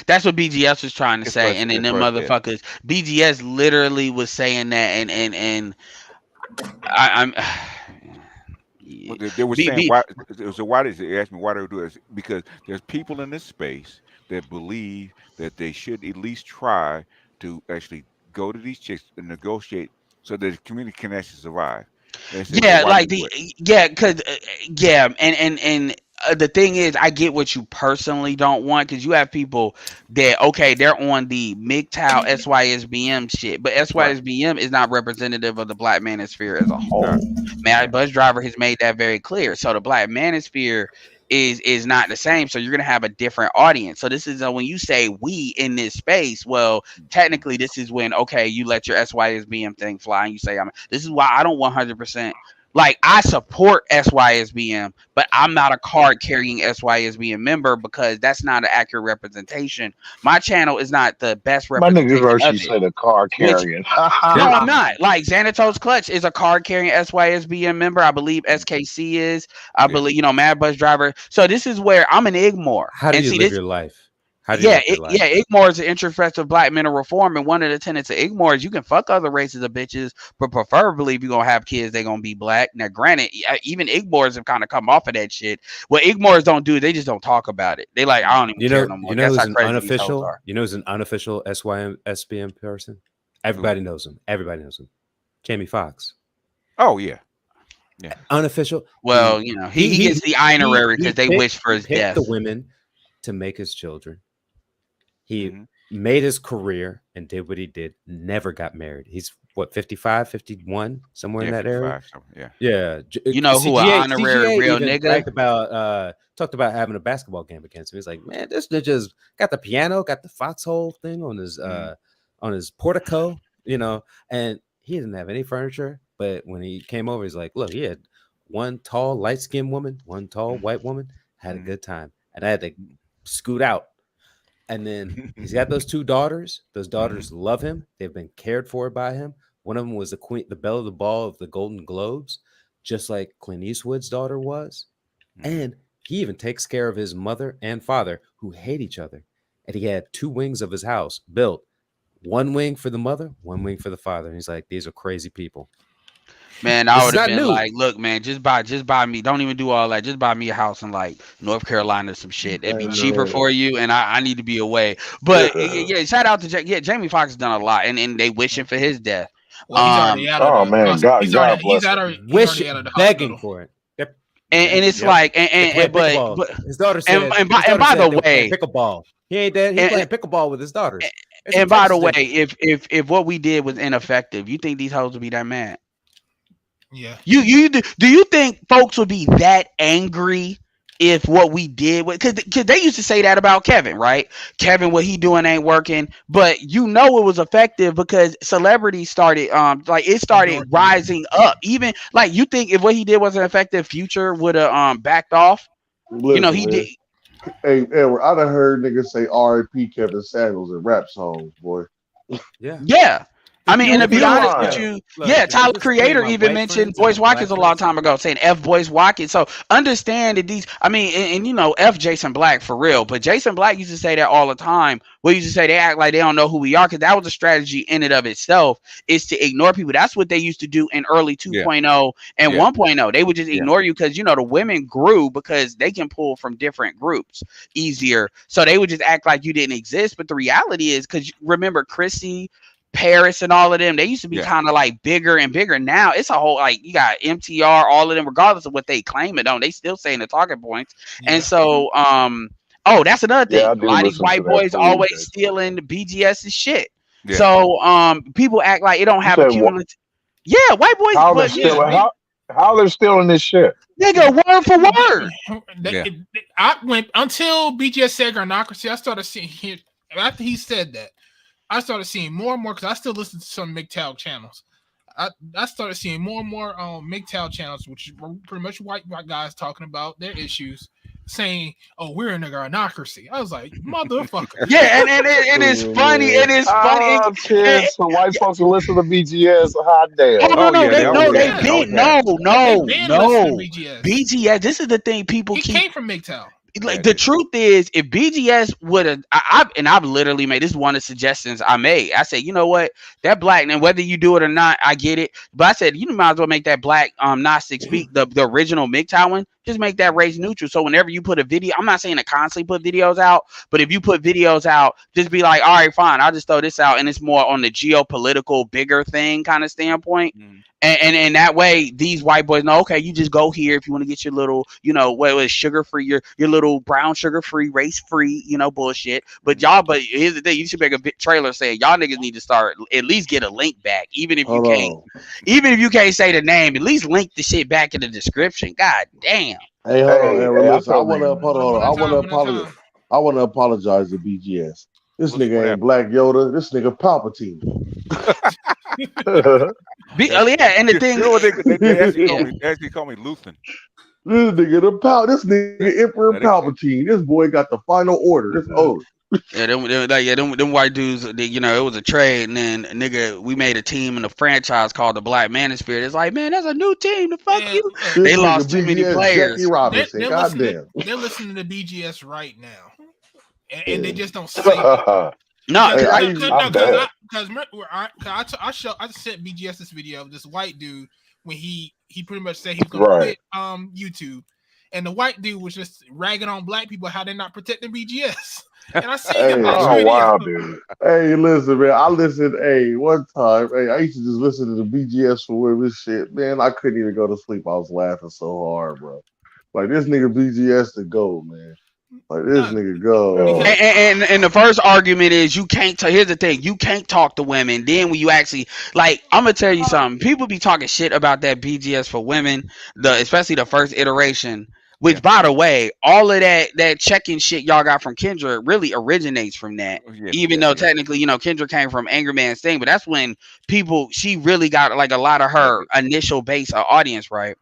That's what BGS was trying to say, and then them motherfuckers. BGS literally was saying that, and I'm. Well, they were saying why. So why did they ask me why they do it? Because there's people in this space that believe that they should at least try to actually go to these chicks and negotiate so that the community can actually survive. Yeah, like because the thing is, I get what you personally don't want because you have people that they're on the MGTOW SYSBM shit, but SYSBM is not representative of the Black Manosphere as a whole. Man, Bus Driver has made that very clear. So the Black Manosphere is not the same. So you're gonna have a different audience. So this is when you say we in this space. Well, technically, this is when you let your SYSBM thing fly and you say this is why I don't 100%. Like, I support SYSBM, but I'm not a card carrying SYSBM member because that's not an accurate representation. My channel is not the best My nigga representation Hershey of it. said a car carrying. No, I'm not. Like, Xanatos Clutch is a card carrying SYSBM member. I believe SKC is. I believe, Mad Bus Driver. So this is where I'm an Igmore. How do you live your life? Igmore is an interest of Black men of reform, and one of the tenets of Igmore is you can fuck other races of bitches, but preferably if you're gonna have kids, they're gonna be black. Now, granted, even Igmores have kind of come off of that shit. What Igmores don't do, they just don't talk about it. They like, I don't even care no more. That's how crazy these hoes are. Who's an unofficial SYSBM person? Everybody knows him. Jamie Foxx. Oh yeah. Unofficial. Well, he gets the honorary because they wish for his death. The women to make his children. He made his career and did what he did. Never got married. He's 55, 51, somewhere in that area. Yeah. You know who an honorary real nigga? Talked about having a basketball game against him. He's like, man, this just got the piano, got the foxhole thing on his portico, and he didn't have any furniture. But when he came over, he's like, look, he had one tall, light-skinned woman, one tall, white woman, had a good time. And I had to scoot out. And then he's got those two daughters. Those daughters love him. They've been cared for by him. One of them was the belle of the ball of the Golden Globes, just like Clint Eastwood's daughter was. And he even takes care of his mother and father, who hate each other. And he had 2 wings of his house built. 1 wing for the mother, 1 wing for the father. And he's like, these are crazy people. Man, I would have been like, look, man, just buy me. Don't even do all that. Just buy me a house in like North Carolina or some shit. It'd be cheaper for you, and I need to be away. But yeah, shout out to Jamie Foxx has done a lot, and they wishing for his death. Well, he's already out of the hospital. God bless him. Begging for it. And it's like, but his daughter said, and by the way, pickleball. He ain't dead. He's playing pickleball with his daughters. And by the way, if what we did was ineffective, you think these hoes would be that mad? Yeah. Do you think folks would be that angry if what we did, because they used to say that about Kevin, right? Kevin, what he doing ain't working, but you know it was effective because celebrities started, like it started rising up. Even like you think if what he did wasn't effective, Future would have backed off. You know, Listen, he man. did. Hey, Edward, I done heard niggas say R.P. Kevin Samuels in rap songs, boy. Yeah. Yeah. I mean, and to be You honest with lying. you, Look, yeah, if Tyler it's me and Creator my even white mentioned friends and my Boyce Watkins black a long friends, time ago, saying F Boyce Watkins. So understand that these, I mean, and you know, F Jason Black for real, but Jason Black used to say that all the time. We used to say they act like they don't know who we are because that was a strategy in and of itself, is to ignore people. That's what they used to do in early 2.0 and 1.0. They would just ignore you because, you know, the women grew because they can pull from different groups easier. So they would just act like you didn't exist. But the reality is, because remember Chrissy, Paris and all of them, they used to be kind of like bigger and bigger. Now it's a whole, like, you got MTR, all of them, regardless of what they claim it on, they still saying the talking points. And so oh, that's another Yeah, I thing, a do lot of these listen to white that boys food. always stealing BGS's shit. Yeah. So people act like it don't You have a said what? cumulative. Yeah, white boys, How they're but yeah, stealing? How they're stealing this shit? nigga, word for word. Yeah. I went until BGS said Garnocracy. I started seeing him after he said that. I started seeing more and more because I still listen to some MGTOW channels. I started seeing more and more MGTOW channels, which is pretty much white guys talking about their issues, saying, "Oh, we're in a Garnocracy." I was like, "Motherfucker!" Yeah, and it is funny. It is funny. Ah, shit. So white folks will listen to BGS. Hot damn. Oh no, yeah, that was they've happening. been They've been listening to BGS. BGS. This is the thing people He keep. came from MGTOW. Like the truth is, if BGS would have, I've literally made this is one of the suggestions I made. I said, you know what, that black, and whether you do it or not, I get it. But I said, you might as well make that black Gnostic speak the original MGTOW one. Just make that race neutral. So whenever you put a video, I'm not saying to constantly put videos out, but if you put videos out, just be like, all right, fine, I'll just throw this out, and it's more on the geopolitical bigger thing kind of standpoint. And that way, these white boys know, okay, you just go here if you want to get your little, you know, what was sugar free, your little brown sugar free, race free, you know, bullshit. But here's the thing, you should make a trailer saying y'all niggas need to start at least get a link back, even if you can't say the name, at least link the shit back in the description. God damn. Hey, hold on, Aaron. Listen, I want to apologize to BGS. This nigga ain't Black Yoda. This nigga Palpatine. And the thing, you know what they actually call me Luthen. This nigga Emperor Palpatine. This boy got the final order. This old. Yeah, them white dudes. You know, it was a trade, and then nigga, we made a team in a franchise called the Black Manosphere. It's like, man, that's a new team. The fuck you? They lost too many players. Jackie Robinson. Goddamn. They're listeing to BGS right now, and they just don't say it. No, because I sent BGS this video of this white dude when he pretty much said he was going to quit YouTube, and the white dude was just ragging on black people how they're not protecting BGS. And I seen wow, dude. Hey, listen, man. I listened. One time, I used to just listen to the BGS for women shit. Man, I couldn't even go to sleep. I was laughing so hard, bro. Like this nigga BGS to go, man. Like this nigga go. And the first argument is you can't. Here's the thing: you can't talk to women. Then when you actually, like, I'm gonna tell you something. People be talking shit about that BGS for women, especially the first iteration. Which, by the way, all of that checking shit y'all got from Kendra really originates from that. Even though technically, you know, Kendra came from Angry Man's thing, but that's when she really got like a lot of her initial base audience, right?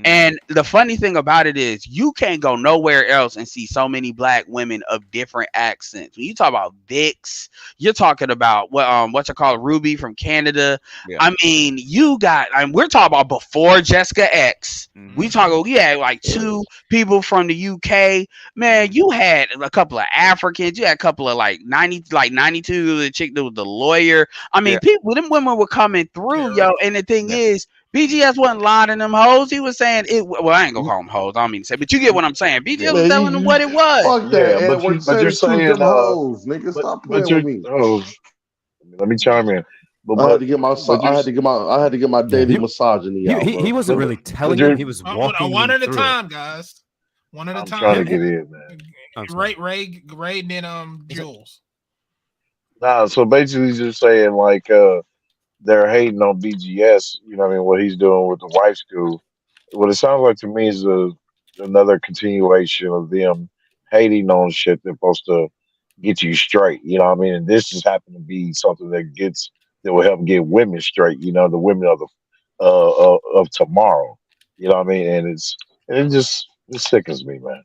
And the funny thing about it is you can't go nowhere else and see so many black women of different accents. When you talk about Vix, you're talking about what you call Ruby from Canada. I mean, we're talking about before Jessica X. We had like two people from the UK. Man, you had a couple of Africans. You had a couple of like 92. The chick that was the lawyer. I mean, them women were coming through, yo. And the thing is, BGS wasn't lying them hoes. He was saying it. Well, I ain't gonna call them hoes. I don't mean to say, but you get what I'm saying. BGS was telling them what it was. Fuck that. But you're saying hoes, nigga. Stop playing with me. Let me chime in. I had to get my daily misogyny out. He wasn't really telling him. He was walking one at a time, it. guys. One at a time. Trying to get in, man. Ray, and then Jules. Nah, so basically just saying like they're hating on BGS, you know what I mean, what he's doing with the wife school. What it sounds like to me is another continuation of them hating on shit that's supposed to get you straight. You know what I mean? And this just happened to be something that will help get women straight. You know, the women of the of tomorrow. You know what I mean? And it sickens me, man.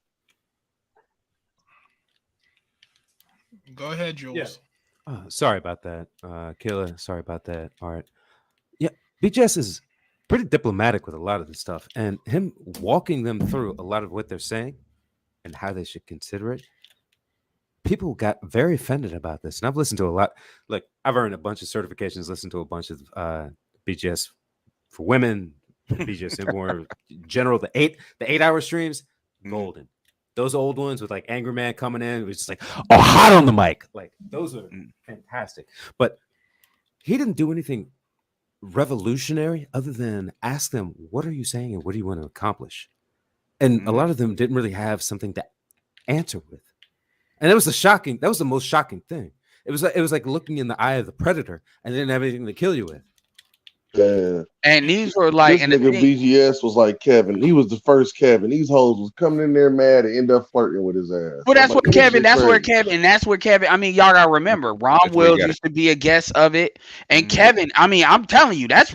Go ahead, Yeah. Jules. Sorry about that, Kayla. Sorry about that. All right. Yeah, BGS is pretty diplomatic with a lot of this stuff, and him walking them through a lot of what they're saying and how they should consider it. People got very offended about this, and I've listened to a lot. Like, I've earned a bunch of certifications, listened to a bunch of BGS for women, BGS more general. The 8-hour streams, golden. Those old ones with like Angry Man coming in, it was just like, oh, hot on the mic. Like, those are fantastic. But he didn't do anything revolutionary other than ask them, what are you saying and what do you want to accomplish? And a lot of them didn't really have something to answer with. And that was the most shocking thing. It was like looking in the eye of the predator and they didn't have anything to kill you with. Yeah. And these were like, This and nigga BGS was like Kevin. He was the first Kevin. These hoes was coming in there mad and end up flirting with his ass. well, that's I'm like, what this Kevin. shit That's where crazy. Kevin. I mean, y'all gotta remember, Ron That's where you Wills got it. used to be a guest of it, and Kevin. I mean, I'm telling you, that's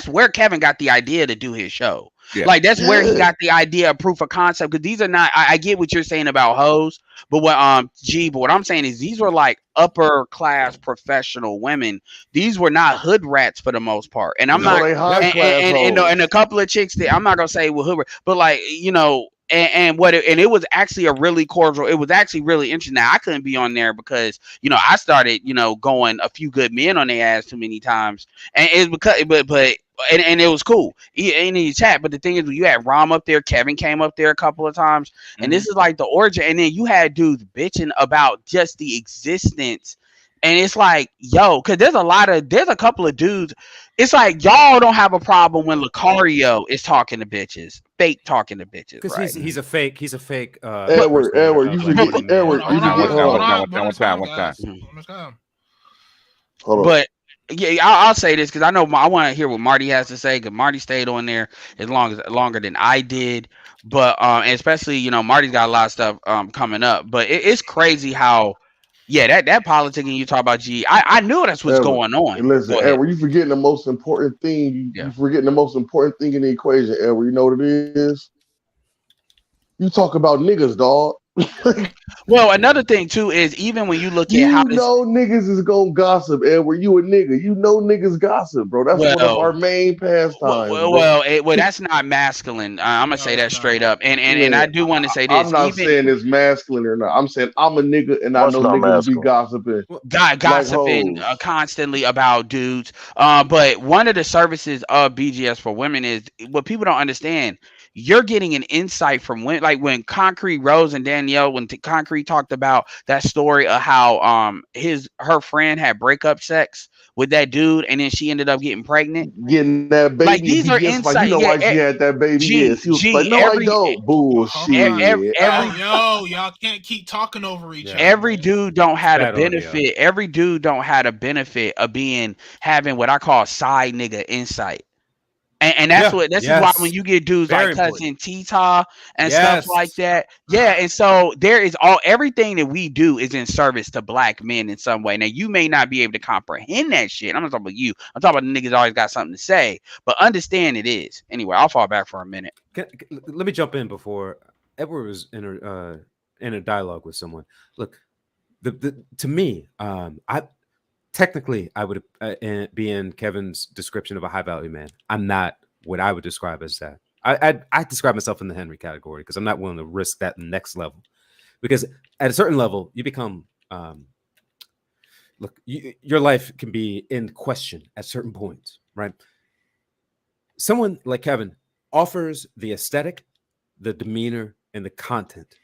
where Kevin got the idea to do his show. Yeah. Like that's where he Yeah. got the idea of proof of concept. Because these are not. I get what you're saying about hoes, but what but what I'm saying is these were like upper class professional women. These were not hood rats for the most part. And I'm No, not. they high class And hoes. a couple of chicks that I'm not gonna say were hood, but like and it was actually a really cordial. It was actually really interesting. Now I couldn't be on there because I started going a few good men on their ass too many times, and it's because but and it was cool in the chat. But the thing is, you had Rom up there, Kevin came up there a couple of times, and this is like the origin. And then you had dudes bitching about just the existence. And it's like, yo, because there's a couple of dudes. It's like y'all don't have a problem when Lucario is talking to bitches, fake talking to bitches, Because right? he's a fake Edward, you forget Edward, you forget Hold on, One time. guys. Bonus time. hold on. But yeah, I'll say this because I know I want to hear what Marty has to say because Marty stayed on there longer than I did. But and especially Marty's got a lot of stuff coming up. But it's crazy how that politicking you talk about, G. I knew that's what's Edward, going on. listen, Go ahead. Edward, you forgetting the most important thing. Yeah. You forgetting the most important thing in the equation, Edward. You know what it is? You talk about niggas, dog. Well, another thing too is even when you look at how this. Niggas is gonna gossip, Edward. You a nigga. You know niggas gossip, bro. That's one of our main pastimes, bro. That's not masculine. I'm gonna say that straight up. And I do want to say I'm this. not Even saying it's masculine or not. I'm saying I'm a nigga and I What's know not niggas be masculine? gossiping. gossiping hoes. constantly about dudes. But one of the services of BGS for women is what people don't understand. You're getting an insight from when Concrete Rose and Danielle, when Concrete talked about that story of how her friend had breakup sex with that dude and then she ended up getting pregnant. Getting that baby. Like these are insight. why she had that baby. Yeah, she was like, no, I don't. Bullshit. Y'all can't keep talking over each other. Every dude don't have a Bad audio. benefit. Every dude don't have a benefit of having what I call side nigga insight. And that's this is why when you get dudes Very like Cousin Tita and stuff like that, and so there is everything that we do is in service to black men in some way. Now you may not be able to comprehend that shit. I'm not talking about you. I'm talking about the niggas always got something to say, but understand it is. Anyway, I'll fall back for a minute. Let me jump in before Edward was in a dialogue with someone. Look, to me, I would be in Kevin's description of a high value man. I'm not what I would describe as that. I describe myself in the Henry category because I'm not willing to risk that next level. Because at a certain level, you become your life can be in question at certain points, right? Someone like Kevin offers the aesthetic, the demeanor, and the content.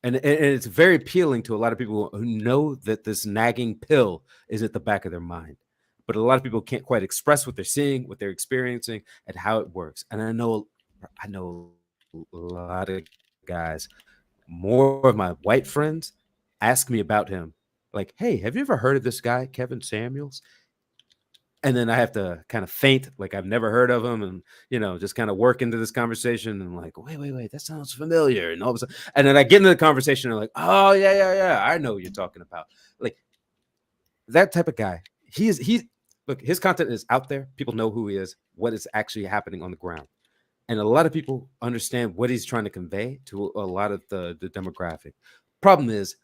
And it's very appealing to a lot of people who know that this nagging pill is at the back of their mind. But a lot of people can't quite express what they're seeing, what they're experiencing, and how it works. And I know a lot of guys, more of my white friends, ask me about him. Like, hey, have you ever heard of this guy, Kevin Samuels? and then I have to kind of feint like I've never heard of them, and just kind of work into this conversation, and like, wait, that sounds familiar, and all of a sudden, and then I get into the conversation, and I'm like, oh yeah, I know what you're talking about. Like that type of guy. He's look, his content is out there. People know who he is, what is actually happening on the ground, and a lot of people understand what he's trying to convey to a lot of the demographic. Problem is,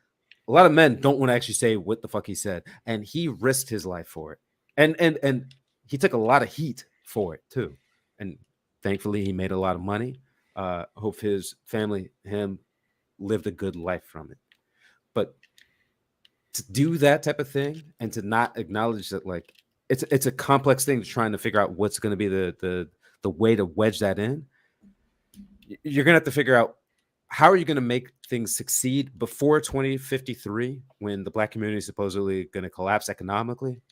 a lot of men don't want to actually say what the fuck he said, and he risked his life for it. And he took a lot of heat for it too, and thankfully he made a lot of money. Hope his family, him, lived a good life from it. But to do that type of thing and to not acknowledge that, like, it's a complex thing, trying to figure out what's going to be the way to wedge that in. You're gonna have to figure out how are you going to make things succeed before 2053, when the Black community is supposedly going to collapse economically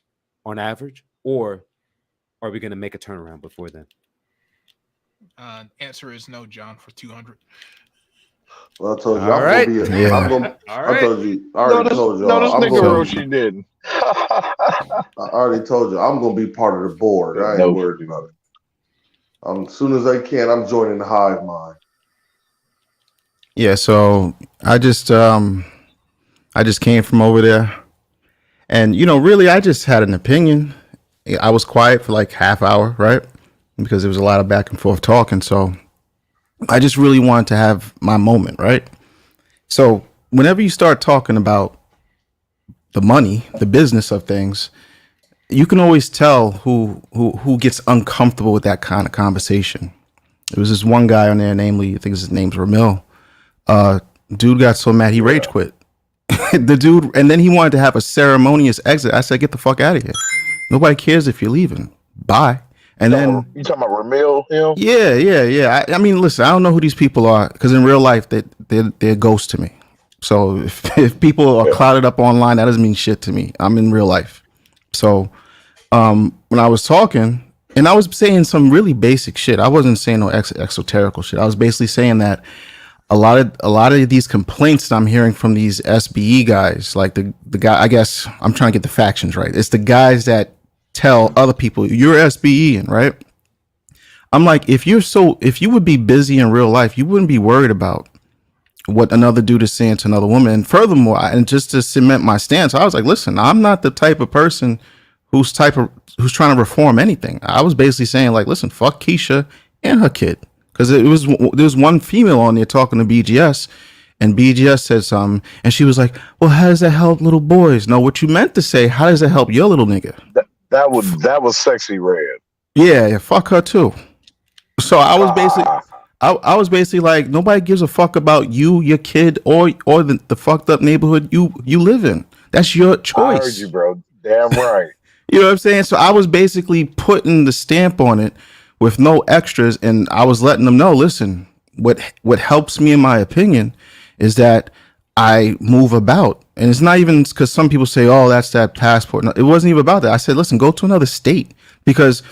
on average, or are we going to make a turnaround before then? Answer is no, John, for 200. Well, I told you, All right. I told you, I already told you. No, this nigga Roshi didn't. I already told you, I'm going to be part of the board. I ain't worried about it. As soon as I can, I'm joining the hive mind. Yeah, so I just came from over there, and really I just had an opinion. I was quiet for like half hour, right? Because there was a lot of back and forth talking. So I just really wanted to have my moment, right? So whenever you start talking about the money, the business of things, you can always tell who gets uncomfortable with that kind of conversation. There was this one guy on there, namely, I think his name's R.P.L. Dude got so mad he rage quit. The dude, and then he wanted to have a ceremonious exit. I said, get the fuck out of here. Nobody cares if you're leaving. Bye. And then you talking about R.P.L? Yeah. I mean, listen, I don't know who these people are, because in real life they're ghosts to me. So if people are clouded up online, that doesn't mean shit to me. I'm in real life. So when I was talking, and I was saying some really basic shit, I wasn't saying no exoterical shit. I was basically saying that a lot of these complaints that I'm hearing from these SBE guys, like the guy, I guess I'm trying to get the factions right. It's the guys that tell other people you're SBE, right? I'm like, if you would be busy in real life, you wouldn't be worried about what another dude is saying to another woman. And furthermore, and just to cement my stance, I was like, listen, I'm not the type of person who's trying to reform anything. I was basically saying, like, listen, fuck Keisha and her kid. Because there was one female on there talking to BGS, and BGS said something, and she was like, well, how does that help little boys? No, what you meant to say, how does that help your little nigga? That was Sexy Red. Yeah, fuck her too. So I was basically like, nobody gives a fuck about you, your kid, or the fucked up neighborhood you live in. That's your choice. I heard you, bro. Damn right. You know what I'm saying? So I was basically putting the stamp on it with no extras, and I was letting them know, listen, what helps me, in my opinion, is that I move about. And it's not even because some people say, oh, that's that passport. No, it wasn't even about that. I said, listen, go to another state, because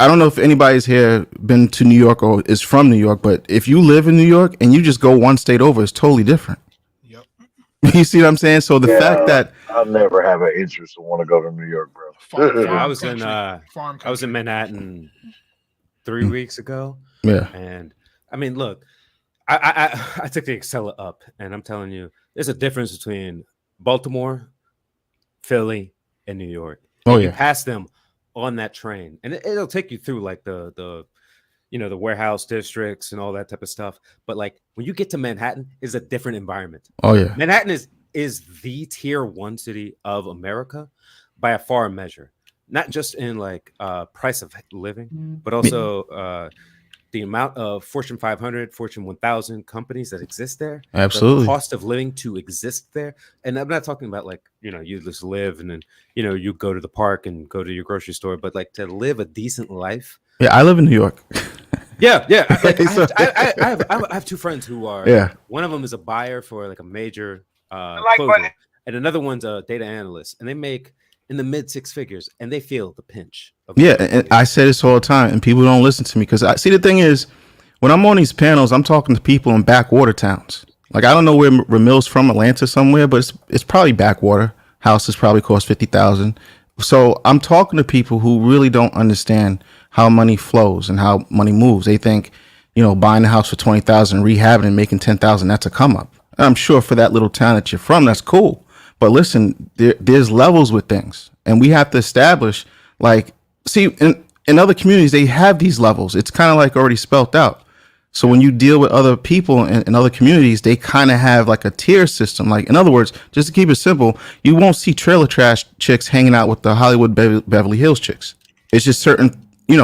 I don't know if anybody's here been to New York or is from New York, but if you live in New York and you just go one state over, it's totally different. Yep. You see what I'm saying? So the fact that I'll never have an interest to want to go to New York, bro. I was in Manhattan 3 weeks ago. Yeah. And I mean, look, I took the Acela up, and I'm telling you, there's a difference between Baltimore, Philly, and New York. Oh, You yeah. pass them on that train, and it'll take you through like the warehouse districts and all that type of stuff. But like when you get to Manhattan, it's a different environment. Oh yeah. Manhattan is the tier 1 city of America by a far measure, not just in like price of living, but also the amount of Fortune 500, Fortune 1000 companies that exist there. Absolutely. The cost of living to exist there. And I'm not talking about like, you just live and then, you go to the park and go to your grocery store, but like to live a decent life. Yeah, I live in New York. Yeah. I have two friends who are, one of them is a buyer for like a major clothing, and another one's a data analyst, and they make in the mid 6 figures, and they feel the pinch. And I say this all the time, and people don't listen to me, because I see, the thing is, when I'm on these panels, I'm talking to people in backwater towns. Like, I don't know where Ramil's from, Atlanta somewhere, but it's probably backwater. Houses probably cost $50,000. So I'm talking to people who really don't understand how money flows and how money moves. They think, buying a house for 20,000, rehabbing and making 10,000, that's a come up. And I'm sure for that little town that you're from, that's cool. But listen, there's levels with things, and we have to establish, like, see, in other communities, they have these levels. It's kind of like already spelt out. So when you deal with other people in other communities, they kind of have like a tier system. Like, in other words, just to keep it simple, you won't see trailer trash chicks hanging out with the Hollywood Beverly Hills chicks. It's just certain,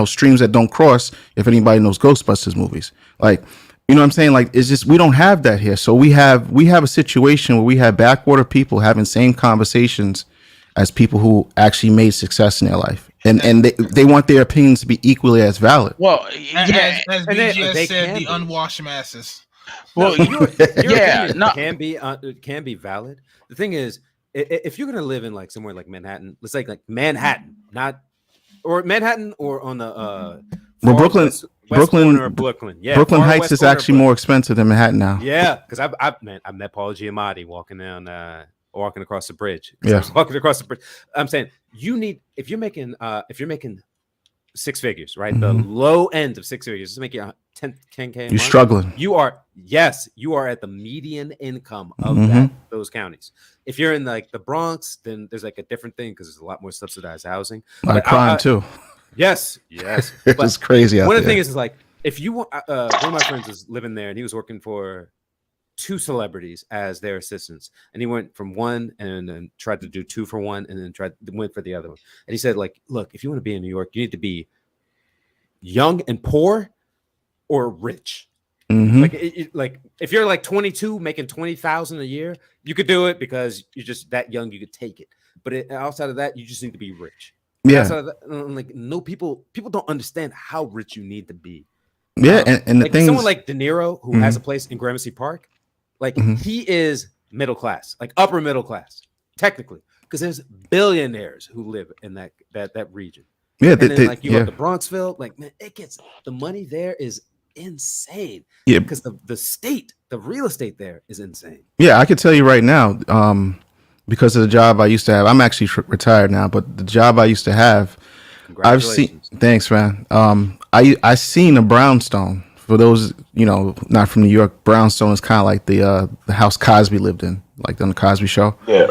streams that don't cross. If anybody knows Ghostbusters movies, like, you know what I'm saying? Like, it's just, we don't have that here. So we have a situation where we have backwater people having same conversations as people who actually made success in their life. And they want their opinions to be equally as valid. Well, as BGS said, the unwashed masses. Well, your opinion can be valid. The thing is, if you're gonna live in like somewhere like Manhattan, let's say like Manhattan, not or Manhattan or on the Brooklyn, Brooklyn. Yeah, Brooklyn Heights is actually more expensive than Manhattan now. Yeah, because I met Paul Giamatti walking across the bridge. Yeah, I was walking across the bridge. I'm saying if you're making six figures, right? The low end of six figures, just make it 10K. You're struggling. You are at the median income of those counties. If you're in like the Bronx, then there's like a different thing because there's a lot more subsidized housing. A lot of crime too. Yes. It's crazy out there. One of the things is like, if you want, one of my friends was living there and he was working for 2 celebrities as their assistants, and he went from one and then tried to do 2 for one and then went for the other one. And he said, like, look, if you want to be in New York, you need to be young and poor or rich. Like if you're like 22 making 20,000 a year, you could do it because you're just that young, you could take it. But outside of that, you just need to be rich. Yeah, like no people don't understand how rich you need to be. Yeah, and the like thing someone like De Niro who has a place in Gramercy Park, like he is middle class, like upper middle class, technically, because there's billionaires who live in that region. Yeah, and then like you have the Bronxville, like man, the money there is insane. Yeah, because the real estate there is insane. Yeah, I can tell you right now. Because of the job I used to have, I'm actually retired now, but the job I used to have, I've seen. Thanks, man. I seen a brownstone. For those not from New York, brownstone is kind of like the house Cosby lived in, like on the Cosby Show. Yeah.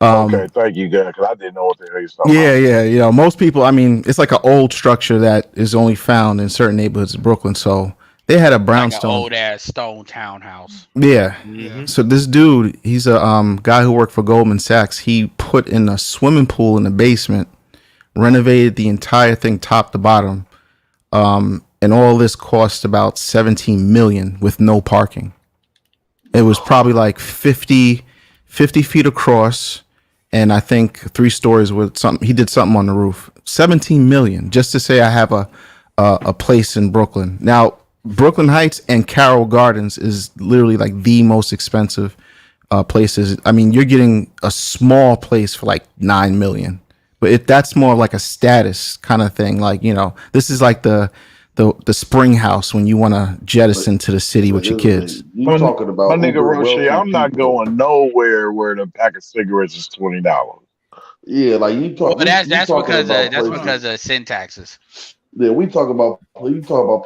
Okay, thank you, guys, because I didn't know what the hell you're talking about. Yeah. Most people, I mean, it's like an old structure that is only found in certain neighborhoods of Brooklyn. So they had a brownstone, like old ass stone townhouse. Yeah. So this dude, he's a guy who worked for Goldman Sachs. He put in a swimming pool in the basement, renovated the entire thing top to bottom, and all this cost about 17 million with no parking. It was probably like 50 feet across, and I think 3 stories with something. He did something on the roof. 17 million just to say I have a place in Brooklyn. Now, Brooklyn Heights and Carroll Gardens is literally like the most expensive places. I mean, you're getting a small place for like 9 million, but that's more like a status kind of thing. Like, this is like the spring house when you want to jettison to the city with your kids. You talking about my nigga Roshi? I'm not going nowhere where the pack of cigarettes is $20. Yeah, like you talk. Well, that's because of syntaxes. Yeah, you talk about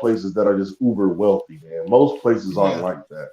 places that are just uber wealthy, man. Most places aren't like that.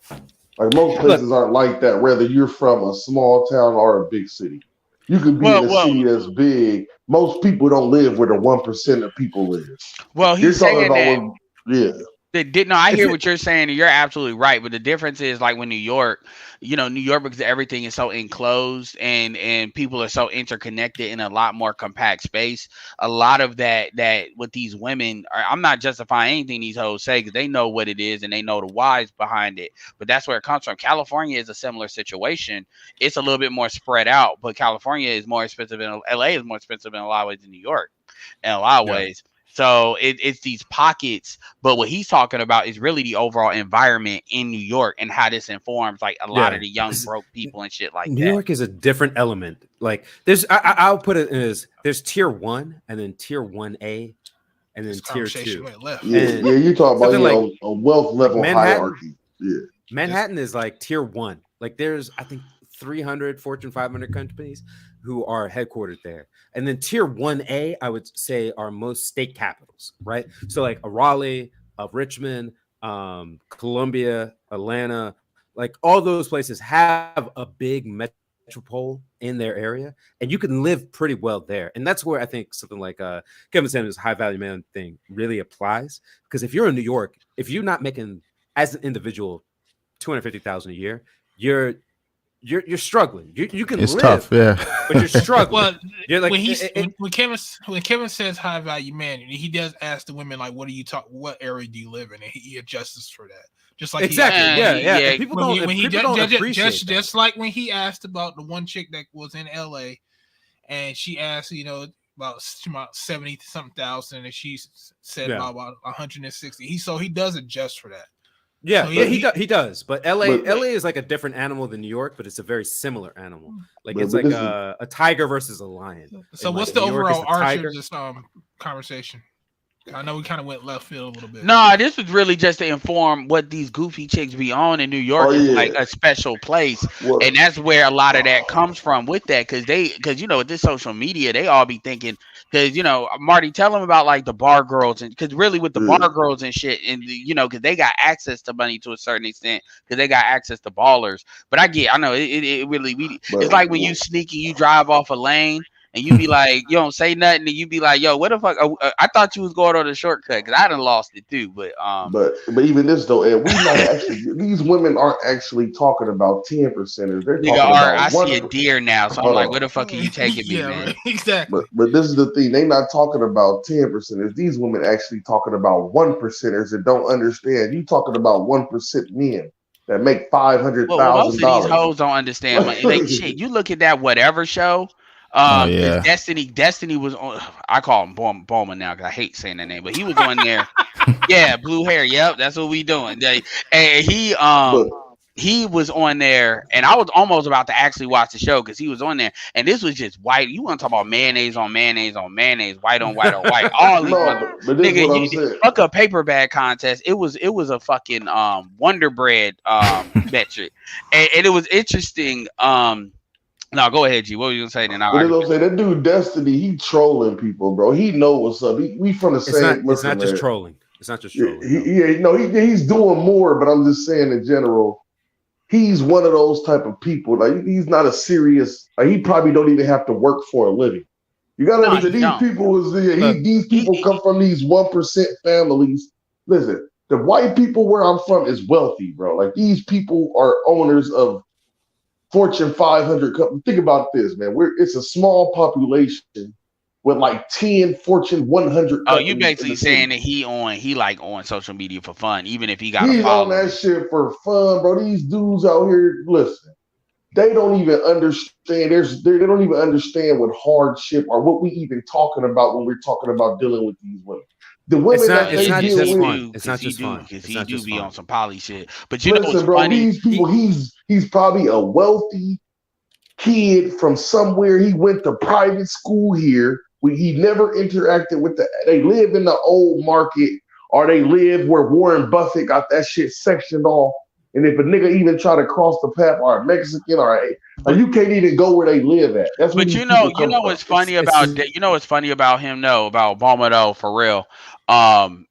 Like most places aren't like that, whether you're from a small town or a big city. You could be in a city that's big. Most people don't live where the 1% of people live. Well, he's saying that. Yeah. I hear what you're saying, and you're absolutely right. But the difference is, like, when New York, because everything is so enclosed and people are so interconnected in a lot more compact space. A lot of that with these women, I'm not justifying anything these hoes say because they know what it is and they know the whys behind it. But that's where it comes from. California is a similar situation. It's a little bit more spread out, but California is more expensive, and LA is more expensive in a lot of ways than New York in a lot of ways. So it's these pockets, but what he's talking about is really the overall environment in New York and how this informs like a lot of the young broke people and shit like that. New York is a different element. Like I'll put it as there's tier 1 and then tier 1A and then tier 2. Yeah, you talk about like a wealth level hierarchy. Yeah, Manhattan is like tier 1. Like there's I think 300 Fortune 500 companies who are headquartered there. And then tier 1A, I would say, are most state capitals, right? So like a Raleigh, a Richmond, Columbia, Atlanta, like all those places have a big metropole in their area, and you can live pretty well there. And that's where I think something like Kevin Sanders' high value man thing really applies. Because if you're in New York, if you're not making as an individual $250,000 a year, you're struggling. You can It's live, tough, yeah. but you're struggling. Well, You're like, when Kevin says high value man, he does ask the women like, "What do you talk? What area do you live in?" And he adjusts for that, just like exactly, yeah. And people don't appreciate that. Just like when he asked about the one chick that was in L.A. and she asked, about 70 something thousand, and she said about 160. He does adjust for that. Yeah, so he does. But LA is like a different animal than New York, but it's a very similar animal. Like it's like a tiger versus a lion. So what's the overall arc of this conversation? I know we kind of went left field a little bit. No, this was really just to inform what these goofy chicks be on in New York is like a special place, and that's where a lot of that comes from with that, because with this social media, they all be thinking, because Marty, tell them about like the bar girls, and because really with the bar girls and shit, and because they got access to money to a certain extent, because they got access to ballers. But I know it really it's like when you sneaky, you drive off a lane. And you be like, you don't say nothing, and you be like, yo, what the fuck? I thought you was going on a shortcut, because I done lost it too. But even this though, and we not actually, these women aren't actually talking about 10%ers. They're talking about I see a deer now, so I'm like, where the fuck are you taking me, man? Exactly. But this is the thing, they not talking about 10%ers. These women actually talking about 1%ers that don't understand. You talking about 1% men that make $500,000. Well, most of these hoes don't understand. Like shit, you look at that whatever show. Destiny was on. I call him Bowman now because I hate saying that name, but he was on there. Yeah, blue hair. Yep, that's what we doing. And he was on there, and I was almost about to actually watch the show because he was on there, and this was just white. You want to talk about mayonnaise on mayonnaise on mayonnaise, white on white on white. All these nigga, fuck a paper bag contest. It was a fucking Wonder Bread metric, and it was interesting. No, go ahead, G. What were you gonna say? Then that dude Destiny, he trolling people, bro. He know what's up. We from the same. It's not just trolling. It's not just trolling. He's doing more. But I'm just saying in general, he's one of those type of people. Like he's not a serious. Like he probably don't even have to work for a living. You gotta understand these people these people come from these 1% families. Listen, the white people where I'm from is wealthy, bro. Like these people are owners of Fortune 500 company. Think about this, man. It's a small population with like 10 Fortune 100. Oh, you basically saying that he on social media for fun, even if he got he's on that shit for fun, bro. These dudes out here, listen, they don't even understand. They don't even understand what hardship or what we even talking about when we're talking about dealing with these women. The women it's not just fun. It's not just fun. Because he do be on some poly shit. But listen, bro, funny? These people, he's probably a wealthy kid from somewhere. He went to private school here. He never interacted with they live in the old market, or they live where Warren Buffett got that shit sectioned off. And if a nigga even try to cross the path, or a Mexican, or you can't even go where they live at. That's what. But what's funny about him though, about Obama though, for real,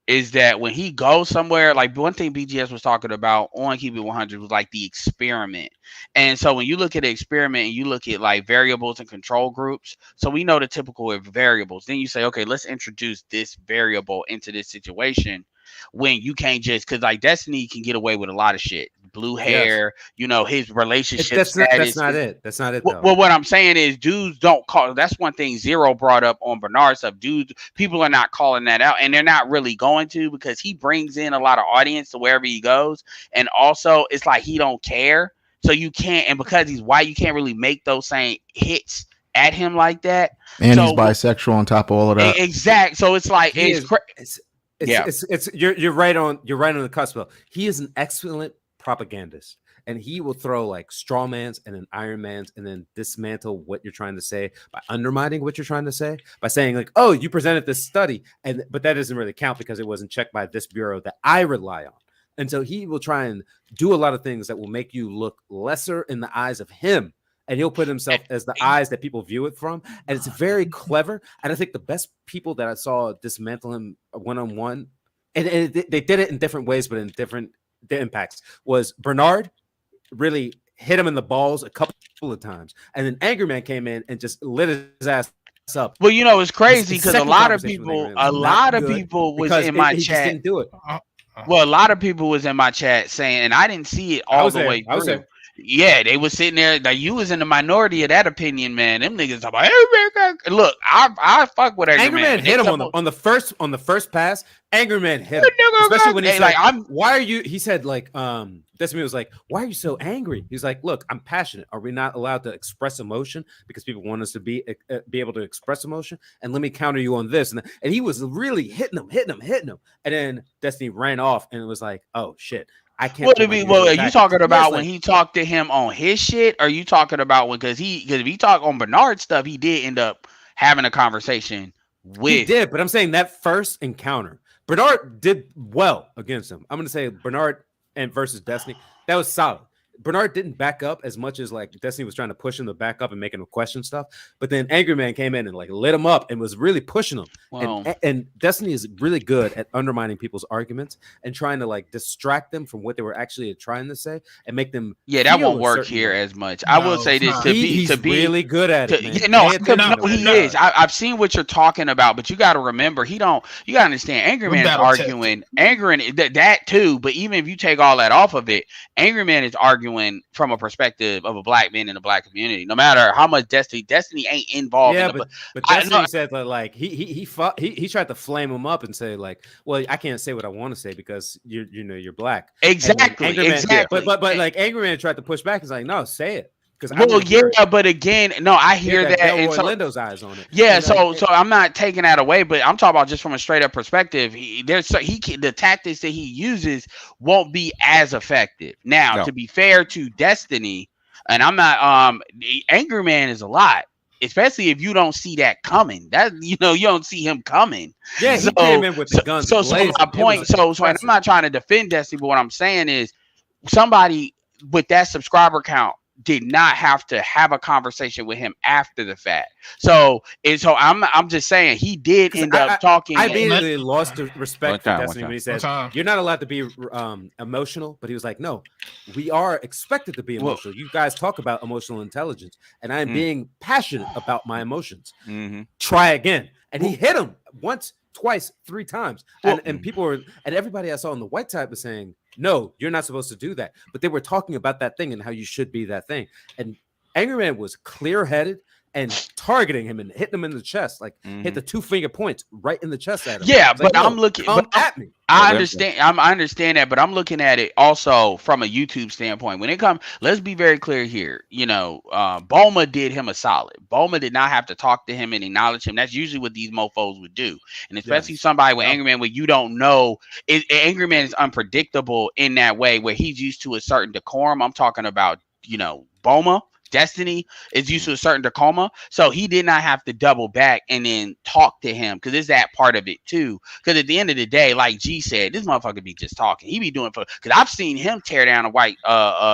is that when he goes somewhere, like one thing BGS was talking about on Keep It 100 was like the experiment. And so when you look at the experiment and you look at like variables and control groups, so we know the typical variables. Then you say, okay, let's introduce this variable into this situation. When you can't just, because like Destiny can get away with a lot of shit, blue hair, his relationship status. That's not it. Well, what I'm saying is, dudes don't call. That's one thing Zero brought up on Bernard's stuff. Dudes, people are not calling that out, and they're not really going to, because he brings in a lot of audience to wherever he goes, and also it's like he don't care, so you can't, and because he's white, you can't really make those same hits at him like that. And he's bisexual on top of all of that. Exact. So it's like you're right on the cusp. He is an excellent propagandist, and he will throw like straw mans and then Iron Mans and then dismantle what you're trying to say by undermining what you're trying to say, by saying like, oh, you presented this study, but that doesn't really count because it wasn't checked by this bureau that I rely on. And so he will try and do a lot of things that will make you look lesser in the eyes of him. And he'll put himself as the eyes that people view it from. And it's very clever. And I think the best people that I saw dismantle him one-on-one, and they did it in different ways, but in different impacts, was Bernard really hit him in the balls a couple of times. And then Angry Man came in and just lit his ass up. Well, you know, it's crazy because a lot of people was in my chat. Didn't do it. Well, a lot of people was in my chat saying, and I didn't see it all the way through. Yeah, they was sitting there like you was in the minority of that opinion, man. Them niggas talking about, hey, man, look, I fuck with Angry Man. Hit him on the first pass. Angry Man hit him, especially when he's like, "Why are you?" He said like, Destiny was like, "Why are you so angry?" He's like, "Look, I'm passionate. Are we not allowed to express emotion because people want us to be able to express emotion? And let me counter you on this." And he was really hitting him, and then Destiny ran off, and it was like, "Oh shit." I can't. Well, are you talking about when he talked to him on his shit? Or are you talking about because if he talked on Bernard's stuff, he did end up having a conversation with. He did, but I'm saying that first encounter, Bernard did well against him. I'm going to say Bernard and versus Destiny, that was solid. Bernard didn't back up as much as like Destiny was trying to push him to back up and making him question stuff. But then Angry Man came in and like lit him up and was really pushing him. Wow. And Destiny is really good at undermining people's arguments and trying to like distract them from what they were actually trying to say and make them. Yeah, that won't work here as much. I will say this to be really good at it. He is. I've seen what you're talking about, but you got to remember you got to understand. Angry Man is arguing, that too. But even if you take all that off of it, Angry Man is arguing from a perspective of a black man in the black community. No matter how much Destiny ain't involved. Yeah, but Destiny said that like he tried to flame him up and say like, well, I can't say what I want to say because you're black. Exactly. But like Angry Man tried to push back. He's like, no, say it. But again, no, I hear that. And so Lindo's eyes on it. Yeah, so I'm not taking that away, but I'm talking about just from a straight up perspective. The tactics that he uses won't be as effective. Now, to be fair to Destiny, and I'm not Angry Man is a lot, especially if you don't see that coming. That you don't see him coming. Yeah, he came in with the guns. So my point. So I'm not trying to defend Destiny, but what I'm saying is somebody with that subscriber count did not have to have a conversation with him after the fact. So I'm just saying he did end up talking. I immediately lost the respect for Destiny when he said you're not allowed to be emotional, but he was like, no, we are expected to be emotional. You guys talk about emotional intelligence, and I'm being passionate about my emotions. Try again. And he hit him once, twice, 3 times. And people were, and everybody I saw on the white side was saying, no, you're not supposed to do that. But they were talking about that thing and how you should be that thing. And Angry Man was clear-headed and targeting him and hitting him in the chest, like hit the 2-finger points right in the chest at him. Yeah, but I'm looking at me. I understand. I understand that, but I'm looking at it also from a YouTube standpoint. When it comes, let's be very clear here. Bulma did him a solid. Bulma did not have to talk to him and acknowledge him. That's usually what these mofos would do, and especially somebody with Angry Man, where you don't know. Angry Man is unpredictable in that way, where he's used to a certain decorum. I'm talking about, Bulma. Destiny is used to a certain decorum, so he did not have to double back and then talk to him because there's that part of it too. Because at the end of the day, like G said, this motherfucker be just talking. He be doing because I've seen him tear down a white,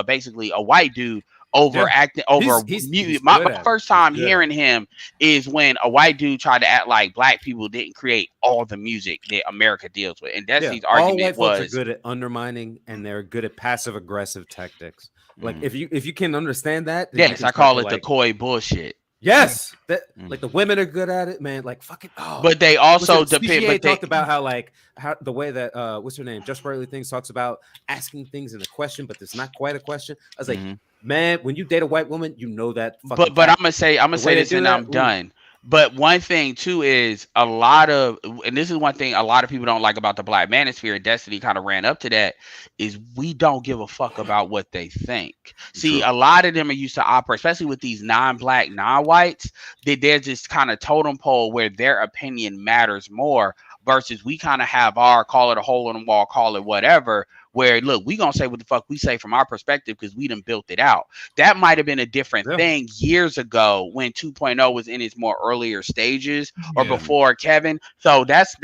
basically a white dude over acting over music. My first time hearing him is when a white dude tried to act like black people didn't create all the music that America deals with, and Destiny's argument all white folks are good at undermining and they're good at passive aggressive tactics. Like if you can understand that, yes, I call it the coy bullshit. Yes, that like the women are good at it, man. Like fucking. Oh. But they also depend. But they talked about how the way that what's her name, Just Rightly Things talks about asking things in a question, but it's not quite a question. I was like, man, when you date a white woman, you know that. But I'm gonna say this, and I'm done. But one thing too is and this is one thing a lot of people don't like about the Black Manosphere, and Destiny kind of ran up to that, is we don't give a fuck about what they think. See, a lot of them are used to operate, especially with these non-black, non-whites, that they're just kind of totem pole where their opinion matters more versus we kind of have our, call it a hole in the wall, call it whatever, where look, we gonna say what the fuck we say from our perspective because we done built it out. That might have been a different thing years ago when 2.0 was in its more earlier stages or before Kevin. So that's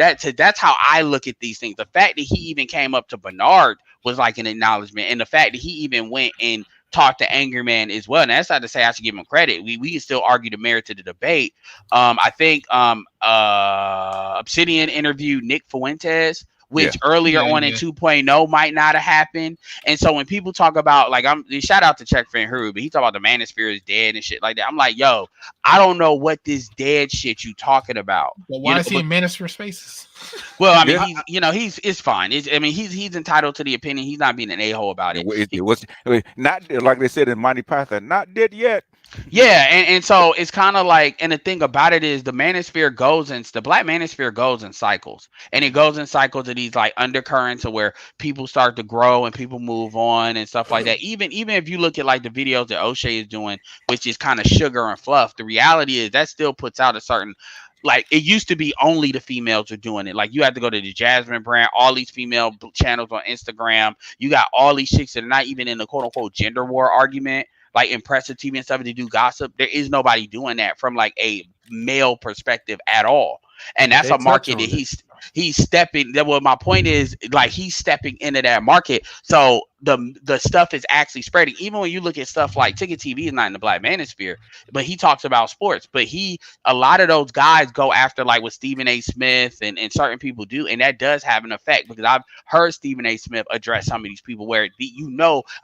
how I look at these things. The fact that he even came up to Bernard was like an acknowledgement. And the fact that he even went and talked to Angry Man as well. And that's not to say I should give him credit. We can still argue the merits of the debate. I think Obsidian interviewed Nick Fuentes, which earlier on in 2.0 might not have happened. And so when people talk about, like, shout out to Check Fan Huru, but he talk about the Manosphere is dead and shit like that. I'm like, yo, I don't know what this dead shit you talking about. But why is he in Manosphere Spaces? Well, I mean, it's fine. He's entitled to the opinion. He's not being an a-hole about it. It was not like they said in Monty Python, not dead yet. Yeah, and so it's kind of like, and the thing about it is the Black Manosphere goes in cycles, and it goes in cycles of these like undercurrents of where people start to grow and people move on and stuff like that. Even if you look at like the videos that O'Shea is doing, which is kind of sugar and fluff, the reality is that still puts out a certain, like, it used to be only the females are doing it. Like, you have to go to the Jasmine brand, all these female channels on Instagram. You got all these chicks that are not even in the quote unquote gender war argument, like Impressive TV and stuff, to do gossip. There is nobody doing that from like a male perspective at all. And that's a market that he's stepping. Well, my point is, like, he's stepping into that market. So the stuff is actually spreading. Even when you look at stuff like Ticket TV is not in the Black Manosphere, but he talks about sports. But a lot of those guys go after, like what Stephen A. Smith and certain people do, and that does have an effect, because I've heard Stephen A. Smith address some of these people where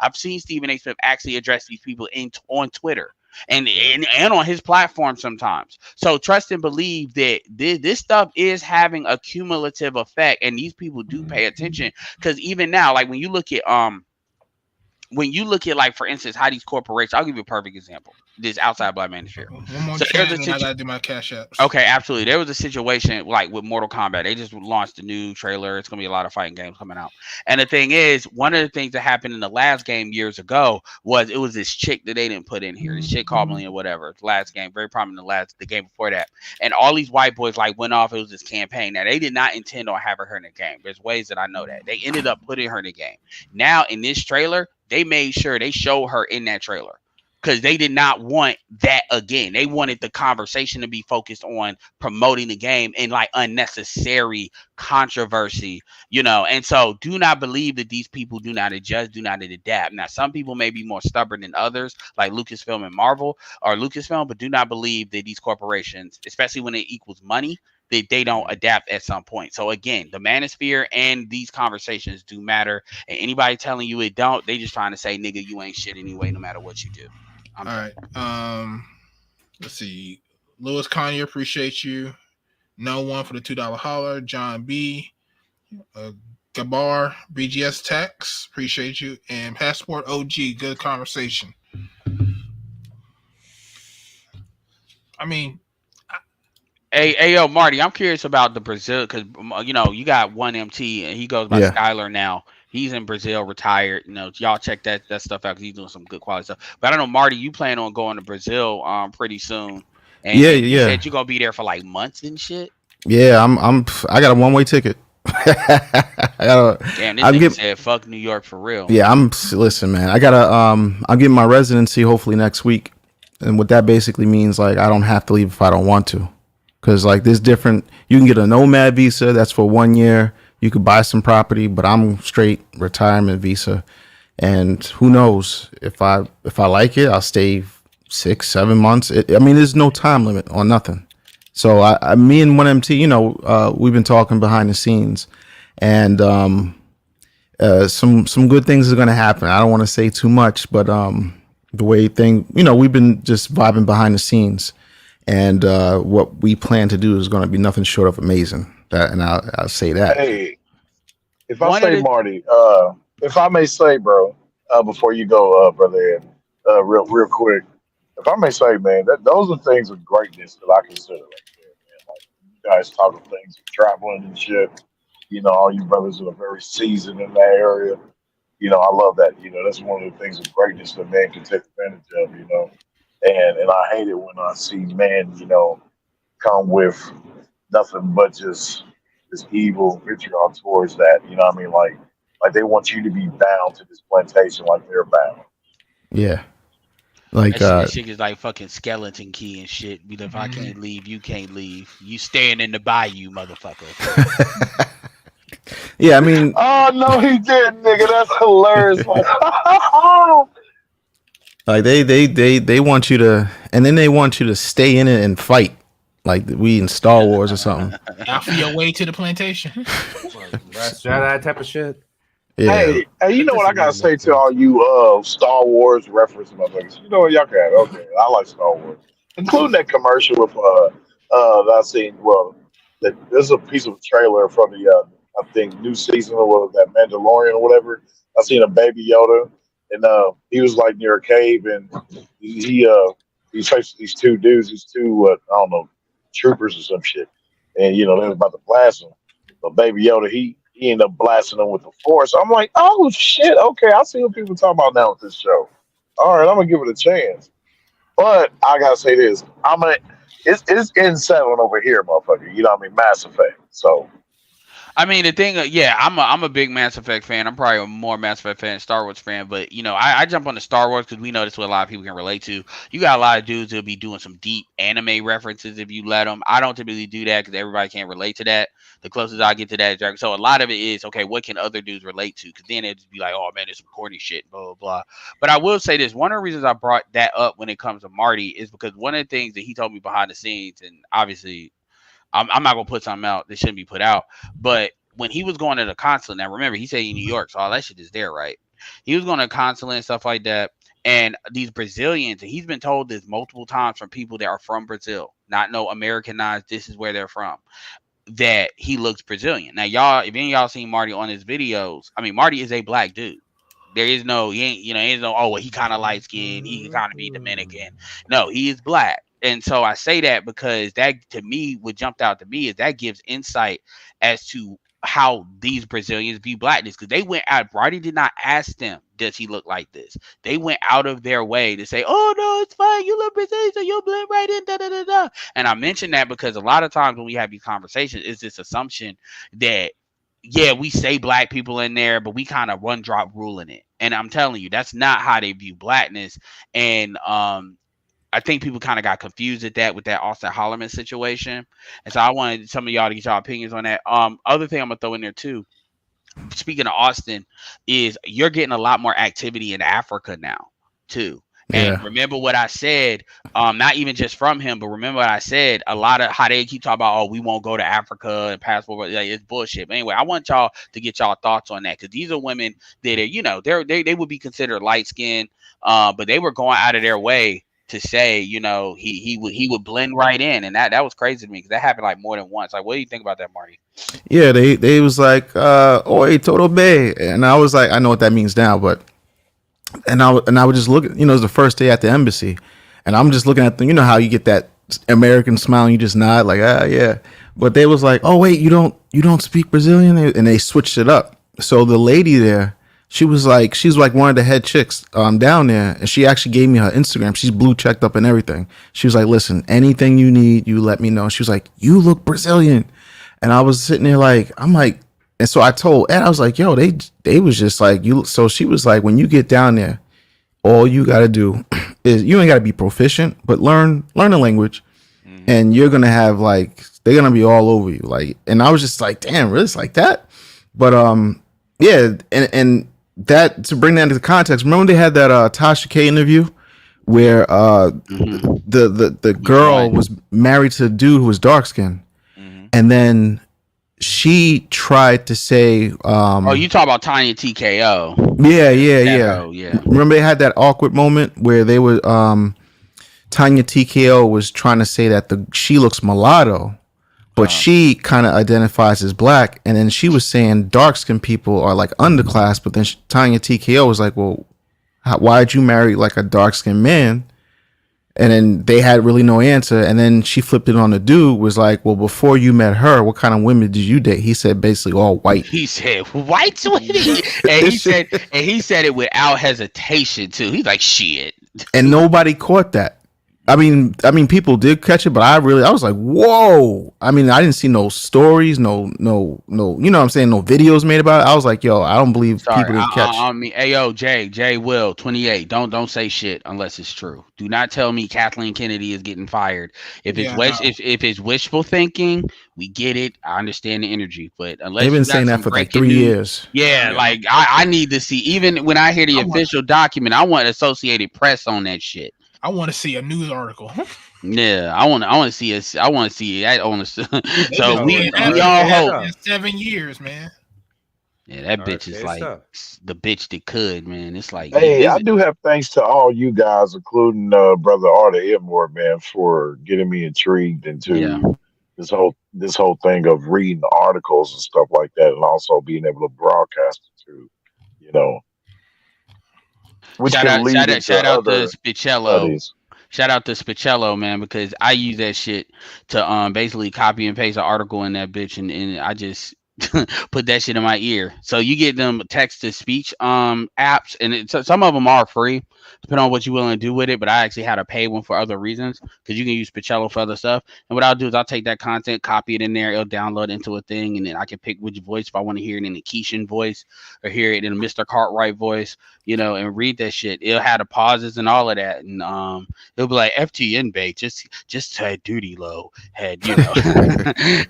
I've seen Stephen A. Smith actually address these people on Twitter. And on his platform sometimes. So trust and believe that this stuff is having a cumulative effect, and these people do pay attention, because even now, like when you look at like, for instance, how these corporations, I'll give you a perfect example. This outside Black Manosphere. One more chance, and I gotta do my cash apps. Okay, absolutely. There was a situation like with Mortal Kombat. They just launched a new trailer. It's gonna be a lot of fighting games coming out. And the thing is, one of the things that happened in the last game years ago was it was this chick that they didn't put in here. This chick called Melina, whatever. The last game, very prominent. The game before that, and all these white boys like went off. It was this campaign. Now they did not intend on having her in the game. There's ways that I know that they ended up putting her in the game. Now in this trailer, they made sure they show her in that trailer, because they did not want that again. They wanted the conversation to be focused on promoting the game and like unnecessary controversy, And so do not believe that these people do not adjust, do not adapt. Now, some people may be more stubborn than others, like Lucasfilm and Marvel or Lucasfilm, but do not believe that these corporations, especially when it equals money, that they don't adapt at some point. So again, the Manosphere and these conversations do matter. And anybody telling you it don't, they just trying to say, nigga, you ain't shit anyway, no matter what you do. All right. Let's see. Louis Conyer, appreciate you. No one for the $2 holler. John B. Gabar, BGS Tax, appreciate you. And Passport OG, good conversation. I mean, Hey, yo, Marty, I'm curious about the Brazil, because you got 1MT and he goes by Skylar now. He's in Brazil, retired. Y'all check that stuff out, because he's doing some good quality stuff. But I don't know, Marty, you plan on going to Brazil pretty soon? And you said you're gonna be there for like months and shit. Yeah, I got a one-way ticket. Damn, this nigga said fuck New York for real. Yeah, listen, man. I'm getting my residency hopefully next week, and what that basically means, like, I don't have to leave if I don't want to. Because, like, there's different, you can get a nomad visa, that's for 1 year. You could buy some property, but I'm straight retirement visa. And who knows, if I like it, I'll stay 6-7 months. There's no time limit on nothing. So me and 1MT, we've been talking behind the scenes, and some good things are going to happen. I don't want to say too much, but the way we've been just vibing behind the scenes. And what we plan to do is going to be nothing short of amazing. And I'll say that. Hey, if I say, Marty, if I may say, bro, before you go, brother Ed, real quick, if I may say, man, those are things of greatness that I consider right there, man. Like, you guys talking things of traveling and shit. All you brothers are very seasoned in that area. I love that. That's one of the things of greatness that man can take advantage of. And I hate it when I see men, come with nothing but just this evil vitriol towards that. Like they want you to be bound to this plantation like they're bound. Yeah. Like that shit is like fucking skeleton key and shit. If I can't leave, you can't leave. You staying in the bayou, motherfucker. Yeah, I mean, Oh no, he didn't, nigga. That's hilarious. like they want you to, and then they want you to stay in it and fight, like we in Star Wars or something. Out for your way to the plantation. That type of shit. Yeah, hey, you It know what I doesn't gotta really say make to all sense. you Star Wars reference motherfuckers? You know what y'all can have? Okay, I like Star Wars, including that commercial with that I seen. Well, this is a piece of a trailer from the I think new season of that Mandalorian or whatever. I seen a baby Yoda, and he was like near a cave, and he faced these two dudes, these two I don't know troopers or some shit, and you know they was about to blast him. But baby Yoda, he ended up blasting them with the force. I'm like, oh shit, okay, I see what people talk about now with this show. All right, I'm gonna give it a chance. But I gotta say this, it's getting settled over here, motherfucker. You know what I mean? Mass Effect. So I mean, the thing, yeah, I'm a big Mass Effect fan. I'm probably a more Mass Effect fan than Star Wars fan, but you know, I jump on the Star Wars because we know that's what a lot of people can relate to. You got a lot of dudes that'll be doing some deep anime references if you let them. I don't typically do that because everybody can't relate to that. The closest I get to that is Dragon. So a lot of it is okay. What can other dudes relate to? Because then it'd just be like, oh man, it's some corny shit, blah blah blah. But I will say this: one of the reasons I brought that up when it comes to Marty is because one of the things that he told me behind the scenes, and obviously I'm not gonna put something out that shouldn't be put out. But when he was going to the consulate, now remember he said in New York, so all that shit is there, right? He was going to consulate and stuff like that. And these Brazilians, and he's been told this multiple times from people that are from Brazil, not no Americanized, this is where they're from, that he looks Brazilian. Now, y'all, if any of y'all seen Marty on his videos, I mean, Marty is a black dude. There is no, he ain't, you know, ain't no, oh, well, he kind of light skinned, he can kind of be Dominican. No, he is black. And so I say that because that to me, what jumped out to me is that gives insight as to how these Brazilians view blackness, because they went out. Marty did not ask them, does he look like this? They went out of their way to say, oh no, it's fine, you look Brazilian, so you'll blend right in, da da da da. And I mention that because a lot of times when we have these conversations, it's this assumption that yeah, we say black people in there, but we kind of one drop ruling it. And I'm telling you, that's not how they view blackness. And I think people kind of got confused at that with that Austin Hollerman situation. And so I wanted some of y'all to get y'all opinions on that. Other thing I'm gonna throw in there too, speaking of Austin, is you're getting a lot more activity in Africa now too. And yeah, remember what I said, not even just from him, but remember what I said, a lot of how they keep talking about, oh, we won't go to Africa and passport, like, it's bullshit. But anyway, I want y'all to get y'all thoughts on that, because these are women that are, you know, they would be considered light skinned, but they were going out of their way to say, you know, he would blend right in, and that was crazy to me because that happened like more than once. Like, what do you think about that, Marty? yeah. They was like, "Oi, Toto Bay," and I was like, I know what that means now, but and I would just look at, you know, it was the first day at the embassy, and I'm just looking at them. You know how you get that American smile and you just nod like, ah, yeah. But they was like, oh wait, you don't speak Brazilian, and they switched it up. So the lady there, she's like one of the head chicks down there, and she actually gave me her Instagram. She's blue checked up and everything. She was like, listen, anything you need, you let me know. She was like, you look Brazilian, and I was sitting there like, I'm like. And so I told Ed, I was like, yo, they was just like, you. So she was like, when you get down there, all you got to do is, you ain't got to be proficient, but learn the language, and you're going to have like, they're going to be all over you. Like, and I was just like, damn, really? It's like that? But yeah. And that, to bring that into context, remember they had that Tasha K interview where the girl was married to a dude who was dark skinned, and then she tried to say, oh, you talk about Tanya TKO. Yeah. Remember they had that awkward moment where they were Tanya TKO was trying to say that she looks mulatto, but she kind of identifies as black, and then she was saying dark skinned people are like underclass, but then Tanya TKO was like, well, why'd you marry like a dark skinned man? And then they had really no answer. And then she flipped it on the dude, was like, well, before you met her, what kind of women did you date? He said basically all white. He said white women. And he said it without hesitation too. He's like, shit. And nobody caught that. I mean, people did catch it, but I was like, whoa. I mean, I didn't see no stories, no, you know what I'm saying, no videos made about it. I was like, yo, I don't believe Sorry, people didn't catch. I mean, ayo, J Will 28. Don't say shit unless it's true. Do not tell me Kathleen Kennedy is getting fired. If it's if it's wishful thinking, we get it. I understand the energy, but unless They've been you got saying that some for like breaking 3 news, years. yeah, like I need to see. Even when I hear the official document, I want Associated Press on that shit. I want to see a news article. Yeah, I want to see it. I want to see it on the. So we all hope. 7 years, man. Yeah, that bitch is like the bitch that could, man. It's like, Hey, I do have thanks to all you guys, including Brother Arthur Edmore, man, for getting me intrigued into this whole thing of reading the articles and stuff like that, and also being able to broadcast it to, you know, which shout can out, lead shout out, into shout out to other Spicello. studies. Shout out to Spicello, man, because I use that shit to basically copy and paste an article in that bitch, and I just put that shit in my ear. So you get them text to speech apps, and some of them are free, depending on what you're willing to do with it. But I actually had to pay one for other reasons because you can use Spicello for other stuff. And what I'll do is I'll take that content, copy it in there, it'll download into a thing, and then I can pick which voice if I want to hear it in a Keishan voice or hear it in a Mr. Cartwright voice, you know, and read that shit. It'll have the pauses and all of that, and it'll be like FTN bait, just had duty low, had, you know.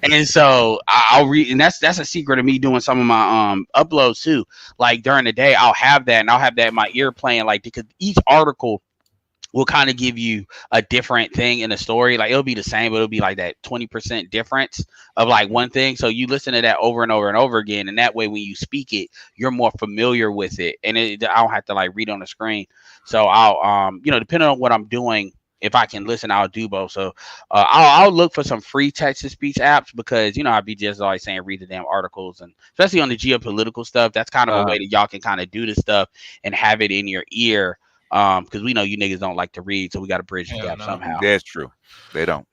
And so I'll read, and that's a secret of me doing some of my uploads too. Like during the day, I'll have that, and I'll have that in my ear playing, like, because each article will kind of give you a different thing in the story. Like it'll be the same, but it'll be like that 20% difference of like one thing. So you listen to that over and over and over again, and that way when you speak it, you're more familiar with it, and I don't have to like read on the screen. So I'll you know, depending on what I'm doing, if I can listen, I'll do both. So I'll look for some free text to speech apps, because you know I'd be just always saying read the damn articles, and especially on the geopolitical stuff, that's kind of a way that y'all can kind of do this stuff and have it in your ear. Because we know you niggas don't like to read, so we got to bridge the gap somehow. That's true. They don't.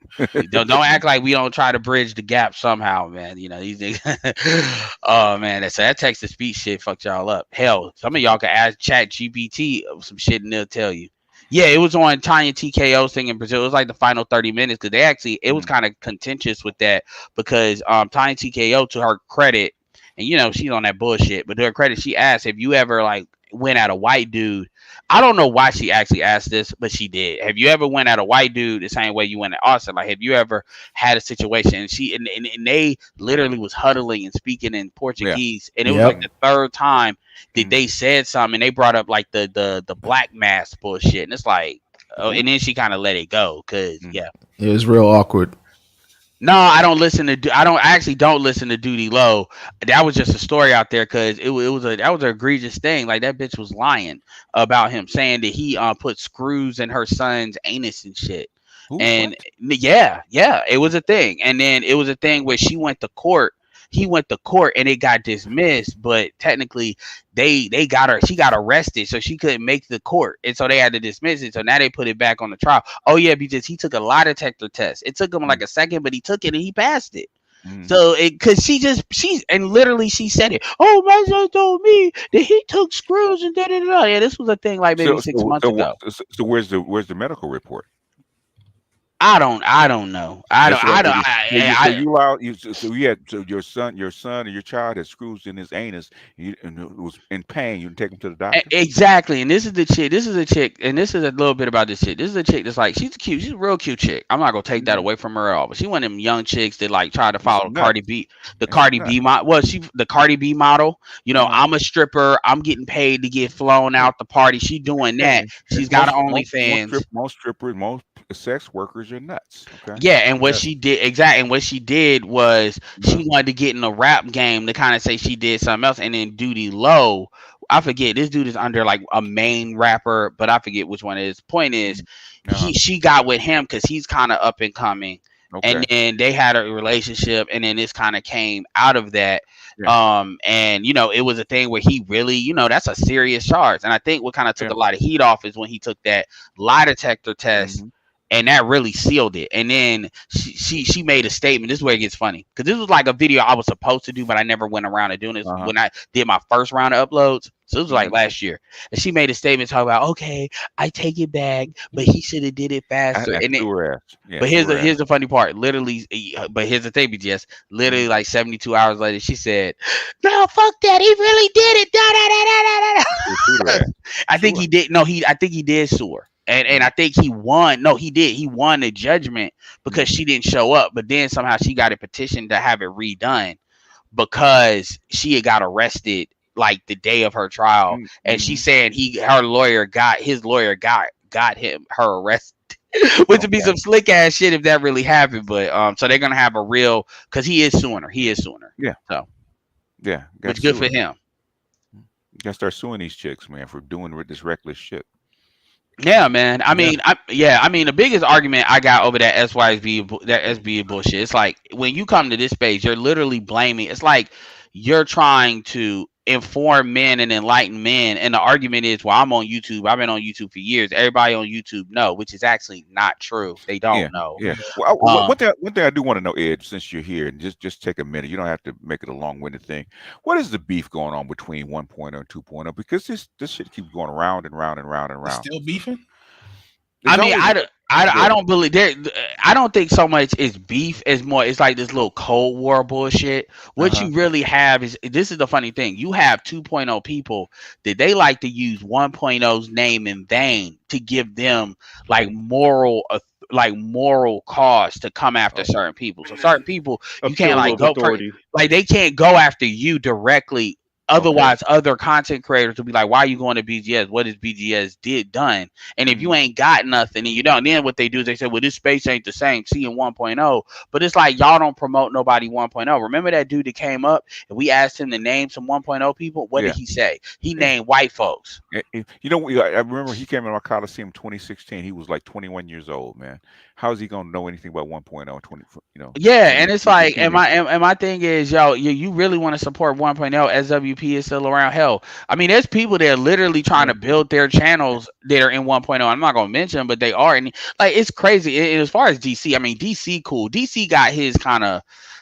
don't act like we don't try to bridge the gap somehow, man. You know these niggas. Oh man, that text to speech shit fucked y'all up. Hell, some of y'all can ask Chat GPT some shit and they'll tell you. Yeah, it was on Tanya TKO's thing in Brazil. It was like the final 30 minutes because they actually, it was kind of contentious with that, because Tanya TKO, to her credit, and you know she's on that bullshit, but to her credit, she asked, have you ever like went at a white dude? I don't know why she actually asked this, but she did. Have you ever went at a white dude the same way you went at Austin? Like, have you ever had a situation? And she and they literally was huddling and speaking in Portuguese, and it was like the third time that they said something, and they brought up like the black mass bullshit, and it's like, oh, and then she kind of let it go because it was real awkward. No, I don't listen to. I actually don't listen to Duty Low. That was just a story out there because that was an egregious thing. Like that bitch was lying about him, saying that he put screws in her son's anus and shit. Ooh, and what? yeah, it was a thing. And then it was a thing where she went to court. He went to court and it got dismissed, but technically they got her. She got arrested, so she couldn't make the court, and so they had to dismiss it. So now they put it back on the trial. Oh yeah, because he took a lie detector test. It took him like a second, but he took it and he passed it. So because she literally she said it. Oh, my son told me that he took screws and da da da. Yeah, this was a thing like maybe 6 months ago. So where's the medical report? I don't know. So your son or your child has screws in his anus, and it was in pain. You take him to the doctor. Exactly. And this is a chick, and this is a little bit about this chick. This is a chick that's like, she's a real cute chick. I'm not gonna take that away from her at all. But she one of them young chicks that like try to follow Cardi B model. Well, she the Cardi B model. You know, I'm a stripper. I'm getting paid to get flown out the party. She doing that. She's got OnlyFans. Most strippers, most sex workers are nuts. Okay. Yeah, and what she did was she wanted to get in a rap game to kind of say she did something else, and then Duty Low, I forget, this dude is under like a main rapper, but I forget which one it is. Point is, she got with him because he's kind of up and coming. Okay. And then they had a relationship, and then this kind of came out of that. Yeah. And you know, it was a thing where he really, you know, that's a serious charge. And I think what kind of took a lot of heat off is when he took that lie detector test. And that really sealed it. And then she made a statement. This is where it gets funny, because this was like a video I was supposed to do, but I never went around to doing this when I did my first round of uploads. So it was like last year. And she made a statement talking about, okay, I take it back, but he should have did it faster. And then, Yeah, but here's the funny part. Literally, but here's the thing, BGS. Literally, like 72 hours later, she said, "No, fuck that. He really did it." I think he did. No, I think he did sue her. And I think he won. No, he did. He won the judgment because she didn't show up. But then somehow she got a petition to have it redone because she had got arrested like the day of her trial. And she's saying her lawyer got her arrested. Which would be some slick ass shit if that really happened. But so they're gonna have a real, because he is suing her. Yeah. So yeah, it's good for him. You gotta start suing these chicks, man, for doing this reckless shit. Yeah, man. I mean, the biggest argument I got over that SBA bullshit. It's like when you come to this space, you're literally blaming. It's like you're trying to inform men and enlighten men, and the argument is, well, I'm on YouTube. I've been on YouTube for years. Everybody on YouTube know, which is actually not true. They don't know. Yeah. Well, one thing I do want to know, Ed, since you're here, and just take a minute. You don't have to make it a long-winded thing. What is the beef going on between 1.0 and 2.0? Because this shit keeps going around and round and round and round. Still beefing? I mean, I don't believe there. I don't think so much is beef as more. It's like this little Cold War bullshit. What you really have is, this is the funny thing. You have 2.0 people that they like to use 1.0's name in vain to give them like moral cause to come after certain people. So certain people you can't like go like they can't go after you directly. Otherwise, other content creators will be like, why are you going to BGS? What has BGS done? And if you ain't got nothing and you don't, then what they do is they say, well, this space ain't the same. See in 1.0. But it's like, y'all don't promote nobody 1.0. Remember that dude that came up and we asked him to name some 1.0 people? What did he say? He named white folks. You know, I remember he came in our Coliseum 2016. He was like 21 years old, man. How is he going to know anything about 1.0? 20, you know? Yeah, and it's like, and my thing is, yo, you really want to support 1.0? SWP is still around. Hell, I mean, there's people that are literally trying to build their channels that are in 1.0. I'm not gonna mention them, but they are, and like it's crazy. And as far as DC, I mean, DC cool. DC got his kind of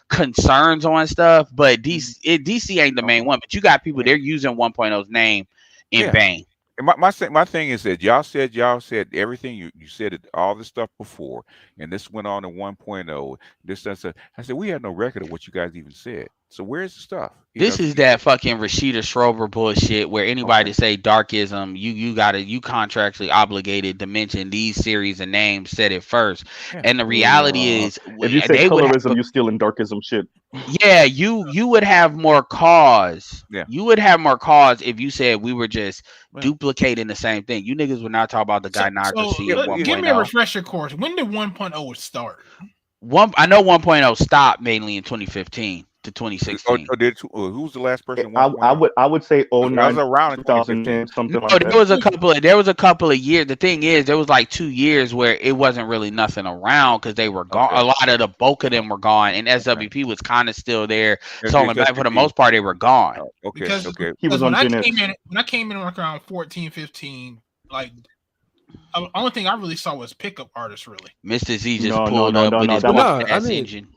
concerns on stuff, but DC ain't the main one. But you got people, they're using 1.0's name in vain. And my thing is that y'all said everything you said it, all this stuff before, and this went on in 1.0. This I said we had no record of what you guys even said. So where's the stuff? This is that fucking Rashida Schroeder bullshit where anybody say darkism, you contractually obligated to mention these series of names, said it first. And the reality is, if you say colorism, you're still in darkism shit. Yeah, you would have more cause. Yeah. You would have more cause if you said we were just duplicating the same thing. You niggas would not talk about the gynocracy of 1.0. Give me a refresher course. When did 1.0 start? I know 1.0 stopped mainly in 2015 to 2016. Who was the last person? I would say 09, I was around in 2010, something like that. There was a couple of years. The thing is, there was like 2 years where it wasn't really nothing around because they were gone. A lot of the bulk of them were gone, and SWP was kind of still there. So for the most part, they were gone. Because he was on when I came in around 14, 15, like. The only thing I really saw was pickup artists, really. Mr. Z just pulled up with his engine.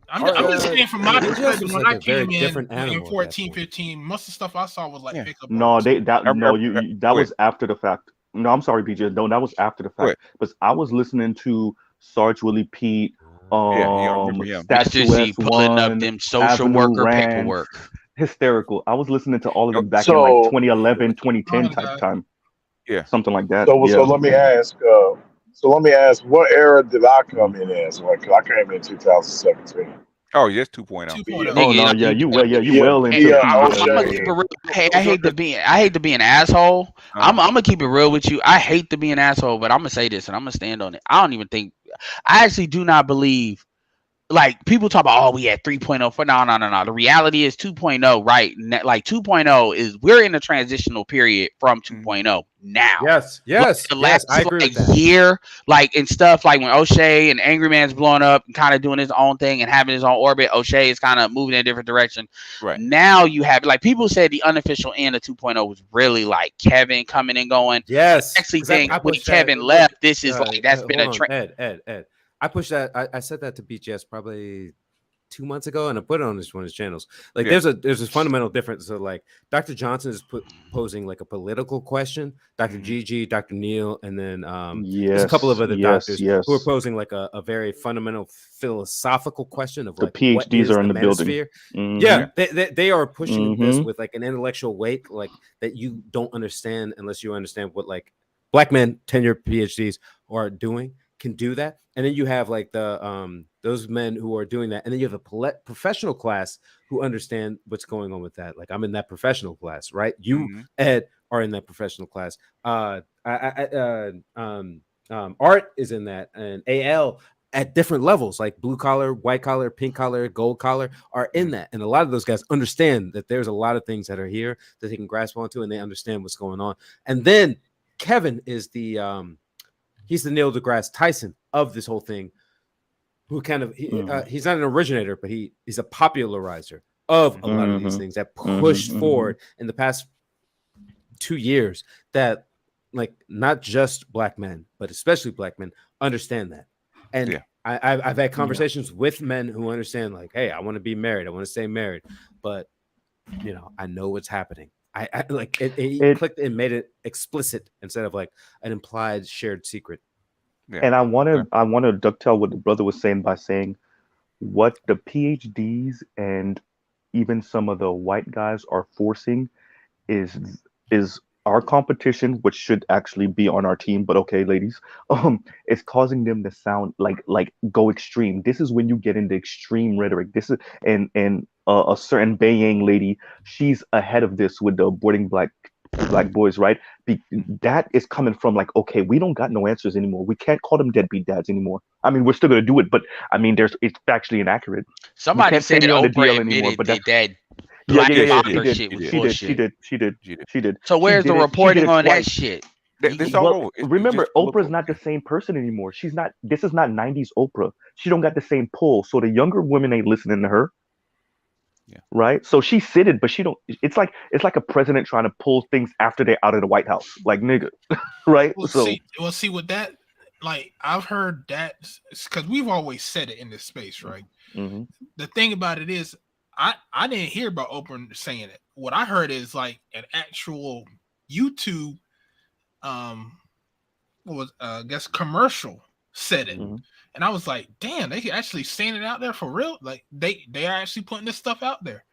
I'm just saying from my perspective, when I came in 14, 15, most of the stuff I saw was like pickup artists. That was after the fact. No, I'm sorry, BJ. No, that was after the fact. Because I was listening to Sarge Willie Pete, Mr. Z pulling up them social worker paperwork. Hysterical. I was listening to all of them back in like 2011, 2010 type time. Yeah, something like that. So let me ask. What era did I come in as? Like, I came in 2017. Oh, yes, 2.0. You well into. I hate to be an asshole. I'm gonna keep it real with you. I hate to be an asshole, but I'm gonna say this and I'm gonna stand on it. I actually do not believe. Like people talk about, we had 3.0 for no. The reality is 2.0, right? Like 2.0 is we're in a transitional period from 2.0 now. Yes. Like the last I agree with that. year, like and stuff like when O'Shea and Angry Man's blowing up and kind of doing his own thing and having his own orbit. O'Shea is kind of moving in a different direction. Right now, you have like people said the unofficial end of 2.0 was really like Kevin coming and going. Yes, I actually think when Kevin left, this is like that's been a trend. Ed. I pushed that. I said that to BGS probably 2 months ago, and I put it on one of his channels. Like there's a fundamental difference. So like Dr. Johnson is posing like a political question, Dr. Gigi, Dr. Neil, and then there's a couple of other doctors who are posing like a very fundamental philosophical question of like the what PhDs is are the in the building. manosphere. Yeah, they are pushing this with like an intellectual weight like that you don't understand unless you understand what like Black men, tenured PhDs are doing, can do that. And then you have like the those men who are doing that, and then you have a professional class who understand what's going on with that. Like I'm in that professional class, right? You Ed are in that professional class. Art is in that, and AL at different levels, like blue collar, white collar, pink collar, gold collar, are in that. And a lot of those guys understand that there's a lot of things that are here that they can grasp onto, and they understand what's going on. And then Kevin is the he's the Neil deGrasse Tyson of this whole thing, who kind of he's not an originator, but he's a popularizer of a lot of these things that pushed forward in the past 2 years, that like not just Black men, but especially Black men understand that. And I've had conversations with men who understand like, hey, I want to be married, I want to stay married, but you know, I know what's happening. I like it clicked and made it explicit instead of like an implied shared secret. And I want to dovetail what the brother was saying by saying what the PhDs and even some of the white guys are forcing is our competition, which should actually be on our team, but okay, ladies, it's causing them to sound like go extreme. This is when you get into extreme rhetoric. This is and a certain Beiyang lady, she's ahead of this with the aborting black boys, right? That is coming from like, okay, we don't got no answers anymore. We can't call them deadbeat dads anymore. I mean, we're still gonna do it, but I mean, it's factually inaccurate. Somebody said Oprah admitted that Black father shit was bullshit. She did. So where's the reporting on that shit? Remember, Oprah's not the same person anymore. She's not. This is not '90s Oprah. She don't got the same pull. So the younger women ain't listening to her. Yeah. Right. So she's seated, but she don't. It's like a president trying to pull things after they're out of the White House. Like nigga, right? Well, see with that. Like I've heard that because we've always said it in this space, right? Mm-hmm. The thing about it is, I didn't hear about Oprah saying it. What I heard is like an actual YouTube, I guess commercial said it, and I was like, damn, they actually saying it out there for real. Like they are actually putting this stuff out there.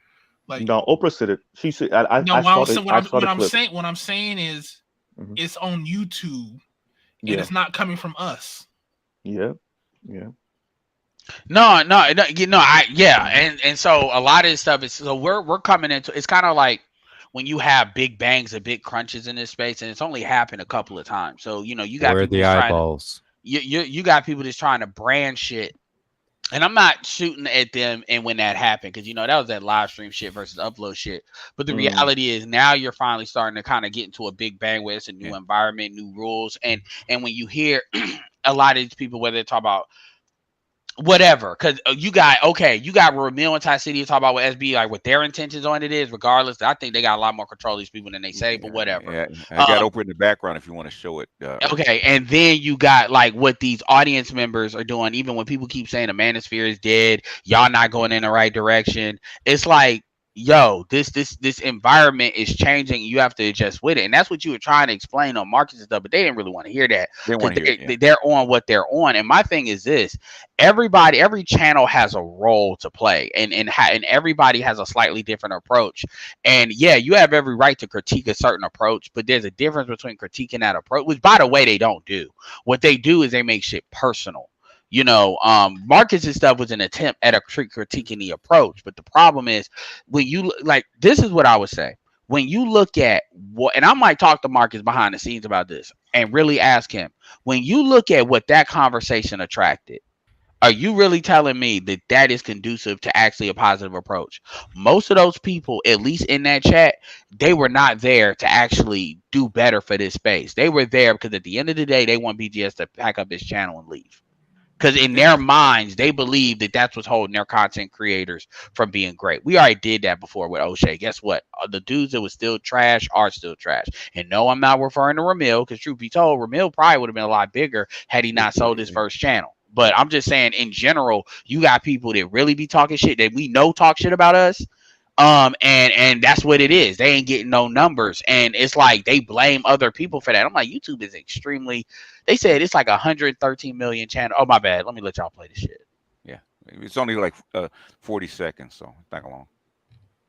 Like no, Oprah said it. She said, what I'm saying is, it's on YouTube, and it's not coming from us. Yeah. No, and so a lot of this stuff is so we're coming into, it's kind of like when you have big bangs and big crunches in this space, and it's only happened a couple of times. So you know you got where are the eyeballs. You got people just trying to brand shit, and I'm not shooting at them. And when that happened, because you know that was that live stream shit versus upload shit. But the reality is now you're finally starting to kind of get into a big bang where it's a new environment, new rules, and when you hear a lot of these people, whether they talk about whatever, because you got Ramil and Ty City talk about what SB, like what their intentions on it is. Regardless, I think they got a lot more control of these people than they say, but whatever. Yeah, I got Oprah in the background if you want to show it. Okay, and then you got like what these audience members are doing. Even when people keep saying the Manosphere is dead, y'all not going in the right direction. It's like, yo, this environment is changing. You have to adjust with it, and that's what you were trying to explain on Marcus and stuff. But they didn't really want to hear that. They're on what they're on. And my thing is this: every channel has a role to play, and everybody has a slightly different approach. And yeah, you have every right to critique a certain approach, but there's a difference between critiquing that approach, which by the way they don't do. What they do is they make shit personal. You know, Marcus's stuff was an attempt at a critiquing the approach, but the problem is when you like, this is what I would say. When you look at what, and I might talk to Marcus behind the scenes about this and really ask him, when you look at what that conversation attracted, are you really telling me that that is conducive to actually a positive approach? Most of those people, at least in that chat, they were not there to actually do better for this space. They were there because at the end of the day, they want BGS to pack up his channel and leave. Because in their minds, they believe that that's what's holding their content creators from being great. We already did that before with O'Shea. Guess what? The dudes that was still trash are still trash. And no, I'm not referring to Ramil, because truth be told, Ramil probably would have been a lot bigger had he not sold his first channel. But I'm just saying, in general, you got people that really be talking shit that we know talk shit about us. And that's what it is. They ain't getting no numbers, and it's like they blame other people for that. I'm like, YouTube is extremely. They said it's like 113 million channel. Oh, my bad. Let me let y'all play this shit. Yeah, it's only like 40 seconds, so it's not long.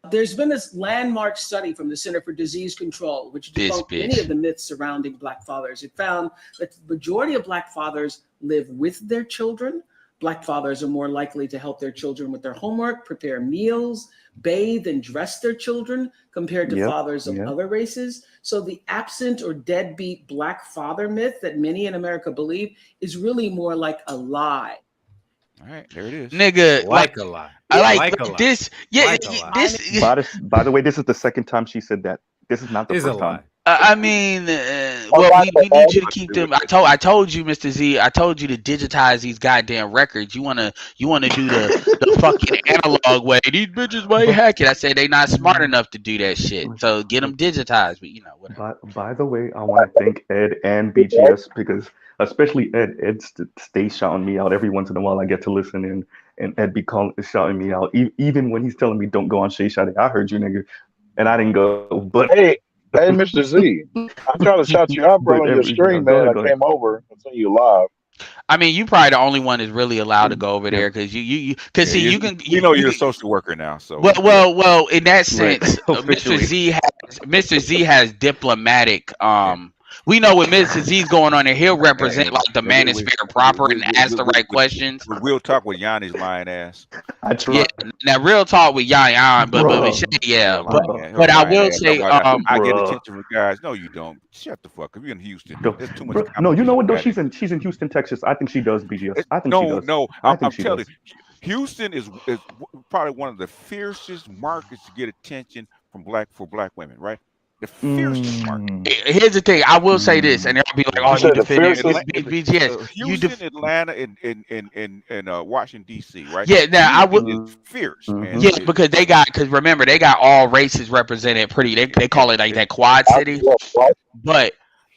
There's been this landmark study from the Center for Disease Control, which debunked many of the myths surrounding Black fathers. It found that the majority of Black fathers live with their children. Black fathers are more likely to help their children with their homework, prepare meals, bathe and dress their children compared to fathers of other races. So the absent or deadbeat Black father myth that many in America believe is really more like a lie. All right, there it is. Nigga, like a lie. I like this. Yeah, like this. By the way, this is the second time she said that. This is not the first time. I mean, well, we need you to keep them. I told you, Mr. Z. I told you to digitize these goddamn records. You wanna do the fucking analog way. These bitches way hacking. I said they not smart enough to do that shit. So get them digitized. But you know, whatever. By the way, I want to thank Ed and BGS because especially Ed stays shouting me out every once in a while. I get to listen in, and Ed be shouting me out even when he's telling me don't go on Shay Shotty. I heard you, nigga, and I didn't go. But Hey, Mr. Z, I tried to shout you out, bro, on your stream, man. I came over and seen you live. I mean, you probably the only one that's really allowed to go over there because you see you can. You know, you're a social worker now, so. Well. In that sense, Mr. Z has diplomatic. We know when Mr. Z's going on there, he'll represent like the manosphere proper and ask the right questions. We'll talk with Yanni's lying ass. Yeah, now real talk with Yan, but I will say, I get attention from guys. No, you don't. Shut the fuck up. You're in Houston. There's too much. No, you know what though? She's in Houston, Texas. I think she does, BGS. I think she does. No. I'm telling you, Houston is probably one of the fiercest markets to get attention from black women, right? The fiercest market. Here's the thing. I will say this, and they'll be like, "Oh, you defending BGS." Houston, Atlanta, and Washington D.C. Right? Yeah. Now I will. Fierce, man. Yeah, because remember they got all races represented. Pretty. They call it like that quad city. But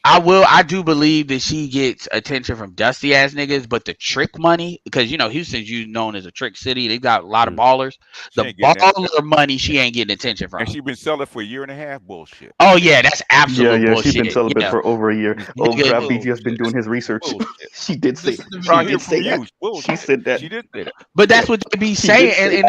I do believe that she gets attention from dusty ass niggas, but the trick money, because you know Houston's known as a trick city. They got a lot of ballers. The baller money she ain't getting attention from. And she been selling for a year and a half. Bullshit. Oh yeah, that's absolute bullshit. She's been celibate for over a year. Old crap, BG's been doing his research. She did say that. She said that. She did say that. But that's what they be saying.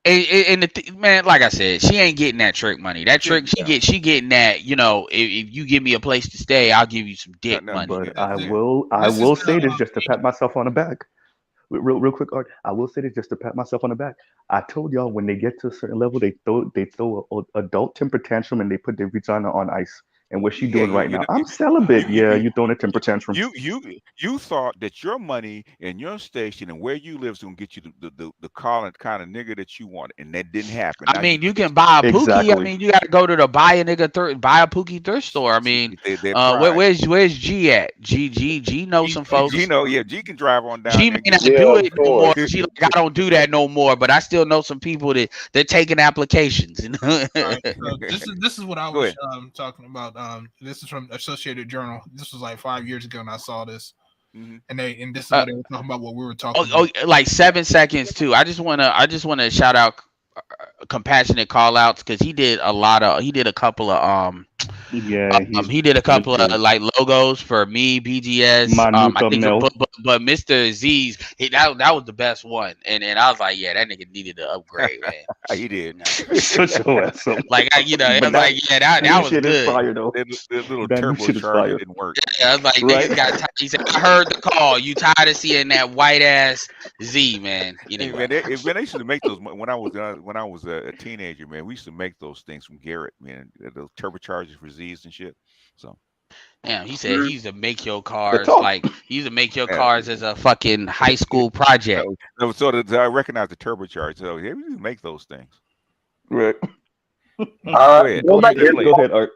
And man, like I said, she ain't getting that trick money. That trick she getting that. You know, if you give me a place to stay, I'll give you some dick money. But I will say this just to pat myself on the back. Real quick, Art. I will say this just to pat myself on the back. I told y'all when they get to a certain level, they throw a adult temper tantrum and they put their vagina on ice. And what she doing right now? I'm celibate. You throwing a temper tantrum. You thought that your money and your station and where you live is gonna get you the kind of nigga that you want, and that didn't happen. I mean, you can buy a pookie. Exactly. I mean, you got to go to the buy a pookie thrift store. I mean, where's G at? G knows some folks. G can drive on down. G may not do it no more. She like, I don't do that no more, but I still know some people that they're taking applications. Right, so this is what I was talking about. This is from Associated Journal. This was like 5 years ago, and I saw this. Mm-hmm. And this is what they were talking about. What we were talking about. Like 7 seconds too. I just wanna shout out compassionate call outs because he did a couple of he did a couple of like logos for me, BGS. I think, but Mr. Z's that was the best one, and I was like, yeah, that nigga needed to upgrade, man. He did. Such a awesome. Like that was good. Is fire, though. That little turbocharger didn't work. Yeah, I was like, niggas he said, I heard the call. You tired of seeing that white ass Z, man? Man, they used to make those when I was a teenager, man. We used to make those things from Garrett, man. Those turbochargers for Z's and shit. So, yeah, he said he used to make your cars as a fucking high school project. So I recognize the turbocharger. So yeah, we used to make those things. Right. Go ahead, Art.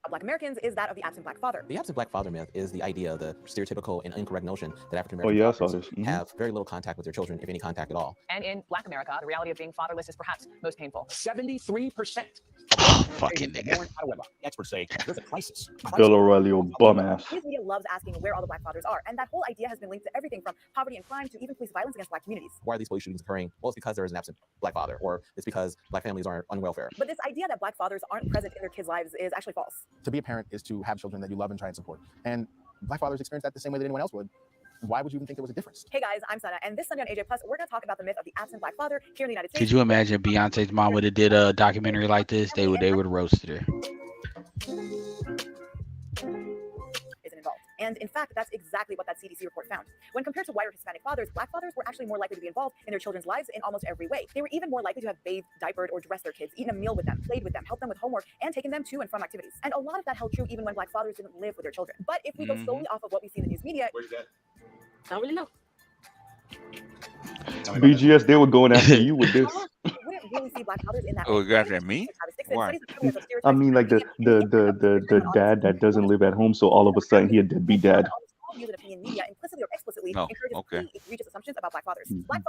Black Americans is that of the absent Black father. The absent Black father myth is the idea, the stereotypical and incorrect notion that African Americans have very little contact with their children, if any contact at all. And in Black America, the reality of being fatherless is perhaps most painful. 73% Fucking nigga. Experts say there's a crisis. Bill O'Reilly, bum ass. News media loves asking where all the black fathers are, and that whole idea has been linked to everything from poverty and crime to even police violence against black communities. Why are these police shootings occurring? Well, it's because there is an absent black father, or it's because black families aren't on welfare. But this idea that black fathers aren't present in their kids' lives is actually false. To be a parent is to have children that you love and try and support. And black fathers experience that the same way that anyone else would. Why would you even think there was a difference? Hey guys, I'm Sana, and this Sunday on AJ Plus, we're going to talk about the myth of the absent black father here in the United States. Could you imagine Beyonce's mom would have did a documentary like this? They would have roasted her. Isn't involved. And in fact, that's exactly what that CDC report found. When compared to white or Hispanic fathers, black fathers were actually more likely to be involved in their children's lives in almost every way. They were even more likely to have bathed, diapered, or dressed their kids, eaten a meal with them, played with them, helped them with homework, and taken them to and from activities. And a lot of that held true even when black fathers didn't live with their children. But if we go solely off of what we see in the news media, where's that? I don't really know. BGS, they were going after you with this. Really see black fathers in that oh, you got that me? Why? I mean, like the dad that doesn't live at home, so all of a sudden he a deadbeat dad. No, okay.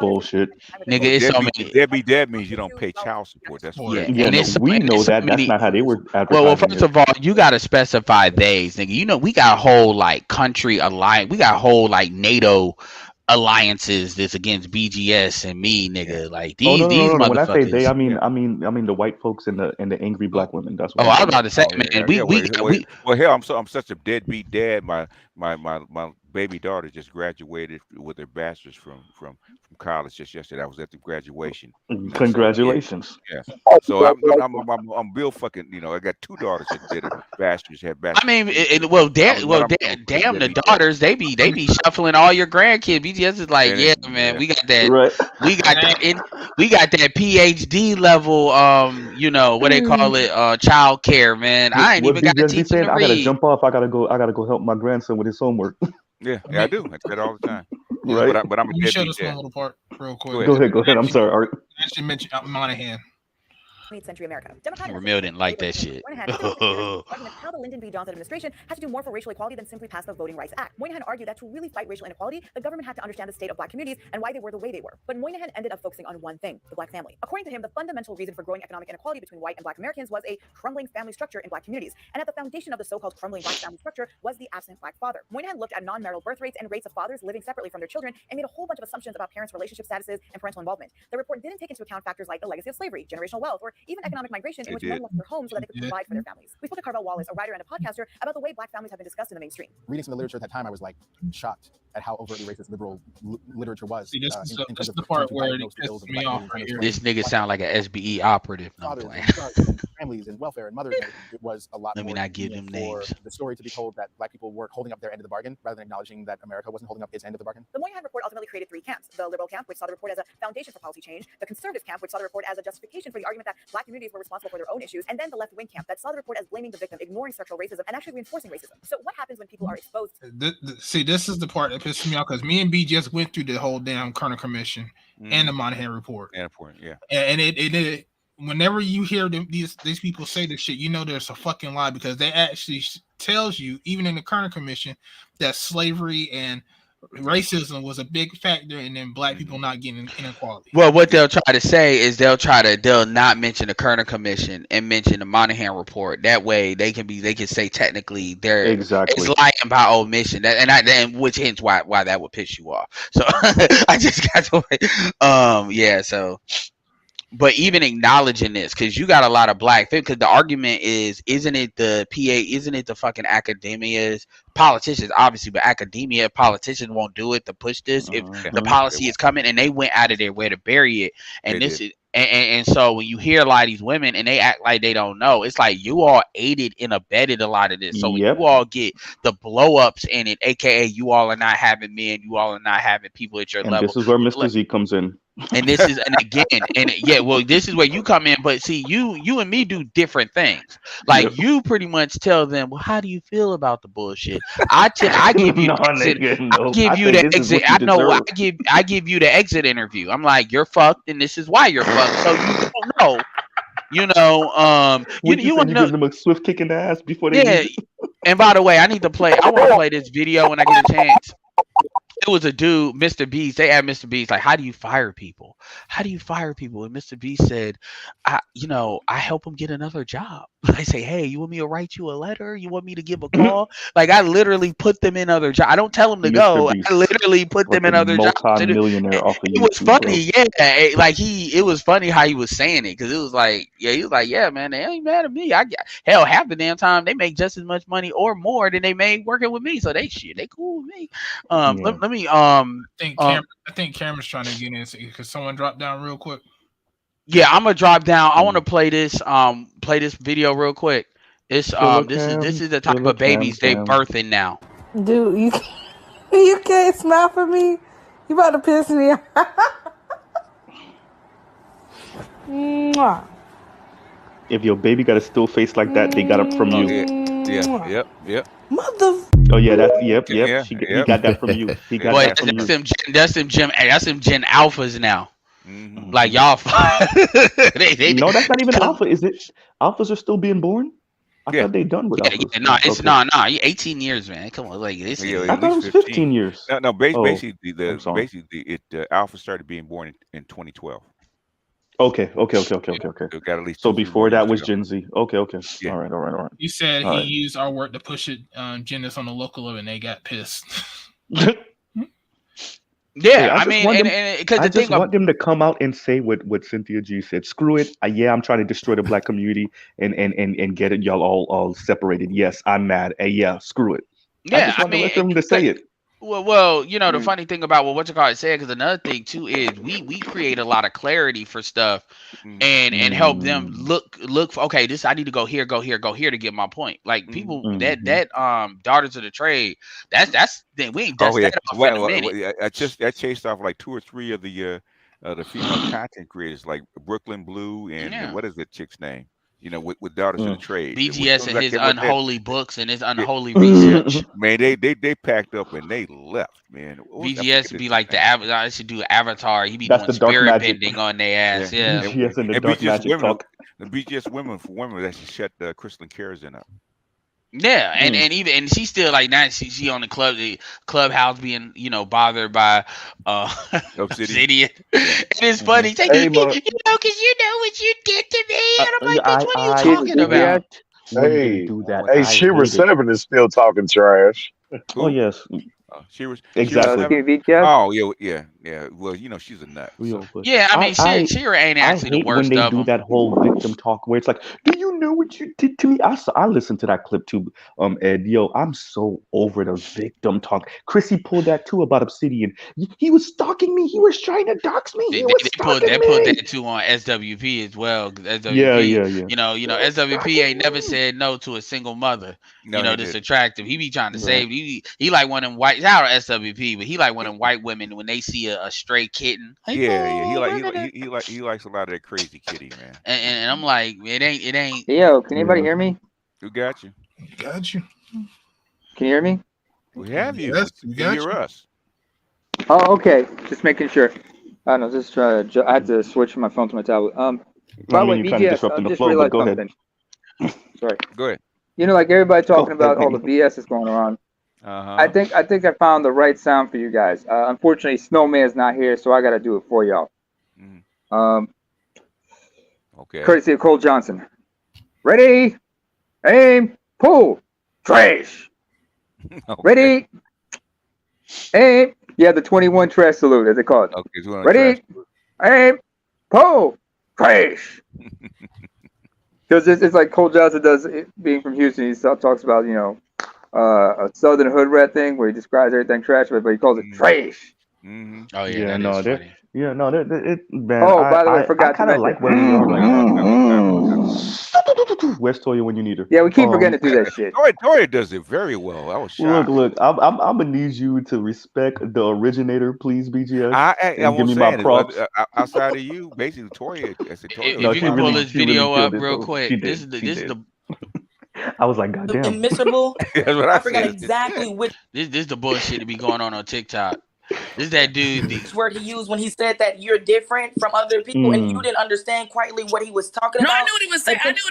Bullshit. Nigga, it's so many. Deadbeat dad means you don't pay child support. That's what. Yeah, no, we know that. That's not how they were advertising. Well, first of all, you gotta specify days, nigga. You know, we got a whole like country alliance. We got a whole like NATO alliances that's against BGS and me, nigga. Like these, no. motherfuckers. When I say they, I mean the white folks and the angry black women. That's what I was about to say, man. Well, hell, I'm such a deadbeat dad. My baby daughter just graduated with her bachelor's from college just yesterday. I was at the graduation. Congratulations. Yeah. So I'm real fucking. You know, I got two daughters that did a bachelor's. Had bachelor's. I mean, damn the daughters. They be shuffling all your grandkids. BGS is like, yeah, man, we got that. Right. We got that PhD level. You know what they call it? Child care, man. I ain't even got to teach him to read. I gotta jump off. I gotta go help my grandson with his homework. Yeah, I do. I do that all the time. Right. But I'm a deadbeat show this dad. one little part real quick. Go ahead. I'm sorry, Art. Actually mentioned Monahan. 20th century America. Ramil didn't like that shit. How the Lyndon B. Johnson administration had to do more for racial equality than simply pass the Voting Rights Act. Moynihan argued that to really fight racial inequality, the government had to understand the state of black communities and why they were the way they were. But Moynihan ended up focusing on one thing, the black family. According to him, the fundamental reason for growing economic inequality between white and black Americans was a crumbling family structure in black communities. And at the foundation of the so-called crumbling black family structure was the absent black father. Moynihan looked at non-marital birth rates and rates of fathers living separately from their children and made a whole bunch of assumptions about parents' relationship statuses and parental involvement. The report didn't take into account factors like the legacy of slavery, generational wealth, or even economic migration in which men left their homes so that they could provide for their families. We spoke to Carvel Wallace, a writer and a podcaster, about the way black families have been discussed in the mainstream. Reading some of the literature at that time, I was like shocked at how overtly racist liberal literature was. See, this is the part where it pisses me off right here. This nigga sound like an SBE operative. No, I'm playing. And families and welfare and mothers. It was a lot. Let me more not give them for names. the story to be told that black people were holding up their end of the bargain rather than acknowledging that America wasn't holding up its end of the bargain. The Moynihan report ultimately created three camps: the liberal camp, which saw the report as a foundation for policy change; the conservative camp, which saw the report as a justification for the argument that black communities were responsible for their own issues; and then the left-wing camp that saw the report as blaming the victim, ignoring structural racism, and actually reinforcing racism. So what happens when people are exposed? See, this is the part that pisses me off because me and B just went through the whole damn Kerner Commission and the Monahan report. Yeah. And it whenever you hear these people say this shit, you know there's a fucking lie because they actually tells you, even in the Kerner Commission, that slavery and racism was a big factor in them black people not getting inequality. Well, what they'll try to say is they'll not mention the Kerner Commission and mention the Monahan report. That way they can say technically they're it's lying by omission. Which hence why that would piss you off. So I just got to so. But even acknowledging this, because you got a lot of black, because the argument is, isn't it the fucking academia's politicians, obviously, but academia politicians won't do it to push this if the policy is coming, and they went out of their way to bury it. And and so when you hear a lot of these women and they act like they don't know, it's like you all aided and abetted a lot of this. So when you all get the blow ups in it, aka you all are not having men, you all are not having people at your level. This is where Mr. Z comes in. And this is, and again, this is where you come in. But see, you and me do different things. Like you pretty much tell them, well, how do you feel about the bullshit? I give you the exit. I give you the exit interview. I'm like, you're fucked, and this is why you're fucked. So you don't know. You want to give them a swift kick in the ass before they leave. And by the way, I want to play this video when I get a chance. it was a dude, Mr. Beast. They asked Mr. Beast, like, how do you fire people? How do you fire people? And Mr. Beast said, I help them get another job. I say, hey, you want me to write you a letter? You want me to give a call? Like, I literally put them in other jobs. I don't tell them to Mr. go. Beast, I literally put them like in a other jobs. multi-millionaire off of It was YouTube, bro. funny, yeah. Like it was funny how he was saying it, because it was like, yeah, he was like, yeah, man, they ain't mad at me. Hell, half the damn time they make just as much money or more than they made working with me. So they cool with me. Let me I think Cameron's trying to get in because someone dropped down real quick. Yeah, I'm gonna drop down. I want to play this video real quick. It's this is the type of babies they birthing now. Dude, you can't smile for me. You about to piss me off. Mwah. If your baby got a still face like that, they got it from you. Yep. Mother. Oh yeah, that's yep. He got that from you. He got that from you. That's them Gen Alphas now. Mm-hmm. Like y'all. No, that's not even alpha. Is it? Alphas are still being born. I thought they done with alphas. Yeah, no, it's no. 18 years, man. Come on, like this. I thought it was 15 years. No, basically the alpha started being born in 2012. Okay. So got at least so before that was Gen Z. Okay. Yeah. All right. You said he used our work to push it, genders on the local level, and they got pissed. Yeah, I mean, because I just want them to come out and say what Cynthia G said. Screw it. I'm trying to destroy the black community and get it y'all all separated. Yes, I'm mad. Screw it. Yeah, I mean, let them to say it. Well, the funny thing about what you call it said, because another thing too is we create a lot of clarity for stuff, and help them look for, okay, this I need to go here to get my point. Like people that daughters of the trade, that's we ain't dust that off in a minute. I chased off like 2 or 3 of the female content creators, like Brooklyn Blue and what is that chick's name? With daughters of the trade. BGS and his unholy books and his unholy research. Man, they packed up and they left, man. BGS be like I should do Avatar. He be doing spirit bending on their ass. Yeah. BGS and the dark magic talk. The BGS women that she shut Crystal Cares up. Yeah, and she's still like now. She on the clubhouse being bothered by Obsidian. And it's funny. It's like, because you know what you did to me, and I'm like, bitch, what are you talking about? Hey, Shiver 7 is still talking trash. Oh yes. She was exactly. Oh yeah. Well, she's a nut. So. Yeah, I mean, Shira ain't actually the worst when they of do them. that whole victim talk where it's like, do you know what you did to me? I listened to that clip too, Ed. I'm so over the victim talk. Chrissy pulled that too about Obsidian. He was stalking me. He was trying to dox me. They pulled that too on SWP as well. SWP, yeah. SWP ain't never said no to a single mother. That's attractive. He be trying to save. He like one of them white. Out of SWP, but he like one of them white women when they see a stray kitten. Like, he likes a lot of that crazy kitty, man. And I'm like, it ain't. Yo, can anybody hear me? Who got you? Got you. Can you hear me? We have you. Yes, you hear us. Oh, okay. Just making sure. I don't know. Just try to. I had to switch my phone to my tablet. By the way, BGS, I just realized something. Sorry. Go ahead. Like everybody talking about all the BS that's going on. I think I found the right sound for you guys. Unfortunately, Snowman's not here, so I got to do it for y'all. Okay. Courtesy of Cole Johnson. Ready, aim, pull, trash. Okay. Ready, aim. Yeah, the 21 trash salute, as they call it. Okay. Ready, aim, pull, trash. Because it's like Cole Johnson does, being from Houston. He talks about a Southern hood rat thing where he describes everything trash, but he calls it trash. Mm-hmm. Oh yeah, man. Man, by the way, I forgot. I kind of like where we are right now. Where's Toya when you need her? Yeah, we keep forgetting to do that shit. Toya does it very well. I was shocked. Look, I'm gonna need you to respect the originator, please, BGS. I give me my props. Outside of you, basically, Toya. If you can pull this video up real quick, this is the. I was like, God damn. And miserable. I forgot exactly which. This is the bullshit to be going on TikTok. This is that dude. Which word he used when he said that you're different from other people, and you didn't understand quietly what he was talking about. No, I knew what he was saying. I knew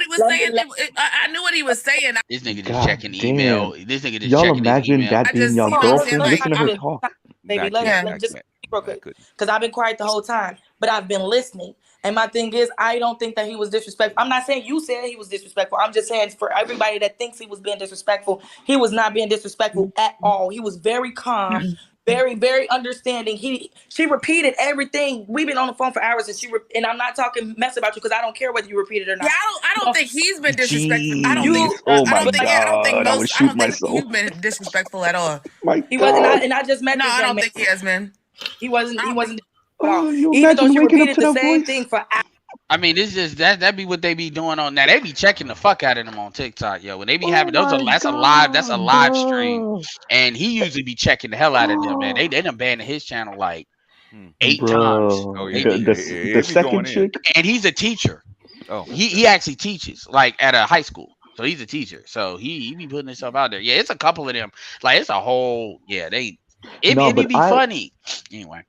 what he was saying. This nigga just checking email. This nigga just y'all checking imagine his email. that being y'all girlfriend? Listen to her talk. Baby, let me just speak real quick, because I've been quiet the whole time, but I've been listening. And my thing is, I don't think that he was disrespectful. I'm not saying you said he was disrespectful. I'm just saying for everybody that thinks he was being disrespectful, he was not being disrespectful at all. He was very calm, very, very understanding. She repeated everything. We've been on the phone for hours, and I'm not talking mess about you because I don't care whether you repeat it or not. Yeah, I don't think he's been disrespectful. I don't think you've been disrespectful at all. He wasn't, and I just met No, this I young don't man. think he has been. He wasn't at Oh, all. you Even though imagine she waking up repeated to the that same voice? thing for hours. I mean, it's just that be what they be doing on that. They be checking the fuck out of them on TikTok, yo. When they be having that's a live stream, and he usually be checking the hell out of them, man. They done banned his channel like 8 times. Oh, yeah. The second chick, and he's a teacher. Oh, he actually teaches like at a high school, so he's a teacher. So he be putting himself out there. Yeah, it's a couple of them. Like it's a whole it'd be funny anyway.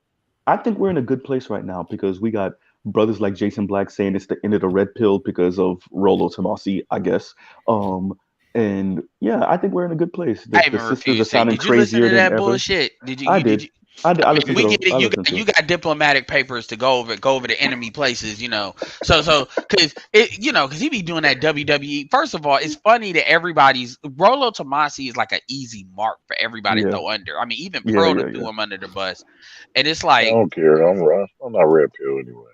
I think we're in a good place right now because we got brothers like Jason Black saying it's the end of the red pill because of Rollo Tomasi, I guess. And yeah, I think we're in a good place. The sisters are sounding crazier than ever. Bullshit? I did. I listened to it. You got diplomatic papers to go over the enemy places, So because he be doing that WWE. First of all, it's funny that Rollo Tomasi is like an easy mark for everybody to throw under. I mean, even Pearl threw him under the bus, and it's like I don't care. I'm not red pill anyway.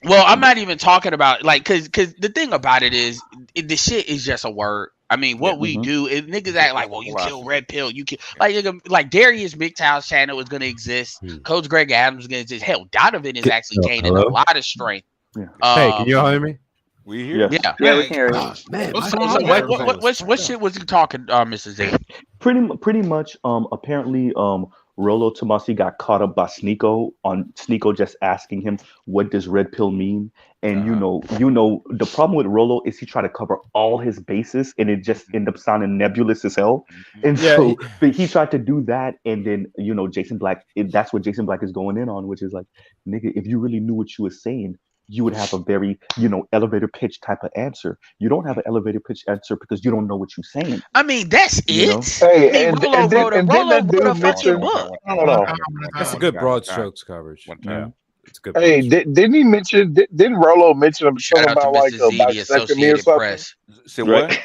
Well, I'm not even talking about because the thing about it is the shit is just a word. I mean, what we do is niggas act like, well, you kill red pill, you kill like Darius McTowell's channel is gonna exist. Coach Greg Adams is gonna exist. Hell, Donovan is actually gaining a lot of strength. Hey, can you all hear me? We hear. Yeah, we can hear you. Man, what shit was he talking, Mrs. Z? Pretty much. Apparently, Rollo Tomasi got caught up by Sneeko just asking him, what does red pill mean? And you know, the problem with Rollo is he tried to cover all his bases and it just ended up sounding nebulous as hell. And so he tried to do that. And then, Jason Black, that's what Jason Black is going in on, which is like, nigga, if you really knew what you were saying, you would have a very, elevator pitch type of answer. You don't have an elevator pitch answer because you don't know what you're saying. I mean, that's it. Hey, Rollo wrote a fucking book. That's a good broad strokes coverage. Yeah. It's good. Hey, didn't he mention? Didn't Rollo mention something about like a bisectomy or something? Say what?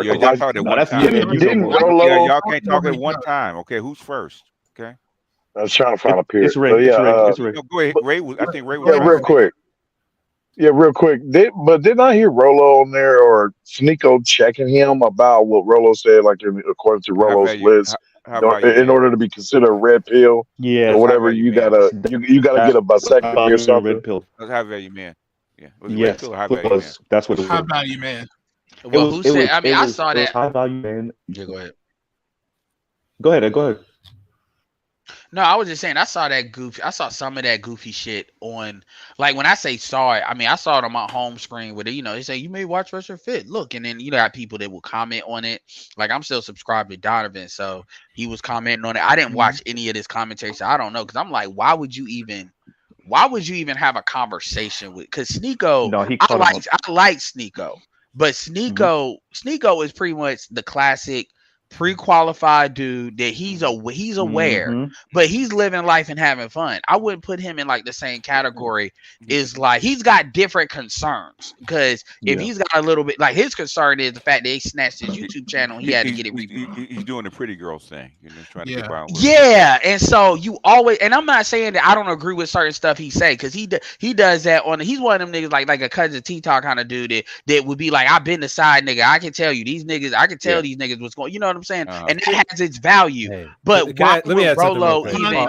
Y'all talking at one time. Didn't Rollo? Y'all can't talk at one time. Okay, who's first? Okay. I was trying to find a period. It's Ray. It's Ray. No, go ahead, Ray. I think Ray was. Yeah, real quick. Yeah, real quick. Didn't I hear Rollo on there or Sneeko checking him about what Rollo said, like according to Rollo's list, in order to be considered a red pill? Yeah, or whatever. You gotta get a vasectomy or something. Red pill. That's high value man. Yeah. Yes, that's what it was. High value man. Well, who said? I mean, I saw that. High value man. Yeah, go ahead. Go ahead. No, I was just saying I saw some of that goofy shit on, like when I say saw it, I mean I saw it on my home screen with it, they say you may watch Russia Fit. Look, and then got people that will comment on it. Like I'm still subscribed to Donovan, so he was commenting on it. I didn't watch any of this commentary, so I don't know. Cause I'm like, why would you even have a conversation with? Cause Sneeko, no, I like Sneeko, but Sneeko is pretty much the classic pre-qualified dude that he's aware, but he's living life and having fun. I wouldn't put him in like the same category. Is like he's got different concerns, because if he's got a little bit, like his concern is the fact that he snatched his YouTube channel, he had to get it reviewed. He's doing the pretty girls thing, trying to get around with and so you always, and I'm not saying that I don't agree with certain stuff he say, because he does that on. He's one of them niggas like a cousin T-Talk kind of dude that would be like, I've been the side nigga. I can tell you these niggas. I can tell these niggas what's going. You know what I'm saying? And that has its value. But why let me add Rollo even?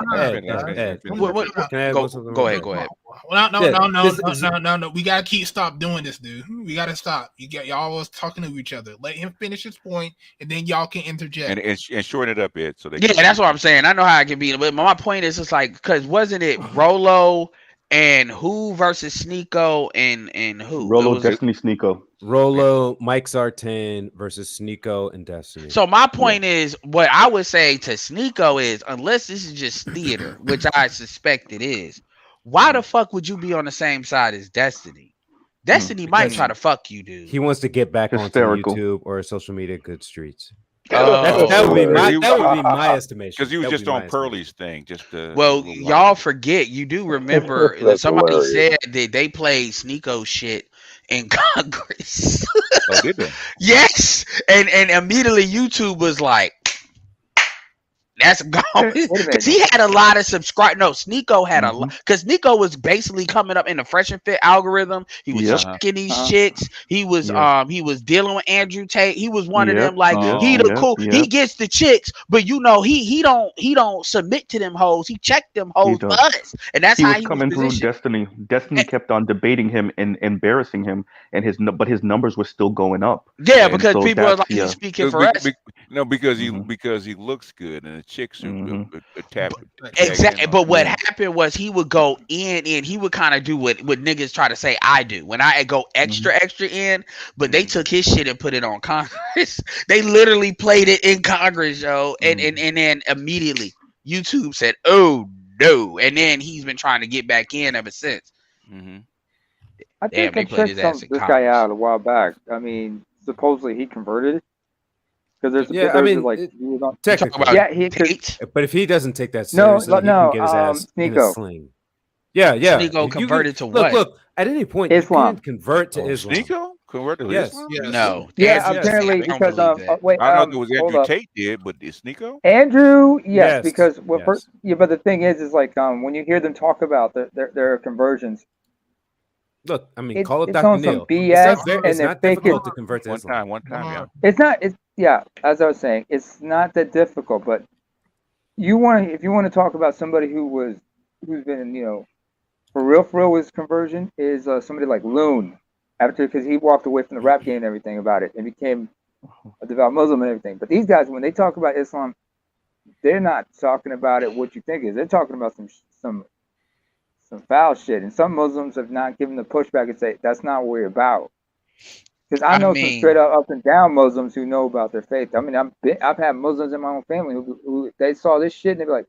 Go ahead. No. We gotta stop doing this, dude. We gotta stop. Y'all was talking to each other. Let him finish his point, and then y'all can interject and shorten it up, Ed. So that's what I'm saying. I know how I can be, but my point is just like, because wasn't it Rollo and who versus Sneeko and who? Rollo, Destiny, Sneeko. Rollo, Mike Zartan versus Sneeko and Destiny. So my point is, what I would say to Sneeko is, unless this is just theater, which I suspect it is, why the fuck would you be on the same side as Destiny? Destiny might try to fuck you, dude. He wants to get back onto YouTube or social media good streets. That would be my estimation. Because he was just on Pearlie's thing. Well, y'all forget. You do remember that somebody hilarious. said that they played Sneeko shit in Congress. Oh, did they? Yes, and immediately YouTube was like, that's gone. Because he had a lot of subscribers. No, Sneeko had a lot. Because Sneeko was basically coming up in the Fresh and Fit algorithm. He was checking these chicks. He was dealing with Andrew Tate. He was one of them. Like he the cool. He gets the chicks, but you know he don't submit to them hoes. He checked them hoes for us, and that's how he was coming through Destiny. Destiny kept on debating him and embarrassing him, and his numbers were still going up. Yeah, and because people are like he's speaking for us. No, because he looks good and chicks are exactly. But what happened was he would go in and he would kind of do what niggas try to say I do when I go extra in, but they took his shit and put it on Congress. They literally played it in Congress, yo, and then immediately YouTube said, "Oh no," and then he's been trying to get back in ever since. I think I checked this guy out a while back. I mean, supposedly he converted. Because but if he doesn't take that seriously, he can get his ass in a sling. Yeah. Sneeko converted to what? Look, at any point, Islam. you can convert to Islam. Sneeko converted to Islam? Yes. No. Yeah, apparently because wait, I don't know if it was Andrew Tate did, but is Sneeko? Andrew, yes. Because first, but the thing is like when you hear them talk about their conversions. Look, I mean, call it Dr. Neil. It's not difficult to convert to Islam. One time, yeah. It's not. As I was saying, it's not that difficult. But if you want to talk about somebody who's been, for real with his conversion is somebody like Loon, because he walked away from the rap game and everything about it and became a devout Muslim and everything. But these guys, when they talk about Islam, they're not talking about it what you think it is. They're talking about some foul shit, and some Muslims have not given the pushback and say that's not what we're about. Because I know some straight up and down Muslims who know about their faith. I mean, I've had Muslims in my own family who they saw this shit and they be like,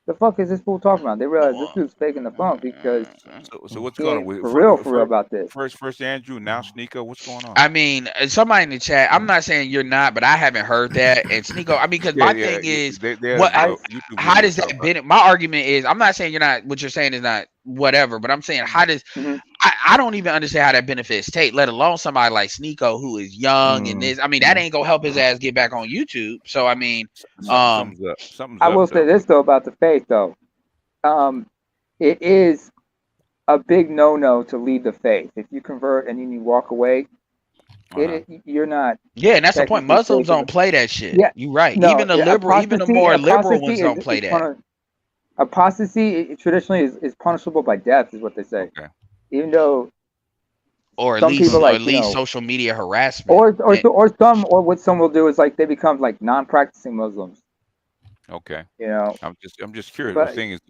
"The fuck is this fool talking about?" They realize this dude's faking the funk because so what's going on for real about this. First Andrew, now Sneeko, what's going on? I mean, somebody in the chat. I'm not saying you're not, but I haven't heard that. And Sneeko, I mean, because my thing is, how does that benefit? My argument is, I'm not saying you're not. What you're saying is not whatever, but I'm saying how does I don't even understand how that benefits Tate, let alone somebody like Sneeko who is young and this. I mean, that ain't gonna help his ass get back on YouTube. So I mean, I will say this though about the faith though, it is a big no to leave the faith. If you convert and then you walk away, you're not. Yeah, and that's the point. Muslims don't play that shit. Yeah, you're right. No, even the more liberal ones don't play that. Apostasy traditionally is punishable by death, is what they say. Okay. Even though, or at least social media harassment, or what some will do is like they become like non-practicing Muslims. Okay. I'm just curious. But, the thing is,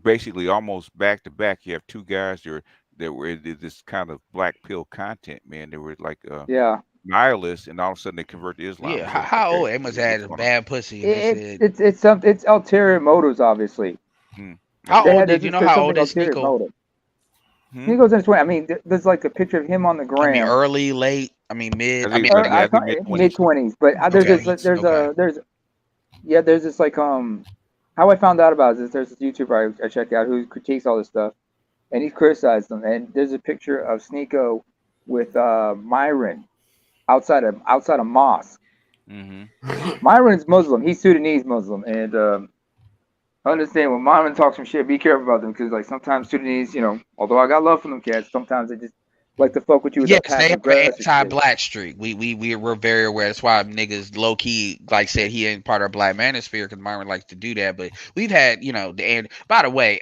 basically almost back to back. You have two guys that were this kind of black pill content, man. They were like nihilists, and all of a sudden they convert to Islam. Yeah, how old? They must have had a bad pussy. It's ulterior motives, obviously. How old did you know? How old is Sneeko? Sneeko's in his 20s. I mean, there's like a picture of him on the gram. I mean, early, late. I mean, mid. I mean, mid-20s. But there's this like how I found out about it is there's this YouTuber I check out who critiques all this stuff, and he criticized them. And there's a picture of Sneeko with Myron outside a mosque. Myron's Muslim. He's Sudanese Muslim, and understand when Myron talks some shit, be careful about them because like sometimes Sudanese, although I got love for them cats, sometimes they just like to fuck with you. Yes, they have an anti-black streak. We're very aware. That's why niggas low key like said he ain't part of Black Manosphere because Myron likes to do that. But we've had by the way,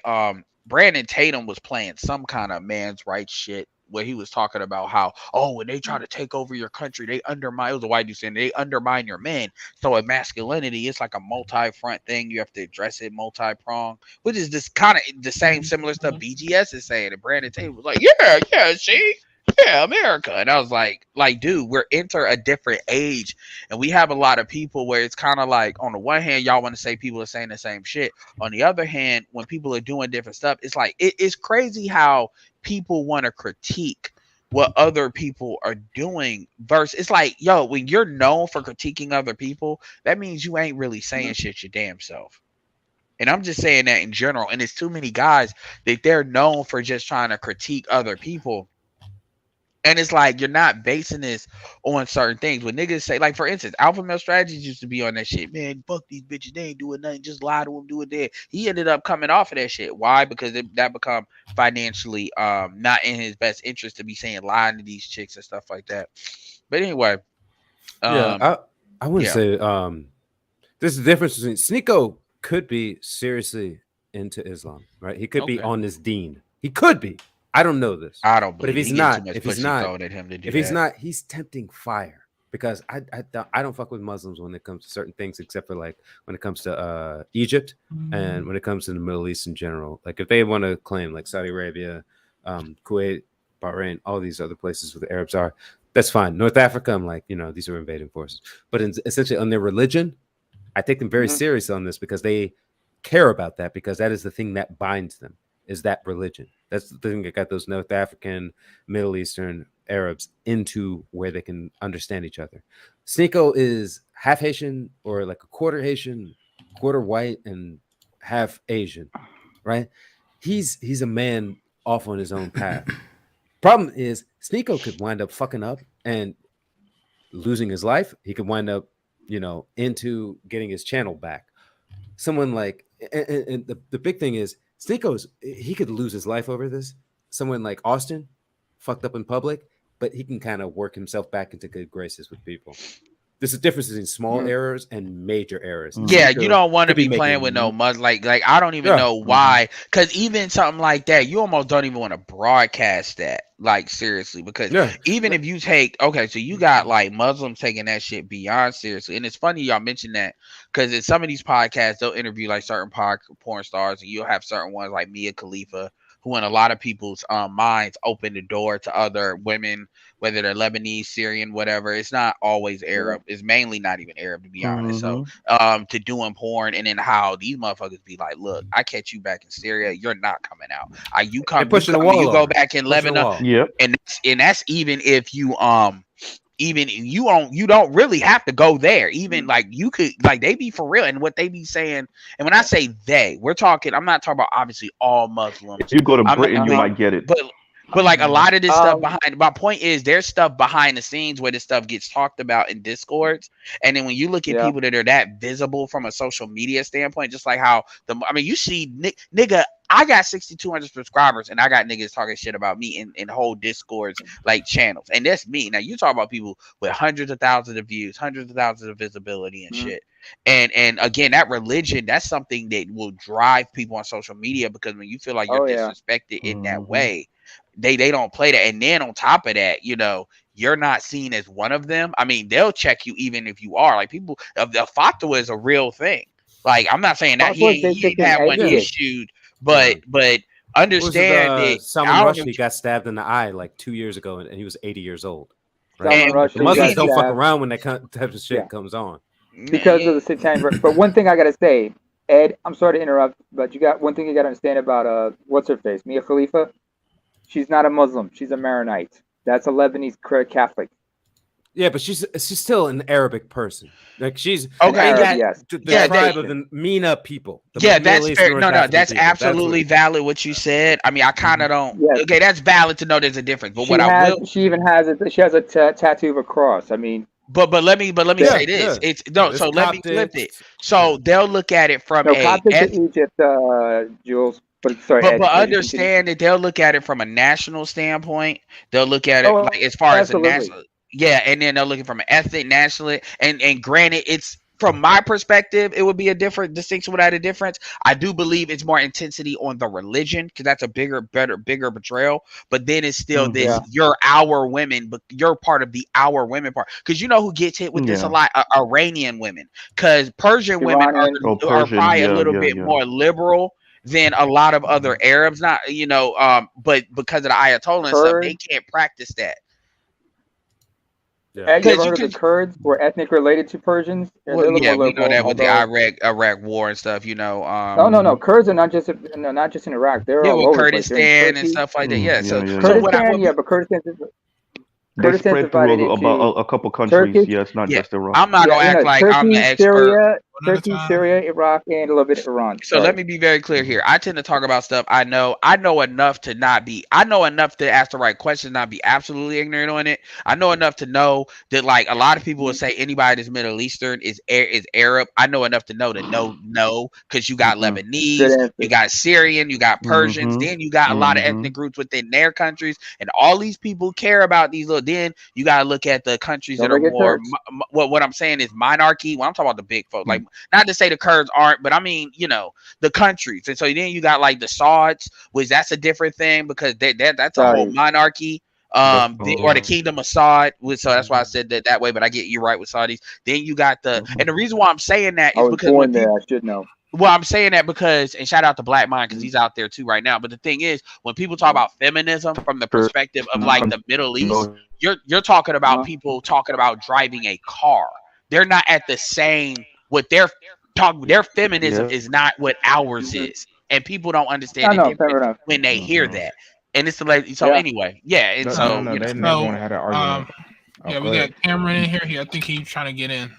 Brandon Tatum was playing some kind of man's rights shit where he was talking about how, when they try to take over your country, they undermine. It was a white dude saying they undermine your men. So in masculinity, it's like a multi-front thing. You have to address it multi-prong, which is this kind of the same similar stuff BGS is saying. And Brandon Tate was like, yeah, America. And I was like, dude, we're enter a different age, and we have a lot of people where it's kind of like, on the one hand, y'all want to say people are saying the same shit. On the other hand, when people are doing different stuff, it's like it's crazy how people want to critique what other people are doing versus it's like, yo, when you're known for critiquing other people, that means you ain't really saying shit your damn self. And I'm just saying that in general. And it's too many guys that they're known for just trying to critique other people. And it's like, you're not basing this on certain things. When niggas say, like, for instance, Alpha Male Strategies used to be on that shit. Man, fuck these bitches. They ain't doing nothing. Just lie to them, do it there. He ended up coming off of that shit. Why? Because that become financially not in his best interest to be saying lying to these chicks and stuff like that. But anyway. I wouldn't say there's a difference between Sneeko could be seriously into Islam, right? He could be on this deen. He could be. I don't know this. I don't believe. But if he's not, he's tempting fire because I don't fuck with Muslims when it comes to certain things, except for like when it comes to Egypt and when it comes to the Middle East in general. Like if they want to claim like Saudi Arabia, Kuwait, Bahrain, all these other places where the Arabs are, that's fine. North Africa, I'm like, these are invading forces. But essentially on their religion, I take them very serious on this because they care about that, because that is the thing that binds them, is that religion. That's the thing that got those North African, Middle Eastern Arabs into where they can understand each other. Sneeko is half Haitian or like a quarter Haitian, quarter white, and half Asian, right? He's a man off on his own path. Problem is, Sneeko could wind up fucking up and losing his life. He could wind up, into getting his channel back. Someone like, and the big thing is, he could lose his life over this. Someone like Austin, fucked up in public, but he can kind of work himself back into good graces with people. There's a difference between small errors and major errors. Yeah, you don't want to be playing with no mud. Like I don't even know why. Because even something like that, you almost don't even want to broadcast that. Like seriously, because even if you take so you got like Muslims taking that shit beyond seriously, and it's funny y'all mention that because in some of these podcasts they'll interview like certain porn stars, and you'll have certain ones like Mia Khalifa, who in a lot of people's minds open the door to other women, whether they're Lebanese, Syrian, whatever. It's not always Arab. It's mainly not even Arab, to be honest. So to doing porn, and then how these motherfuckers be like, look, I catch you back in Syria, you're not coming out. You go back in Lebanon. Yep. And that's even if you you don't really have to go there. Even like you could, like they be for real, and what they be saying. And when I say we're talking, I'm not talking about obviously all Muslims. If you go to Britain, you might get it. But like a lot of this stuff behind, my point is there's stuff behind the scenes where this stuff gets talked about in Discords. And then when you look at people that are that visible from a social media standpoint, just like how you see nigga, I got 6,200 subscribers and I got niggas talking shit about me in whole Discords like channels. And that's me. Now you talk about people with hundreds of thousands of views, hundreds of thousands of visibility and shit. And again, that religion, that's something that will drive people on social media, because when you feel like you're disrespected in that way, they don't play that. And then on top of that, you're not seen as one of them. I mean, they'll check you even if you are. Like people, the fatwa is a real thing. Like I'm not saying that he ain't had one issued, but understand that Salman Rushdie got stabbed in the eye like 2 years ago, and he was 80 years old. Right? The Muslims don't fuck around when that type of shit comes on. Because of the satanic verse. But one thing I gotta say, Ed, I'm sorry to interrupt, but you got one thing you gotta understand about what's her face, Mia Khalifa. She's not a Muslim. She's a Maronite. That's a Lebanese Catholic. Yeah, but she's still an Arabic person. Like she's Arab, yes. the tribe of the Mina people. That's fair. No, that's absolutely valid what you said. I mean, I kind of don't. Yes. Okay, that's valid to know there's a difference. But she even has a tattoo of a cross. I mean. But let me say this. It's so let me flip it. So they'll look at it from Egypt, Jules. But understand that they'll look at it from a national standpoint. They'll look at it like as far as a national. Yeah, and then they're looking from an ethnic, national, and granted, it's from my perspective, it would be a different distinction without a difference. I do believe it's more intensity on the religion, because that's a bigger betrayal. But then it's still you're our women, but you're part of the our women part. Because you know who gets hit with this a lot? Iranian women, because Persian women are probably a little bit more liberal than a lot of other Arabs. Not but because of the Ayatollah and stuff, they can't practice that. Have you ever heard of the Kurds who are ethnic related to Persians? Well, They're a little yeah, more we know liberal, that with the although Iraq war and stuff. no. Kurds are not just in Iraq. They're yeah, all with over the place. They're in Kurdistan and Turkey. stuff like that. Yeah. So Kurdistan, but They Kurdistan's spread divided through into a couple countries. Turkish. Yeah, it's not just Iraq. I'm not gonna act like I'm the Turkey, expert. Syria, Iraq, and a little bit of Iran. So let me be very clear here. I tend to talk about stuff I know. I know enough to ask the right questions, not be absolutely ignorant on it. I know enough to know that like a lot of people will say anybody that's Middle Eastern is Arab. I know enough to know no, because you got Lebanese, you got Syrian, you got Persians, then you got a lot of ethnic groups within their countries, and all these people care about these little. Then you got to look at the countries that are more. What I'm saying is monarchy. When I'm talking about the big folks, like not to say the Kurds aren't, but I mean, the countries. And so then you got like the Sauds, which that's a different thing because that's a whole monarchy. Or the kingdom of Saud, so that's why I said that way. But I get you right with Saudis. Then you got and the reason why I'm saying that is because born there, I should know. Well, I'm saying that because, and shout out to Black Mind because he's out there too right now. But the thing is, when people talk about feminism from the perspective of like the Middle East, you're talking about people talking about driving a car. They're not at the same their feminism is not what ours is, and people don't understand the difference when they hear that. And it's anyway, yeah. And so they're never gonna have that argument. Yeah, we got Cameron in here. I think he's trying to get in.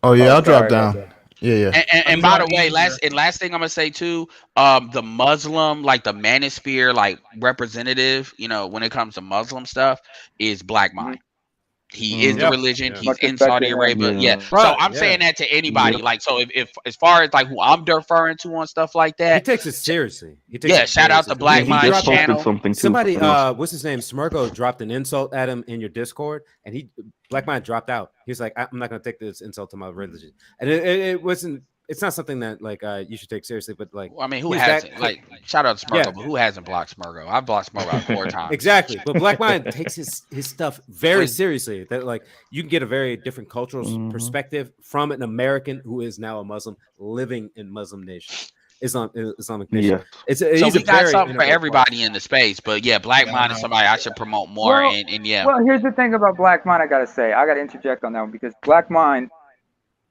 Oh yeah, I'll drop down. Yeah. And by the way, last thing I'm gonna say too, the Muslim, like the Manosphere, like representative, when it comes to Muslim stuff, is Black Mind. He is the religion. He's in Saudi Arabia. Yeah. So I'm saying that to anybody. Like, so if as far as like who I'm deferring to on stuff like that, he takes it seriously. Shout out to Black Mind channel. Somebody, what's his name? Smirgo dropped an insult at him in your Discord, and Black Mind dropped out. He's like, I'm not gonna take this insult to my religion, and it wasn't. It's not something that like you should take seriously, but like, I mean, who hasn't? Like, shout out to Smirgo, but who hasn't blocked Smirgo? I've blocked Smirgo 4 times. Exactly, but Black Mind takes his stuff very seriously. That like you can get a very different cultural perspective from an American who is now a Muslim living in Muslim nation. Islamic nation. So we got something for everybody in the space, but yeah, Black Mind is somebody I should promote more. And yeah. Well, here's the thing about Black Mind. I gotta interject on that one because Black Mind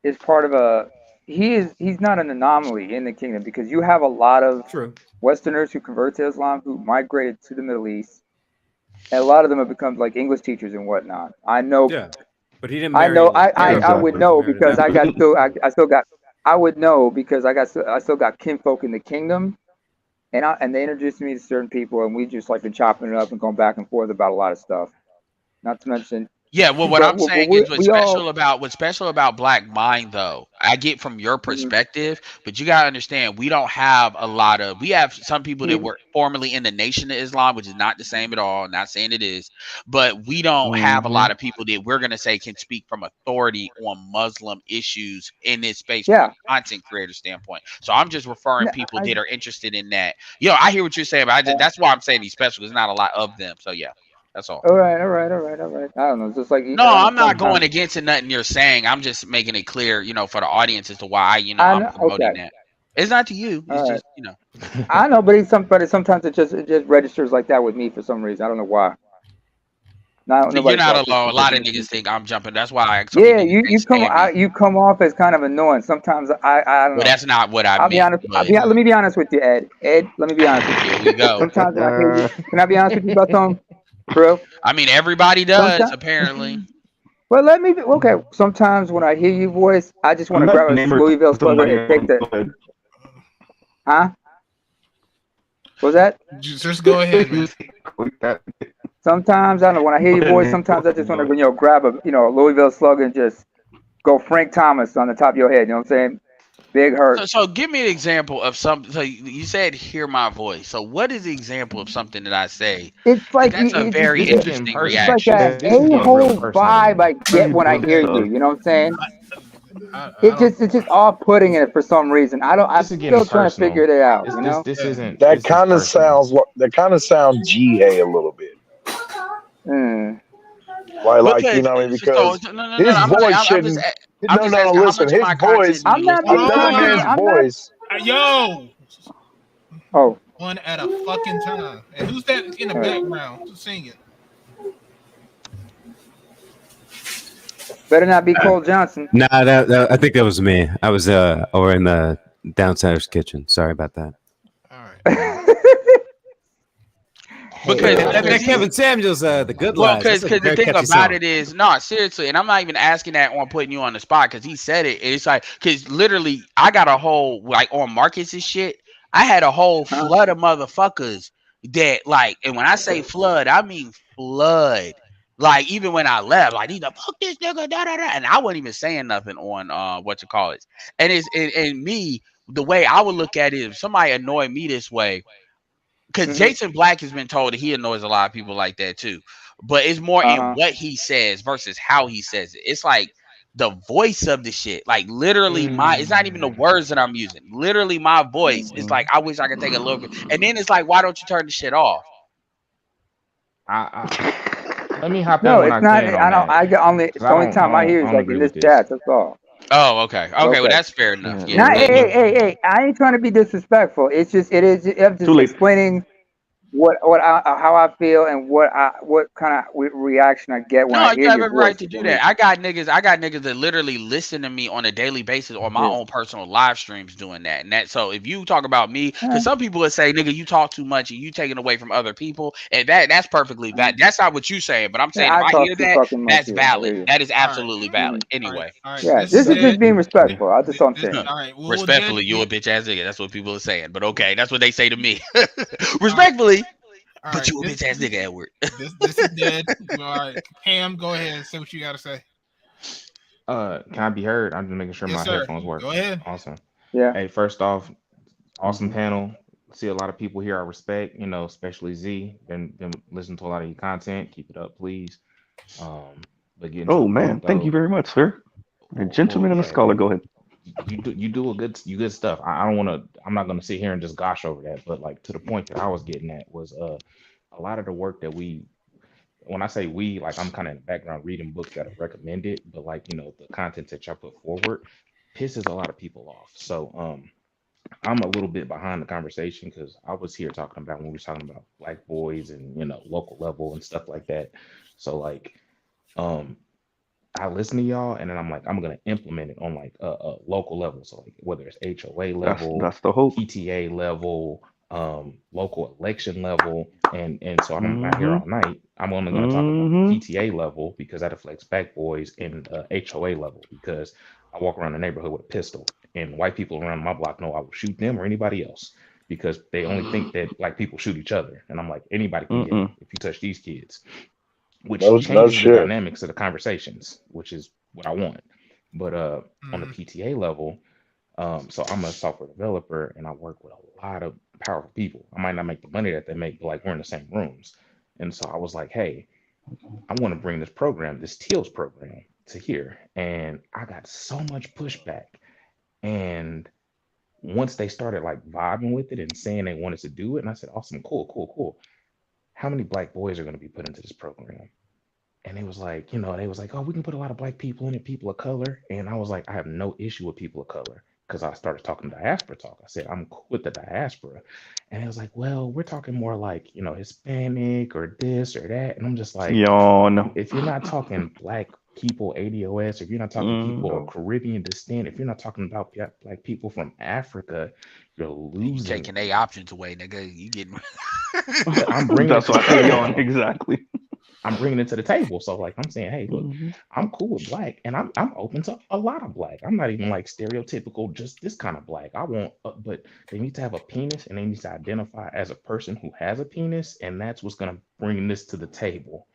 is part of he's not an anomaly in the kingdom because you have a lot of Westerners who convert to Islam who migrated to the Middle East, and a lot of them have become like English teachers and whatnot. I know. Yeah, but he didn't. Marry I would know because I still got kinfolk in the kingdom, and they introduced me to certain people, and we just like been chopping it up and going back and forth about a lot of stuff. Not to mention. Yeah, well, what I'm saying is what's special about Black Mind, though, I get from your perspective, but you gotta understand we don't have we have some people that were formerly in the Nation of Islam, which is not the same at all. Not saying it is, but we don't have a lot of people that we're gonna say can speak from authority on Muslim issues in this space from a content creator standpoint. So I'm just referring people that are interested in that. I hear what you're saying, but that's why I'm saying he's special. There's not a lot of them. So yeah. That's all. All right. I don't know. It's just like I'm not going against nothing you're saying. I'm just making it clear, for the audience as to why, I'm promoting that. It's not to you. It's just, I know, but sometimes it just registers like that with me for some reason. I don't know why. You're not alone. A lot of niggas think I'm jumping. That's why I. You come off as kind of annoying. Sometimes I don't know. Well, that's not what I mean. Let me be honest with you, Ed. Let me be honest with you. Here we go. Sometimes I hear you. Can I be honest with you about something? Bro, I mean, everybody does apparently. Well, let me. Okay, sometimes when I hear your voice, I just want to grab a Louisville slugger and take the. Huh? What's that? Just go ahead, man. Sometimes I don't know. When I hear your voice, sometimes I just want to grab a Louisville slugger and just go Frank Thomas on the top of your head. You know what I'm saying? Big hurt. So give me an example of something. So you said hear my voice. So what is the example of something that I say? It's like that's a very interesting reaction. It's like a whole vibe I get when I hear you. You know what I'm saying? It's just off-putting it for some reason. I'm still trying to figure it out. This isn't. That kind of sounds GA a little bit. Like you know what I mean? Because his voice shouldn't. No, listen, his voice. I'm not his voice. Yo. Oh. One at a fucking time. And who's that in the background singing? Better not be Cole Johnson. Nah, I think that was me. I was over in the downstairs kitchen. Sorry about that. All right. Because that Kevin Samuels, the Good well, Lies. because the thing about it is, no, seriously, and I'm not even asking that on putting you on the spot because he said it. It's like, because literally, I got a whole like on Marcus's shit. I had a whole flood of motherfuckers that like, and when I say flood, I mean flood. Like even when I left, like he's like fuck this nigga, da da da, and I wasn't even saying nothing on what you call it. And it's and me, the way I would look at it, if somebody annoyed me this way. Because Jason Black has been told that he annoys a lot of people like that too, but it's more in what he says versus how he says it. It's like the voice of the shit, like literally it's not even the words that I'm using. Literally my voice is like, I wish I could take a look. And then it's like, why don't you turn the shit off? Let me hop in No, when it's I not. can on I don't. that. I get only. It's the only time I hear is like in this chat. That's all. Oh, okay. Okay, well that's fair enough. Yeah. Not, hey, I ain't trying to be disrespectful. It's just it is. I'm just explaining how I feel and what kind of reaction I get when No, I you hear have your every right voice. to do that. I got niggas that literally listen to me on a daily basis on my own personal live streams doing that. And that, so if you talk about me, because some people would say, nigga, you talk too much and you taking away from other people, and that's perfectly valid. That's not what you saying, but I'm saying if I hear that, that's valid. That is absolutely valid. Anyway. Yeah, this is just being respectful. That's all I'm saying. All right. Well, respectfully, you a bitch ass nigga. That's what people are saying. But okay, that's what they say to me. Respectfully. But you a bitch ass nigga, Edward. This is dead. All right, Cam, go ahead and say what you got to say. Can I be heard? I'm just making sure my headphones work. Go ahead. Awesome. Yeah. Hey, first off, awesome panel. See a lot of people here I respect, especially Z. Been listening to a lot of your content. Keep it up, please. But getting to the point, though, thank you very much, sir. A gentleman and a scholar. Go ahead. You do good stuff. I don't want to. I'm not going to sit here and just gosh over that. But like to the point that I was getting at was a lot of the work that when I say we, like I'm kind of in the background reading books that are recommended, but like the content that y'all put forward pisses a lot of people off. So I'm a little bit behind the conversation because I was here talking about when we were talking about black boys and local level and stuff like that. So like I listen to y'all and then I'm like, I'm gonna implement it on like a local level. So like whether it's HOA level, that's the hope. PTA level, local election level, and so I'm not here all night. I'm only gonna talk about PTA level because that affects black boys, and HOA level because I walk around the neighborhood with a pistol, and white people around my block know I will shoot them or anybody else because they only think that black people shoot each other, and I'm like, anybody can get it if you touch these kids. Which changes the dynamics of the conversations, which is what I want. But on the PTA level, so I'm a software developer and I work with a lot of powerful people. I might not make the money that they make, but like we're in the same rooms. And so I was like, hey, I want to bring this program, this TILS program, to here. And I got so much pushback. And once they started like vibing with it and saying they wanted to do it, and I said, awesome, cool. How many black boys are going to be put into this program? And it was like, they was like, oh, we can put a lot of black people in it, people of color. And I was like, I have no issue with people of color because I started talking diaspora talk. I said, I'm cool with the diaspora. And it was like, well, we're talking more like, Hispanic or this or that. And I'm just like, if you're not talking black people, ADOS, if you're not talking people of Caribbean descent, if you're not talking about black people from Africa, you're losing. You're taking their options away, nigga. You getting. I'm bringing That's what I said, exactly. I'm bringing it to the table. So like I'm saying, hey, look, I'm cool with black and I'm open to a lot of black. I'm not even like stereotypical, just this kind of black. I want, but they need to have a penis and they need to identify as a person who has a penis. And that's what's going to bring this to the table.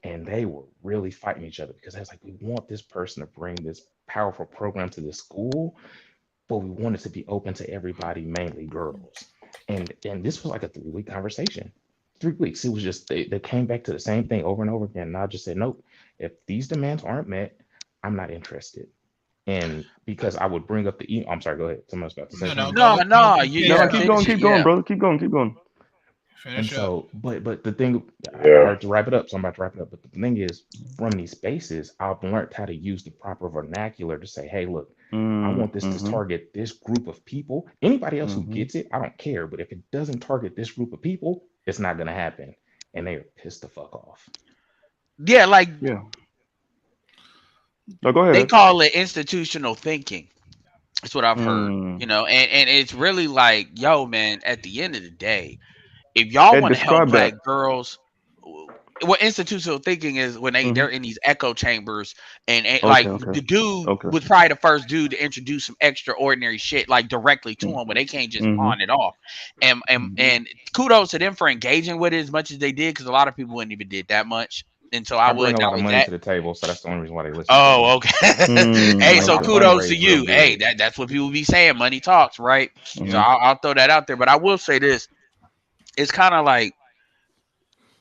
And they were really fighting each other because I was like, we want this person to bring this powerful program to the school, but we want it to be open to everybody, mainly girls. And this was like a 3-week conversation. 3 weeks. It was just they came back to the same thing over and over again. And I just said, nope, if these demands aren't met, I'm not interested. And because I would bring up the I'm sorry, go ahead. Someone's about to say something. No, keep going, brother. Keep going. And so, but the thing, I heard to wrap it up, so I'm about to wrap it up. But the thing is, from these spaces, I've learned how to use the proper vernacular to say, hey, look, I want this to target this group of people. Anybody else who gets it, I don't care. But if it doesn't target this group of people, it's not going to happen. And they are pissed the fuck off. Yeah, like No, go ahead. They call it institutional thinking. That's what I've heard. You know, and it's really like, yo, man, at the end of the day, if y'all Ed, want to help describe that. black girls, what institutional thinking is when they're in these echo chambers and like Okay. the dude Okay. was probably the first dude to introduce some extraordinary shit like directly to them, where they can't just pawn it off. And kudos to them for engaging with it as much as they did, because a lot of people wouldn't even did that much. And so I I bring would a lot of acknowledge money that. to the table, so that's the only reason why they listen. Oh, okay. Hey, Like, so I kudos to fundraise real you. Hey, good. that's what people be saying. Money talks, right? So I'll throw that out there. But I will say this: it's kind of like,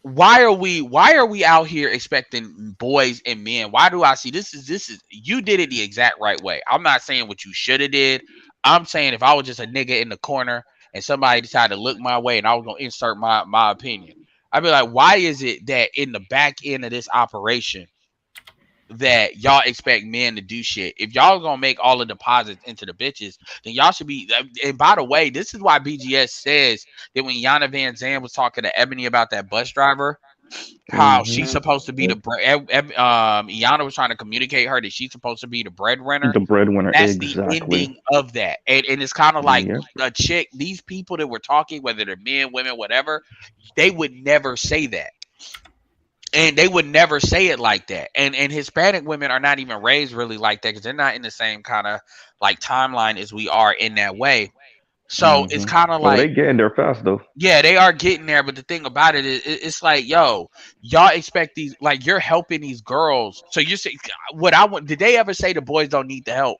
why are we out here expecting boys and men? Why do I see this is you did it the exact right way. I'm not saying what you should have did. I'm saying if I was just a nigga in the corner and somebody decided to look my way and I was gonna insert my opinion, I'd be like, why is it that in the back end of this operation that y'all expect men to do shit? If y'all gonna make all the deposits into the bitches, then y'all should be. And by the way, this is why BGS says that when Yana Van Zandt was talking to Ebony about that bus driver, how she's supposed to be the Yana was trying to communicate her that she's supposed to be the breadwinner. The breadwinner, That's the exactly. ending of that. And it's kind of like Yep. a chick, these people that we're talking, whether they're men, women, whatever, they would never say that. And they would never say it like that. And Hispanic women are not even raised really like that, because they're not in the same kind of like timeline as we are in that way. So it's kind of Oh, they like, getting there fast though. yeah, they are getting there. But the thing about it is, it's like, yo, y'all expect these, like, you're helping these girls. So you say, what I want, did they ever say the boys don't need the help?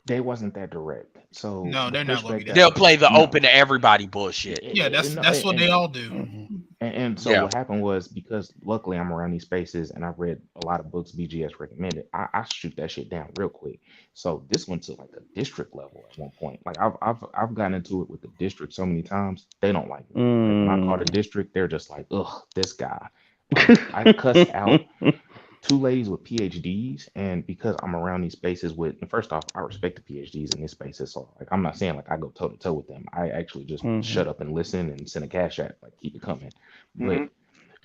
They wasn't that direct. So No, the they're not gonna be pushback that. They'll play the no. open to everybody bullshit. Yeah, that's what they all do. And so what happened was, because luckily I'm around these spaces and I've read a lot of books BGS recommended, I shoot that shit down real quick. So this went to like a district level at one point. Like I've gotten into it with the district so many times, they don't like me. Like when I call the district, they're just like, ugh, this guy. Like, I cussed out 2 ladies with PhDs, and because I'm around these spaces with, and first off, I respect the PhDs in this spaces, so like I'm not saying like I go toe to toe with them. I actually just shut up and listen and send a cash app, like keep it coming. But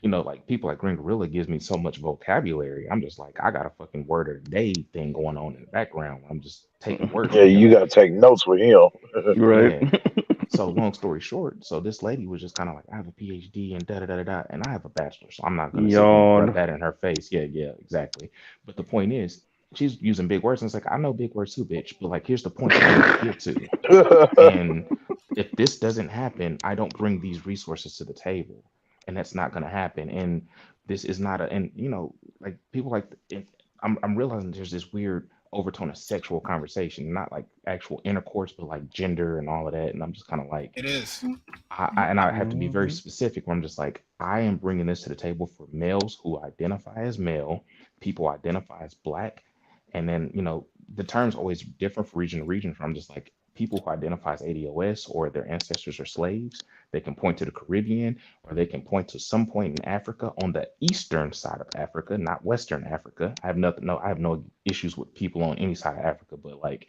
you know, like people like Green Gorilla gives me so much vocabulary. I'm just like, I got a fucking word of the day thing going on in the background. I'm just taking words. Yeah, you got to take notes with him. Right. Yeah. So long story short, so this lady was just kind of like, I have a PhD and da da da da da, and I have a bachelor, so I'm not gonna sit here and rub that in her face. Yeah, exactly. But the point is, she's using big words, and it's like, I know big words too, bitch. But like, here's the point that I want to get to. And if this doesn't happen, I don't bring these resources to the table, and that's not gonna happen. And this is not a, and you know, like people like, I'm realizing there's this weird overtone of sexual conversation, not like actual intercourse, but like gender and all of that. And I'm just kind of like, it is. I have to be very specific where I'm just like, I am bringing this to the table for males who identify as male, people identify as black. And then, you know, the terms always different from region to region. From just like people who identify as ADOS or their ancestors are slaves, they can point to the Caribbean, or they can point to some point in Africa on the eastern side of Africa, not Western Africa. I have no issues with people on any side of Africa, but like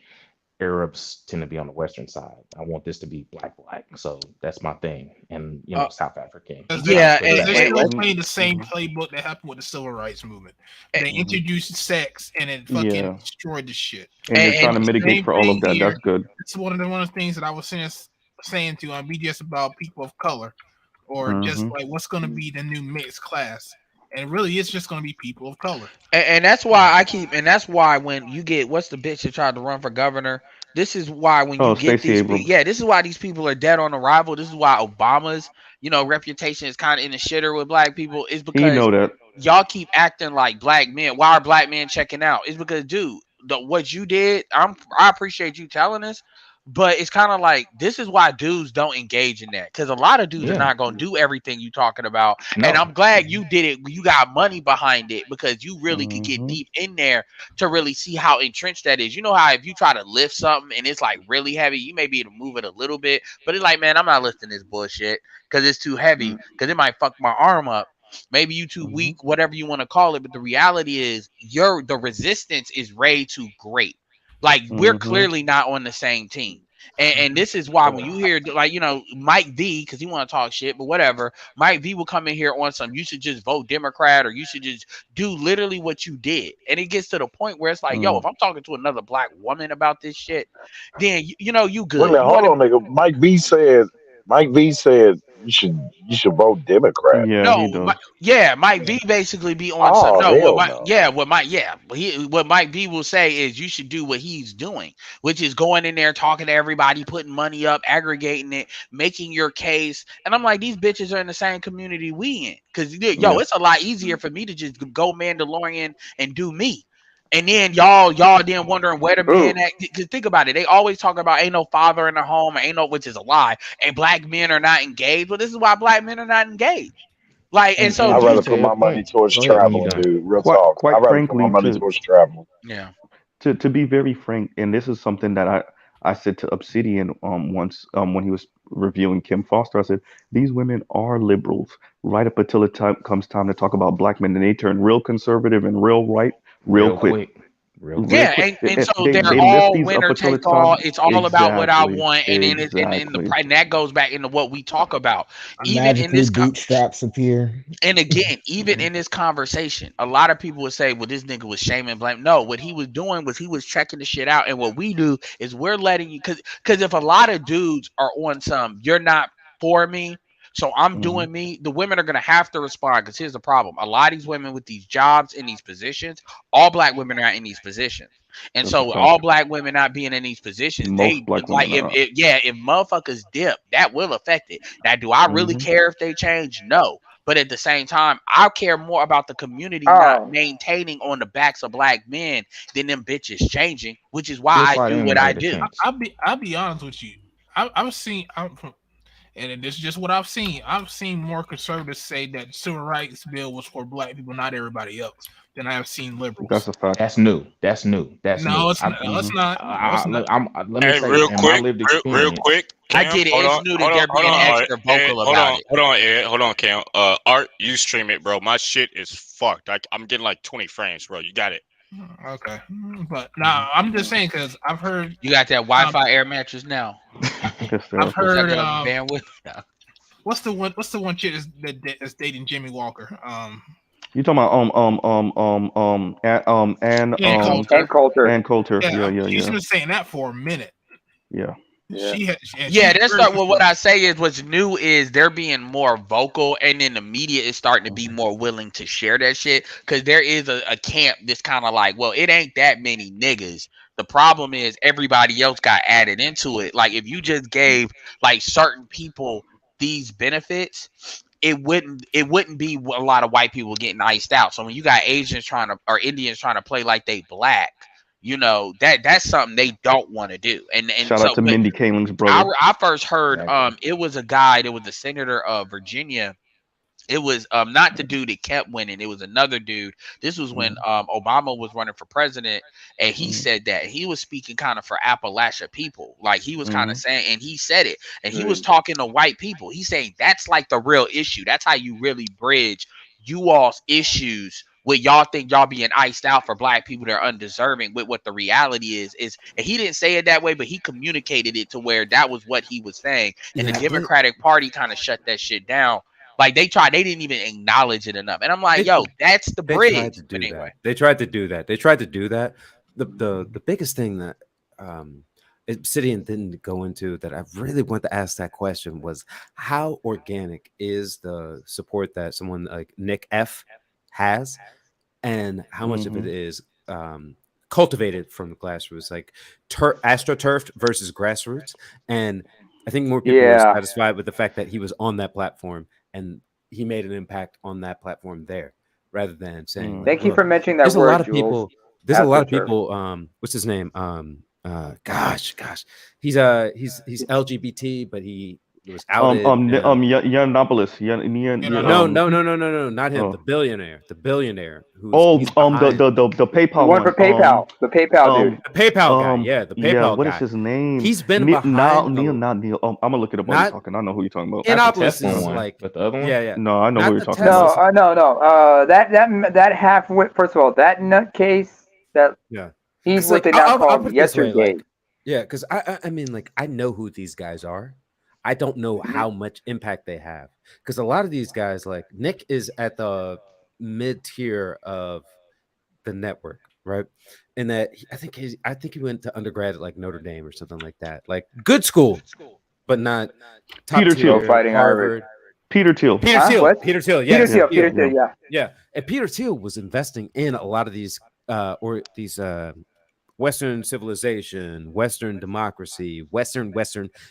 Arabs tend to be on the Western side. I want this to be black, so that's my thing. And you know, South African. Yeah, they still playing the same playbook that happened with the civil rights movement. They introduced sex and it fucking destroyed the shit. And they're trying to mitigate for all of that. That's good. It's one of the things that I was saying to BGS about people of color, or just like what's going to be the new mixed class. And really, it's just going to be people of color. And that's why that's why when you get, what's the bitch that tried to run for governor? This is why when you get Stacey these, this is why these people are dead on arrival. This is why Obama's, you know, reputation is kind of in the shitter with black people. Is because y'all keep acting like black men. Why are black men checking out? It's because, dude, what you did, I appreciate you telling us. But it's kind of like, this is why dudes don't engage in that, because a lot of dudes are not going to do everything you talking about. No. And I'm glad you did it. You got money behind it, because you really could get deep in there to really see how entrenched that is. You know how if you try to lift something and it's like really heavy, you may be able to move it a little bit, but it's like, man, I'm not lifting this bullshit because it's too heavy, because it might fuck my arm up. Maybe you too weak, whatever you want to call it. But the reality is the resistance is way too great. Like, we're clearly not on the same team. And this is why when you hear like, you know, Mike V, because he want to talk shit, but whatever, Mike V will come in here on some, you should just vote Democrat or you should just do literally what you did. And it gets to the point where it's like, yo, if I'm talking to another black woman about this shit, then you know you Wait a good. minute, You hold want on, nigga. Mike V said you should vote Democrat. Yeah, he no, does. Mike B basically be on some. Oh No, hell no. what Mike B will say is you should do what he's doing, which is going in there talking to everybody, putting money up, aggregating it, making your case. And I'm like, these bitches are in the same community we in, because Yeah. it's a lot easier for me to just go Mandalorian and do me. And then y'all then wondering where the man at. Because think about it, they always talk about ain't no father in the home, ain't no, which is a lie, and black men are not engaged. Well, this is why black men are not engaged. Like, and so I'd rather to put your my money point, towards go ahead when you're traveling, done. dude. Real talk. Quite I'd rather put my frankly, money towards traveling. Yeah. to be very frank, and this is something that I said to Obsidian once when he was reviewing Kim Foster. I said these women are liberals right up until it comes time to talk about black men, and they turn real conservative and real right real quick. Yeah, Quick. and so They they're lift all these up winner until take it's time. all. It's all about what I Exactly. want, and then and that goes back into what we talk about. Even in Magically this, bootstraps appear. and again, even in this conversation, a lot of people would say, "Well, this nigga was shaming blame." No, what he was doing was he was checking the shit out, and what we do is we're letting you, because if a lot of dudes are on some, you're not for me. So I'm doing me. The women are gonna have to respond, because here's the problem: a lot of these women with these jobs in these positions, all black women are not in these positions, and That's a so fact. all black women not being in these positions, Most black like women are. if motherfuckers dip, that will affect it. Now, do I really care if they change? No, but at the same time, I care more about the community not maintaining on the backs of black men than them bitches changing, which is why I do what I do. I'll be honest with you. I've seen. And this is just what I've seen. I've seen more conservatives say that the civil rights bill was for black people, not everybody else, than I have seen liberals. That's a fact. That's new. That's new. No, it's not. No, it's not. Let me say, in my lived experience, real quick. Cam, I get it. Hold it's on, new hold that on, they're hold being on, extra Ed, vocal hold about on, it. hold on, Ed, hold on, Cam. Art, you stream it, bro. My shit is fucked. I'm getting like 20 frames, bro. You got it. Okay, but nah, I'm just saying because I've heard you got that Wi-Fi air mattress now. I've heard bandwidth. What's the one chick that's dating Jimmy Walker? You talking about Ann Coulter. Ann Coulter. Yeah, Yeah. she's been saying that for a minute. Yeah. That's what I say is what's new is they're being more vocal, and then the media is starting to be more willing to share that shit, because there is a camp that's kind of like, well, it ain't that many niggas. The problem is everybody else got added into it. Like if you just gave like certain people these benefits, it wouldn't be a lot of white people getting iced out. So when you got Asians or Indians trying to play like they black, you know, that's something they don't want to do. And shout out to Mindy Kaling's brother. I first heard it was a guy that was the senator of Virginia. It was not the dude that kept winning. It was another dude. This was when Obama was running for president, and he said that he was speaking kind of for Appalachia people. Like he was kind of saying, and he said it, and he was talking to white people. He's saying that's like the real issue. That's how you really bridge you all's issues with y'all think y'all being iced out for black people that are undeserving with what the reality is. And he didn't say it that way, but he communicated it to where that was what he was saying. And the Democratic Party kind of shut that shit down. Like they didn't even acknowledge it enough. And I'm like, that's the bridge. But anyway, they tried to do that. The biggest thing that Obsidian didn't go into that I really want to ask that question was how organic is the support that someone like Nick F has, and how much of it is cultivated from the grassroots, like astroturfed versus grassroots. And I think more people are satisfied with the fact that he was on that platform and he made an impact on that platform there, rather than saying, thank you for mentioning that there's word, a lot of Jules. people. There's a lot of people. What's his name? Gosh, he's LGBT, but he was outed. Yiannopoulos. No, not him. The billionaire. The PayPal one for PayPal. The PayPal dude. The PayPal guy. Yeah, the PayPal guy. What is his name? He's been Neil. behind. Neil. I'm gonna look it up while you're talking. I know who you're talking about. Yiannopoulos is like, but the other one. Yeah. No, I know who you're talking about. No. That half-wit. First of all, that nutcase. That he's what they now call yesterday. Yeah, because I mean, like, I know who these guys are. I don't know how much impact they have, because a lot of these guys, like Nick, is at the mid tier of the network, right? And that I think he went to undergrad at like Notre Dame or something like that, like good school, but not top Peter Thiel. tier Harvard. Peter Thiel. Peter Huh? Thiel. What? Peter Thiel. Peter Yes. Thiel. Peter Thiel. Yeah. Yeah. And Peter Thiel was investing in a lot of these Western civilization, Western democracy, Western,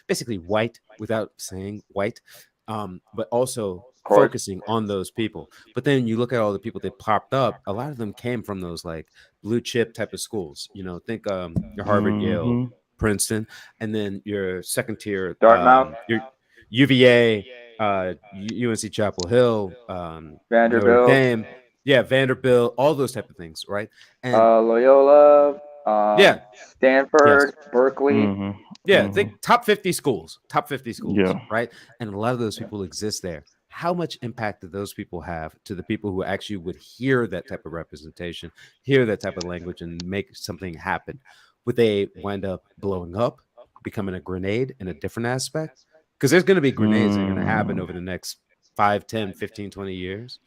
basically white without saying white, but also focusing on those people. But then you look at all the people that popped up, a lot of them came from those like blue chip type of schools. You know, think your Harvard, Yale, Princeton, and then your second tier, Dartmouth, your UVA, UNC Chapel Hill, Vanderbilt, Notre Dame, Vanderbilt, all those type of things, right? And Loyola, Stanford, Berkeley. Think top 50 schools, Yeah. right? And a lot of those people exist there. How much impact do those people have to the people who actually would hear that type of representation, hear that type of language, and make something happen? Would they wind up blowing up, becoming a grenade in a different aspect? Because there's going to be grenades that are going to happen over the next 5, 10, 15, 20 years.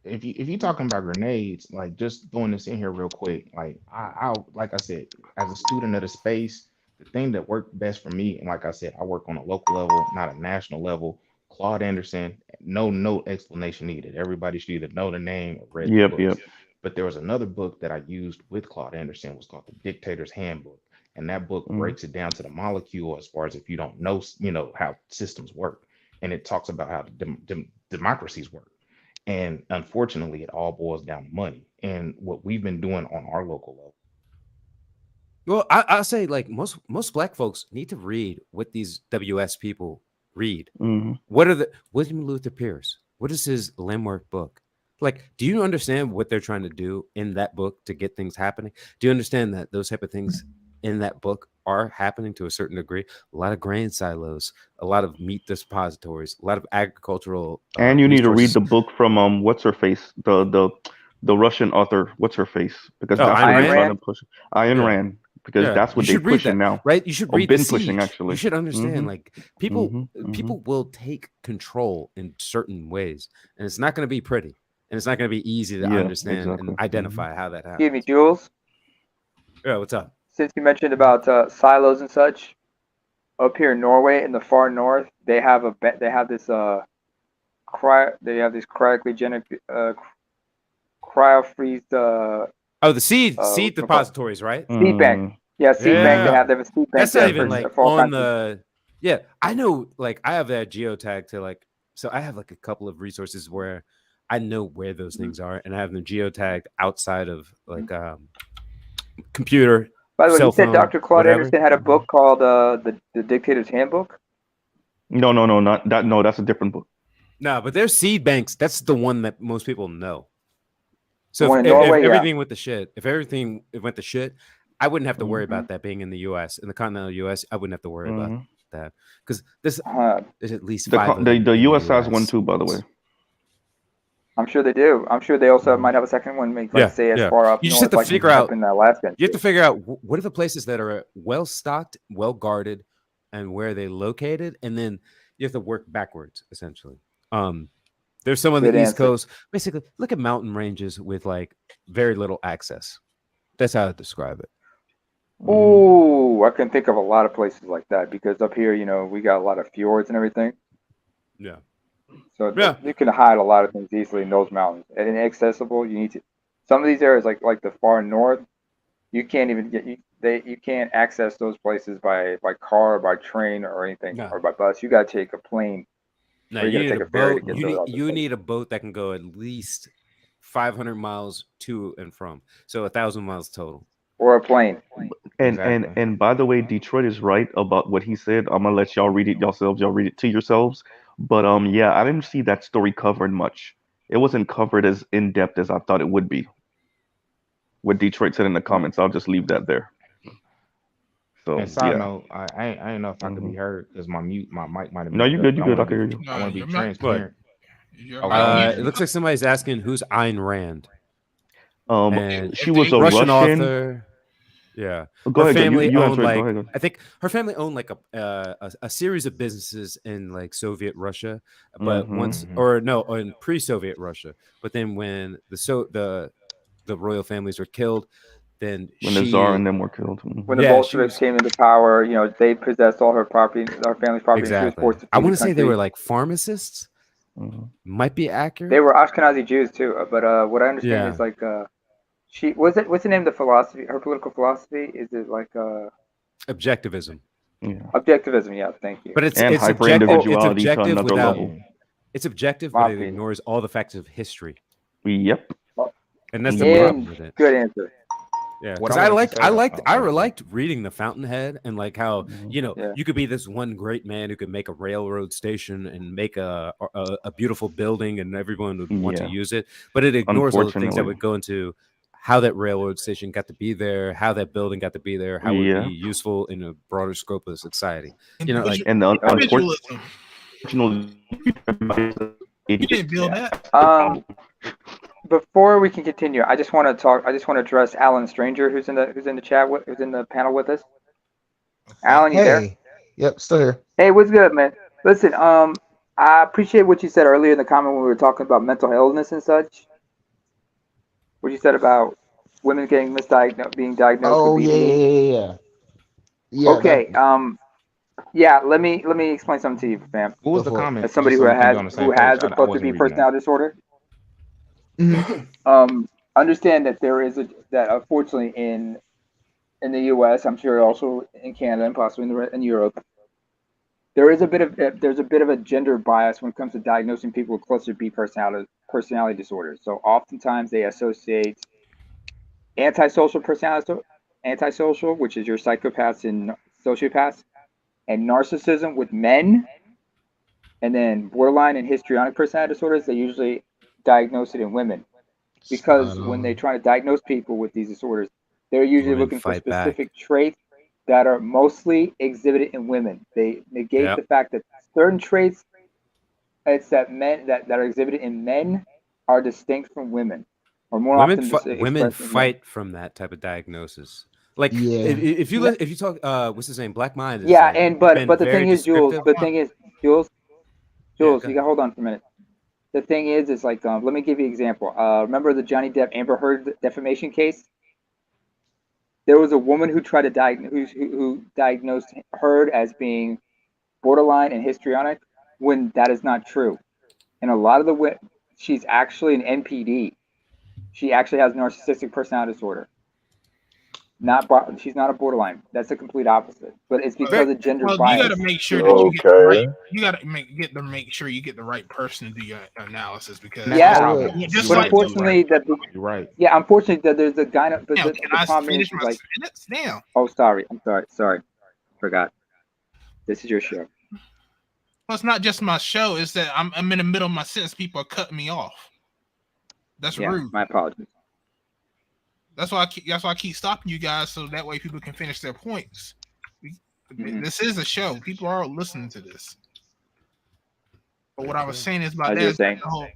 If you're talking about grenades, like just throwing this in here real quick, like I like I said, as a student of the space, the thing that worked best for me, and like I said, I work on a local level, not a national level. Claude Anderson, no explanation needed. Everybody should either know the name or read the book. But there was another book that I used with Claude Anderson, was called The Dictator's Handbook, and that book breaks it down to the molecule as far as if you don't know, how systems work, and it talks about how democracies work. And unfortunately, it all boils down to money. And what we've been doing on our local level. Well, I'll say, like, most Black folks need to read what these WS people read. What are the William Luther Pierce? What is his landmark book? Like, do you understand what they're trying to do in that book to get things happening? Do you understand that those type of things in that book are happening to a certain degree? A lot of grain silos, a lot of meat depositories, a lot of agricultural. And you need to read the book from what's her face, the Russian author, what's her face, because that's what they're trying to push. Ayn Rand, because that's what they're pushing now. Right? You should read been The Siege. pushing actually. You should understand, like, people will take control in certain ways, and it's not going to be pretty, and it's not going to be easy to understand and identify how that happens. Excuse me, Jules. Yeah, what's up? Since you mentioned about silos and such, up here in Norway, in the far north, they have this cryogenic cryofreeze. The seed depositories, right? Seed bank. Yeah, seed bank. They have seed bank. That's not even like on the. Yeah, I know. Like, I have that geotag to like. So I have like a couple of resources where I know where those things are, and I have them geotagged outside of like computer. By the way, you said phone, Dr. Claude whatever. Anderson had a book called the Dictator's Handbook. No, not that. No, that's a different book. No, but there's seed banks. That's the one that most people know. So if Norway, everything went to shit, if everything went to shit, I wouldn't have to worry about that being in the U.S. In the continental U.S., I wouldn't have to worry about that because there's at least five. The U.S. has one too, by the way. I'm sure they do. I'm sure they also might have a second one. Say as far up. You just north, have to figure out in Alaska. You have to figure out what are the places that are well stocked, well guarded, and where are they located, and then you have to work backwards essentially. There's some on the East Coast. Basically, look at mountain ranges with like very little access. That's how I describe it. Oh, I can think of a lot of places like that because up here, we got a lot of fjords and everything. Yeah. So you can hide a lot of things easily in those mountains. And inaccessible, you need to. Some of these areas, like the far north, you can't even you can't access those places by car, or by train, or anything, or by bus. You got to take a plane. No, you need a boat. You need a boat that can go at least 500 miles to and from. So 1,000 miles total. Or a plane. And by the way, Detroit is right about what he said. I'm gonna let y'all read it yourselves. Y'all read it to yourselves. But I didn't see that story covered much. It wasn't covered as in depth as I thought it would be. What Detroit said in the comments, I'll just leave that there. So and side note, I ain't know if I could be heard because my mic might have been. No, you good. You good. I can hear you. I want to be transparent. It looks like somebody's asking who's Ayn Rand. She was a Russian author. Yeah, Go her ahead. family You owned answer it. Go like ahead. I think her family owned like a series of businesses in like Soviet Russia, but once or no, in pre-Soviet Russia. But then when the royal families were killed, then When the Tsar and she them were killed. When the yeah she Bolsheviks was came into power, you know, they possessed all her property, our family's property, and she was exactly. forced to I flee want the to say they country. were like pharmacists. Might be They accurate. were Ashkenazi Jews too, but what I understand Yeah. is like she what's the name of the philosophy? Her political philosophy is it like Objectivism. Yeah. Objectivism? Yeah, thank you. But it's And objective. It's hyper-individuality to objective another without. level. It's objective, but it Mafia. ignores all the facts of history. Yep. And that's the Yep. problem with it. Good answer. Yeah, What because I wanted to say, I liked reading The Fountainhead and like how Yeah. you could be this one great man who could make a railroad station and make a beautiful building and everyone would want to Yeah. use it, but it ignores all the things that Unfortunately. would go into how that railroad station got to be there, how that building got to be there, how it would Yeah. be useful in a broader scope of society. And You know, like And the individualism. unfortunately, You didn't build that. Before we can continue, I just want to talk. I just want to address Alan Stranger, who's in the chat, who's in the panel with us. Alan, you there? Hey, yep, still here. Hey, what's good, man? Listen, I appreciate what you said earlier in the comment when we were talking about mental illness and such. What you said about women getting being diagnosed Oh with yeah, BPD. yeah. Okay. Yeah. Let me explain something to you, fam. What was Go the for it. comment? As somebody Just who so we can be on the same page. has a I cluster wasn't B reading that. personality disorder. Understand that that unfortunately in the U.S., I'm sure also in Canada and possibly in Europe, there's a bit of a gender bias when it comes to diagnosing people with cluster B personality disorders. So oftentimes they associate antisocial, which is your psychopaths and sociopaths, and narcissism with men, and then borderline and histrionic personality disorders. They usually diagnose it in women because when they try to diagnose people with these disorders, they're usually Women looking for fight back. specific traits that are mostly exhibited in women. They negate the fact that certain traits that are exhibited in men are distinct from women, or more women often women expressed in women. fight from that type of diagnosis. Like Yeah. if you talk what's his name, Black Mind is Yeah, like, and been but the very thing is, Jules. descriptive. The thing is, Jules. Yeah, Jules, go you got to hold on for a minute. The thing is like, let me give you an example. Remember the Johnny Depp Amber Heard defamation case? There was a woman who tried to diagnose who diagnosed Heard as being borderline and histrionic when that is not true. And a lot of she's actually an NPD. She actually has narcissistic personality disorder. She's not a borderline. That's the complete opposite. But it's because of gender Well, bias. you got to make sure that you get the right. You got to make sure you get the right person to do your analysis because just but like unfortunately you're right. Yeah, unfortunately that there's a guy. But Now, the can I problem finish is my like. sentence now? Oh, sorry. I'm sorry. Forgot. This is your show. Well, it's not just my show. It's that I'm in the middle of my sentence. People are cutting me off. That's rude. My apologies. That's why I keep stopping you guys so that way people can finish their points. This is a show. People are listening to this. But what I was saying is about that the whole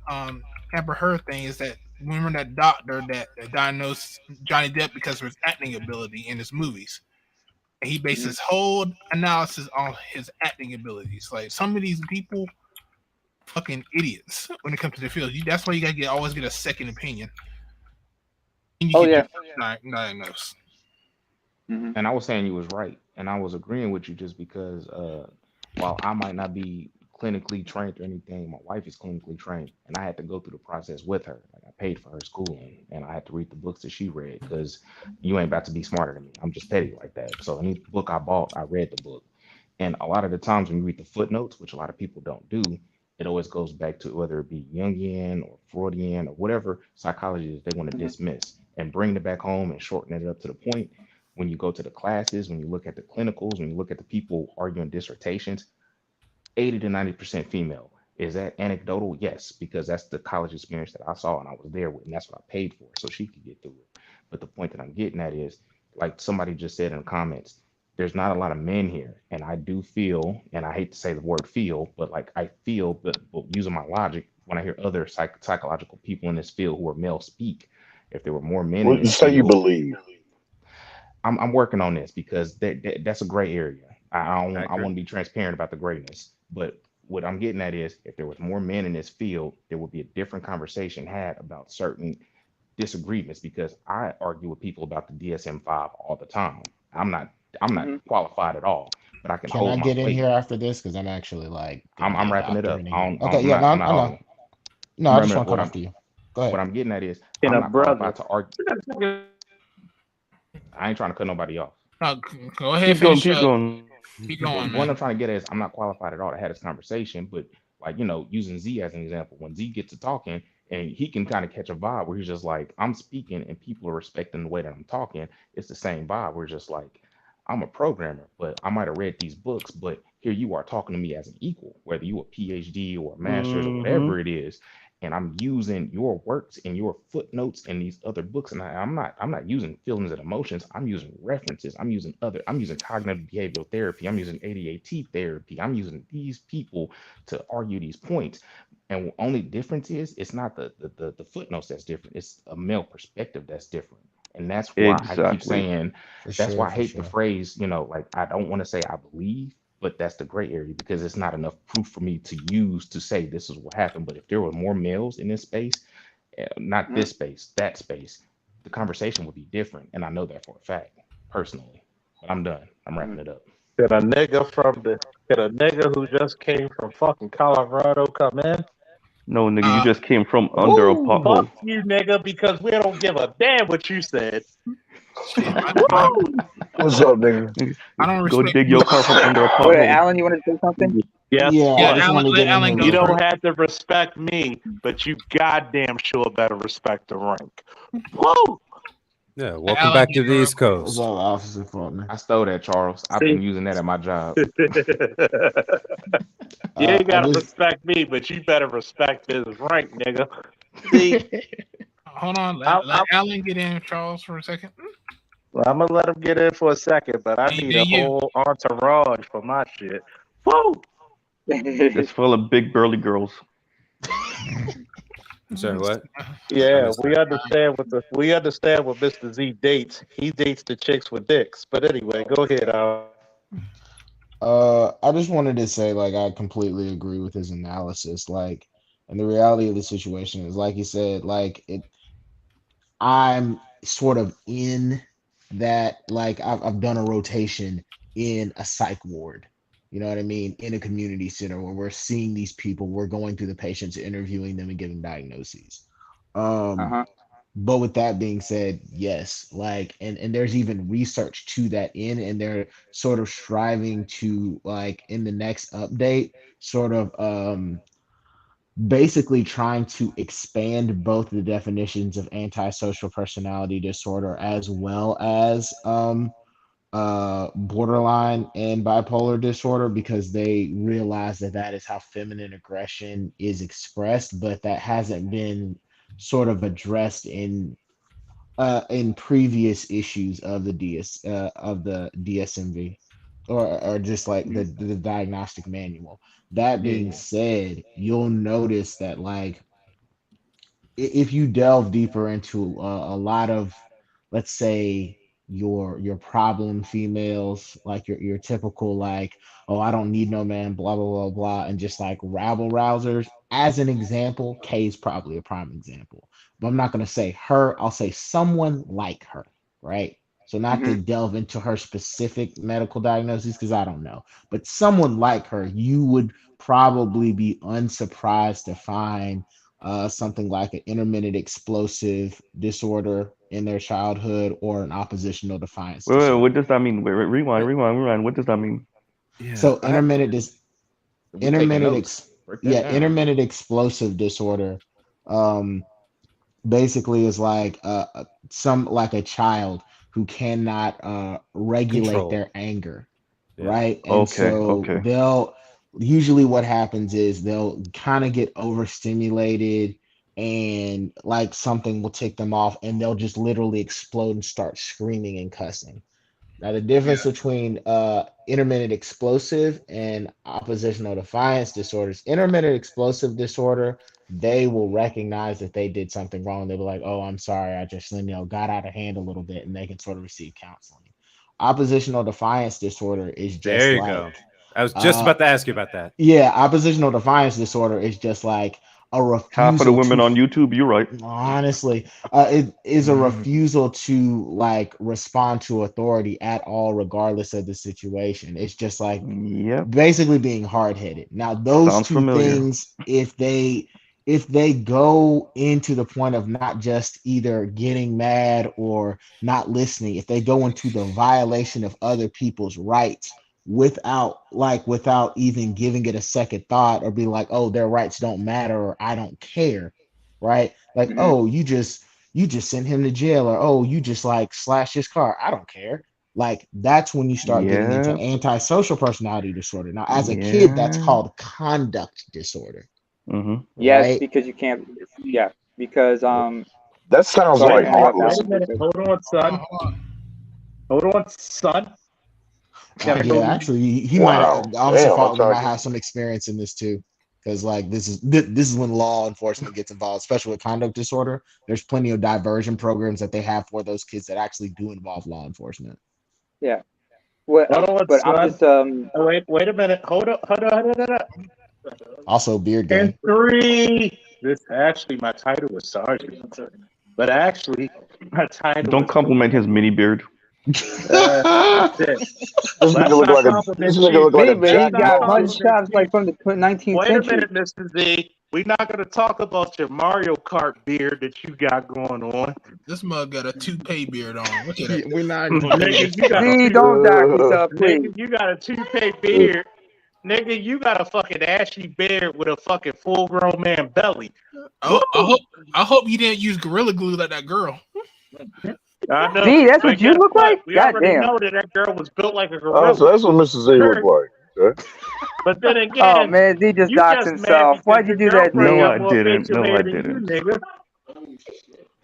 Amber Heard thing is that remember that doctor that diagnosed Johnny Depp because of his acting ability in his movies. And he based his whole analysis on his acting abilities. Like some of these people fucking idiots when it comes to the field. That's why you gotta always get a second opinion. And you get diagnosed. And I was saying you was right, and I was agreeing with you just because while I might not be clinically trained or anything, my wife is clinically trained, and I had to go through the process with her. Like I paid for her schooling, and I had to read the books that she read because you ain't about to be smarter than me. I'm just petty like that. So any book I bought, I read the book. And a lot of the times when you read the footnotes, which a lot of people don't do, it always goes back to whether it be Jungian or Freudian or whatever psychology they want to dismiss and bring it back home and shorten it up to the point. When you go to the classes, when you look at the clinicals, when you look at the people arguing dissertations, 80 to 90% female. Is that anecdotal? Yes, because that's the college experience that I saw and I was there with, and that's what I paid for, so she could get through it. But the point that I'm getting at is, like somebody just said in the comments, there's not a lot of men here, and I do feel, and I hate to say the word feel, but like I feel, but using my logic, when I hear other psychological people in this field who are male speak, if there were more men in What you this say you field, believe? I'm working on this because that's a gray area. I I want agree. to be transparent about the grayness. But what I'm getting at is, if there was more men in this field, there would be a different conversation had about certain disagreements. Because I argue with people about the DSM-5 all the time. I'm not qualified at all, but I can Can I hold my get in weight. here after this? Because I'm actually like gonna be I'm a wrapping it doctor up. any minute. Okay, yeah, no, I'm not I know. hogging. No, I'm I just wrapping want up. to come after you. Go ahead. What I'm getting at is, And I'm a not brother. qualified to argue. I ain't trying to cut nobody off. No, go ahead, Keep going, finish keep up. going. Keep But going, what man. I'm trying to get at is, I'm not qualified at all to have this conversation. But like, using Z as an example, when Z gets to talking and he can kind of catch a vibe where he's just like, I'm speaking and people are respecting the way that I'm talking. It's the same vibe. We're just like, I'm a programmer, but I might have read these books, but here you are talking to me as an equal, whether you a PhD or a master's or Mm-hmm. whatever it is. And I'm using your works and your footnotes in these other books. And I'm not using feelings and emotions. I'm using references. I'm using cognitive behavioral therapy. I'm using ADHD therapy. I'm using these people to argue these points. And the only difference is, it's not the footnotes that's different. It's a male perspective that's different. And that's why I keep Exactly. saying, For that's sure, why I for hate the sure. phrase, like, I don't want to say I believe, but that's the gray area, because it's not enough proof for me to use to say this is what happened. But if there were more males in this space, not this space, that space, the conversation would be different. And I know that for a fact, personally. But I'm done. I'm wrapping it up. Can a nigga who just came from fucking Colorado come in? No, nigga, you Uh, just came from under a Woo! Fuck pothole. you, nigga, because we don't give a damn what you said. shit, Woo! What's up, nigga? Nigga, I don't go respect dig your people. car from under a What, pothole. Alan? You wanted to say something? Guess Yeah, I Yeah, just what? want Alan, to let get in Alan here go You real don't quick. first. have to respect me, but you goddamn sure better respect the rank. Woo! Yeah, Let welcome Alan back get to in the real East quick. What's Coast. up, Officer Faulkner? I stole that, Charles. I've See? been using that at my job. You ain't I gotta just respect me, but you better respect this rank, nigga. See, Hold on, I'm, let I'm, Alan get in, Charles, for a second. I'm gonna let him get in for a second, but I Do need a you? whole entourage for my shit. Woo! It's full of big burly girls. I'm sorry, what? I Yeah, missed we that. understand what Mr. Z dates. He dates the chicks with dicks. But anyway, go ahead, Al. I just wanted to say, like, I completely agree with his analysis. Like, and the reality of the situation is, like he said, like I'm sort of in that, like, I've done a rotation in a psych ward. You know what I mean? In a community center where we're seeing these people, we're going through the patients, interviewing them, and giving diagnoses. Um, Uh-huh. but with that being said, yes, like, and there's even research to that in, and they're sort of striving to, like, in the next update, sort of basically trying to expand both the definitions of antisocial personality disorder as well as borderline and bipolar disorder, because they realize that that is how feminine aggression is expressed, but that hasn't been sort of addressed in previous issues of the DSMV, or just like the diagnostic manual. That Yeah, being yeah. said, you'll notice that, like, if you delve deeper into a lot of, let's say, your problem females, like your typical, like, oh, I don't need no man, blah blah blah blah, and just like rabble rousers, as an example, Kay is probably a prime example, but I'm not going to say her, I'll say someone like her, right? So not to delve into her specific medical diagnosis, because I don't know, but someone like her, you would probably be unsurprised to find something like an intermittent explosive disorder in their childhood, or an oppositional defiance Wait, what disorder. does that mean? Wait, rewind. What does that mean? Yeah, So I have. We taking intermittent notes. Break that down. intermittent explosive disorder um basically is like some, like a child who cannot regulate Control. their anger, Yeah. right? And Okay, so okay. they'll usually, what happens is they'll kind of get overstimulated, and like something will tick them off, and they'll just literally explode and start screaming and cussing. Now, the difference Yeah. between intermittent explosive and oppositional defiance disorders, intermittent explosive disorder, they will recognize that they did something wrong. They'll be like, oh, I'm sorry, I just, got out of hand a little bit, and they can sort of receive counseling. oppositional defiance disorder is just There you like go. I was just about to ask you about that. yeah, oppositional defiance disorder is just like a Half of the refusal women to on YouTube, you're right. honestly, it is a refusal to like respond to authority at all, regardless of the situation. It's just like Yep. basically being hard-headed. Now, those Sounds two familiar. things, if they go into the point of not just either getting mad or not listening, if they go into the violation of other people's rights without even giving it a second thought or be like, oh, their rights don't matter or I don't care, right? Like, oh, you just sent him to jail, or oh, you just like slashed his car, I don't care. Like, that's when you start getting into Yeah. antisocial personality disorder. Now, as a kid, that's Yeah. called conduct disorder, Yes, right? because you can't. Yeah, because That sounds Sorry, like Henry, Wait heartless. a minute. Hold on, son. Hold on, son. Gotta Yeah, go. actually, he might. Wow. Officer Damn. I'm Faulkner trying might to get. have some experience in this too, because like this is when law enforcement gets involved, especially with conduct disorder. There's plenty of diversion programs that they have for those kids that actually do involve law enforcement. Yeah. Well, Hold on, but I'm son. just Oh, wait a minute. Hold on. Also, beard gang. And 3. This actually, my title was sergeant, but actually, my title Don't was. compliment his mini beard. This Let's nigga look not like a compliment this nigga you. look like a but he's Jack got Moses. mutton chops like from the 19th Wait a century. minute, Mr. Z. We're not going to talk about your Mario Kart beard that you got going on. This mug got a toupee beard on. Look at it. We're not Nigga, you got Z, don't dock yourself, please. Nigga, you got a toupee beard. Nigga, you got a fucking ashy beard with a fucking full-grown man belly. I hope you didn't use Gorilla Glue like that girl. I know. Z, that's but what you guess look what? like? We already Goddamn. know that girl was built like a Oh, gorilla. so that's what Mr. Z look like. Okay. But then Oh again, man, Z just you docked just mad himself. because Why'd you your do that, Z? girlfriend No, got I more didn't. facial No, hair I than you, didn't. nigga.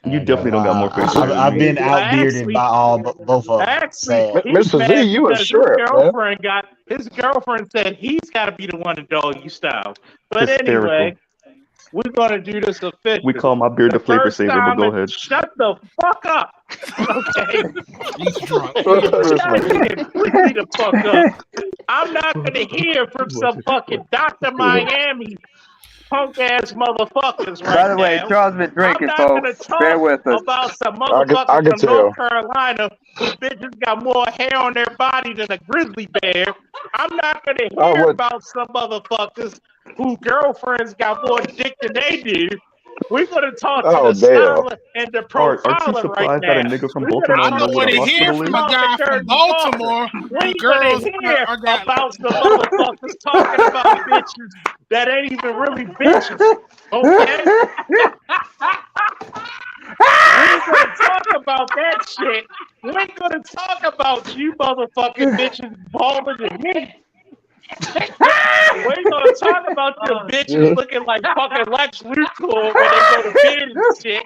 You definitely don't got more facial hair than I've me. been Well, outbearded by all both of them. actually, Sad. he's Mr. Z, mad you a because shrimp, man. his girlfriend said he's got to be the one to doggy style. But Hysterical. anyway, we're gonna do this official. We call my beard the flavor first saver, but time go and ahead. shut the fuck up, okay? He's drunk. Completely the fuck up. I'm not gonna hear from some fucking Dr. Miami punk ass motherfuckers right By the way, now. Charles been drinking, I'm not gonna folks. Bear talk with us. about some I motherfuckers can from tell. North Carolina who bitches got more hair on their body than a grizzly bear. I'm not gonna hear about some motherfuckers whose girlfriends got more dick than they do. We're gonna talk to the scholar and the Aren't you profiler right surprised that a now. nigga from We're gonna Baltimore I know don't what want a to hear hospital from is? a guy from Baltimore We whose ain't gonna girls hear are got. about some motherfuckers talking about bitches that ain't even really bitches. Okay? We ain't gonna talk about that shit. We ain't gonna talk about you motherfucking bitches balder than me. We ain't gonna talk about your bitches looking like fucking Lex Luthor when they go to bed and shit.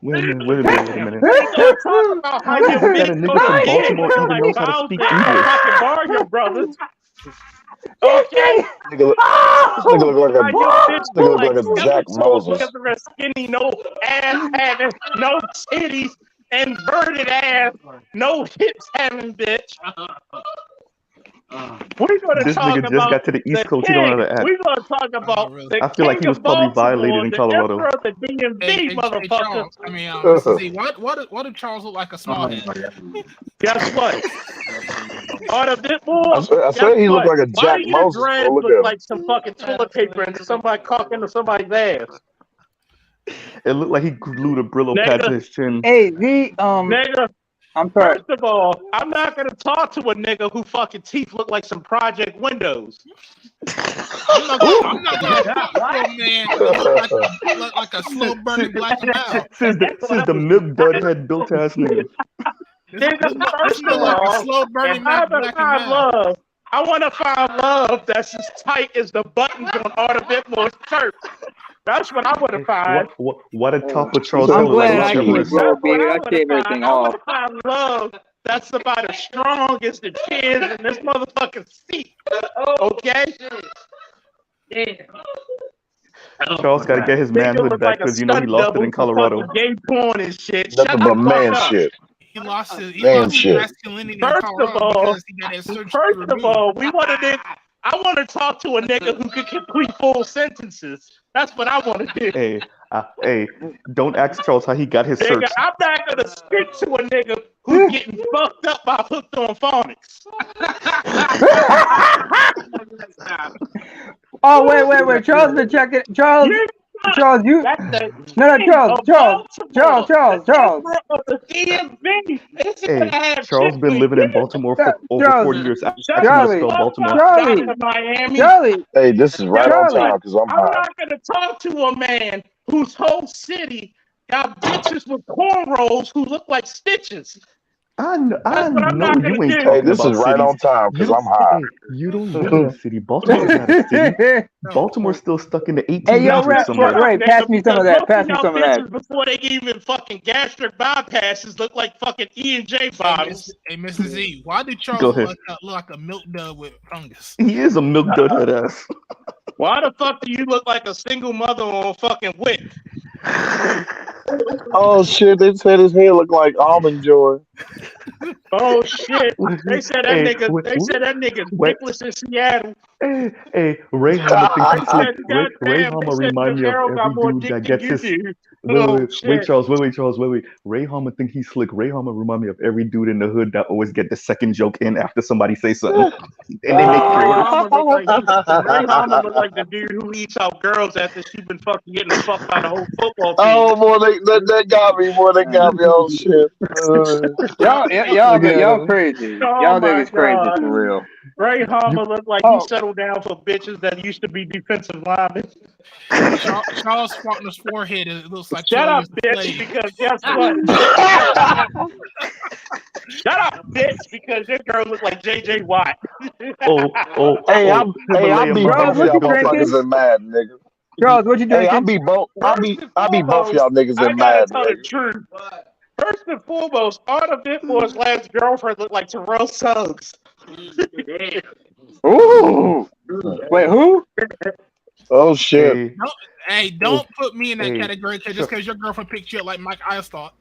Wait a minute. We ain't gonna talk about how your That bitch a go nigga to from bed Baltimore looking even like knows how to Bowser speak and English. fucking Mario Brothers. Okay? This nigga look like a How your bitch this nigga look look like like a Jack Skeletor Moses. because of her skinny, no ass having, no titties, inverted ass, no hips having bitch. We're gonna This talk nigga just about got to the East the Coast. He don't know king. how to act. We're gonna talk about the I feel like king he was of probably violated Baltimore, in the Colorado. emperor of the DMV, Hey, motherfucker. Charles. I mean, Mr. Z. What if Charles look like a small head? Guess what? On a bit more. I Guess said he looked what? like a Why Jack do your Moses, bro. dreads Look look at him. like some fucking toilet paper and somebody cock into somebody's ass? It looked like he glued a Brillo pad to his chin. Hey, Z, Nigga, I'm sorry. first of all, I'm not gonna talk to a nigga who fucking teeth look like some Project Windows. I'm not gonna talk to a man that look like a slow burning black and mild. Since the milk dud head built ass nigga. Nigga, This first of like a all, slow if burning I ever black and find mild. love, I want to find love that's as tight as the buttons on Arthur Bitmore's shirt. That's what I want to find. Why the top of Charles I'm Heller like glad I bucket can't list? grow a That's what beard. I I want to shave find. everything I want off. to find love that's about as strong as the kids in this motherfucking seat. Okay? Charles got to get his Nigga manhood look back like a because you know he stunt lost it double in for Colorado. fucking gay porn and shit. Nothing Shut but the fuck man up. shit. He lost his Damn shit. masculinity in First of Colorado all, because he got his surgery removed. we want to. I want to talk to a nigga who could complete full sentences. That's what I want to do. Hey, don't ask Charles how he got his Nigga, certs. I'm not gonna stick to a nigga who's getting fucked up by hooked on phonics. Oh wait, Charles been checking. Charles, you. Charles. Hey, Charles been living in Baltimore for over 40 years. Ask him how to spell Baltimore. Charlie. Hey, this is right on time because I'm high. not gonna talk to a man whose whole city got bitches with cornrows who look like stitches. I know you ain't talking Hey, this about is right cities. on time because I'm high. Hey, you don't live in a city. Baltimore's not a city. Baltimore's still stuck in the 1800s somewhere. Ray, pass me some of that. Pass me some of that. Before they even fucking gastric bypasses look like fucking E&J bottles. Hey, Mr. Z, why do Charles Go look ahead. like a milk dud with fungus? He is a milk dud head ass. Why the fuck do you look like a single mother on fucking Wick? Oh shit! They said his hair looked like almond joy. Oh shit! They said that nigga. They said that nigga's dickless in Seattle. Hey, Ray Hama think he's slick. Ray Hama remind me of every dude that gets his. Wait, Charles. Wait. Ray Hama think he's slick. Ray Hama remind me of every dude in the hood that always get the second joke in after somebody say something, and they make Ray Hama look like the dude who eats out girls after she's been fucking getting fucked by the whole football team. Oh boy, that got me. Boy, they got me. Oh shit. Y'all crazy. Y'all niggas crazy for real. Ray Hama look like he settled down for bitches that used to be defensive linemen. Charles Faulkner's forehead, it looks like. Shut up, bitch, because guess what? Shut up, bitch, because your girl look like JJ Watt. Hey, I'll be both y'all motherfuckers in mad, nigga. Charles, what you doing? Hey, I'll be both y'all niggas in mad, tell the truth. First and foremost, Arthur Whitmore's last girlfriend looked like Terrell Suggs. Ooh. Wait, who? Oh shit! Don't put me in that category just because your girlfriend picked you up like Mike Ice thought.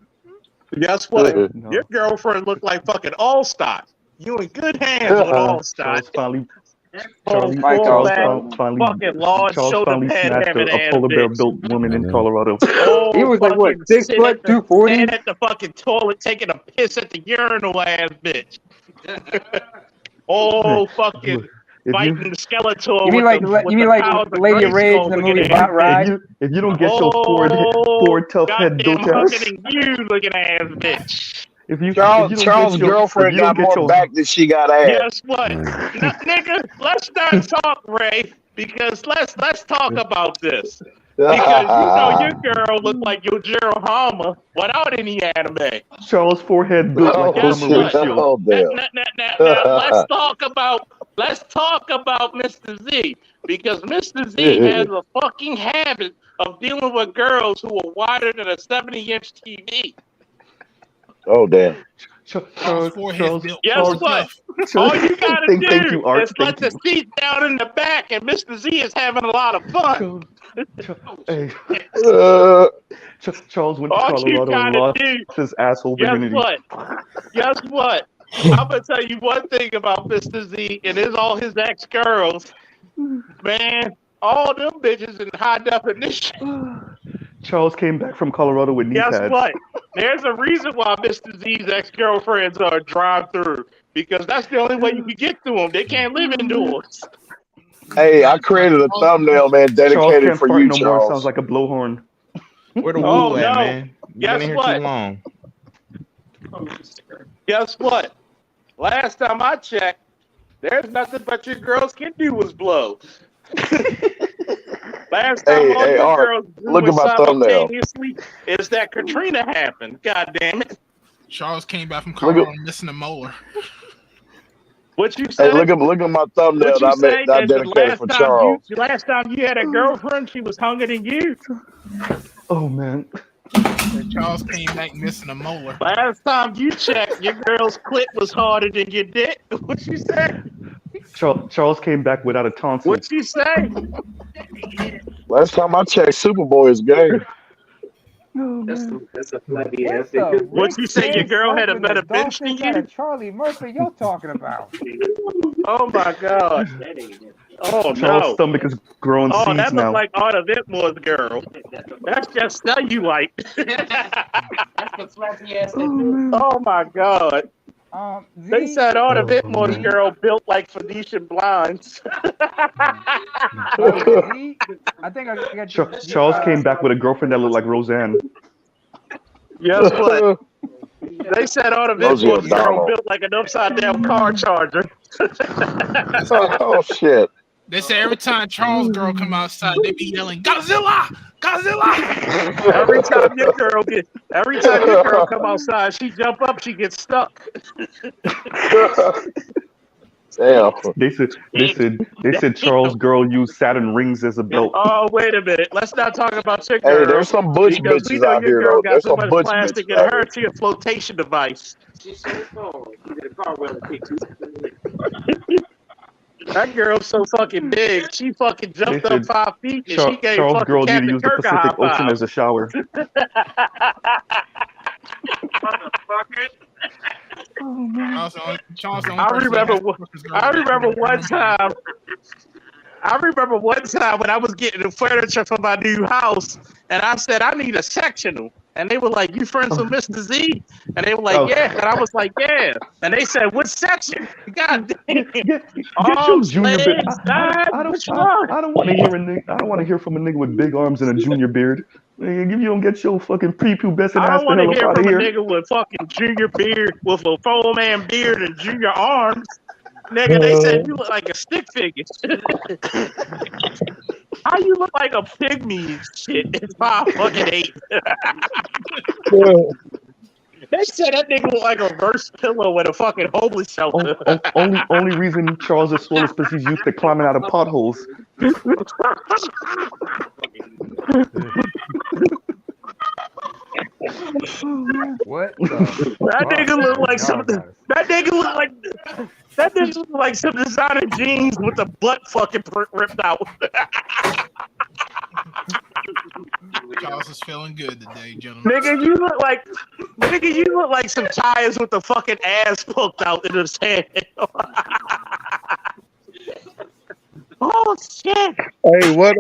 Guess what? Your girlfriend looked like fucking All-Star. You in good hands with All-Star. Charles finally smashed a polar bear built woman in Colorado. He was like what, 6 foot, 240? Stand at the fucking toilet taking a piss at the urinal ass bitch. Fucking fighting the Skeletor. You mean like Lady Rage in the movie Hot Ride? If you don't get your Ford tough head built ass. You looking ass bitch. Charles' girlfriend got more back than she got ass. Guess what? Nigga, let's not talk, Ray, because let's talk about this. Because your girl looked like your Gerald Hama without any anime. Charles' forehead built like a windshield. Now, let's talk about Mr. Z, because Mr. Z has a fucking habit of dealing with girls who are wider than a 70-inch TV. Oh damn! Charles, guess what? All you gotta do is let the seat down in the back, and Mr. Z is having a lot of fun. Charles went to Colorado and lost his asshole virginity. Guess what? I'm gonna tell you one thing about Mr. Z, and it's all his ex-girls. Man, all them bitches in high definition. Charles came back from Colorado with knee pads. Guess what? There's a reason why Mr. Z's ex-girlfriends are drive-through, because that's the only way you can get to them. They can't live indoors. Hey, I created a thumbnail, man, dedicated Charles for you, no Charles. More. Sounds like a blowhorn. Where the woo at, man? Guess been here what? too long. Guess what? Last time I checked, there's nothing but your girls can do is blow. Last time all your girls look at my thumbnail. Is that Katrina happened? God damn it! Charles came back from Colorado missing a molar. What you say? Hey, look at my thumbnail. I dedicated for Charles. Last time you had a girlfriend, she was younger than you. Oh man. And Charles came back missing a molar. Last time you checked, your girl's clit was harder than your dick. What you say? Charles came back without a tonsil. What you say? Last time I checked, Superboy is gay. That's a flabby What ass. the What Rick you say? Your James girl had a slurping the better bench than dolphins out you? of Charlie Murphy? You're talking about? Oh my god! Oh Charles' no! stomach is growing Oh, seeds that looked now. like Arta Whitmore's girl. That's just cellulite. That's the flappy ass. Oh my god! They Z, said Arta Oh Whitmore's Z. man. girl built like Phoenician blinds. By the way, Z, I think I got Charles came back with a girlfriend that looked like Roseanne. Guess what? They said Arta Rosie Whitmore's girl O'Donnell. built like an upside down car charger. Oh shit. They say every time Charles girl come outside, they be yelling Godzilla, Godzilla. Every time your girl come outside, she jump up, she gets stuck. Damn. They said Charles' girl used Saturn rings as a belt. Oh, wait a minute. Let's not talk about your Hey, girl there's some butch because we bitches know out your here girl though. got There's so some much butch plastic bitches in out her, here. she a flotation device. She's so tall. She's in a car well That girl's so fucking big. She fucking They jumped up said 5 feet and she gave Charles' fucking girl need to Captain use the Kirk a high Pacific Ocean five. as a shower. Charles the only I person that remember. has to fuck his girl I with remember a one time. I remember one time when I was getting the furniture for my new house, and I said I need a sectional, and they were like, "You friends with Mr. Z?" And they were like, Oh. "Yeah," and I was like, "Yeah," and they said, "What section?" God damn. Get your Arms, junior beard. legs, thighs, which one? I don't want to hear a nigga. I don't want to hear from a nigga with big arms and a junior beard. If you don't get your fucking prepubescent I ass don't the want to hell up hear out of from a here. nigga with fucking junior beard, with a full man beard and junior arms. Nigga, they said you look like a stick figure. How you look like a pygmy and shit? It's 5'8". They said that nigga look like a reverse pillow at a fucking homeless shelter. Only reason Charles is swole is because he's used to climbing out of potholes. What? That nigga look like something. That nigga look like. That nigga look like some designer jeans with the butt fucking ripped out. Charles is feeling good today, gentlemen. Nigga, you look like some tires with the fucking ass poked out in his hand. Oh shit! Hey, what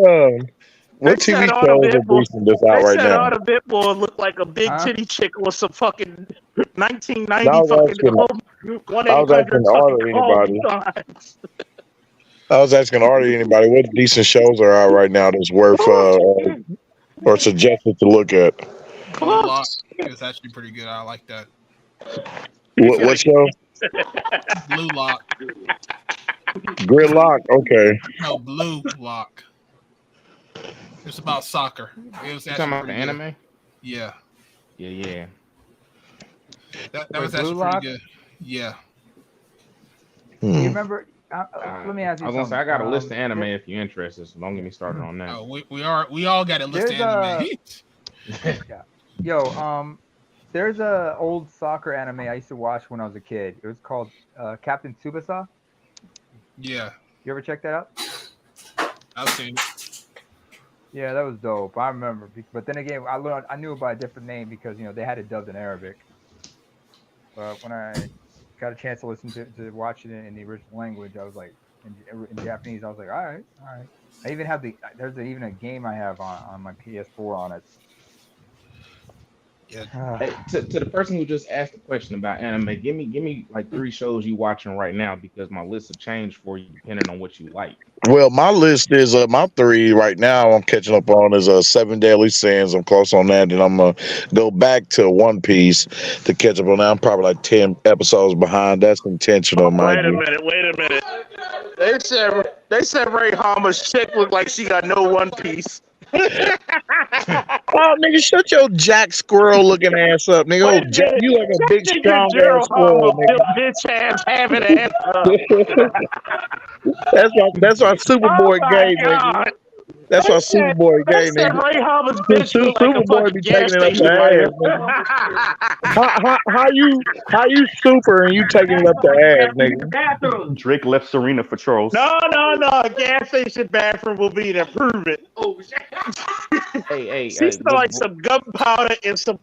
TV shows are decent that's out right now? Arta Whitmore looked like a big titty chick with some fucking 1990 I was asking Arta anybody. I was asking Artie anybody what decent shows are out right now that's worth or suggested to look at. Blue Lock is actually pretty good. I like that. What show? Blue Lock. Gridlock. Okay. No, Blue Lock. It's about soccer. It was talking about the anime? Yeah. Yeah. That was actually pretty good. Yeah. You remember? Let me ask you. I was gonna say I got a list of anime if you're interested. So don't get me started on that. Oh, we all got a list of anime. Yo, there's a old soccer anime I used to watch when I was a kid. It was called Captain Tsubasa. Yeah. You ever check that out? I've seen it. Yeah, that was dope. I remember. But then again, I knew it by a different name because they had it dubbed in Arabic. But when I got a chance to listen to watch it in the original language, I was like, in Japanese, I was like, all right. I even have there's even a game I have on my PS4 on it. Yeah. Hey, to the person who just asked the question about anime, give me like 3 shows you watching right now because my list will change for you depending on what you like. Well, my list is my 3 right now. I'm catching up on is 7 Deadly Sins. I'm close on that, and I'm gonna go back to One Piece to catch up on that. I'm probably like 10 episodes behind. That's intentional, mind you. Wait a minute. They said Ray Hama's chick looked like she got no One Piece. Oh, nigga, shut your Jack Squirrel looking ass up, nigga. Oh, Jack, you like a big strong ass squirrel, nigga. Bitch ass having ass up. That's our Superboy game, nigga. That's our Superboy game, nigga. Ray Hama's bitch look like a Superboy fucking be gas taking it up station the ass, nigga. How you super and you taking it up the ass, nigga? Drake left Serena for Charles. No. A gas station bathroom will be an improvement. Oh, shit. Hey, smell like some gunpowder and some.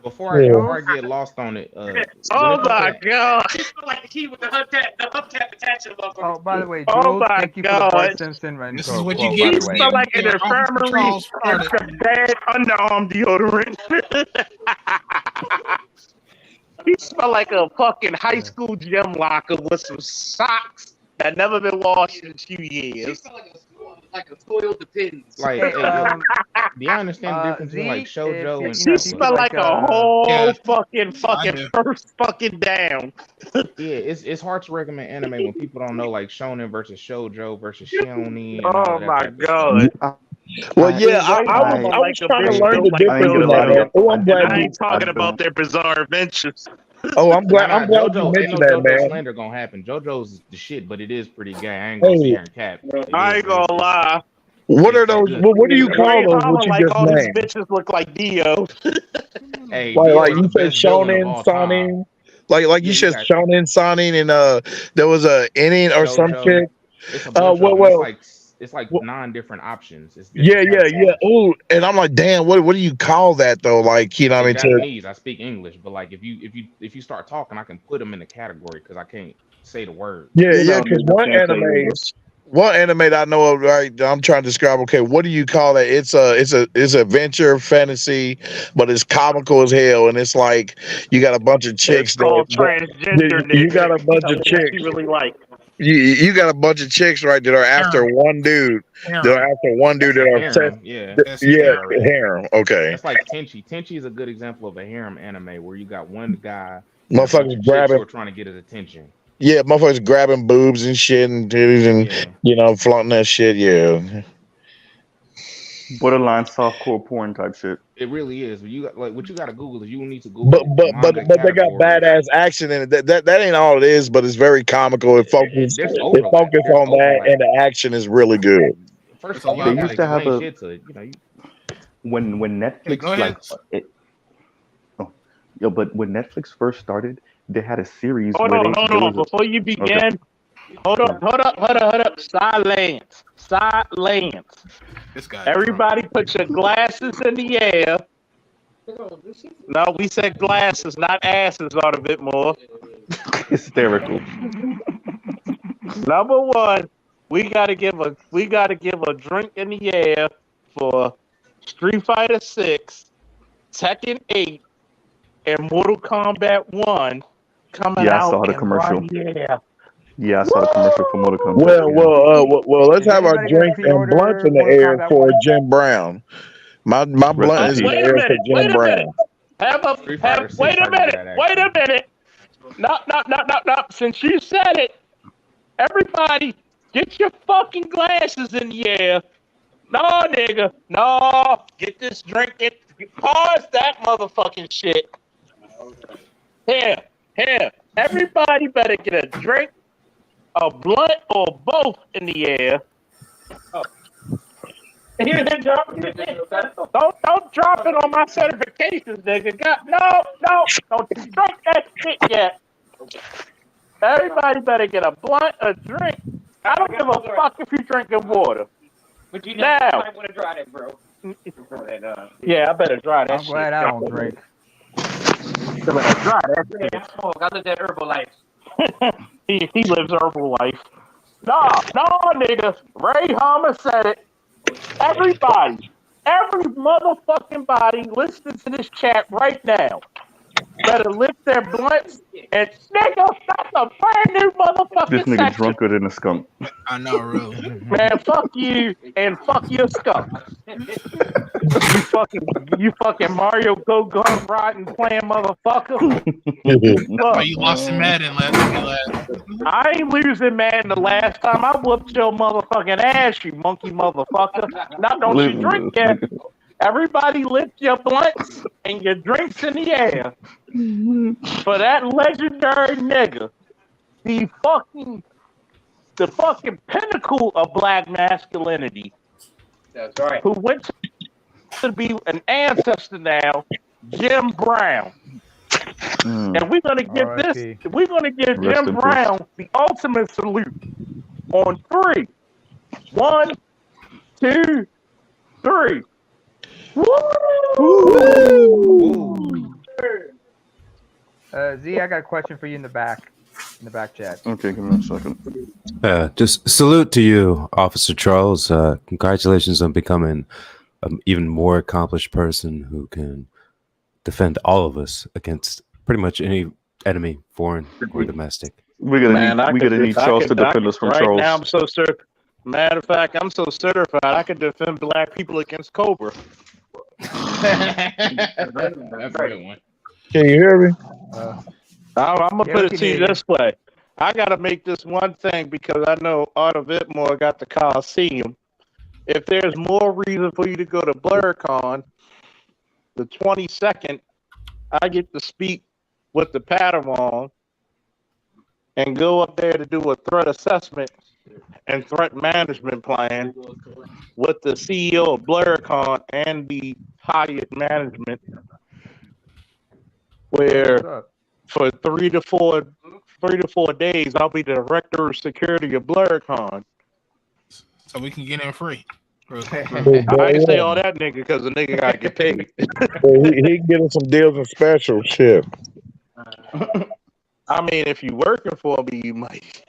Before I get lost on it, when Oh it comes my to god! She smell like the key with the hubcap attached to the motherfucker. Oh, by the way, Oh Jules, my thank you for the god! Bart Simpson This is quote. what you By get the for way, Smell like getting an Officer infirmary Charles and started. some bad underarm deodorant. He smell like a fucking high school gym locker with some socks that never been washed in 2 years. She smell like a soiled Depends. like, hey, do y'all understand the difference between like Zeke, if shojo you, and you know, She if you could smell like, like a whole Yeah, fucking I do. first fucking down. yeah, it's hard to recommend anime when people don't know like shonen versus shoujo versus shonen and all Oh of that my type of stuff. god. Well, I, yeah, White I was mama I was like a trying to bitch learn built the like I ain't difference gonna in that, lie, man. Play-Doh. Oh, I'm And glad I you. ain't talking about don't. their bizarre adventures. Oh, I'm glad. I'm Nah, glad you JoJo ain't no mentioned that, JoJo man. slander gonna happen. JoJo's the shit, but it is pretty gay. I ain't gonna sit Hey, here and cap. It I is. ain't gonna lie. what are It's those? good. What do you call Ray those? What Harmon you like just all his named? bitches look like Dio. Hey, Like Dio is you the said, best villain of shonen, all time. sonin. Like you Yeah, you said, got shonen, sonin, and there was a inning or some JoJo. chick. It's a bunch of Well, them. well, It's like well, 9 different options. It's yeah, different yeah, yeah. categories. Oh, and I'm like, damn, what do you call that though? Like, you know, what I In mean, to Japanese, I speak English, but like if you start talking, I can put them in the category because I can't say the word. yeah, You yeah. know, Because niggas can't say English. one anime that I know of, right? I'm trying to describe. Okay, what do you call that? It's adventure fantasy, but it's comical as hell, and it's like you got a bunch of It's chicks called that transgender, you got nigga. a bunch Tell of me what chicks. you really like. You got a bunch of chicks, right, that are after Harem. one dude. That are Harem. after one dude That's that a are obsessed. harem, yeah. That's Yeah, harem. harem. Okay, That's like Tenchi. Tenchi is a good example of a harem anime where you got one guy and a bunch motherfuckers of chicks who grabbing. are trying to get his attention. Yeah, motherfuckers grabbing boobs and shit and titties and Yeah, flaunting that shit. Yeah, Borderline softcore porn type shit. it really is. You got like what you got to Google is you will need to but Google but but manga but they got categories. badass action in it. That ain't all it is, but it's very comical. There's It overlap. focus There's on that, and overlap. the action is really good. First There's of a all, you They lot ain't of got to used to have explain a shit to it. when Hey, go Netflix ahead. but when Netflix first started, they had a series Hold where on, hold there on. was a Before you okay. begin, hold up, hold up, hold up, hold up. Silence. Silence. This guy drunk. Everybody put your glasses in the air. No, we said glasses, not asses, ought a bit more. Hysterical. Number one, we gotta give a drink in the air for Street Fighter 6, Tekken 8, and Mortal Kombat 1 coming Yeah, I out saw the in 1 commercial. year. Yeah, I saw the commercial for Mortal Kombat. Well, Yeah. let's Is have our anybody gonna drinks and blunts pre-order in the Mortal air Kombat for 1? Jim Brown. My Rest blunt in is in peace. the Wait a air for minute, Jim Brown. Street Fighter wait 6 a started to get minute, that wait a action. minute. No. Since you said it, everybody get your fucking glasses in the air. No, nigga. No. Get this drink. Pause that motherfucking shit. Here. Everybody better get a drink, a blunt, or both in the air. Don't drop it on my certifications, nigga. No. Don't you drink that shit yet. Everybody better get a blunt, a drink. I don't give a fuck if you're drinking water. But you Now. might want to try that, bro. Yeah, I better dry that I'm shit. glad I don't drink. I better dry that shit. I smoke. I live that herbal life. he lives herbal life. No, nigga. Ray Harmon said it. Everybody, every motherfucking body listening to this chat right now better lift their blunts and nigga, that's a brand new This motherfucking nigga section. drunker than a skunk. I know, really. Man, fuck you and fuck your skunk. You fucking Mario Go Gun riding playing motherfucker. Why you lost in Madden last? I ain't losing Madden the last time I whooped your motherfucking ass, you monkey motherfucker. Now don't you drink yet. Everybody lift your blunts and your drinks in the air for that legendary nigga. The fucking pinnacle of black masculinity. That's right. Who went to be an ancestor now, Jim Brown. And we're gonna give Rest Jim in Brown the ultimate salute on 3. 1, 2, 3. Z, I got a question for you in the back chat. Okay, give me a second. Just salute to you, Officer Charles. Congratulations on becoming an even more accomplished person who can defend all of us against pretty much any enemy, foreign or domestic. We're gonna need Charles to defend us from right Charles. now, I'm so certain. Matter of fact, I'm so certified I could defend black people against Cobra. That's a good one. Can you hear me? I'm gonna Yeah, put we it can to you hear you. this way. I gotta make this one thing because I know Art of Itmore got the Coliseum. If there's more reason for you to go to BlurCon, the 22nd, I get to speak with the Padawan and go up there to do a threat assessment and threat management plan with the CEO of BlurCon and the Hyatt management, where for 3 to 4 days I'll be the director of security of BlurCon. So we can get in free. I ain't say all that nigga because the nigga gotta get paid. He can get us some deals and special shit. I mean, if you working for me, you might.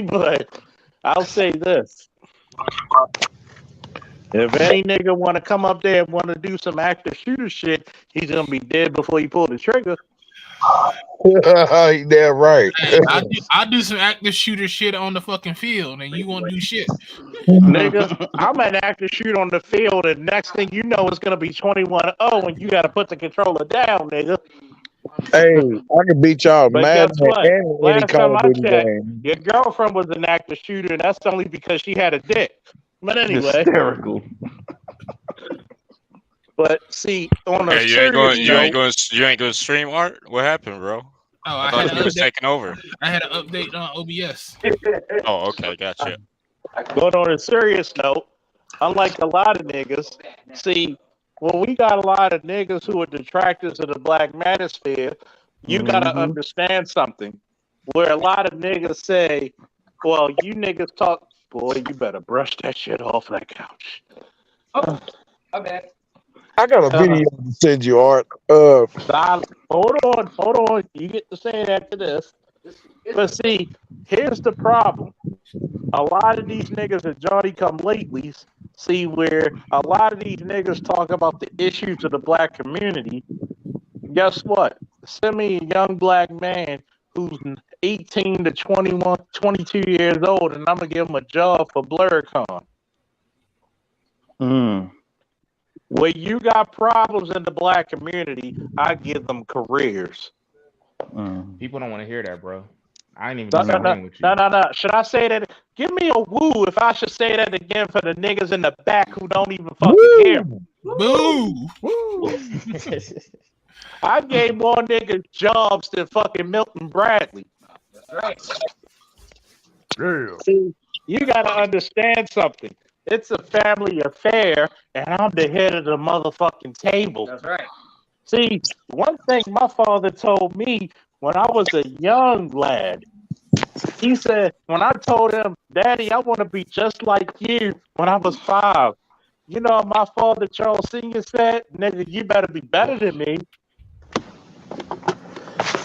But I'll say this: if any nigga want to come up there and want to do some active shooter shit, he's gonna be dead before he pull the trigger. Damn right. Hey, I do some active shooter shit on the fucking field, and you won't do shit. Nigga, I'm an active shooter on the field, and next thing you know, it's gonna be 21-0, and you gotta put the controller down, nigga. Hey, I can beat y'all But Madden guess what? and any Last Call time of I Duty checked, game. your girlfriend was an active shooter, and that's only because she had a dick. But anyway. Hysterical. But see, on a Hey, you ain't serious going note, you ain't going to stream Art? What happened, bro? Oh, I thought you was taking over. I had an update on OBS. Oh, okay, gotcha. but on a serious note, unlike a lot of niggas, see, when we got a lot of niggas who are detractors of the black manosphere, you gotta understand something. Where a lot of niggas say, well, you niggas talk, boy, you better brush that shit off that couch. Oh, okay. I got a video to send you, Art. Hold on. You get to say it after this. But see, here's the problem. A lot of these niggas are Johnny come latelys. See, where a lot of these niggas talk about the issues of the black community. Guess what? Send me a young black man who's 18 to 21, 22 years old, and I'm going to give him a job for BlurCon. Where you got problems in the black community, I give them careers. People don't want to hear that, bro. I ain't even disagreeing with you. No. Should I say that? Give me a woo if I should say that again for the niggas in the back who don't even fucking hear me. Boo! I gave more niggas jobs than fucking Milton Bradley. That's right. Yeah. See, you gotta understand something. It's a family affair, and I'm the head of the motherfucking table. That's right. See, one thing my father told me when I was a young lad, he said, when I told him, Daddy, I want to be just like you when I was 5. You know what my father, Charles Sr., said? Nigga, you better be better than me.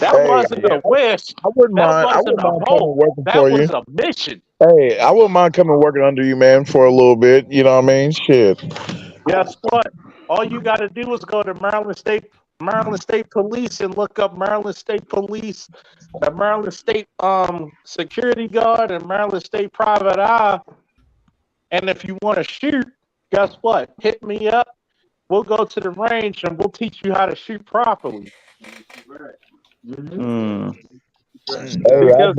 That wasn't a wish. I wouldn't mind. That wasn't a coming hope. working That for was you. a mission. Hey, I wouldn't mind coming working under you, man, for a little bit. You know what I mean? Shit. Guess what? All you got to do is go to Maryland State Police and look up Maryland State Police, the Maryland State Security Guard, and Maryland State Private Eye. And if you want to shoot, guess what? Hit me up. We'll go to the range and we'll teach you how to shoot properly. Because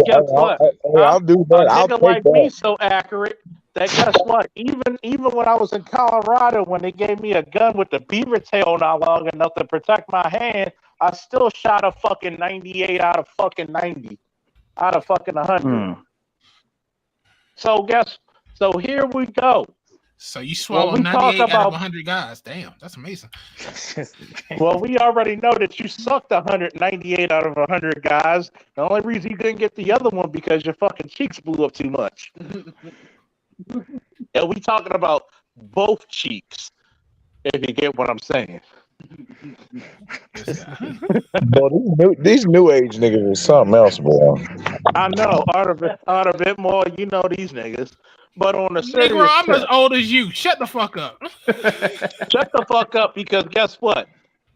guess what? I'll do that. A I'll nigga take like that. me so accurate that guess what? Even when I was in Colorado, when they gave me a gun with the beaver tail not long enough to protect my hand, I still shot a fucking 98 out of fucking 90, out of fucking 100. So here we go. So you swallowed 98 out of 100 guys. Damn, that's amazing. Well, we already know that you sucked 198 out of 100 guys. The only reason you didn't get the other one because your fucking cheeks blew up too much. And we talking about both cheeks. If you get what I'm saying. Boy, these new age niggas is something else, boy. I know, art a bit more, you know these niggas. But on a Negro, serious I'm as tip, old as you. Shut the fuck up. shut the fuck up because guess what?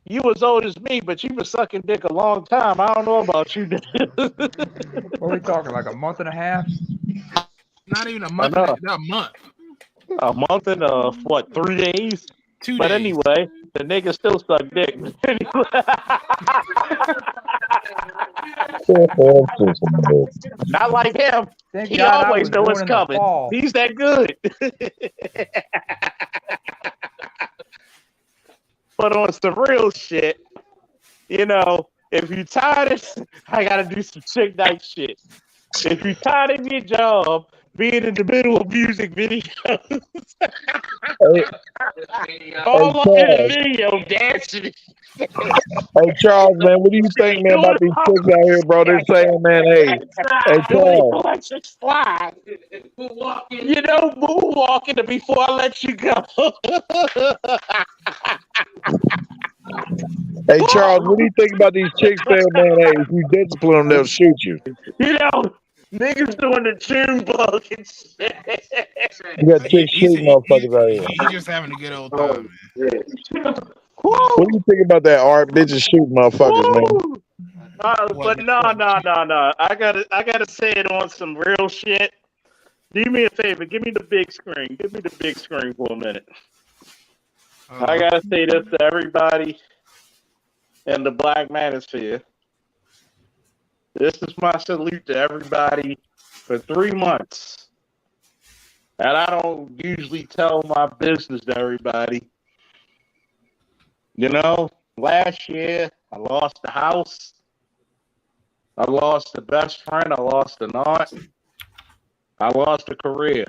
You as old as me, but you been sucking dick a long time. I don't know about you. What are we talking? Like a month and a half? Not even a I month. know. A month. A month and what, 3 days? 2 But days. anyway, the nigga still suck dick. Not like him. Thank He God I always was know born what's in the coming. fall. He's that good. But on some real shit, you know, if you tired of, I gotta do some chick night shit. If you tired of your job being in the middle of music videos, all up in the video dancing. Hey Charles, man, what do you think, man, about these chicks out here, bro? They're saying, man, hey Charles. Slide. You know, moonwalking before I let you go. Hey Charles, what do you think about these chicks saying, man, hey, if you discipline them, they'll shoot you? You know, niggas doing the June bug and shit. You got chicks shooting motherfuckers out here. He's just having a good old time, man. What do you think about that art? Bitches shooting motherfuckers, man. But no. I gotta say it on some real shit. Do me a favor. Give me the big screen. Give me the big screen for a minute. I gotta say this to everybody in the Black Manosphere. This is my salute to everybody for 3 months. And I don't usually tell my business to everybody. You know, last year I lost the house. I lost a best friend. I lost an aunt. I lost a career.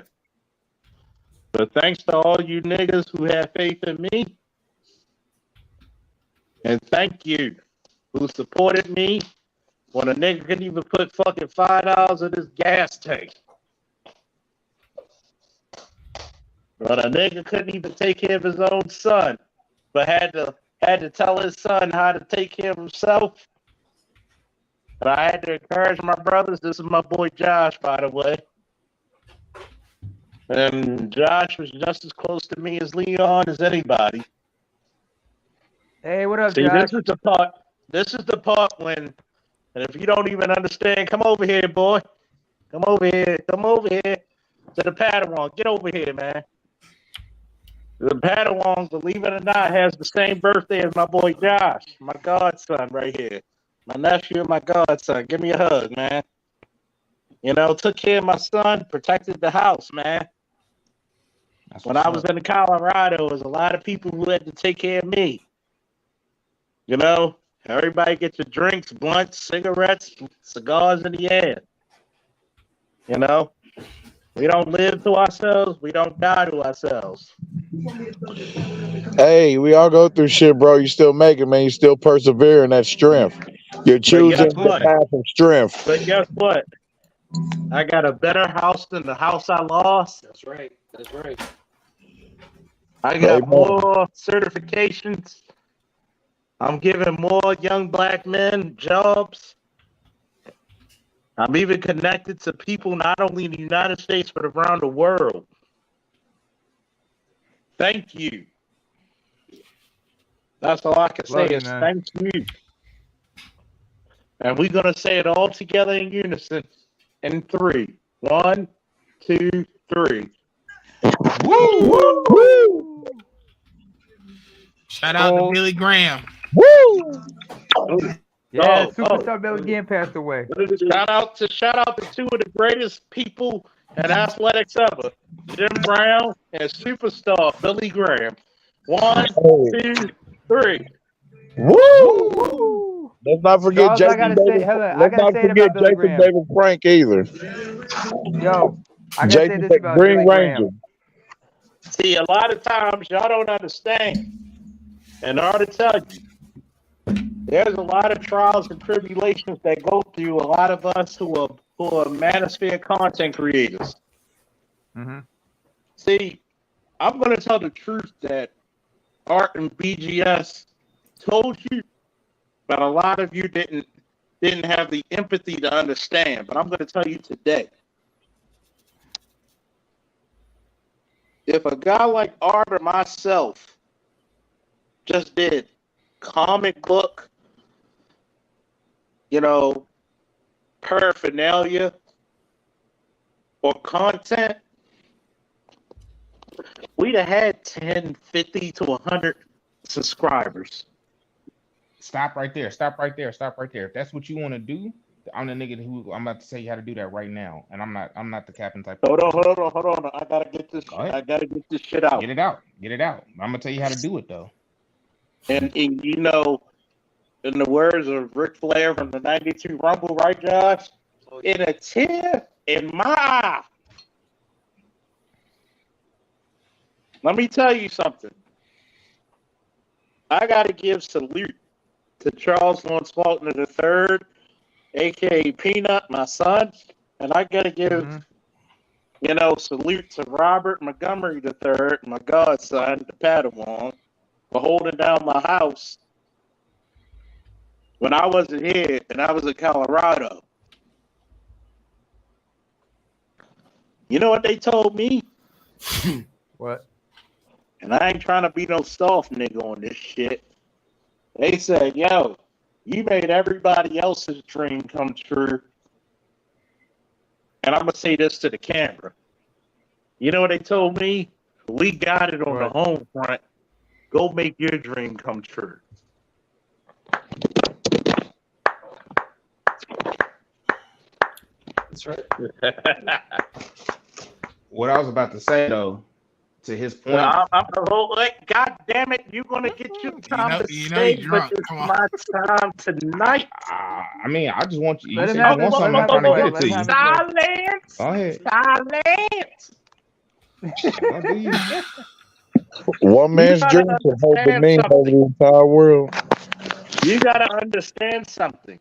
But thanks to all you niggas who have faith in me. And thank you who supported me when a nigga couldn't even put fucking $5 in his gas tank. When a nigga couldn't even take care of his own son, but had to tell his son how to take care of himself. And I had to encourage my brothers. This is my boy Josh, by the way. And Josh was just as close to me as Leon as anybody. Hey, what up, See, Josh? This is the part when, and if you don't even understand, come over here, boy. Come over here to the Padawan. Get over here, man. The Padawan, believe it or not, has the same birthday as my boy Josh, my godson right here. My nephew and my godson. Give me a hug, man. You know, took care of my son, protected the house, man. When I was in Colorado, there was a lot of people who had to take care of me. You know, everybody gets your drinks, blunts, cigarettes, cigars in the air. You know, we don't live to ourselves. We don't die to ourselves. Hey, we all go through shit, bro. You still make it, man. You still persevere in that strength. You're choosing the path of strength. But guess what? I got a better house than the house I lost. That's right. That's right. I got more certifications. I'm giving more young black men jobs. I'm even connected to people not only in the United States, but around the world. Thank you. That's all I can say is thank you. And we're going to say it all together in unison in 3. 1, 2, 3. Woo! Woo! Shout out to Billy Graham. Woo! Yeah, superstar Billy Graham passed away. Shout out to 2 of the greatest people in athletics ever, Jim Brown and superstar Billy Graham. 1, 2, 3. Woo! Let's not forget Jason David. Let's not forget Jason David Frank either. Yo, I gotta say this about Green Billy Ranger. Graham. See, a lot of times y'all don't understand. And I ought to tell you, there's a lot of trials and tribulations that go through a lot of us who are Manosphere content creators. Mm-hmm. See, I'm going to tell the truth that Art and BGS told you, but a lot of you didn't have the empathy to understand. But I'm going to tell you today, if a guy like Art or myself just did comic book, paraphernalia or content, we'd have had 10, 50 to 100 subscribers. Stop right there. Stop right there. Stop right there. If that's what you want to do, I'm the nigga who I'm about to tell you how to do that right now. And I'm not the captain type. Hold on. I gotta get this. I gotta get this shit out. Get it out. I'm gonna tell you how to do it though. And in the words of Ric Flair from the '92 Rumble, right, Josh? In a tear in my eye. Let me tell you something. I gotta give salute to Charles Lawrence Faulkner III, aka Peanut, my son, and I gotta give salute to Robert Montgomery III, my godson, the Padawan, for holding down my house when I wasn't here and I was in Colorado. You know what they told me? What? And I ain't trying to be no soft nigga on this shit. They said, yo, you made everybody else's dream come true. And I'm going to say this to the camera. You know what they told me? We got it on the home front. Go make your dream come true. That's right. What I was about to say though, to his point. God damn it, you're gonna get your time to stay, but it's my time tonight. I mean, I just want you. You said you want something. I'm trying to get it to you. Silence. Go ahead. Silence. One man's dream can hold the name over the entire world. You gotta understand something.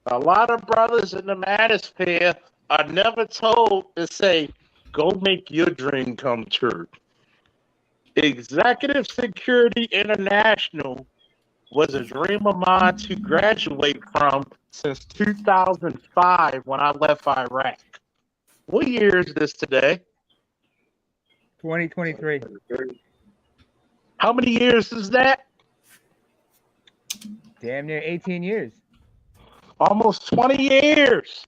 A lot of brothers in the Manosphere are never told to say, go make your dream come true. Executive Security International was a dream of mine to graduate from since 2005 when I left Iraq. What year is this today? 2023. How many years is that? Damn near 18 years. Almost 20 years.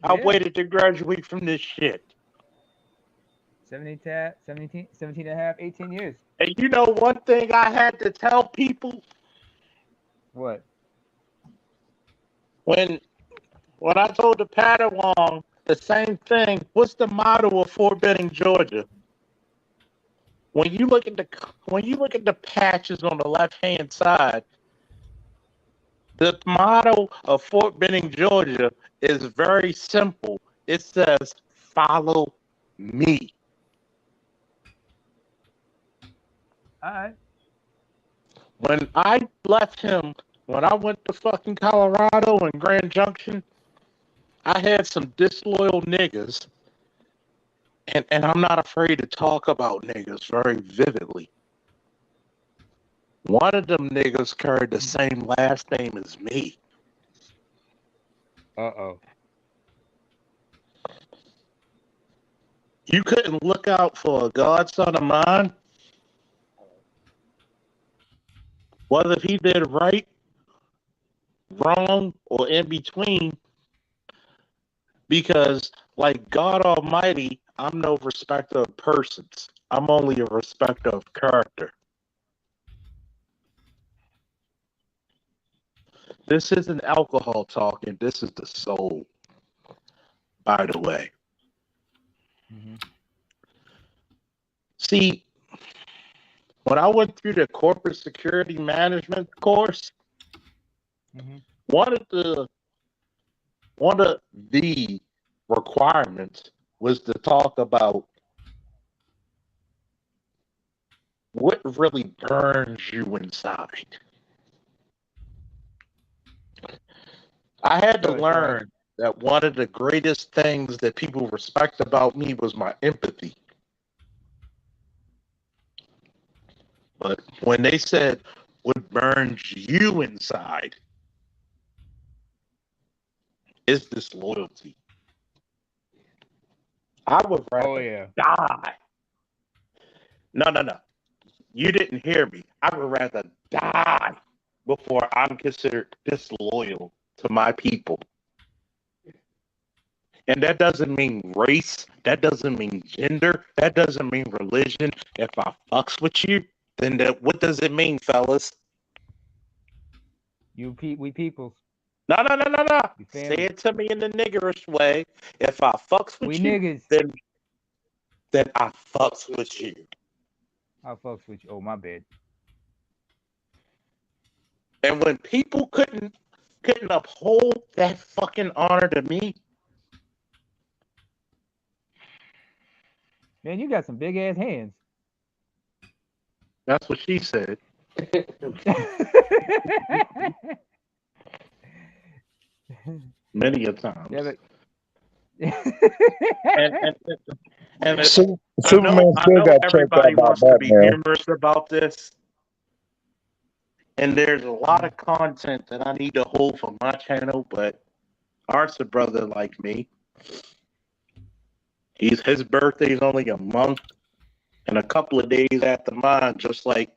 I waited to graduate from this shit. 17 and a half, 18 years. And you know one thing I had to tell people? What? When I told the Padawan the same thing, what's the motto of Fort Benning, Georgia? When you look at the patches on the left-hand side, the motto of Fort Benning, Georgia is very simple. It says, follow me. All right. When I left him, when I went to fucking Colorado and Grand Junction, I had some disloyal niggas. And I'm not afraid to talk about niggas very vividly. One of them niggas carried the same last name as me. Uh-oh. You couldn't look out for a godson of mine, whether he did right, wrong, or in between, because like God Almighty, I'm no respecter of persons. I'm only a respecter of character. This isn't alcohol talking. This is the soul, by the way. Mm-hmm. See, when I went through the corporate security management course, one of the requirements was to talk about what really burns you inside. I had to learn that one of the greatest things that people respect about me was my empathy. But when they said what burns you inside is disloyalty. I would rather die. No. You didn't hear me. I would rather die before I'm considered disloyal to my people. And that doesn't mean race. That doesn't mean gender. That doesn't mean religion. If I fucks with you, then what does it mean, fellas? We peoples. No. We Say family. it to me in the niggerish way. If I fucks with We you, niggas. then I fucks with you. I fucks with you. Oh, my bad. And when people couldn't uphold that fucking honor to me, Man, you got some big ass hands. that's what she said. Many a times. Yeah, and Superman I still know got checked out everybody by wants to be Batman. humorous about this. And there's a lot of content that I need to hold for my channel, but Art's a brother like me. His birthday is only a month and a couple of days after mine, just like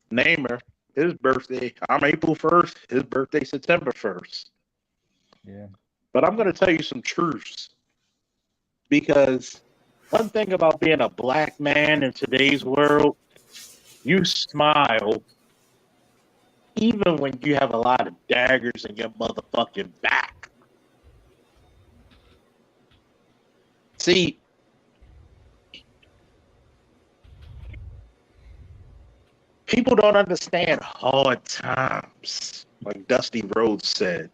Namer. His birthday, I'm April 1st. His birthday, September 1st. Yeah. But I'm going to tell you some truths. Because one thing about being a black man in today's world, you smile even when you have a lot of daggers in your motherfucking back. See, people don't understand hard times, like Dusty Rhodes said.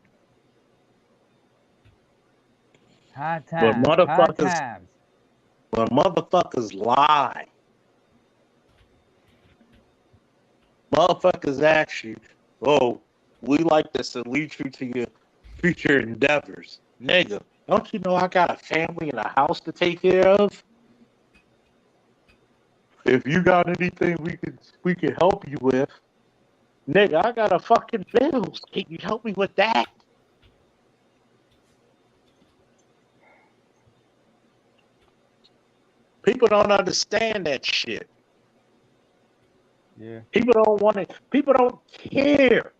Hard When times. Hard times. motherfuckers lie, motherfuckers ask you, oh, we like to salute you to your future endeavors. Nigga, don't you know I got a family and a house to take care of? If you got anything we could help you with, nigga, I got a fucking bills. Can you help me with that? People don't understand that shit. Yeah. People don't want it. People don't care.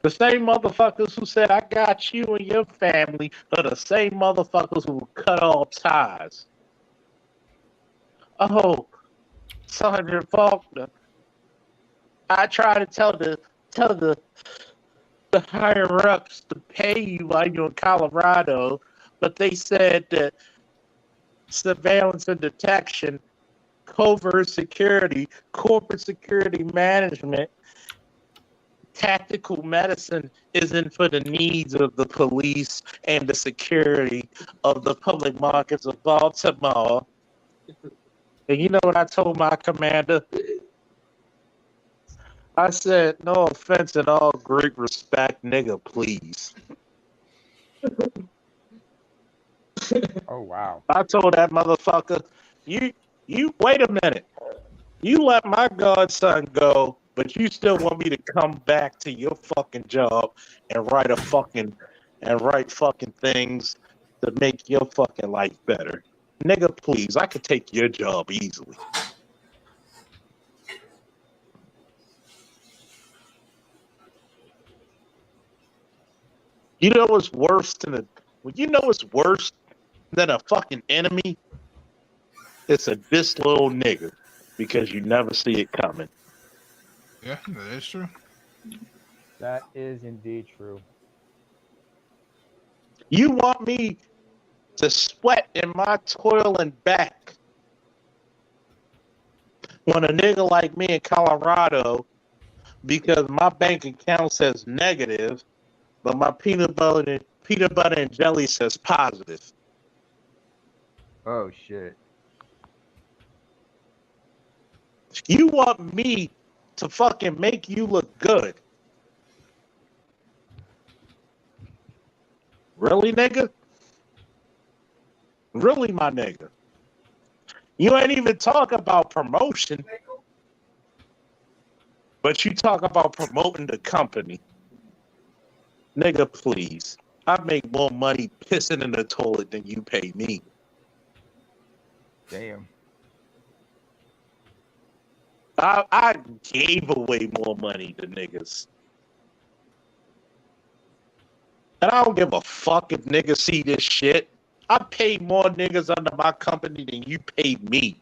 The same motherfuckers who said I got you and your family are the same motherfuckers who will cut all ties. Oh, Sergeant Faulkner, I try to tell the higher ups to pay you while you're in Colorado, but they said that surveillance and detection, covert security, corporate security management, tactical medicine isn't for the needs of the police and the security of the public markets of Baltimore. And you know what I told my commander? I said, no offense and all great respect, nigga, please. Oh, wow. I told that motherfucker, you wait a minute. You let my godson go, but you still want me to come back to your fucking job and write fucking things to make your fucking life better. Nigga, please, I could take your job easily. You know what's worse than a fucking enemy? It's a disloyal nigga because you never see it coming. Yeah, that is true. That is indeed true. You want me to sweat in my toil and back when a nigga like me in Colorado, because my bank account says negative, but my peanut butter and jelly says positive. Oh, shit. You want me to fucking make you look good. Really, nigga? Really, my nigga? You ain't even talk about promotion, but you talk about promoting the company. Nigga, please. I make more money pissing in the toilet than you pay me. Damn. I gave away more money to niggas. And I don't give a fuck if niggas see this shit. I pay more niggas under my company than you pay me.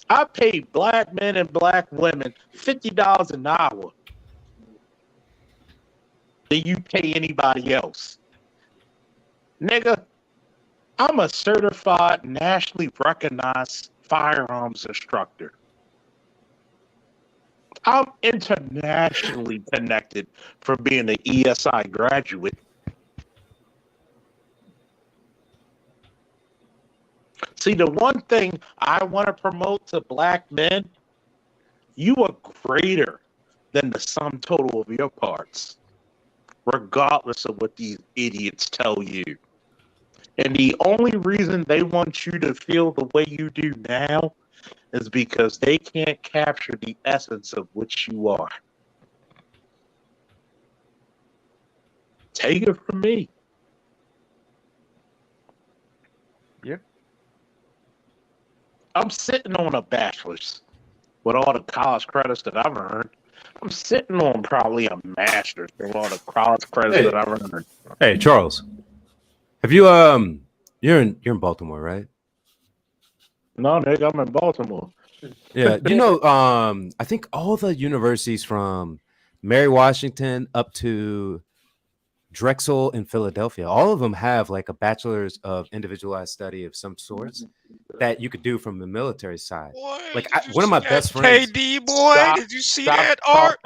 I pay black men and black women $50 an hour than you pay anybody else. Nigga, I'm a certified, nationally recognized firearms instructor. I'm internationally connected from being an ESI graduate. See, the one thing I want to promote to black men, you are greater than the sum total of your parts, regardless of what these idiots tell you. And the only reason they want you to feel the way you do now is because they can't capture the essence of what you are. Take it from me. Yep. I'm sitting on a bachelor's with all the college credits that I've earned. I'm sitting on probably a master's with all the college credits that I've earned. Hey, Charles. Have you you're in Baltimore, right? No, nigga, I'm in Baltimore. Yeah, I think all the universities from Mary Washington up to Drexel in Philadelphia, all of them have like a bachelor's of individualized study of some sorts that you could do from the military side. Like one of my best friends. KD boy, did you see that art?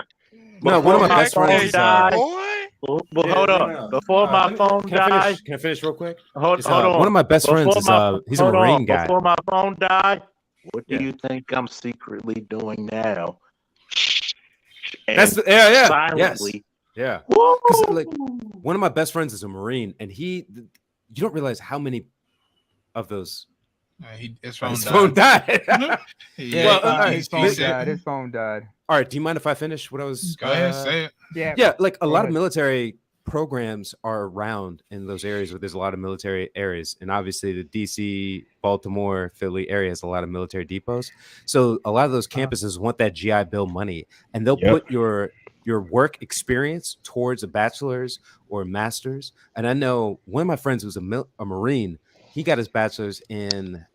No, one of my my best friends phone is died. boy. Well, hold on. Before my phone died. Can I finish real quick? Hold on. One of my best friends is he's a Marine guy. Before my phone died, what do you think I'm secretly doing now? That's silently. Yes. Yeah. Because like one of my best friends is a Marine, and you don't realize how many of those. His phone died. His phone died. All right. Do you mind if I finish what I was? Go ahead, say it. Yeah. Like a lot of military programs are around in those areas where there's a lot of military areas, and obviously the DC, Baltimore, Philly area has a lot of military depots. So a lot of those campuses want that GI Bill money, and they'll put your work experience towards a bachelor's or a master's. And I know one of my friends was a Marine. He got his bachelor's in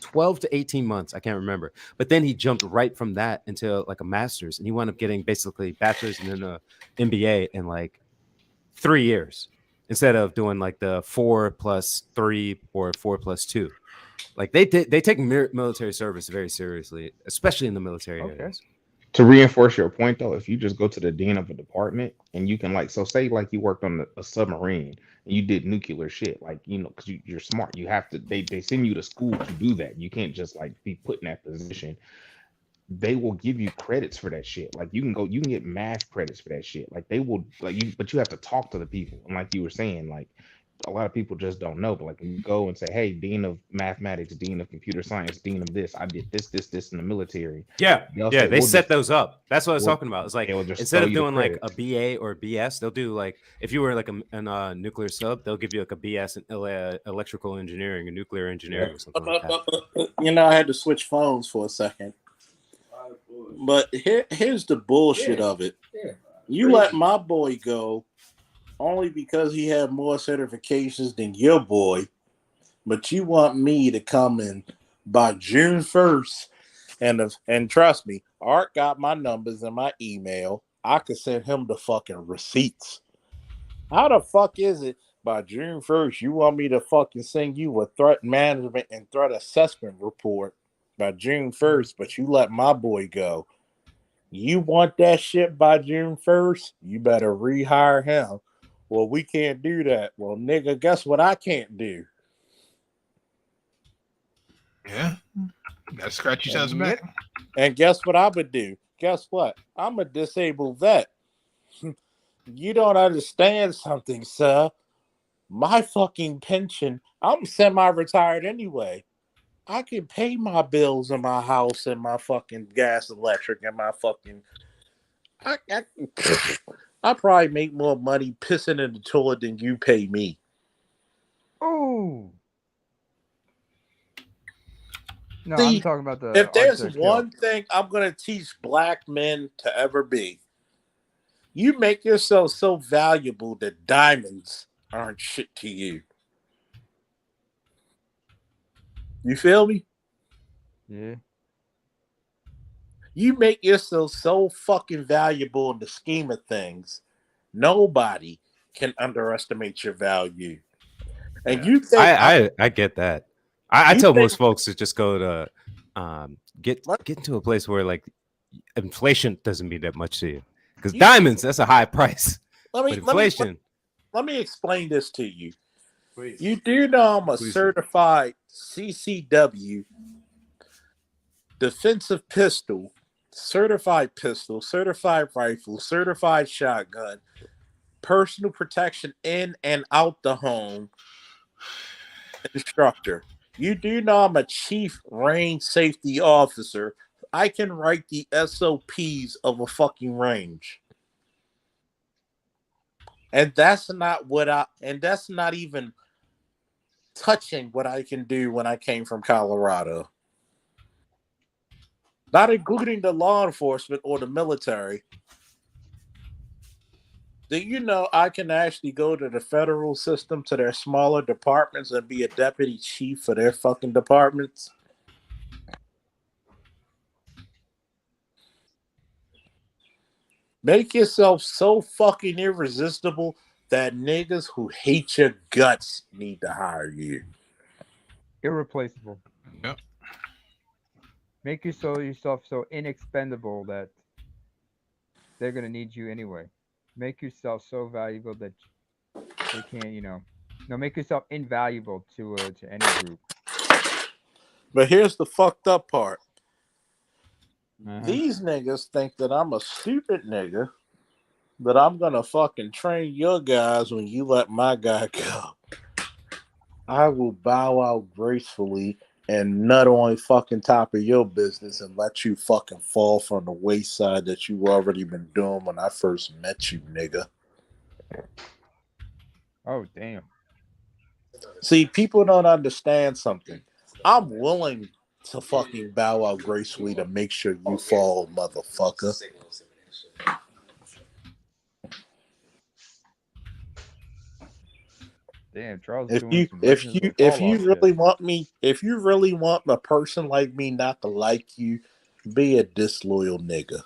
12 to 18 months. I can't remember. But then he jumped right from that into like a master's, and he wound up getting basically bachelor's and then an MBA in like 3 years instead of doing like the 4+3 or 4+2. Like they take military service very seriously, especially in the military areas. To reinforce your point, though, if you just go to the dean of a department and you can say like you worked on a submarine and you did nuclear shit, like, because you're smart, you have to, they send you to school to do that. You can't just like be put in that position. They will give you credits for that shit. Like you can get math credits for that shit. Like they will but you have to talk to the people. And like you were saying, like a lot of people just don't know, but like when you go and say, hey, dean of mathematics, dean of computer science, dean of this, I did this in the military. They set those up. That's what I was talking about. It's like instead of doing like a BA or a BS, they'll do like if you were like a nuclear sub, they'll give you like a BS in electrical engineering or nuclear engineering or something like that. I had to switch phones for a second. But here's the bullshit of it. You let my boy go only because he had more certifications than your boy, but you want me to come in by June 1st, and trust me, Art got my numbers and my email. I could send him the fucking receipts. How the fuck is it by June 1st you want me to fucking send you a threat management and threat assessment report by June 1st, but you let my boy go? You want that shit by June 1st? You better rehire him. Well, we can't do that. Well, nigga, guess what I can't do? Yeah. Gotta scratch each other's back. And guess what I would do? Guess what? I'm a disabled vet. You don't understand something, sir. my fucking pension, I'm semi-retired anyway. I can pay my bills in my house and my fucking gas, electric, and my fucking. I probably make more money pissing in the toilet than you pay me. Oh. No, See, I'm talking about the if Art there's to Kill. one thing I'm gonna teach black men to ever be, you make yourself so valuable that diamonds aren't shit to you. You feel me? Yeah. You make yourself so fucking valuable in the scheme of things. Nobody can underestimate your value. And Yeah. you think I get that. I you tell think most folks to just go to get into a place where like inflation doesn't mean that much to you. Because you, diamonds, that's a high price. let But me let me inflation. let me explain this to you. You do know I'm a Please do. certified CCW defensive pistol, certified rifle, certified shotgun, personal protection in and out the home instructor. You do know I'm a chief range safety officer. I can write the SOPs of a fucking range. And that's not even touching what I can do when I came from Colorado. Not including the law enforcement or the military. Do you know I can actually go to the federal system to their smaller departments and be a deputy chief for their fucking departments? Make yourself so fucking irresistible that niggas who hate your guts need to hire you. Irreplaceable. Yep. Make yourself so inexpendable that they're gonna need you anyway. Make yourself so valuable that they can't, no, make yourself invaluable to any group. But here's the fucked up part. Uh-huh. These niggas think that I'm a stupid nigga, that I'm gonna fucking train your guys when you let my guy go. I will bow out gracefully and nut on fucking top of your business and let you fucking fall from the wayside that you already been doing when I first met you, nigga. Oh damn. See, people don't understand something. I'm willing to fucking bow out gracefully to make sure you fall, motherfucker. Damn, Charles If doing you some if Legends of you the if Fallout you shit. really want me, if you really want a person like me not to like you, be a disloyal nigga.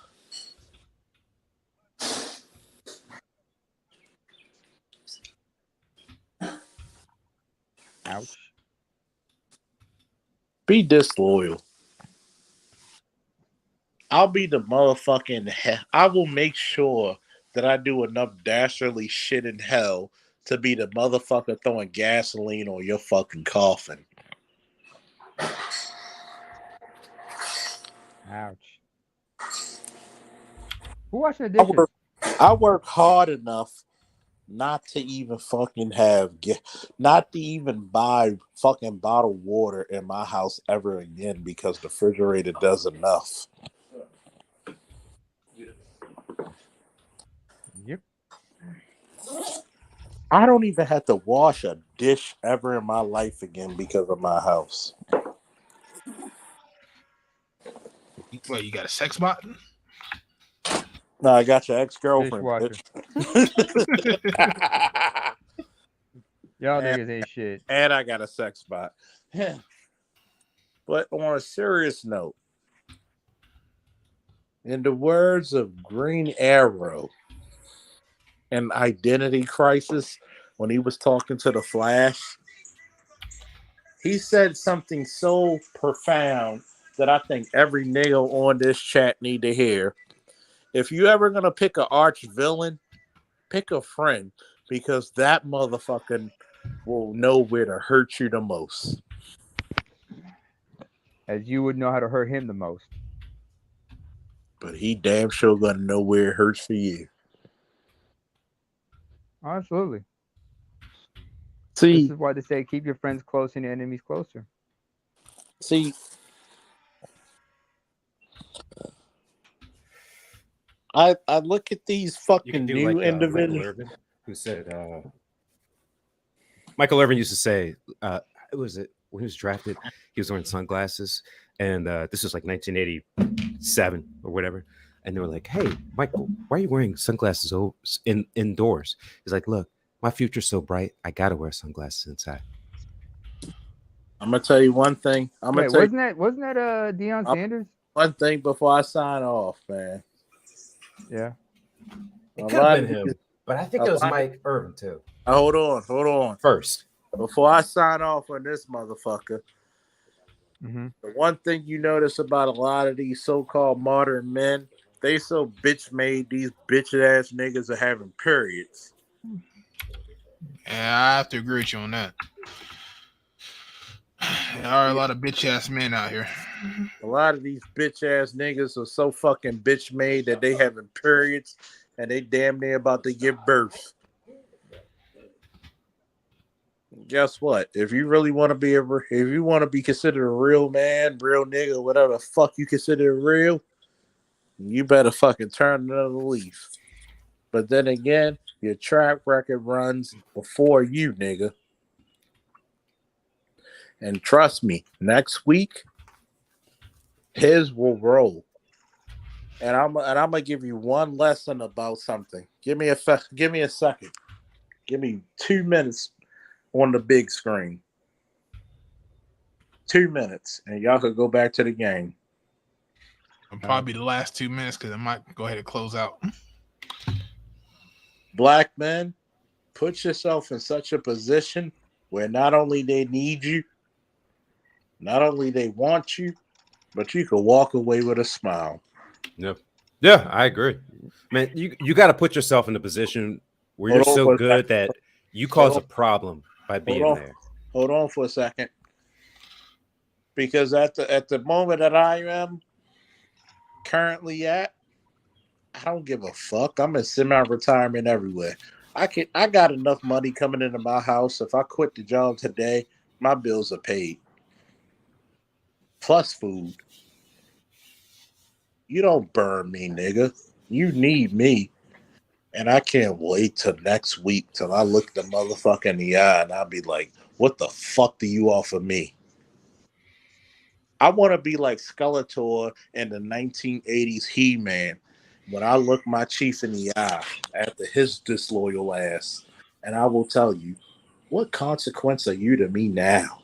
Ouch. Be disloyal. I'll be the motherfucking. I will make sure that I do enough dastardly shit in hell to be the motherfucker throwing gasoline on your fucking coffin. Ouch. Who washing the I dishes? work. I work hard enough not to even fucking not to even buy fucking bottled water in my house ever again because the refrigerator does enough. Yep. I don't even have to wash a dish ever in my life again because of my house. Well, you got a sex button? No, I got your ex-girlfriend, Dishwasher. bitch. Y'all and, niggas ain't shit. and I got a sex bot. But on a serious note, in the words of Green Arrow in Identity Crisis, when he was talking to the Flash, he said something so profound that I think every nigga on this chat need to hear. If you ever gonna pick an arch villain, pick a friend because that motherfucker will know where to hurt you the most. As you would know how to hurt him the most. But he damn sure gonna know where it hurts for you. Absolutely. This See, is why they say keep your friends close and your enemies closer. see, I look at these You can fucking do new like Michael individuals. Irvin, who said Michael Irvin used to say, it was it when he was drafted, he was wearing sunglasses, and this was like 1987 or whatever. And they were like, "Hey, Michael, why are you wearing sunglasses indoors?" He's like, "Look, my future's so bright, I gotta wear sunglasses inside." I'm gonna tell you one thing. I'm gonna Wait, tell you wasn't that Deion Sanders? one thing before I sign off, man. Yeah. It A could have lot been of these, him, but I think a it was lot. Mike Irvin too. Hold on. First, Before I sign off on this motherfucker, Mm-hmm. the one thing you notice about a lot of these so-called modern men, they so bitch made. These bitch ass niggas are having periods. Yeah, I have to agree with you on that. There are a lot of bitch ass men out here. A lot of these bitch ass niggas are so fucking bitch made that they having periods and they damn near about to give birth. Guess what? If you really want to be if you want to be considered a real man, real nigga, whatever the fuck you consider real, you better fucking turn another leaf. But then again, your track record runs before you, nigga. And trust me, next week his will roll. And I'm gonna give you one lesson about something. Give me a second. Give me 2 minutes on the big screen. 2 minutes, and y'all could go back to the game. Probably the last 2 minutes because I might go ahead and close out. Black men, put yourself in such a position where not only they need you, not only they want you, but you can walk away with a smile. Yep. Yeah, I agree. Man, you got to put yourself in a position where Hold you're on so for a good second. that you Hold cause on. a problem by Hold being on. there. Hold on for a second. Because at the moment that I am currently at, I don't give a fuck. I'm in semi-retirement everywhere. I got enough money coming into my house. If I quit the job today, my bills are paid. Plus food. You don't burn me, nigga. You need me. And I can't wait till next week till I look the motherfucker in the eye and I'll be like, what the fuck do you offer me? I want to be like Skeletor in the 1980s He-Man when I look my chief in the eye after his disloyal ass. And I will tell you, what consequence are you to me now?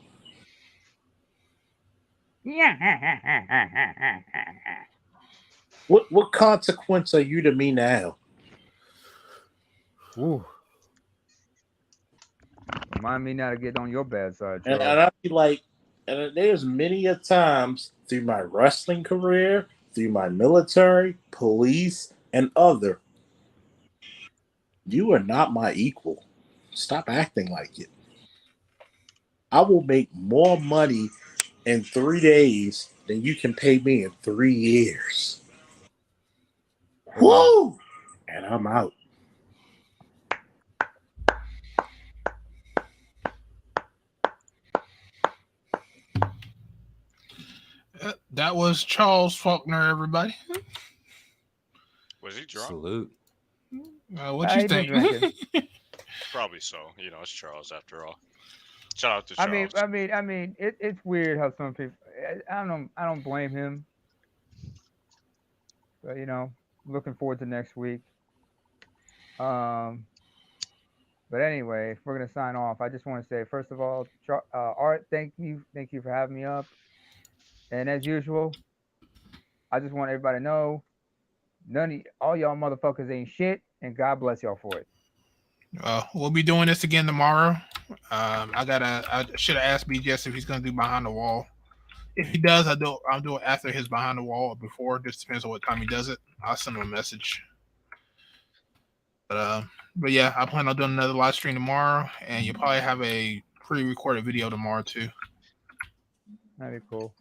What consequence are you to me now? Ooh. Remind me not to get on your bad side, And Charles. I'd be like, and there's many a times through my wrestling career, through my military, police, and other, you are not my equal. Stop acting like it. I will make more money in 3 days than you can pay me in 3 years. Woo! And I'm out. That was Charles Faulkner, everybody. Was he drunk? Salute. What you He been think? drinking. Probably so. You know, it's Charles after all. Shout out to I mean, Charles. it's weird how some people. I don't blame him. But looking forward to next week. Um, but anyway, if we're gonna sign off, I just want to say first of all, Art, thank you for having me up. And as usual, I just want everybody to know, all y'all motherfuckers ain't shit, and God bless y'all for it. We'll be doing this again tomorrow. I should have asked BJS if he's gonna do behind the wall. If he does, I'll do it after his behind the wall or before. Just depends on what time he does it. I'll send him a message. But yeah, I plan on doing another live stream tomorrow, and you'll probably have a pre-recorded video tomorrow too. That'd be cool.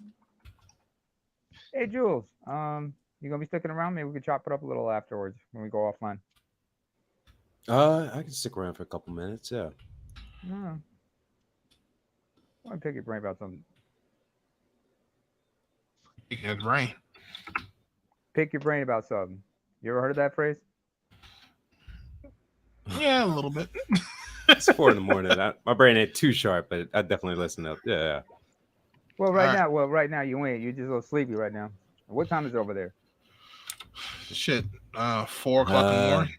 Hey Jules, you gonna be sticking around? Maybe we could chop it up a little afterwards when we go offline. I can stick around for a couple minutes. Yeah. I want to pick your brain about something. Pick his brain. Pick your brain about something. You ever heard of that phrase? Yeah, a little bit. It's 4 a.m. My brain ain't too sharp, but I definitely listen up. Yeah. Well, right now you ain't. You're just a little sleepy right now. What time is it over there? Shit, 4 o'clock in the morning.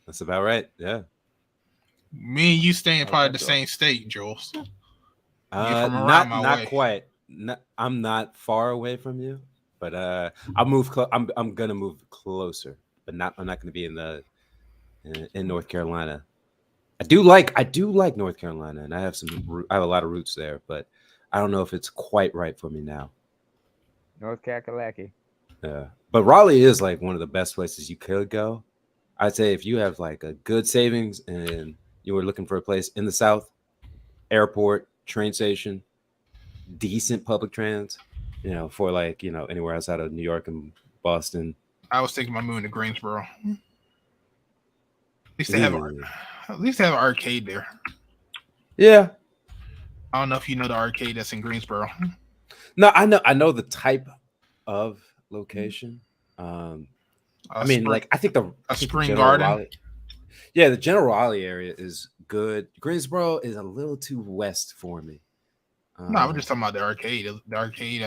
That's about right. Yeah. Me and you stay in probably the same state, Jules. You're from around my not way. quite. I'm not far away from you, but I'll move. I'm gonna move closer, but not. I'm not gonna be in North Carolina. I do like North Carolina, and I have a lot of roots there, but I don't know if it's quite right for me now. North Kakalaki. Yeah, but Raleigh is like one of the best places you could go. I'd say if you have like a good savings and you were looking for a place in the South, airport, train station, decent public trans, for like, anywhere outside of New York and Boston. I was thinking about moving to Greensboro. At least they have an arcade there. Yeah. I don't know if you know the arcade that's in Greensboro. No, I know the type of location. I mean, like I think the Spring Garden. Raleigh, yeah, the General Raleigh area is good. Greensboro is a little too west for me. No, I'm just talking about the arcade. The arcade.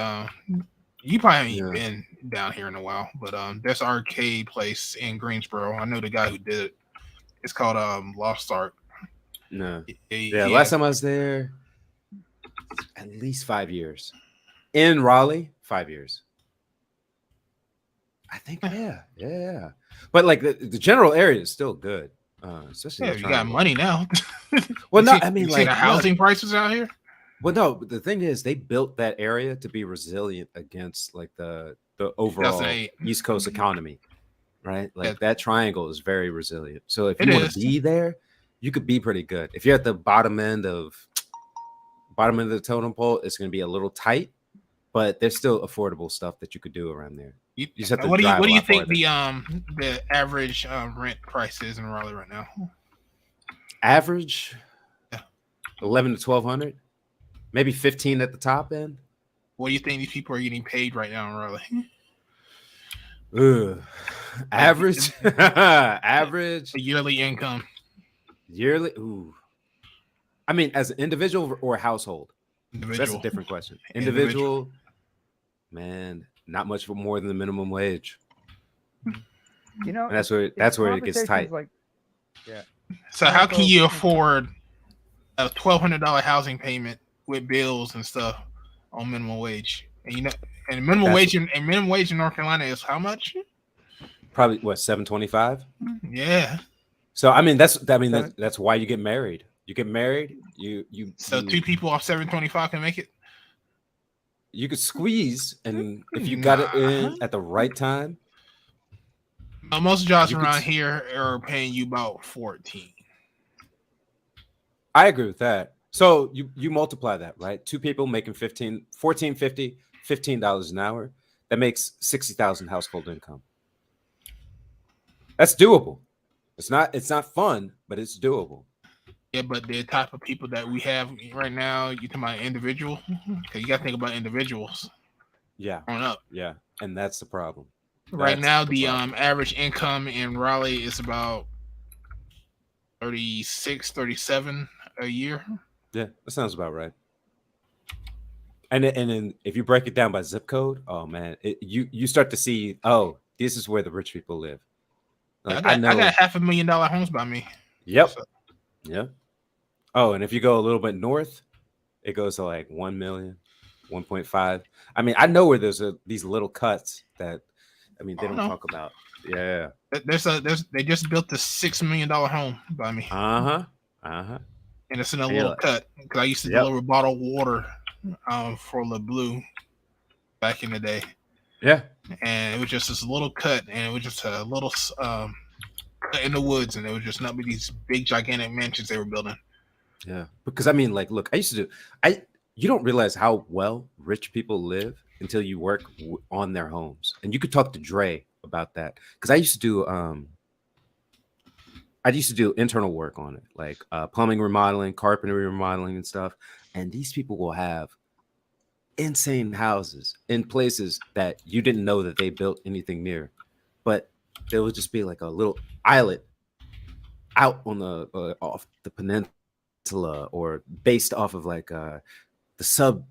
You probably haven't been down here in a while, but there's an arcade place in Greensboro. I know the guy who did it. It's called Lost Ark. No. Yeah, last time I was there, at least 5 years. In Raleigh, 5 years. I think, yeah. But like the general area is still good. Especially you got money now. Well, no, I mean, like the housing prices out here. Well, no, but the thing is, they built that area to be resilient against like the overall East Coast economy, right? Like that triangle is very resilient. So if you want to be there, you could be pretty good. If you're at the bottom end of the totem pole, it's going to be a little tight, but there's still affordable stuff that you could do around there. You just have to what do you think the average rent price is in Raleigh right now? Average, 11 to 1,200, maybe 15 at the top end. What do you think these people are getting paid right now in Raleigh? Average, average yearly income. Yearly, I mean, as an individual or a household? So that's a different question. Individual, man, not much more than the minimum wage. And that's where it gets tight. Like, yeah. So how can you afford a $1,200 housing payment with bills and stuff on minimum wage? And minimum wage in North Carolina is how much? Probably what, $725? Yeah. So I mean that's why you get married. You get married. So two people off $725 can make it. You could squeeze, and if you got it in at the right time. Most jobs around here are paying you about 14. I agree with that. So you multiply that, right? Two people making $14.50, $15 an hour. That makes 60,000 household income. That's doable. It's not fun, but it's doable. Yeah, but the type of people that we have right now, you talking about individual? Because you got to think about individuals. Yeah. Growing up. Yeah, and that's the problem. Right now, the average income in Raleigh is about 36, 37 a year. Yeah, that sounds about right. And then if you break it down by zip code, oh man, you start to see, oh, this is where the rich people live. Like, I got $500,000 homes by me. Yep. So. Yep. Oh, and if you go a little bit north, it goes to like 1 million, 1.5. I mean, I know where there's these little cuts that, I mean, they don't talk about. Yeah. They just built a $6 million home by me. And it's in a little cut because I used to deliver bottled water for Le Bleu back in the day. Yeah. And it was just this little cut, and it was just a little cut in the woods, and it was just not these big gigantic mansions they were building. Yeah, because I mean, like, look, you don't realize how well rich people live until you work on their homes, and you could talk to Dre about that because I used to do internal work on it, like plumbing remodeling, carpentry remodeling, and stuff. and these people will have insane houses in places that you didn't know that they built anything near, but there would just be like a little islet out on the off the peninsula or based off of like the sub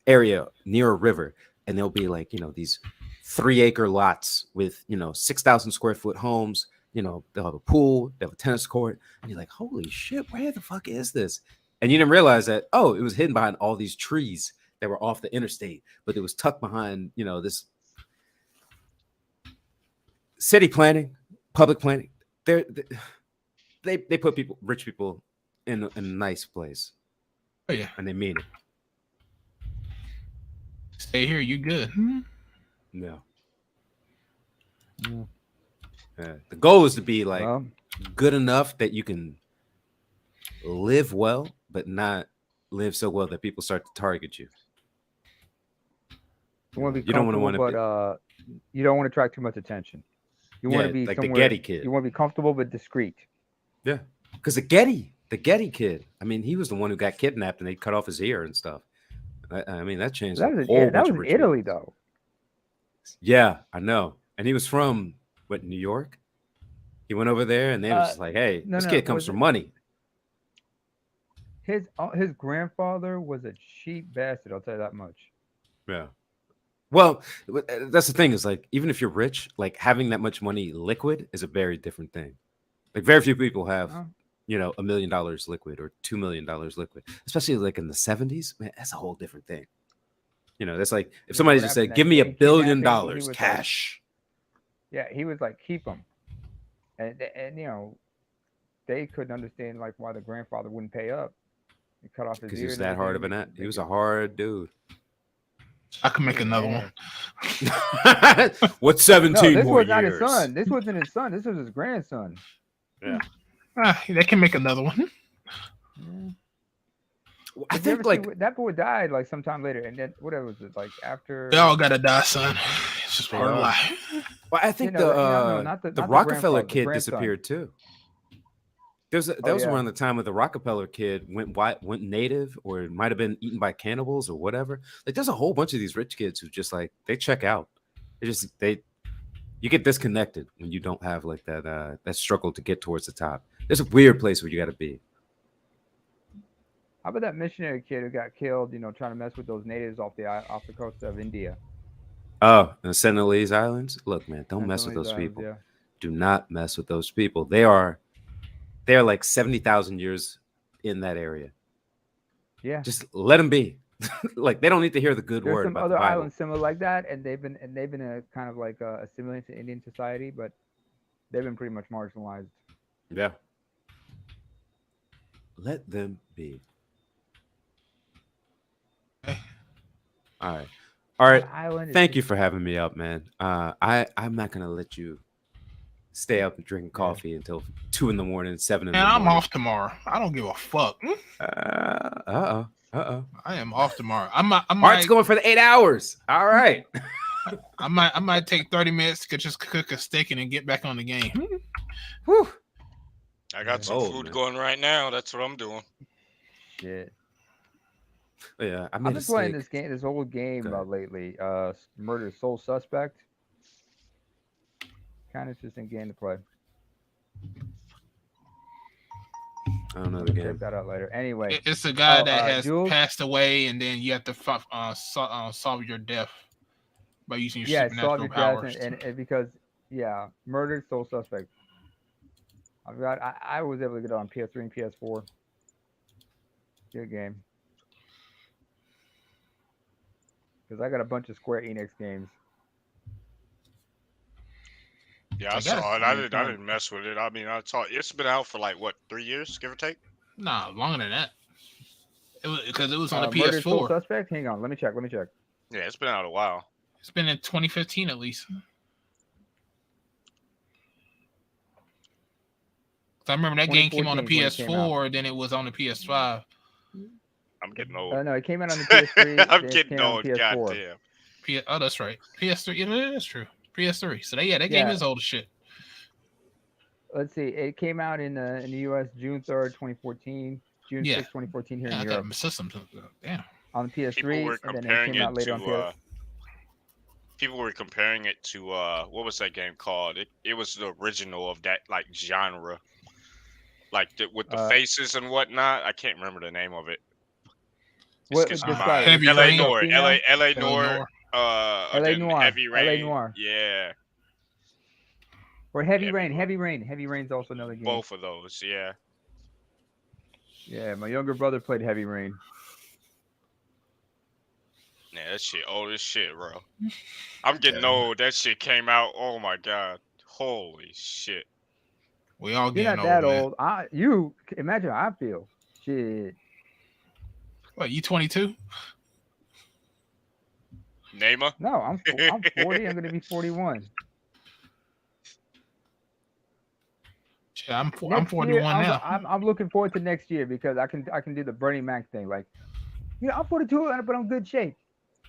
area near a river, and there'll be like these 3-acre lots with 6,000 square foot homes. They'll have a pool, they have a tennis court, and you're like, holy shit, where the fuck is this? And you didn't realize that, oh, it was hidden behind all these trees that were off the interstate, but it was tucked behind this city planning, public planning. They put rich people in a nice place. Oh yeah, and they mean it. Stay here, you good? Yeah. The goal is to be like good enough that you can live well, but not live so well that people start to target you. You want to be comfortable, but you don't want to attract too much attention. You want to be like somewhere, the Getty kid. You want to be comfortable but discreet. Yeah, because the Getty kid. I mean, he was the one who got kidnapped and they cut off his ear and stuff. I mean, that changed. That was Italy, though. Yeah, I know. And he was from New York. He went over there, and they was just like, "Hey, this kid comes from money." His grandfather was a cheap bastard. I'll tell you that much. Yeah. Well, that's the thing is like, even if you're rich, like having that much money liquid is a very different thing. Like very few people have, $1 million liquid or $2 million liquid, especially like in the 70s. Man, that's a whole different thing. That's like if somebody just said, "Give me $1 billion cash." Like, he was like, "Keep them," and they couldn't understand like why the grandfather wouldn't pay up. He cut off his ear. Because he was that hard of an He was a hard dude. I can make another one. What's 17 no, this more was not years? His son. This wasn't his son. This was his grandson. Yeah. They can make another one. I think like that boy died like sometime later, and then whatever was it like after? They all gotta die, son. It's just part of life. Well, I think the Rockefeller kid disappeared too. That was around the time when the Rockefeller kid went native, or it might have been eaten by cannibals or whatever. Like, there's a whole bunch of these rich kids who just like they check out. You get disconnected when you don't have like that struggle to get towards the top. There's a weird place where you got to be. How about that missionary kid who got killed? Trying to mess with those natives off the coast of India. Oh, the Sentinelese Islands. Look, man, don't mess with those people. Yeah. Do not mess with those people. They are like 70,000 years in that area. Yeah, just let them be. Like they don't need to hear the good word about the Bible. There's some other islands similar like that, and they've been a kind of like assimilated to Indian society, but they've been pretty much marginalized. Yeah. Let them be. All right. Thank you for having me up, man. I'm not gonna let you stay up and drink coffee until 2 a.m, 7 a.m. Man, I'm off tomorrow. I don't give a fuck. I am off tomorrow. Art's going for the 8 hours. All right. I might take 30 minutes to just cook a steak and then get back on the game. Whew. I got some food going right now. That's what I'm doing. Yeah. Yeah, I've been playing this old game lately. Murder Sole Suspect. Kind of interesting game to play. I don't know the game. Check that out later. Anyway, it's a guy that has passed away, and then you have to solve your death by using your supernatural powers. And because Murder Sole Suspect. I was able to get it on PS3 and PS4. Good game. Because I got a bunch of Square Enix games. Yeah, I saw it. I didn't mess with it. I mean, it's been out for like what, 3 years, give or take? Nah, longer than that. Because it was on the PS4. Murder Sole Suspect? Hang on, let me check. Yeah, it's been out a while. It's been in 2015 at least. I remember that game came on the PS4, then it was on the PS5. I'm getting old. No, it came out on the PS3. I'm getting old. Goddamn. Oh, that's right. PS3. Yeah, that's true. PS3. So that game is old as shit. Let's see. It came out in the US June 3rd, 2014. June 6, 2014 here in Europe. Systems. Damn. On the People PS3, were and then it comparing came out it later on to. PS. People were comparing it to what was that game called? It was the original of that like genre, like with the faces and whatnot. I can't remember the name of it. What describe it? LA Rain? Noir, Female? LA Noir, LA again Noir. Heavy Rain. LA Noir. Yeah. Or Heavy Rain. Heavy Rain's also another game. Both of those, yeah. Yeah, my younger brother played Heavy Rain. Yeah, that shit old as shit, bro. I'm getting old. That shit came out. Oh my god. Holy shit. We all You're getting not that old. old. You imagine how I feel. Shit. What, you 22? Neymar? No, I'm 40. I'm gonna be 41. Yeah, I'm Next 41 year, now. I'm looking forward to next year because I can do the Bernie Mac thing. Like, I'm 42, but I'm in good shape.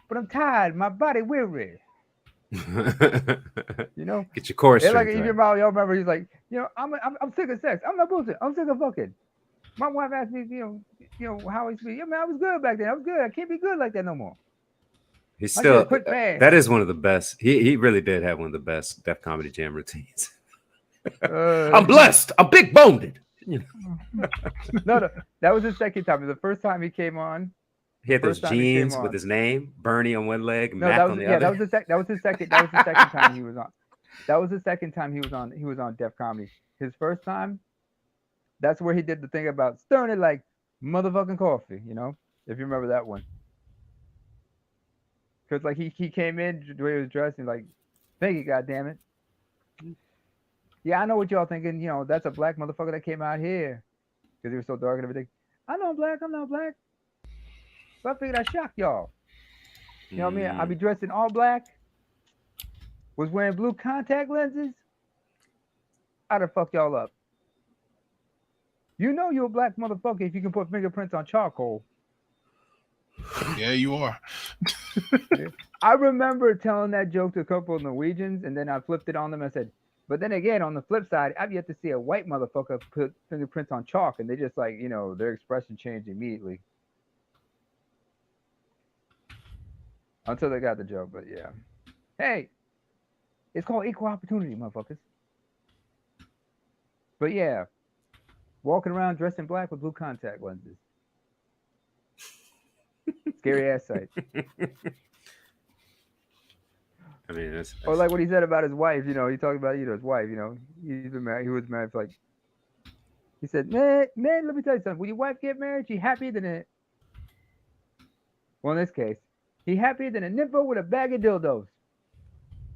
But I'm tired. My body weary. Get your core It's like strength. even Right. y'all remember he's like, I'm sick of sex. I'm not bullshit. I'm sick of fucking. My wife asked me, how I used to be. I mean, I was good back then. I was good. I can't be good like that no more. He's still quit fast. that is one of the best. He really did have one of the best Def Comedy Jam routines. I'm blessed. I'm big boned. No, that was the second time. The first time he came on, he had those jeans with his name, Bernie on one leg, Mac on the other. That was the second. That was the second time he was on. That was the second time he was on. He was on Def Comedy. His first time, that's where he did the thing about stirring it like motherfucking coffee. If you remember that one. Because like he came in the way he was dressed and like, thank you, goddammit. Yeah, I know what y'all thinking. That's a black motherfucker that came out here because he was so dark and everything. I know I'm black. I'm not black. But I figured I'd shock y'all. You know what I mean? I'd be dressed in all black. Was wearing blue contact lenses. I'd have fucked y'all up. You're a black motherfucker if you can put fingerprints on charcoal. Yeah, you are. I remember telling that joke to a couple of Norwegians, and then I flipped it on them and said, but then again, on the flip side, I've yet to see a white motherfucker put fingerprints on chalk, and they just like, their expression changed immediately. Until they got the joke, but yeah. Hey, it's called equal opportunity, motherfuckers. But yeah, walking around dressed in black with blue contact lenses. Scary ass sight. I mean, that's... Or like what he said about his wife. He talked about his wife. He's been married. He was married for like. He said, "Man, let me tell you something. When your wife get married, she happier than a. Well, in this case, he happier than a nympho with a bag of dildos."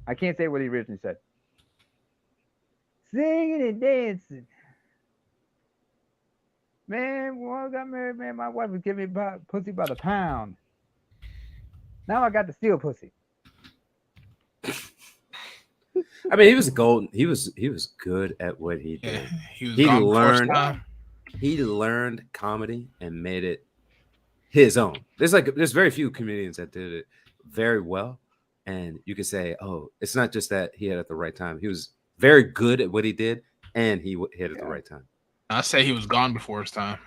I can't say what he originally said. Singing and dancing. Man, when I got married, man, my wife was giving me pussy by the pound. Now I got to steal pussy. I mean, he was golden. He was good at what he did. Yeah, he learned comedy and made it his own. There's very few comedians that did it very well, and you could say, oh, it's not just that he had it at the right time. He was very good at what he did, and he hit at the right time. I say he was gone before his time.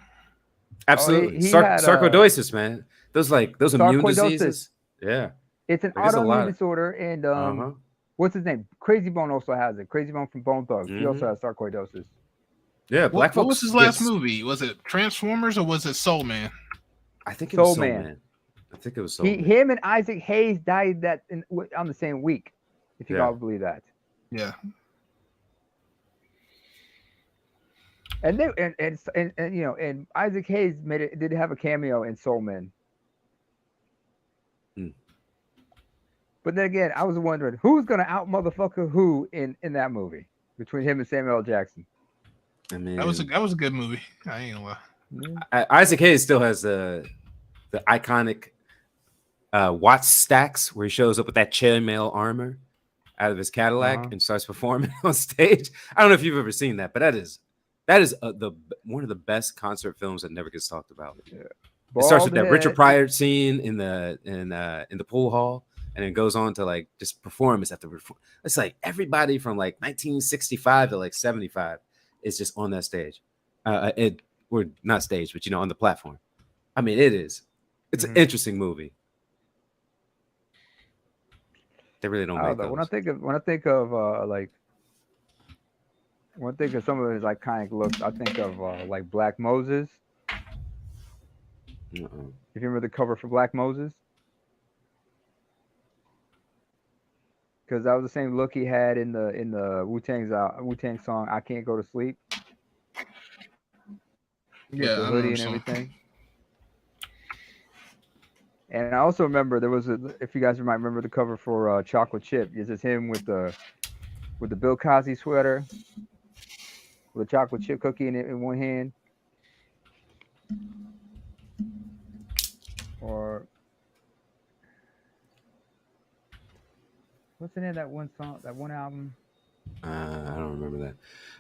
Absolutely, sarcoidosis, man. Those immune diseases. Yeah, it's an autoimmune disorder, and what's his name? Crazy Bone also has it. Crazy Bone from Bone Thugs. He also has sarcoidosis. Yeah, what was his last movie? Was it Transformers or was it Soul Man? I think it was Soul Man. I think it was Soul Man. Him and Isaac Hayes died on the same week. If you all believe that. Yeah. And Isaac Hayes did have a cameo in Soul Man. But then again, I was wondering who's gonna out motherfucker who in that movie between him and Samuel L. Jackson. I mean, that was a good movie. I ain't gonna lie. Isaac Hayes still has the iconic watch stacks where he shows up with that chainmail armor out of his Cadillac and starts performing on stage. I don't know if you've ever seen that, but that is one of the best concert films that never gets talked about. Yeah. It starts with that Richard Pryor scene in the pool hall, and it goes on to like just performance after performance. It's like everybody from like 1965 to like 75 is just on that stage. or not staged, but on the platform. I mean, it is. It's an interesting movie. They really don't make those. When I think of when I think of some of his iconic looks, I think of like Black Moses. If you remember the cover for Black Moses, because that was the same look he had in the Wu-Tang song "I Can't Go to Sleep." Yeah, With the I hoodie remember and some. everything. And I also remember there was if you guys might remember the cover for Chocolate Chip. It's just him with the Bill Cosby sweater, with a chocolate chip cookie in one hand, or what's the name of that one song, that one album? I don't remember that.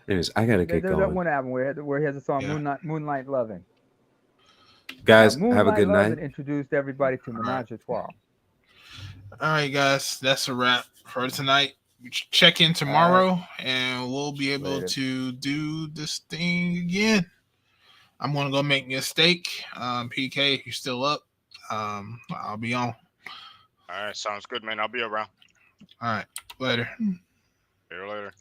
Anyways, I gotta get There's going. that one album where he has a song Moonlight Lovin'. Guys, now, have a Moonlight good Lovin' night. introduced everybody to Menage a Trois. All right, guys, that's a wrap for tonight. Check in tomorrow, and we'll be able to do this thing again. I'm gonna go make me a steak. PK, if you're still up, I'll be on. All right, sounds good, man. I'll be around. All right, later. See you later.